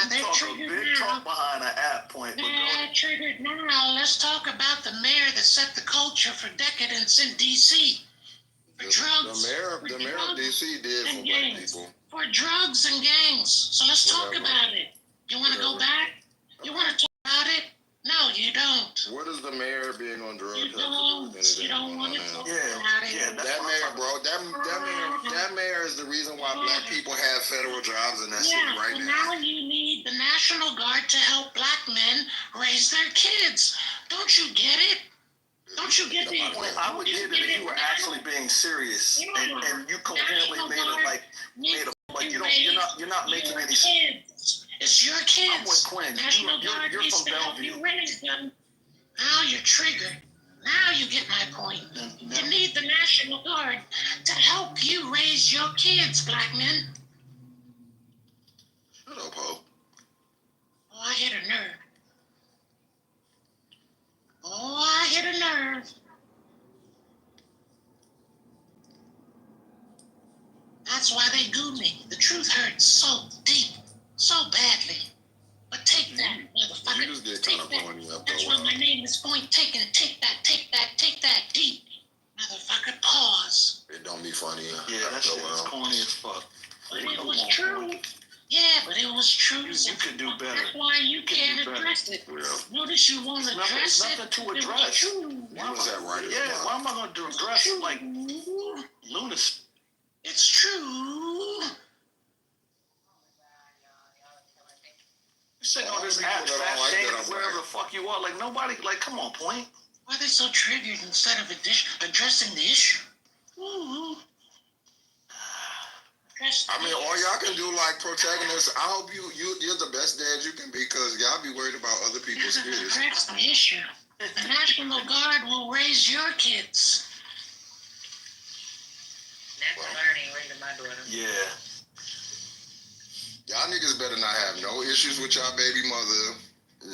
They're triggered now. Talk behind an app, Point. They're triggered now. Let's talk about the mayor that set the culture for decadence in D.C. For drugs. The mayor of D.C. did for black people. For drugs and gangs. So let's talk about it. You want to go back? You want to talk about it? No, you don't. What does the mayor being on drugs have to do with anything? You don't want to talk about it. That mayor, bro. That mayor is the reason why black people have federal jobs in that city right and now. now you need the National Guard to help black men raise their kids. Don't you get it? Don't you get the I would get it if you were actually being serious and you coherently made a but you're not making any sense. It's your kids. I'm with Quinn. National Guard needs to help you raise them. Now you're triggered. Now you get my point. You need the National Guard to help you raise your kids, black men. Shut up, Ho. Oh, I hit a nerve. Oh, I hit a nerve. That's why they goo me. The truth hurts so deep, so badly. But take that, motherfucker. You just get kind of blowing you up. That's why my name is Point Taken. Take that deep. Motherfucker, pause. It don't be funny. Yeah, that shit is corny as fuck. But it was true. Yeah, but it was true. You could do better. That's why you can't address it. Notice you won't address it. Nothing to address. Why was that right? Yeah, why am I going to address it like lunacy? It's true. You sitting on this app, fat shame, wherever the fuck you are. Like, nobody, like, come on, Point. Why are they so triggered instead of addressing the issue? Ooh. I mean, all y'all can do, like, protagonists. I hope you're the best dad you can be, because y'all be worried about other people's kids. That's the issue. The National Guard will raise your kids. That's learning right to my daughter. Yeah. Y'all niggas better not have no issues with y'all baby mother.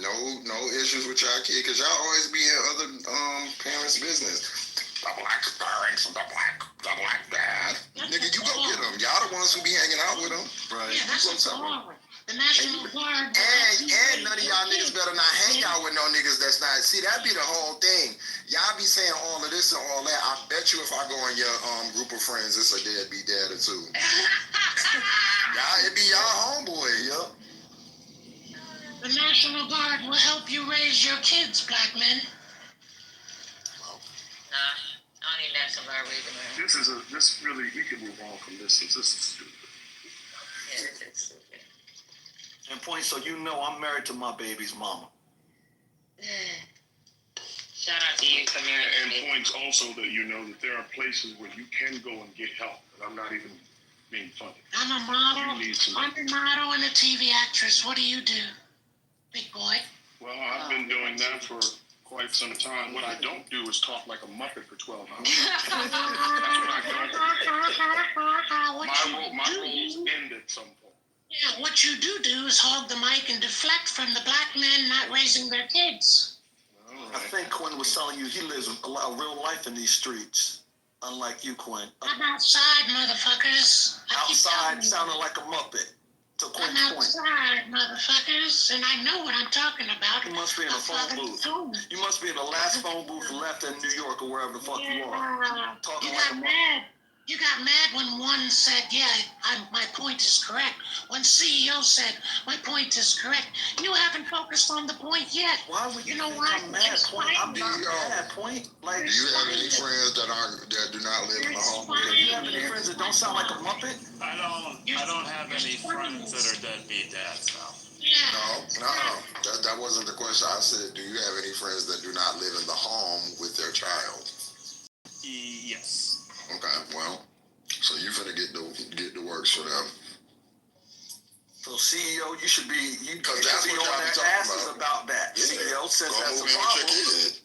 No issues with y'all kid, because y'all always be in other parents' business. The black parents, the black dad. Nigga, you go get them. Y'all the ones who be hanging out with them. Right. Yeah, that's what's wrong. The National Guard. And none of y'all niggas better not hang out with no niggas that's not. See, that'd be the whole thing. Y'all be saying all of this and all that. I bet you if I go in your group of friends, it's a deadbeat dad or two. Y'all, it be y'all homeboy, yo. The National Guard will help you raise your kids, black men. Nah, I don't need National Guard raising them. This really, we can move on from this. This is stupid. Yeah, this is stupid. And Point, so you know I'm married to my baby's mama. Shout out to you for marrying And me. points also that you know that there are places where you can go and get help. And I'm not even being funny. I'm a model. You need some I'm a model and a TV actress. What do you do, big boy? Well, I've been doing that for quite some time. What I don't do is talk like a muppet for 12 hours. That's what I don't do. My roles end at some point. Yeah, what you do is hog the mic and deflect from the black men not raising their kids. I think Quinn was telling you he lives a real life in these streets, unlike you, Quinn. I'm outside, motherfuckers. Outside sounding like a Muppet. To Quinn's I'm point. outside, motherfuckers, and I know what I'm talking about. You must be in a phone booth. You must be in the last phone booth left in New York or wherever the fuck you are. Talking You like got a mad. You got mad when one said, yeah, my point is correct. When CEO said, my point is correct. You haven't focused on the point yet. Why would you know why? I'm mad, Point? I'm not mad, Point. Like, Do you have any friends that do not live in the home? do you have any friends that don't sound like a Muppet? I don't have any friends that are deadbeat dads, no. No. That wasn't the question. I said, do you have any friends that do not live in the home with their child? Yes. Okay, well, so you finna get the works for them. So CEO, you should be Because that's what y'all be talking about that. Yeah. CEO says Go that's home a and problem. check it.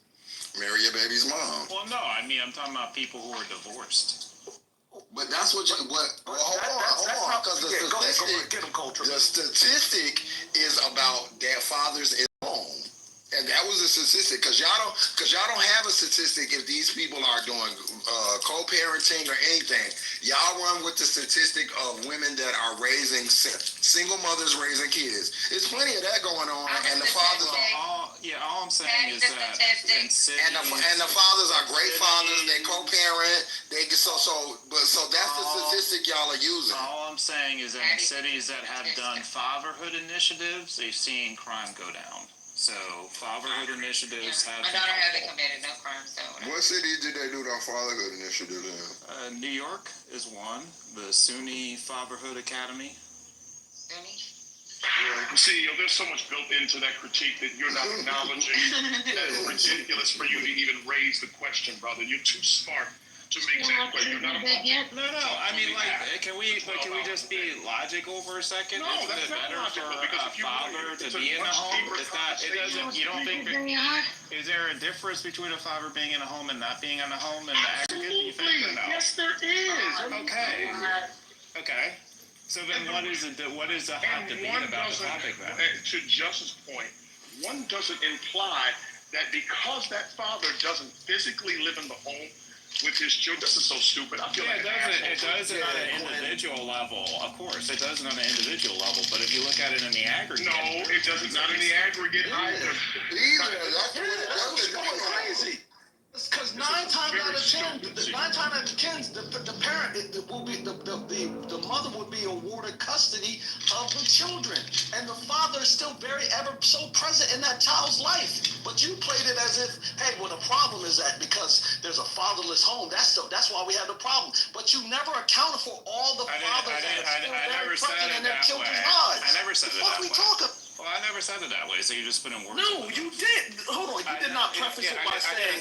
Marry your baby's mom. Well, no, I mean, I'm talking about people who are divorced. But that's what hold on, because the statistic is about their fathers in home. And that was a statistic, because y'all don't have a statistic if these people are doing co-parenting or anything. Y'all run with the statistic of women that are raising single mothers raising kids. There's plenty of that going on, and the fathers all I'm saying is that in cities, and the fathers are great fathers. They co-parent. So that's the statistic y'all are using. All I'm saying is that in cities that have done fatherhood initiatives, they've seen crime go down. So fatherhood initiatives have. My daughter hasn't committed no crime, so. What cities did they do that fatherhood initiative in? New York is one. The SUNY Fatherhood Academy. SUNY. See, there's so much built into that critique that you're not acknowledging. That's ridiculous for you to even raise the question, brother. You're too smart to make that question. You're not No. I mean, can we just be logical for a second? No, Isn't it better for a father to be in the home? It's not. It doesn't. You don't think? Is there a difference between a father being in a home and not being in a home in the aggregate? Do you think or no? Yes, there is. Okay. Okay. So then, what is the hot debate about the topic then? To Justin's point, one doesn't imply that because that father doesn't physically live in the home with his children. This is so stupid. I feel like it does on an individual level, of course. It does on an individual level, but if you look at it in the aggregate, no, it doesn't. Not in the aggregate either. That's crazy. Because 9 times out of 10, the parent will be the mother would be awarded custody of the children, and the father is still very ever so present in that child's life. But you played it as if, hey, well, the problem is that because there's a fatherless home, that's why we have the problem. But you never accounted for all the fathers that are still very present in their children's lives. I never said it that way. Well, I never said it that way, so you just put in words. No, you did. Hold on, you did not preface it by saying.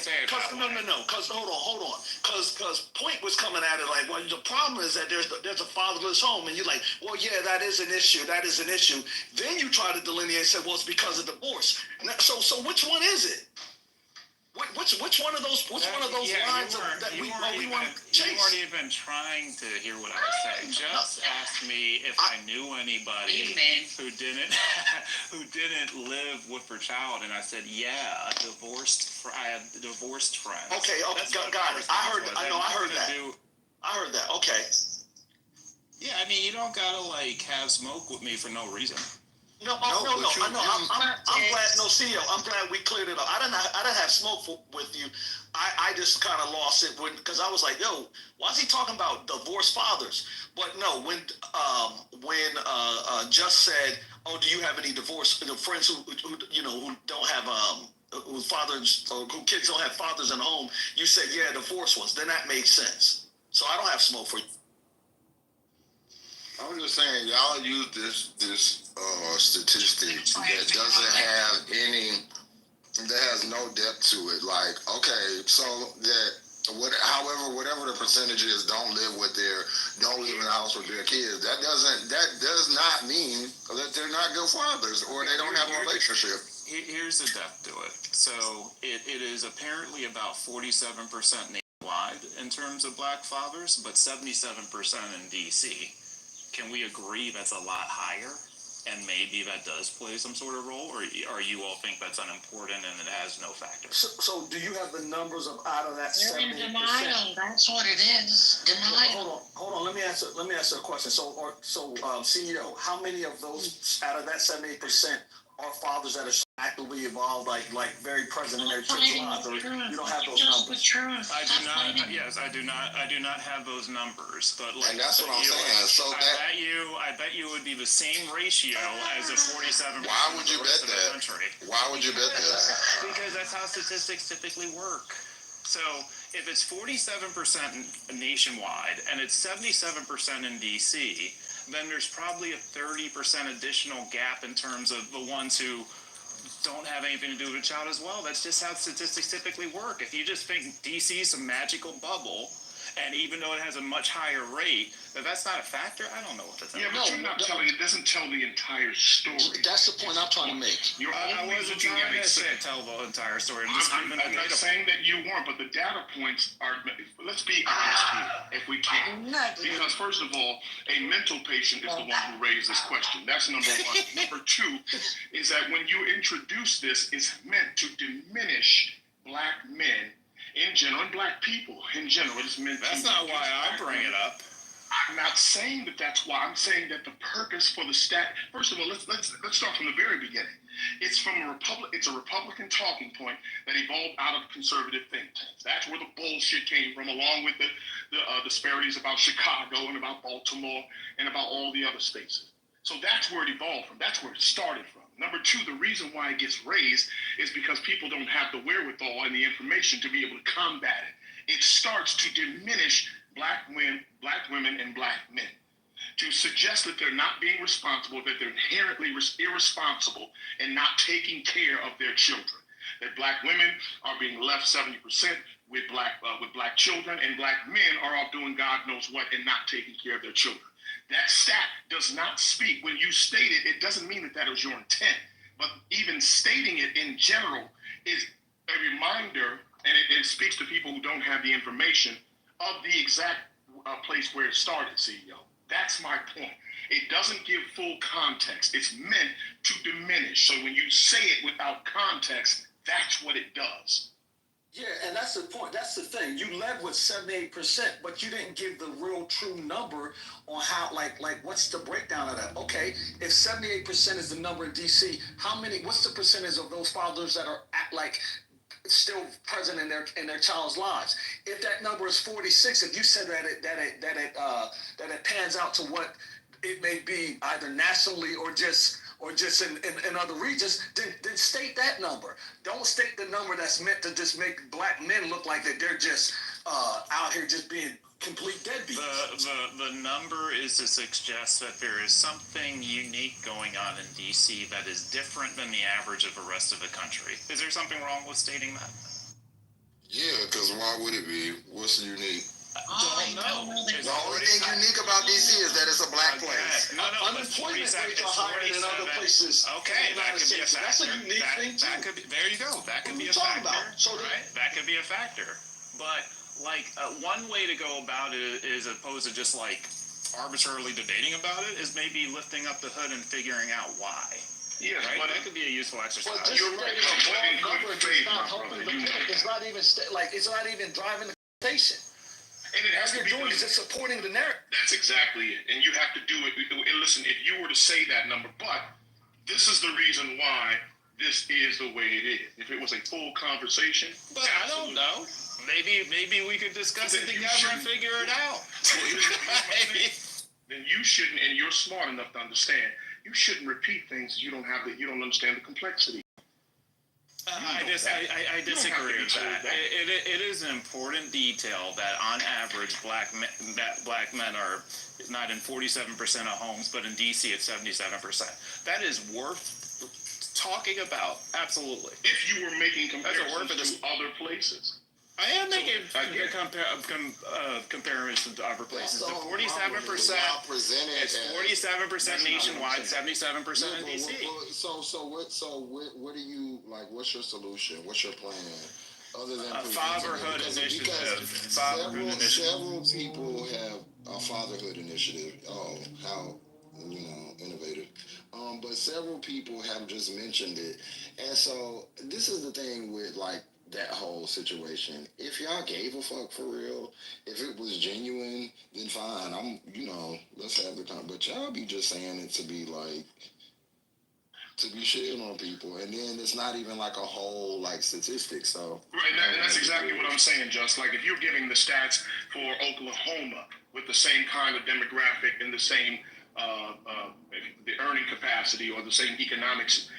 No. Because hold on. Because Point was coming at it like, well, the problem is that there's a fatherless home, and you're like, well, yeah, that is an issue. Then you try to delineate and say, well, it's because of divorce. So which one is it? Which one of those lines that we want to chase? You weren't even trying to hear what I was saying. Just asked me if I knew anybody who didn't live with her child, and I said, yeah, I have divorced friends. Okay, got it. I heard that. Okay. Yeah, I mean, you don't gotta have smoke with me for no reason. No. I'm glad. No, CEO, I'm glad we cleared it up. I didn't have smoke with you. I just kind of lost it because I was like, yo, why is he talking about divorced fathers? But no, when Just said, oh, do you have any divorced friends who don't have whose fathers or who kids don't have fathers in the home? You said, yeah, divorced ones. Then that makes sense. So I don't have smoke for you. I was just saying, y'all use this statistic that doesn't have that has no depth to it. Like, okay, so whatever the percentage is, don't live in the house with their kids. That does not mean that they're not good fathers or they don't have a relationship. Here's the depth to it. So it is apparently about 47% nationwide in terms of black fathers, but 77% in DC. can we agree that's a lot higher? And maybe that does play some sort of role, or you all think that's unimportant and it has no factor? So do you have the numbers of out of that They're in 78%? denial. That's what it is. Denial. Hold on. Let me answer a question. So CEO, how many of those out of that 78% are fathers that are actively involved, like very present in their kids' lives? Or you don't have those numbers? I do not. Yes, I do not. I do not have those numbers. But like, And that's what I'm saying. So I bet you would be the same ratio as a 47%. Why would you bet that? Country. Why would you bet that? Because that's how statistics typically work. So if it's 47% nationwide and it's 77% in DC, then there's probably a 30% additional gap in terms of the ones who don't have anything to do with a child as well. That's just how statistics typically work. If you just think DC is a magical bubble, and even though it has a much higher rate, that's not a factor, I don't know what that's. Yeah, but you're not telling. It doesn't tell the entire story. That's the point I'm trying to make. I wasn't trying to tell the entire story. I'm not saying that you weren't, but the data points are. Let's be honest here, if we can. Because first of all, a mental patient is the one who raised this question. That's number one. Number two is that when you introduce this, it's meant to diminish black men in general, and black people in general. It's meant. That's not why I bring it up. I'm not saying that that's why. I'm saying that the purpose for the stat. First of all, let's start from the very beginning. It's from a Republican talking point that evolved out of conservative think tanks. That's where the bullshit came from, along with the disparities about Chicago and about Baltimore and about all the other states. So that's where it evolved from. That's where it started from. Number two, the reason why it gets raised is because people don't have the wherewithal and the information to be able to combat it. It starts to diminish black women, and black men. To suggest that they're not being responsible, that they're inherently irresponsible and not taking care of their children. That black women are being left 70% with black children, and black men are all doing God knows what and not taking care of their children. That stat does not speak. When you state it, it doesn't mean that that was your intent. But even stating it in general is a reminder, and it speaks to people who don't have the information of the exact place where it started, CEO. That's my point. It doesn't give full context. It's meant to diminish. So when you say it without context, that's what it does. Yeah, and that's the point. That's the thing. You led with 78%, but you didn't give the real true number on how, like what's the breakdown of that? Okay, if 78% is the number in DC, what's the percentage of those fathers that are still present in their child's lives? If that number is 46, if you said that it pans out to what it may be either nationally or just in other regions, then state that number. Don't state the number that's meant to just make black men look like that they're just out here just being complete deadbeats. The number is to suggest that there is something unique going on in DC that is different than the average of the rest of the country. Is there something wrong with stating that? Yeah, because why would it be? What's unique? Don't know. The only thing unique about DC is that it's a black place. No, unemployment rates are higher than other places. Okay, that could be a factor. That's a unique thing too. That could be, there you go. That could be a factor. Right? That could be a factor. But one way to go about it is opposed to just arbitrarily debating about it is maybe lifting up the hood and figuring out why. Yes, right? but that could be a useful exercise. Well, you're right. It's not even driving the conversation. And it has to be doing is just supporting the narrative. That's exactly it. And you have to do it. And listen, if you were to say that number, but this is the reason why this is the way it is. If it was a full conversation, but I don't know. Maybe we could discuss it together and figure it out. Then you shouldn't, and you're smart enough to understand. You shouldn't repeat things you don't understand the complexity. I disagree with that. It is an important detail that on average black men are not in 47% of homes, but in DC it's 77%. That is worth talking about. Absolutely. If you were making comparisons to other places. I am making comparisons to other places. The 47%. It's 47% nationwide, 77% in DC. So what do you like? What's your solution? What's your plan Other than fatherhood initiative. Several people have a fatherhood initiative. Oh, how innovative. But several people have just mentioned it, and so this is the thing with like that whole situation. If y'all gave a fuck for real, if it was genuine, then fine. Let's have the time. But y'all be just saying it to be like, to be shitting on people, and then it's not even like a whole like statistic. So right, and that's exactly what I'm saying. Just like if you're giving the stats for Oklahoma with the same kind of demographic and the same the earning capacity or the same economics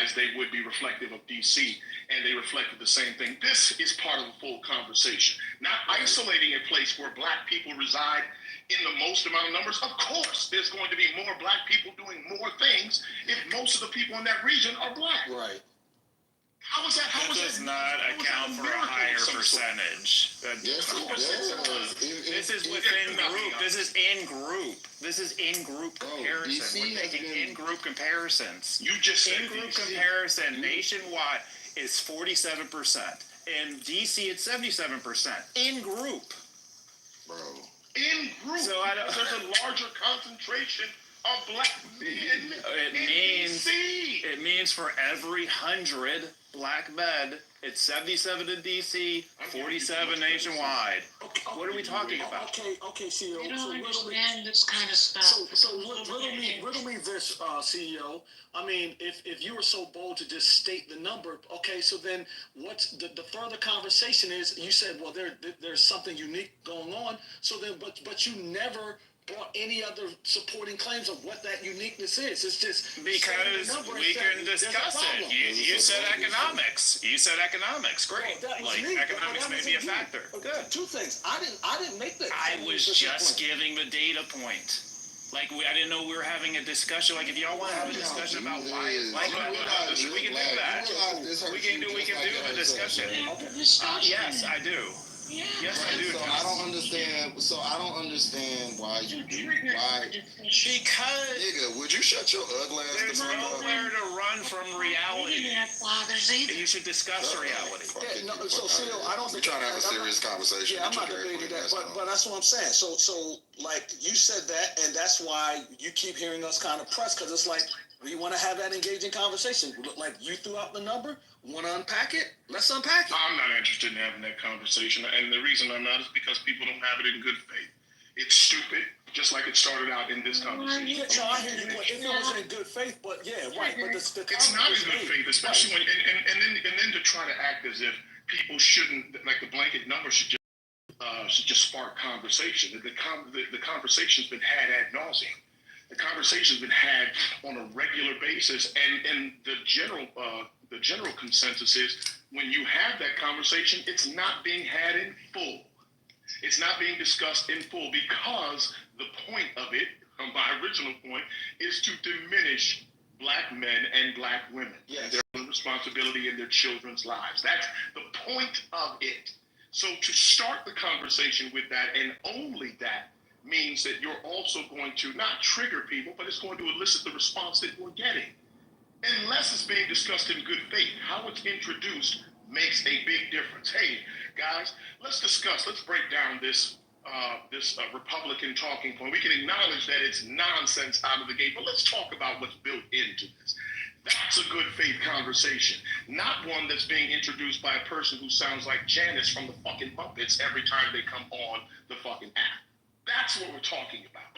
as they would be reflective of DC, and they reflected the same thing. This is part of a full conversation, not isolating a place where black people reside in the most amount of numbers. Of course, there's going to be more black people doing more things if most of the people in that region are black. Right. How is that? That does not account for a higher percentage. Yes, it does. This is within group. This is in group. This is in group comparison. We're taking in group comparisons. You just said in group comparison nationwide is 47%. In DC, it's 77%. In group. Bro. In group. So there's a larger concentration of black men. It means for every 100 black men, it's 77 in DC, 47 nationwide. What are we talking about? Okay, CEO. You don't understand this kind of stuff. So riddle me this, CEO. I mean, if you were so bold to just state the number, okay, so then what's the further conversation is, you said, well, there's something unique going on, so then, but you never brought any other supporting claims of what that uniqueness is. It's just because we can discuss it. You said economics. You said economics. Great. Economics may be a factor. Good. Two things. I didn't make that. I was just giving the data point. I didn't know we were having a discussion. Like, if y'all want to have a discussion about why it's like that, we can do that. We can do the discussion. Yes, I do. Yeah. Yes, I do. So I don't understand why you do. Why? Because nigga, would you shut your ugly ass? There's nowhere to run from reality. You should discuss reality. So CEO, I don't think we're trying to have a serious conversation. Yeah, I'm not debating that, but that's what I'm saying. So like you said that, and that's why you keep hearing us kind of press, because it's like we want to have that engaging conversation. Like you threw out the number. Want to unpack it? Let's unpack it. I'm not interested in having that conversation, and the reason I'm not is because people don't have it in good faith. It's stupid, just like it started out in this conversation. No, I hear you. If it was in good faith, but yeah, right. But it's not in good faith, especially when and then to try to act as if people shouldn't, like the blanket number should just spark conversation. The conversation's been had ad nauseum. The conversation's been had on a regular basis, and the general consensus is when you have that conversation, it's not being had in full. It's not being discussed in full because the point of it, my original point, is to diminish black men and black women. Yes. Their responsibility in their children's lives. That's the point of it. So to start the conversation with that, and only that, means that you're also going to not trigger people, but it's going to elicit the response that we're getting. Unless it's being discussed in good faith, how it's introduced makes a big difference. Hey, guys, let's discuss, let's break down this Republican talking point. We can acknowledge that it's nonsense out of the gate, but let's talk about what's built into this. That's a good faith conversation, not one that's being introduced by a person who sounds like Janice from the fucking Muppets every time they come on the fucking app. That's what we're talking about.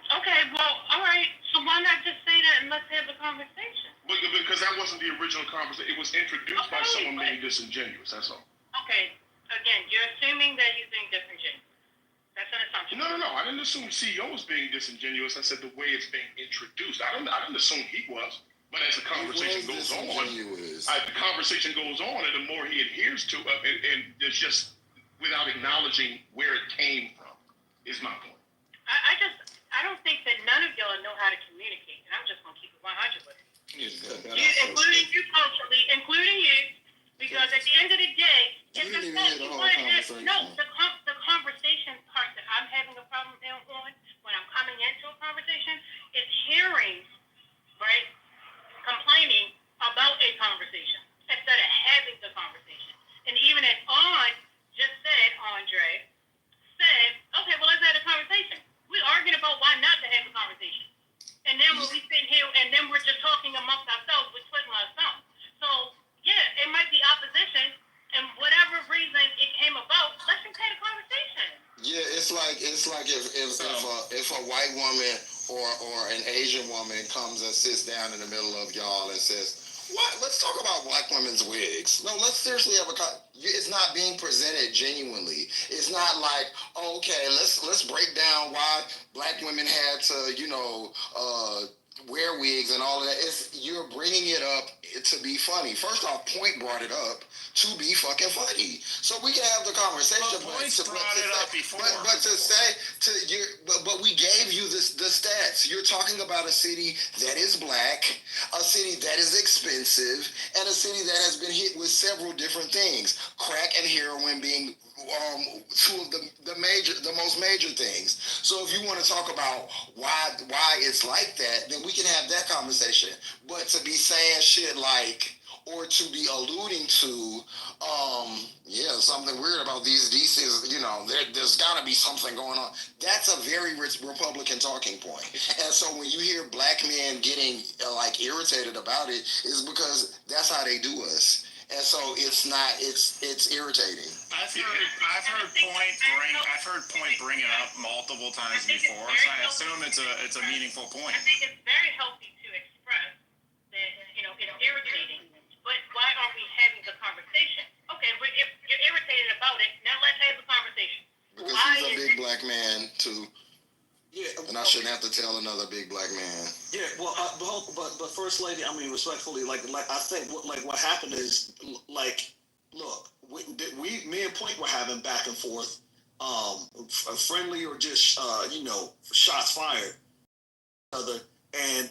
Okay, well, all right. So why not just say that and let's have the conversation? Because that wasn't the original conversation. It was introduced by someone being disingenuous. That's all. Okay. Again, you're assuming that he's being disingenuous. That's an assumption. No. I didn't assume CEO was being disingenuous. I said the way it's being introduced. I didn't assume he was. But as the conversation goes on, and the more he adheres to it, and it's just without acknowledging where it came from, is my point. I don't think that none of y'all know how to communicate, and I'm just going to keep it 100 with you. Including you culturally, including you, because at the end of the day, if the conversation part that I'm having a problem on when I'm coming into a conversation is hearing, right, complaining about a conversation instead of having the conversation. And even like if a white woman or an Asian woman comes and sits down in the middle of y'all and says, "What? Let's talk about black women's wigs." No, let's seriously have it's not being presented genuinely. It's not like, okay, let's break down why black women had to, wear wigs and all of that. You're bringing it up to be funny. First off, Point brought it up to be fucking funny, so we can have the conversation. But we gave you the stats. You're talking about a city that is black, a city that is expensive, and a city that has been hit with several different things, crack and heroin being two of the most major things. So if you want to talk about why it's like that, then we can have that conversation. But to be saying shit like, or to be alluding to, something weird about these DCs, there's got to be something going on. That's a very Republican talking point. And so when you hear black men getting irritated about it, is because that's how they do us. And so it's irritating. I've heard Point bring it up multiple times before, so I assume it's a meaningful point. I think it's very healthy to express that it's irritating, but why aren't we having the conversation? Okay, but if you're irritated about it, now let's have the conversation. Because he's a big black man too. Yeah, and I shouldn't have to tell another big black man. Yeah, well, but First Lady, I mean, respectfully, I think what happened is, look, me and Point were having back and forth, friendly or just shots fired, and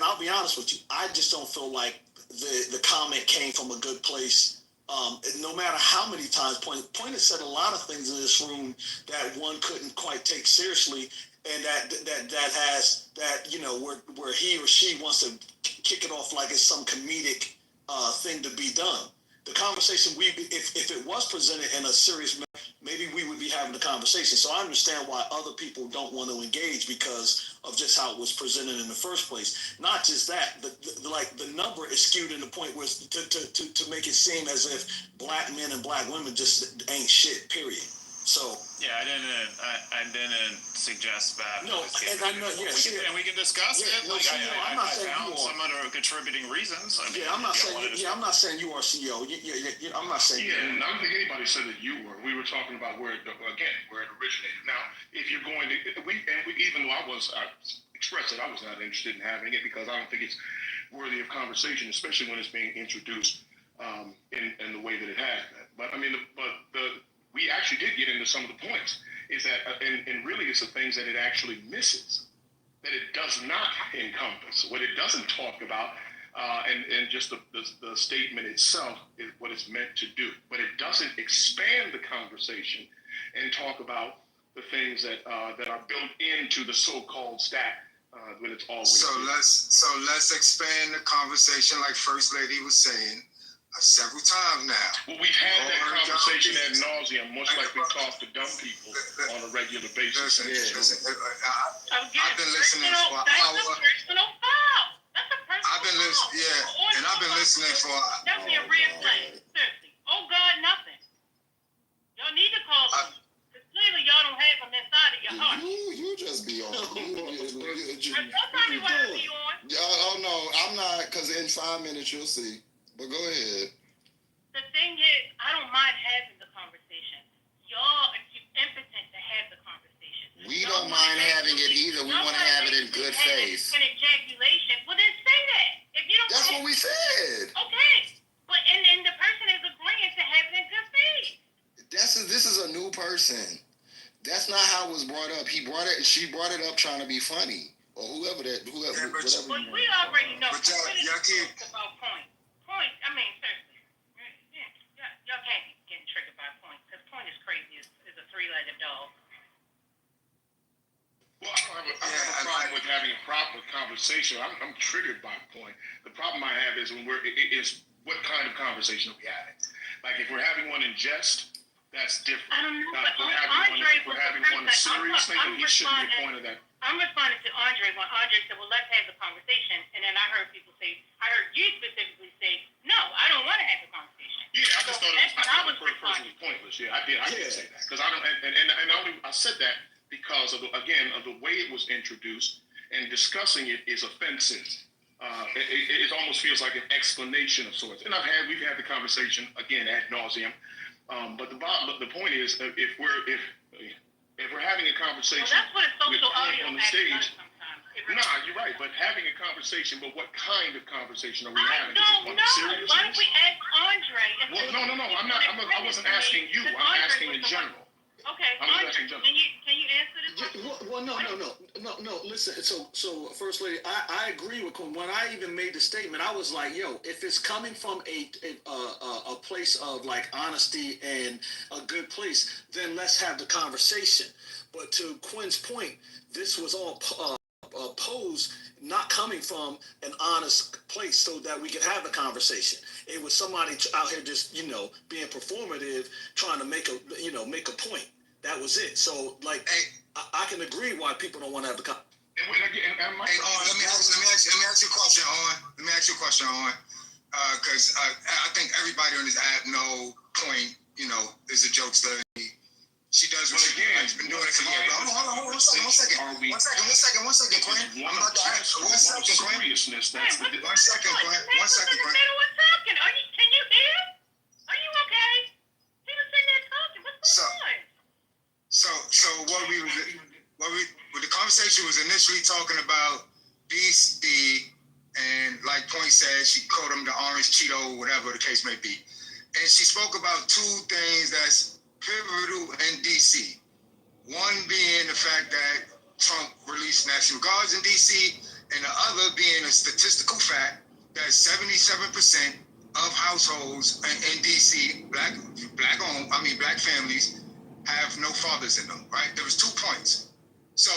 I'll be honest with you, I just don't feel like the comment came from a good place. No matter how many times Point has said a lot of things in this room that one couldn't quite take seriously. And where he or she wants to kick it off like it's some comedic thing to be done. The conversation if it was presented in a serious manner, maybe we would be having the conversation. So I understand why other people don't want to engage because of just how it was presented in the first place. Not just that, the number is skewed in the point where to make it seem as if black men and black women just ain't shit. Period. So yeah, I didn't suggest that. No, and I know. Yes, we can discuss it. I'm not saying found some other contributing reasons. I'm not saying you are CEO. I'm not saying. Yeah, and I don't think anybody said that you were. We were talking about where it originated. Now, if you're going to, even though I expressed that I was not interested in having it because I don't think it's worthy of conversation, especially when it's being introduced in the way that it has. But I mean, we actually did get into some of the points. Is that and really it's the things that it actually misses, that it does not encompass, what it doesn't talk about, and just the statement itself is what it's meant to do. But it doesn't expand the conversation and talk about the things that are built into the so-called stack when it's always. So let's expand the conversation, like First Lady was saying. Several times now. Well, we've had that conversation ad nauseum, much like we talk to dumb people on a regular basis. Listen, I've been listening for an hour. I've been listening, and I've been listening for. That's a red flag. Seriously. Oh God, nothing. Y'all need to call them. Because clearly y'all don't have them inside of your heart. You just be on. Don't tell me what I be on. Oh no, I'm not. Because in 5 minutes you'll see. But go ahead. The thing is, I don't mind having the conversation. Y'all are too impotent to have the conversation. We don't mind having it either. We want to have it in good faith. An ejaculation. Well, then say that. If you don't. That's what we said. Okay, but and the person is agreeing to have it in good faith. This is a new person. That's not how it was brought up. She brought it up trying to be funny, or whatever. But we already know. But y'all can't about Point. I mean, seriously, y'all can't be getting triggered by Point because Point is crazy. Is a three-legged dog. Well, I don't have a problem with having a proper conversation. I'm triggered by Point. The problem I have is is what kind of conversation are we having? Like if we're having one in jest, that's different. I don't know, but if we're having one serious thing, then he shouldn't be a point of that. I'm responding to Andre when Andre said, well, let's have the conversation. And then I heard you specifically say, no, I don't want to have the conversation. Yeah, I just thought it was was pointless. Yeah, I did. I did say that because I don't. And I said that because of the way it was introduced and discussing it is offensive. It almost feels like an explanation of sorts. And we've had the conversation again ad nauseum. But the point is, if we're having a conversation, well, that's what a social audio on the stage. Nah, you're right. But having a conversation, but what kind of conversation are we having? I don't know. Why don't we ask Andre? Well, no. I'm not. I wasn't asking you. I'm asking in general. Okay, Andre, can you answer this question? Well, no. Listen, so First Lady, I agree with when I even made the statement, I was like, yo, if it's coming from a place of like honesty and a good place, then let's have the conversation. But to Quinn's point, this was all posed not coming from an honest place so that we could have a conversation. It was somebody out here just, being performative, trying to make a point. That was it. So, like, I can agree why people don't want to have the conversation. Let me ask you a question, On. Let me ask you a question, On. Because I think everybody on this app know Point, is a jokester. She does what she's been doing it for years. Hold on, one second, Quinn. I'm about to ask. One second, Quinn. One second, Quinn. Can you hear? Are you okay? He was sitting there talking. What's going on? So the conversation was initially talking about DC, and like Point said, she called him the orange Cheeto, whatever the case may be. And she spoke about two things that's pivotal in DC. One being the fact that Trump released National Guards in DC, and the other being a statistical fact that 77% of households in DC, black families, have no fathers in them, right? There was 2 points. So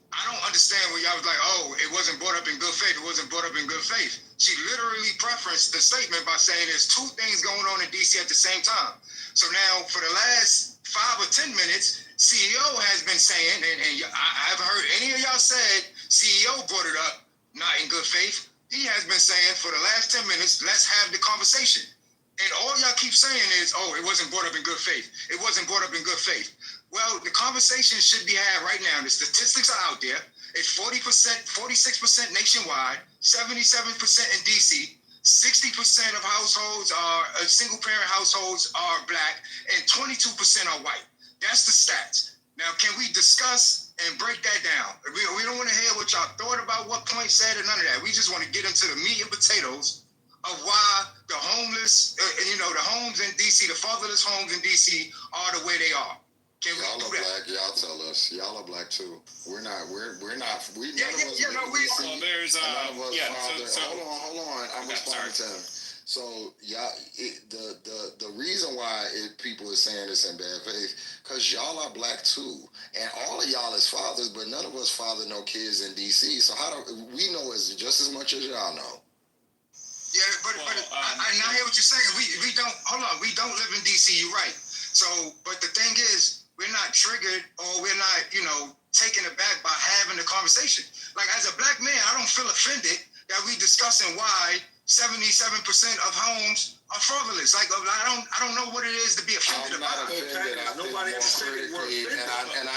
I don't understand when y'all was like, oh, it wasn't brought up in good faith. It wasn't brought up in good faith. She literally preferenced the statement by saying there's 2 things going on in DC at the same time. So now for the last 5 or 10 minutes, CEO has been saying, and I haven't heard any of y'all said CEO brought it up, not in good faith. He has been saying for the last 10 minutes, let's have the conversation. And all y'all keep saying is, oh, it wasn't brought up in good faith. It wasn't brought up in good faith. Well, the conversation should be had right now. The statistics are out there. It's 40%, 46% nationwide, 77% in DC, 60% of households are single-parent households are black, and 22% are white. That's the stats. Now, can we discuss and break that down? We don't want to hear what y'all thought about what Point said or none of that. We just want to get into the meat and potatoes of why the homeless, the homes in DC, the fatherless homes in DC are the way they are. Y'all are black. Y'all tell us. Y'all are black too. We're not. We're not. We none of us. Well, there's Hold on. I'm responding to him. So the reason why people are saying this in bad faith, because y'all are black too, and all of y'all is fathers, but none of us father no kids in DC. So how do we know is just as much as y'all know? Yeah, but I now hear what you're saying. We don't. Hold on. We don't live in DC. You're right. So, but the thing is, we're not triggered or we're not, taken aback by having the conversation. Like, as a black man, I don't feel offended that we discussing why 77% of homes are fatherless. Like, I don't know what it is to be offended about. I'm not offended. Nobody ever said the word offended. And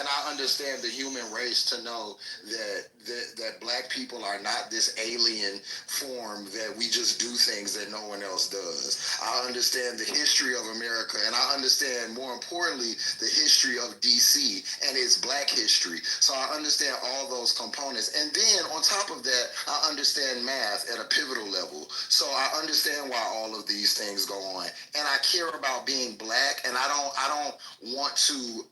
I understand the human race to know that black people are not this alien form that we just do things that no one else does. I understand the history of America, and I understand, more importantly, the history of DC and its black history. So I understand all those components. And then on top of that, I understand math at a pivotal level. So I understand why all of these things go on. And I care about being black, and I don't want to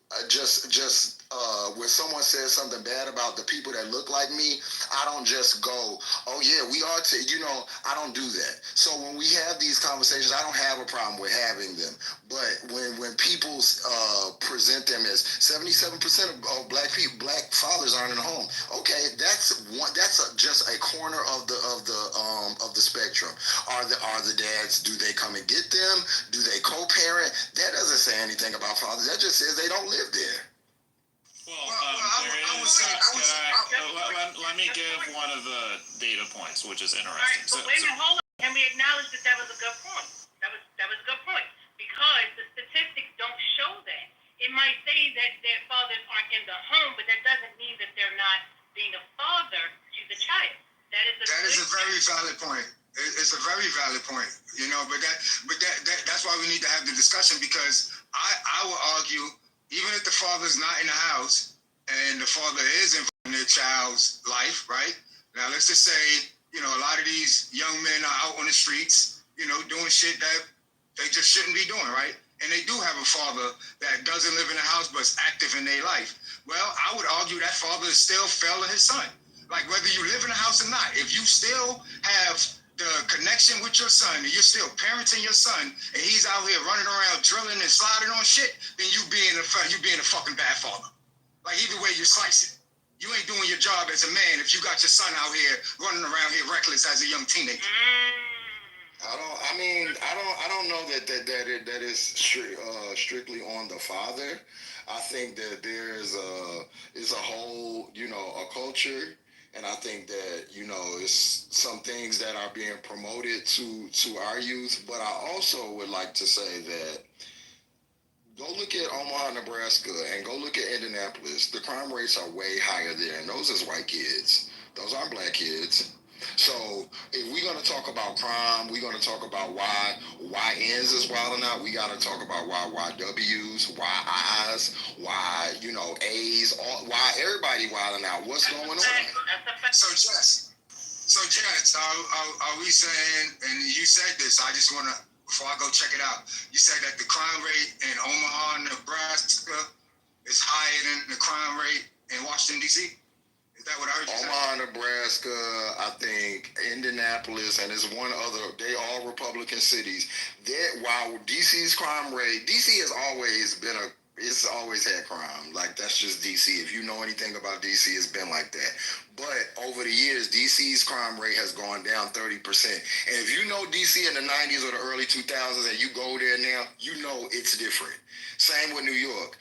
when someone says something bad about the people that look like me, I don't just go, oh yeah, we are I don't do that. So when we have these conversations, I don't have a problem with having them. But when people present them as 77% of black fathers aren't in the home, okay, that's just a corner of the spectrum. Are the dads? Do they come and get them? Do they co-parent? That doesn't say anything about fathers. That just says they don't live there. Let me give one of the data points, which is interesting. All right, but wait a minute, hold on. Can we acknowledge that was a good point? That was a good point. Because it might say that their fathers aren't in the home, but that doesn't mean that they're not being a father to the child. That is a very valid point. It's a very valid point, you know. But that's why we need to have the discussion, because I will argue, even if the father's not in the house and the father is involved in their child's life, right? Now let's just say, you know, a lot of these young men are out on the streets, you know, doing shit that they just shouldn't be doing, right? And they do have a father that doesn't live in the house but is active in their life. Well, I would argue that father is still failing his son. Like, whether you live in the house or not, if you still have the connection with your son, and you're still parenting your son, and he's out here running around drilling and sliding on shit, then you being a fucking bad father. Like, either way you slice it, you ain't doing your job as a man if you got your son out here running around here reckless as a young teenager. I don't know that is strictly on the father. I think that there's a whole, you know, a culture, and I think that, you know, it's some things that are being promoted to our youth. But I also would like to say that go look at Omaha, Nebraska, and go look at Indianapolis. The crime rates are way higher there, and those is white kids. Those aren't black kids. So if we're going to talk about crime, we're going to talk about why YNs is wilding out. We got to talk about why YWs, why I's, why, you know, A's, why everybody wilding out. What's going on? So Jess, are we saying, and you said this, I just want to, before I go check it out, you said that the crime rate in Omaha, Nebraska is higher than the crime rate in Washington, D.C.? Is that what I heard you say? Omaha, Nebraska, I think Indianapolis, and there's one other, they all Republican cities. While DC's crime rate, DC has always been it's always had crime. Like, that's just DC. If you know anything about DC, it's been like that. But over the years, DC's crime rate has gone down 30%. And if you know DC in the 90s or the early 2000s and you go there now, you know it's different. Same with New York.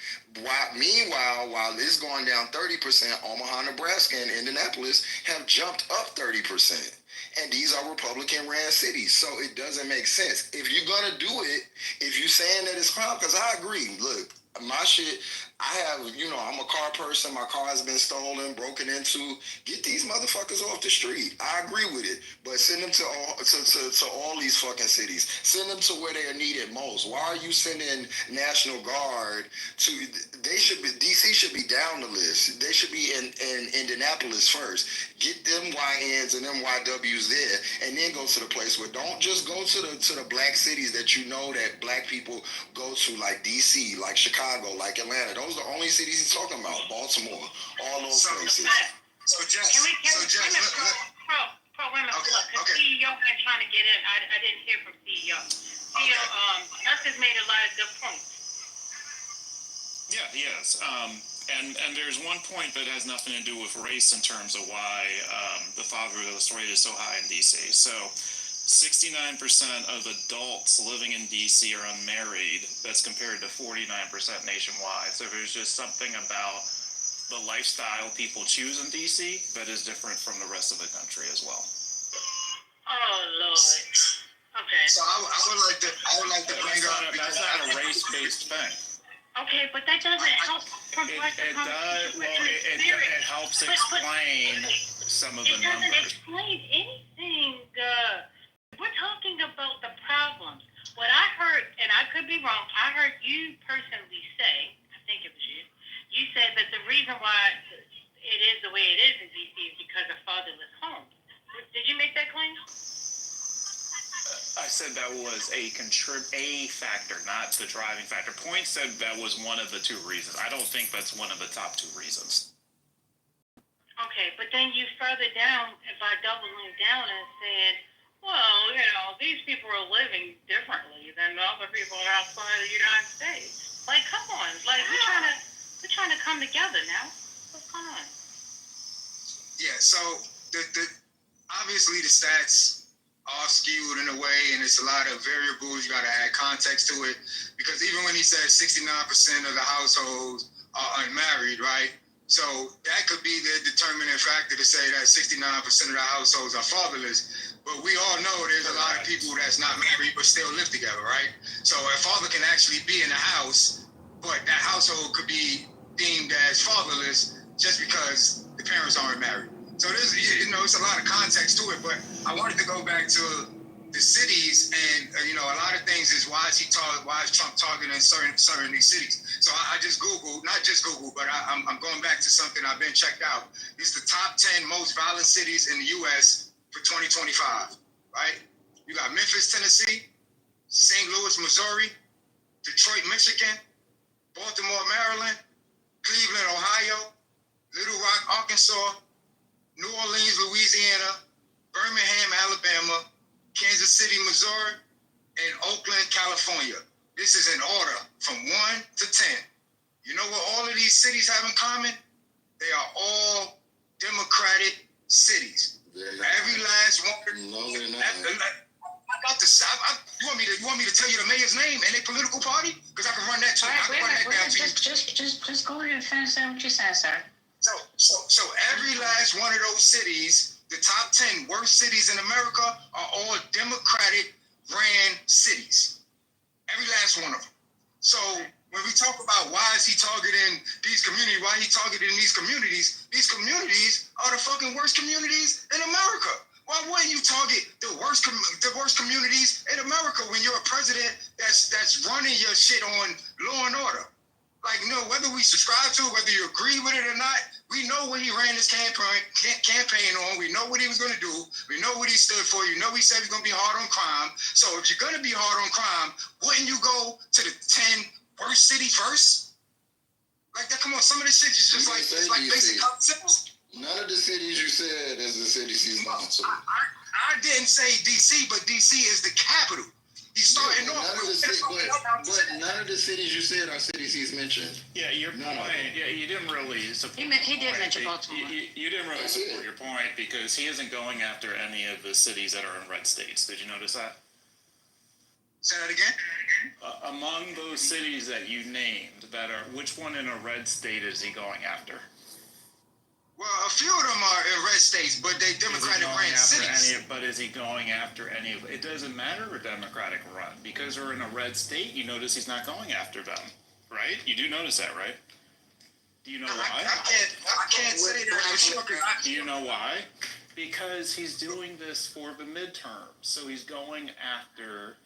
Meanwhile, while it's going down 30%, Omaha, Nebraska, and Indianapolis have jumped up 30%. And these are Republican-ran cities, so it doesn't make sense. If you're going to do it, if you're saying that it's crime, because I agree, look, my shit, I have, you know, I'm a car person. My car has been stolen, broken into. Get these motherfuckers off the street. I agree with it, but send them to all these fucking cities. Send them to where they are needed most. Why are you sending National Guard to? DC should be down the list. They should be in Indianapolis first. Get them YNs and them YWs there, and then go to the place where. Don't just go to the black cities that you know that black people go to, like DC, like Chicago, like Atlanta. Those are the only cities he's talking about. Baltimore, all those places. So Jess, wait a minute, look, CEO been trying to get in. I didn't hear from CEO. CEO, Justice made a lot of good points. Yeah, he has. And there's one point that has nothing to do with race in terms of why the fatherless rate is so high in DC. So 69% of adults living in DC are unmarried. That's compared to 49% nationwide. So there's just something about the lifestyle people choose in DC that is different from the rest of the country as well. Oh, Lord. Okay. So I would like to bring up. That's not a race-based thing. Okay, but that doesn't help progress the conversation. It helps explain some of the numbers. It doesn't explain anything. We're talking about the problems. What I heard, and I could be wrong, I heard you personally say, I think it was you said that the reason why it is the way it is in DC is because of fatherless homes. Did you make that claim? I said that was a factor, not the driving factor. Point said that was one of the two reasons. I don't think that's one of the top two reasons. Okay, but then you further down by doubling down and saying, well, you know, these people are living differently than the other people outside of the United States. Like, come on, like we're trying to come together now. What's going on? Yeah, so the obviously the stats are skewed in a way, and it's a lot of variables. You got to add context to it, because even when he says 69% of the households are unmarried, right? So that could be the determining factor to say that 69% of the households are fatherless. But we all know there's a lot of people that's not married but still live together, right? So a father can actually be in the house but that household could be deemed as fatherless just because the parents aren't married. So there's, it's a lot of context to it, but I wanted to go back to the cities, and a lot of things is why is Trump targeting certain these cities? So I just Googled, not just Googled, but I'm going back to something I've been checked out. It's the top 10 most violent cities in the U.S. for 2025, right? You got Memphis, Tennessee, St. Louis, Missouri, Detroit, Michigan, Baltimore, Maryland, Cleveland, Ohio, Little Rock, Arkansas, New Orleans, Louisiana, Birmingham, Alabama, Kansas City, Missouri, and Oakland, California. This is in order from 1 to 10. You know what all of these cities have in common? They are all Democratic cities. Every last one. No, they're not. I got this. You want me to tell you the mayor's name and their political party? Because I can run that too. All right, just go ahead and finish that what you said, sir. So every last one of those cities, the top 10 worst cities in America, are all Democratic ran cities. Every last one of them. So when we talk about why is he targeting these communities, why he targeting these communities are the fucking worst communities in America. Why wouldn't you target the worst communities in America when you're a president that's running your shit on law and order? Like, whether we subscribe to it, whether you agree with it or not, we know what he ran his campaign on. We know what he was going to do. We know what he stood for. He said he's going to be hard on crime. So if you're going to be hard on crime, wouldn't you go to the 10 worst city first? Like that, come on, some of this shit is just like basic common sense. None of the cities you said is the cities he's sponsored. I didn't say DC, but DC is the capital. He's starting off with. But none of the cities you said are cities he's mentioned. Yeah, your point. Yeah, you didn't really support. He did mention Baltimore. You didn't really support your point because he isn't going after any of the cities that are in red states. Did you notice that? Say that again. Among those cities that you named, which one in a red state is he going after? Well, a few of them are in red states, but they Democratic ran cities. But is he going after any of it? Doesn't matter a Democratic run because they're in a red state. You notice he's not going after them, right? You do notice that, right? Do you know why? I can't say that. Do you know why? Because he's doing this for the midterm, so he's going after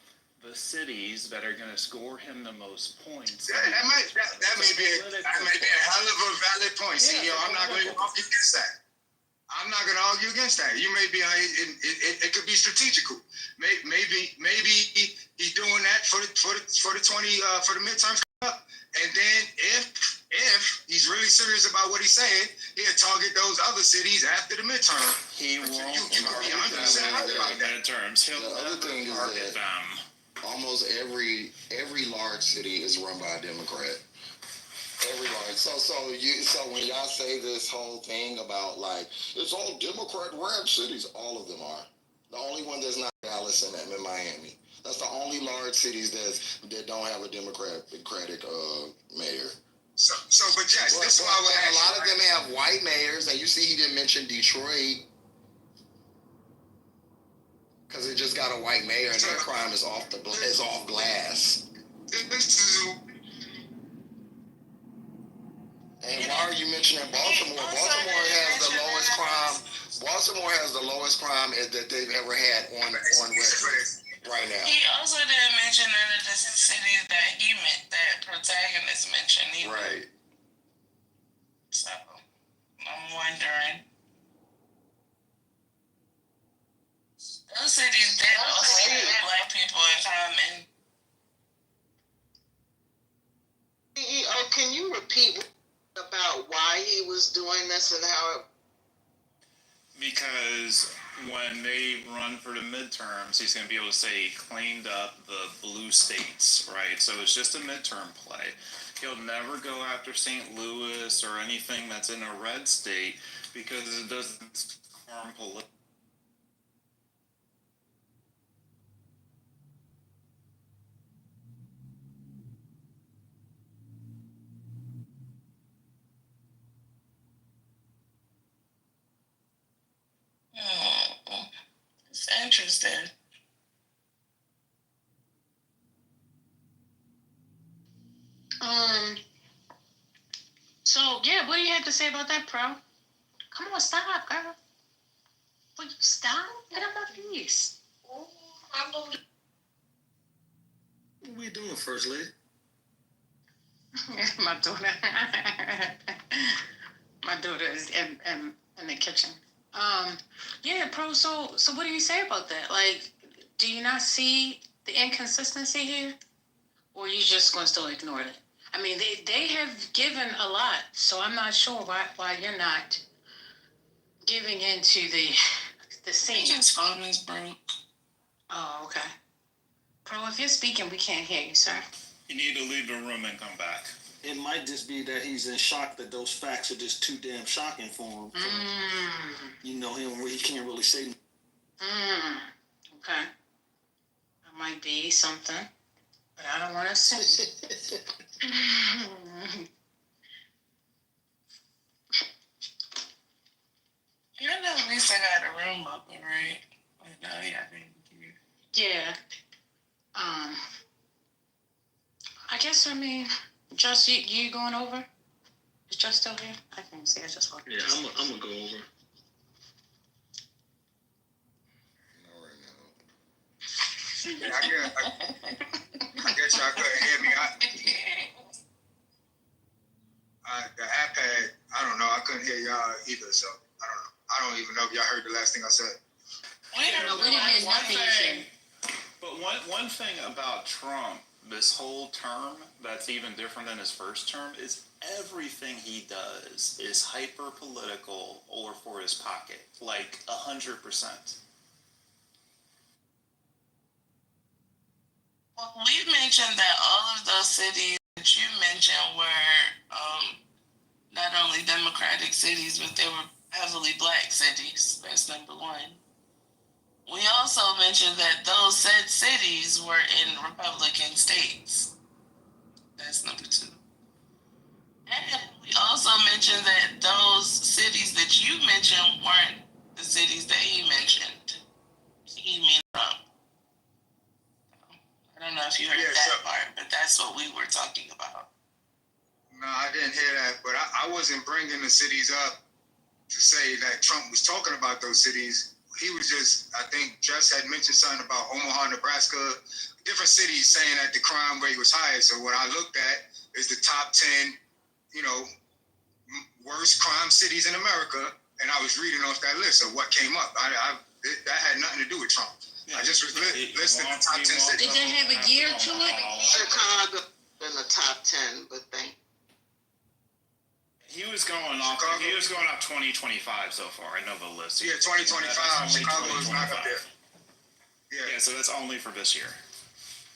the cities that are going to score him the most points. Yeah, that may be a hell of a valid point. See, I'm not going to argue against that. I'm not going to argue against that. You may be, it could be strategical. Maybe he's doing that for the midterms, and then if he's really serious about what he's saying, he'll target those other cities after the midterm. He won't target the midterms. He'll never target them. Almost every large city is run by a Democrat. Every large. So when y'all say this whole thing about like it's all Democrat ran cities, all of them are. The only one that's not Dallas and Miami. That's the only large cities that don't have a Democratic mayor. But Jess, that's why a lot of them have white mayors, and you see he didn't mention Detroit. Because it just got a white mayor and their crime is off glass. And why are you mentioning Baltimore? Baltimore has the lowest crime that they've ever had on record right now. He also didn't mention none of the cities that he meant, that protagonist mentioned either. Right. So I'm wondering. Those cities did also have black people in common. CEO, can you repeat about why he was doing this and how it? Because when they run for the midterms, he's going to be able to say he cleaned up the blue states, right? So it's just a midterm play. He'll never go after St. Louis or anything that's in a red state because it doesn't harm political. It's interesting. So yeah, what do you have to say about that, Pro? Come on, stop, girl. Will you stop? Get on my face. What are we doing, First Lady? My daughter. My daughter is in the kitchen. Yeah, Pro. So what do you say about that? Like, do you not see the inconsistency here, or are you just going to still ignore it? I mean, they have given a lot, so I'm not sure why you're not giving into the scene. His phone is broke. Oh, okay. Pro, if you're speaking, we can't hear you, sir. You need to leave the room and come back. It might just be that he's in shock that those facts are just too damn shocking for him. So, you know him where he can't really say. Okay. That might be something, but I don't want to assume. You know, at least I got a room open, right? Like, no, yeah, Yeah. I guess, I mean, Just, you going over? Is Just still here? I can't see. I just walked. Yeah, I'm gonna go over. Yeah, I guess y'all couldn't hear me. The iPad, I don't know. I couldn't hear y'all either, so I don't know. I don't even know if y'all heard the last thing I said. We didn't hear nothing you said. But one thing about Trump, this whole term, that's even different than his first term, is everything he does is hyper political or for his pocket, like 100%. Well, we mentioned that all of those cities that you mentioned were not only Democratic cities, but they were heavily black cities. That's number one. We also mentioned that those said cities were in Republican states. That's number two. And we also mentioned that those cities that you mentioned weren't the cities that he mentioned. He mean Trump. I don't know if you heard that part, but that's what we were talking about. No, I didn't hear that, but I wasn't bringing the cities up to say that Trump was talking about those cities. He was just, I think Just had mentioned something about Omaha, Nebraska, different cities saying that the crime rate was higher. So what I looked at is the top 10, worst crime cities in America, and I was reading off that list of what came up. That had nothing to do with Trump. Yeah. I just was listing the top 10 cities. Did they have a gear to it? Chicago in the top 10, but He was going off 2025 so far. I know the list. Yeah, 2025. Chicago is not up there. Yeah, so that's only for this year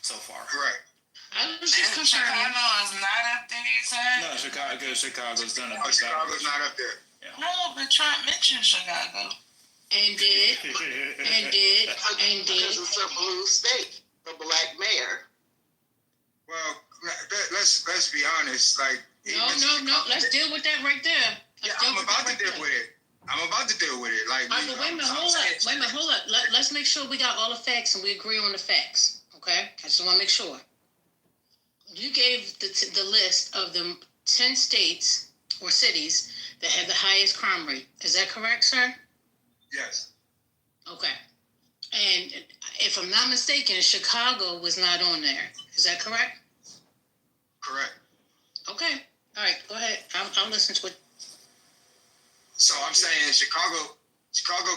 so far. Correct. I was just concerned. Chicago is not up there, you said? No, Chicago's done it. Chicago's not up there. Yeah. No, but Trump mentioned Chicago. And did. because it's a blue state, a black mayor. Well, let's be honest. Like, no. Let's deal with that right there. I'm about to deal with it. Like, wait a minute, hold up. Let's make sure we got all the facts and we agree on the facts. Okay, I just want to make sure. You gave the list of the 10 states or cities that have the highest crime rate. Is that correct, sir? Yes. Okay. And if I'm not mistaken, Chicago was not on there. Is that correct? Correct. Okay. All right. Go ahead. I'll listen to it. So I'm saying Chicago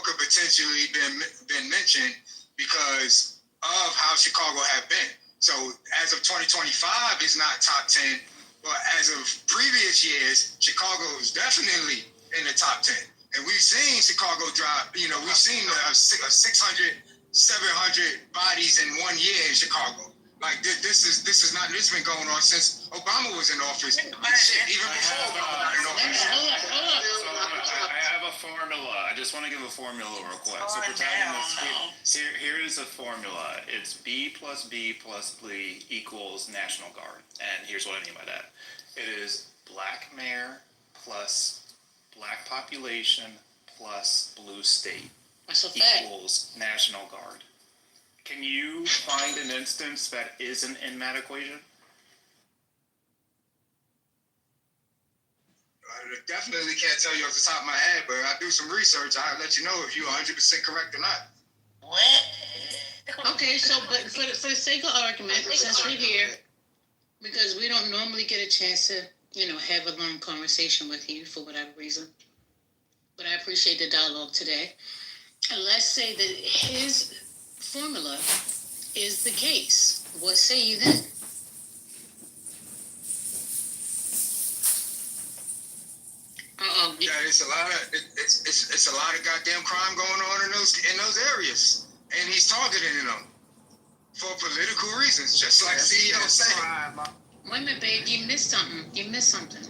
could potentially been mentioned because of how Chicago have been. So as of 2025, it's not top 10, but as of previous years, Chicago is definitely in the top 10. And we've seen Chicago drop, we've seen 600, 700 bodies in 1 year in Chicago. Like, this has been going on since Obama was in office. Even before Obama got in office. I have a formula. I just want to give a formula real quick. So here is a formula. It's B plus B plus B equals National Guard. And here's what I mean by that. It is black mayor plus black population plus blue state equals National Guard. Can you find an instance that isn't in that equation? definitely can't tell you off the top of my head, but I do some research. I'll let you know if you're 100% correct or not. What? Okay, so but for the sake of argument, since we're here, because we don't normally get a chance to, have a long conversation with you for whatever reason, but I appreciate the dialogue today. And let's say that his formula is the case. What say you then? Yeah, it's a lot of goddamn crime going on in those areas, and he's targeting them for political reasons, just like CEO said. Wait a minute, babe. You missed something.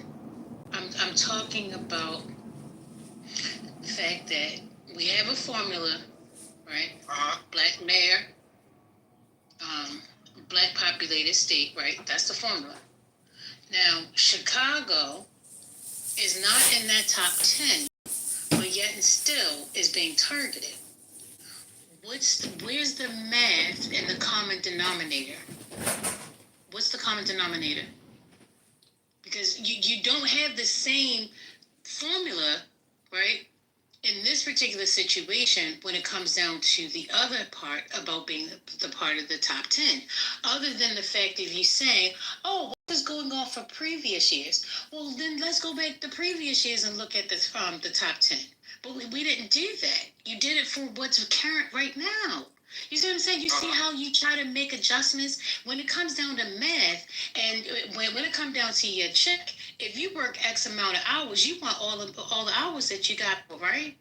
I'm talking about the fact that we have a formula, right? Black mayor, black populated state, right? That's the formula. Now, Chicago is not in that top 10, but yet and still is being targeted. Where's the math and the common denominator? What's the common denominator? Because you don't have the same formula, right? In this particular situation, when it comes down to the other part about being the part of the top 10, other than the fact of you saying, oh, what was going on for previous years? Well, then let's go back to previous years and look at the top 10. But we didn't do that. You did it for what's current right now. You see what I'm saying? You see how you try to make adjustments when it comes down to math, and when it comes down to your check. If you work X amount of hours, you want all the hours that you got, right?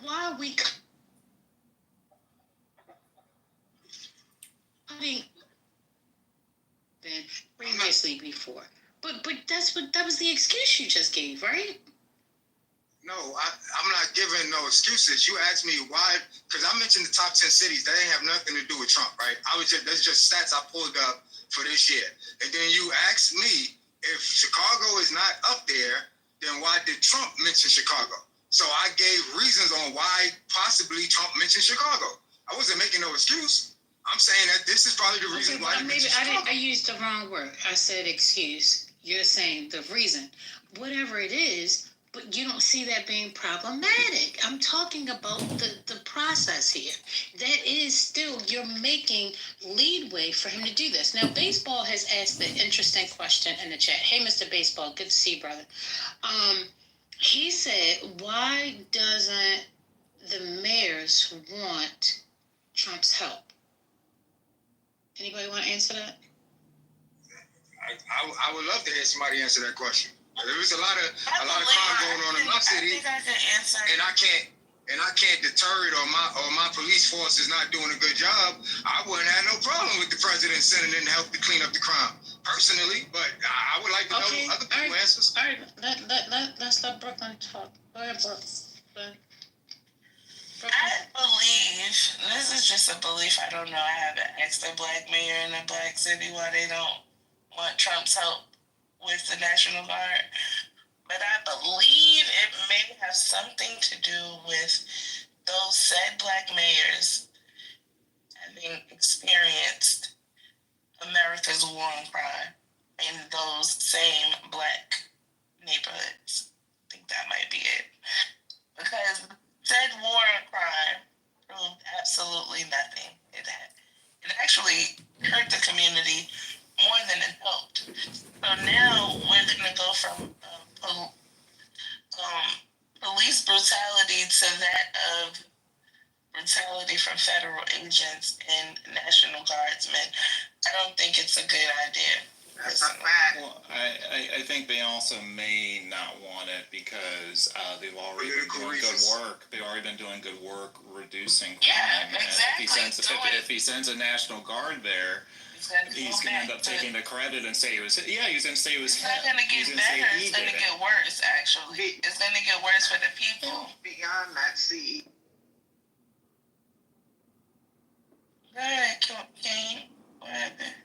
Why are we cutting than previously before? But that was the excuse you just gave, right? No, I'm not giving no excuses. You asked me why, because I mentioned the top 10 cities. That ain't have nothing to do with Trump, right? That's just stats I pulled up for this year. And then you asked me if Chicago is not up there, then why did Trump mention Chicago? So I gave reasons on why possibly Trump mentioned Chicago. I wasn't making no excuse. I'm saying that this is probably the reason why. Maybe I used the wrong word. I said excuse. You're saying the reason. Whatever it is, but you don't see that being problematic. I'm talking about the process here. That is still, you're making leadway for him to do this. Now, Baseball has asked an interesting question in the chat. Hey, Mr. Baseball, good to see you, brother. He said, why doesn't the mayors want Trump's help? Anybody want to answer that? I would love to hear somebody answer that question. There was a lot of crime going on in my city, and I can't deter it, or my police force is not doing a good job. I wouldn't have no problem with the president sending in help to clean up the crime, personally. But I would like to know other people's answers. All right, let's let Brooklyn talk. Go ahead, Brooklyn. I believe, this is just a belief, I don't know, I haven't asked a black mayor in a black city why they don't want Trump's help with the National Guard, but I believe it may have something to do with those said black mayors having experienced America's war on crime in those same black neighborhoods. I think that might be it. Because said war on crime proved absolutely nothing. It actually hurt the community more than it helped. So now we're going to go from police brutality to that of brutality from federal agents and National Guardsmen. I don't think it's a good idea. Well, I think they also may not want it because they've already been doing good work. They've already been doing good work reducing crime. Yeah, exactly. If he sends a National Guard there, he's going to end up taking the credit and say it was. Yeah, he's going to say it was. It's not going to get better. It's going to get worse. Actually, it's going to get worse for the people. Beyond that, see. Go ahead, King. What happened?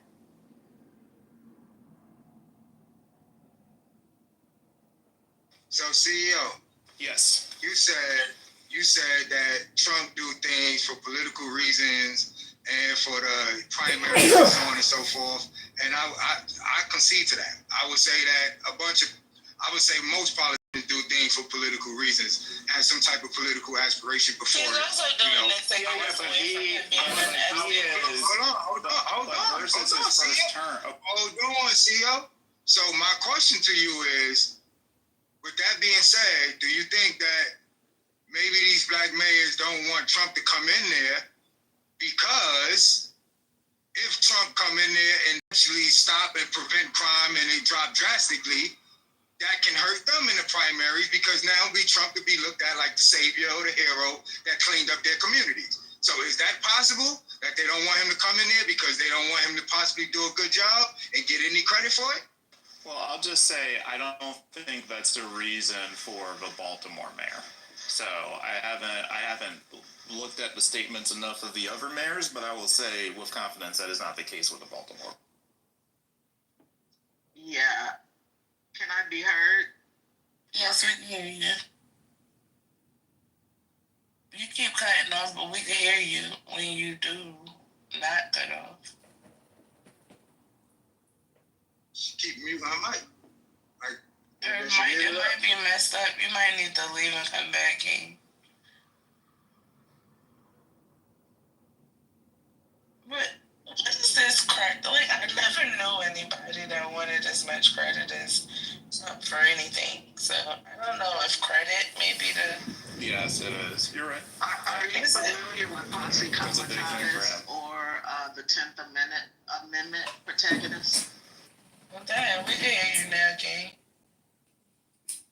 So, CEO. Yes. You said that Trump do things for political reasons and for the primaries and so on and so forth. and I concede to that. I would say that most politicians do things for political reasons, have some type of political aspiration before. He's also doing this thing. Hold on, CEO. So my question to you is, with that being said, do you think that maybe these black mayors don't want Trump to come in there because if Trump come in there and actually stop and prevent crime and they drop drastically, that can hurt them in the primaries because now Trump could be looked at like the savior or the hero that cleaned up their communities. So is that possible, that they don't want him to come in there because they don't want him to possibly do a good job and get any credit for it? Well, I'll just say I don't think that's the reason for the Baltimore mayor. So I haven't looked at the statements enough of the other mayors, but I will say with confidence that is not the case with the Baltimore. Yeah. Can I be heard? Yes, we can hear you. You keep cutting off, but we can hear you when you do not cut off. Keep muting my mic. It might be messed up. You might need to leave and come back in. But what is this credit? Like, I never knew anybody that wanted as much credit as Trump for anything. So I don't know if credit may be the. Yes, it is. You're right. Are you familiar with posse comitatus or the 10th Amendment protagonist? Well, damn, we can hear you now, King.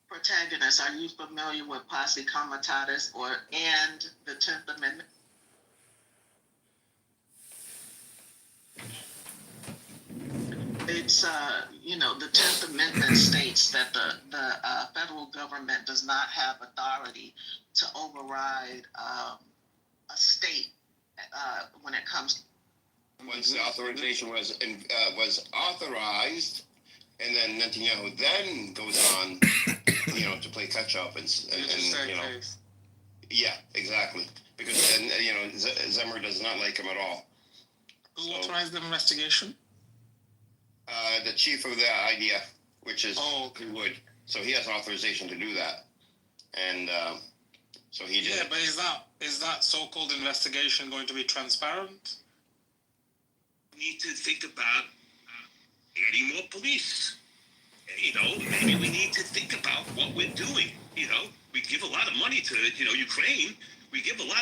Protagonist, are you familiar with posse comitatus and the 10th Amendment? It's, the 10th Amendment states that the federal government does not have authority to override a state when it comes. Once the authorization was authorized, and then Netanyahu then goes on, to play catch up and yeah, exactly, because Zemmer does not like him at all. Who authorized the investigation? The chief of the IDF, which is Wood. So he has authorization to do that, and so he did. Yeah, but is that so-called investigation going to be transparent? We need to think about adding more police. Maybe we need to think about what we're doing. We give a lot of money to Ukraine. We give a lot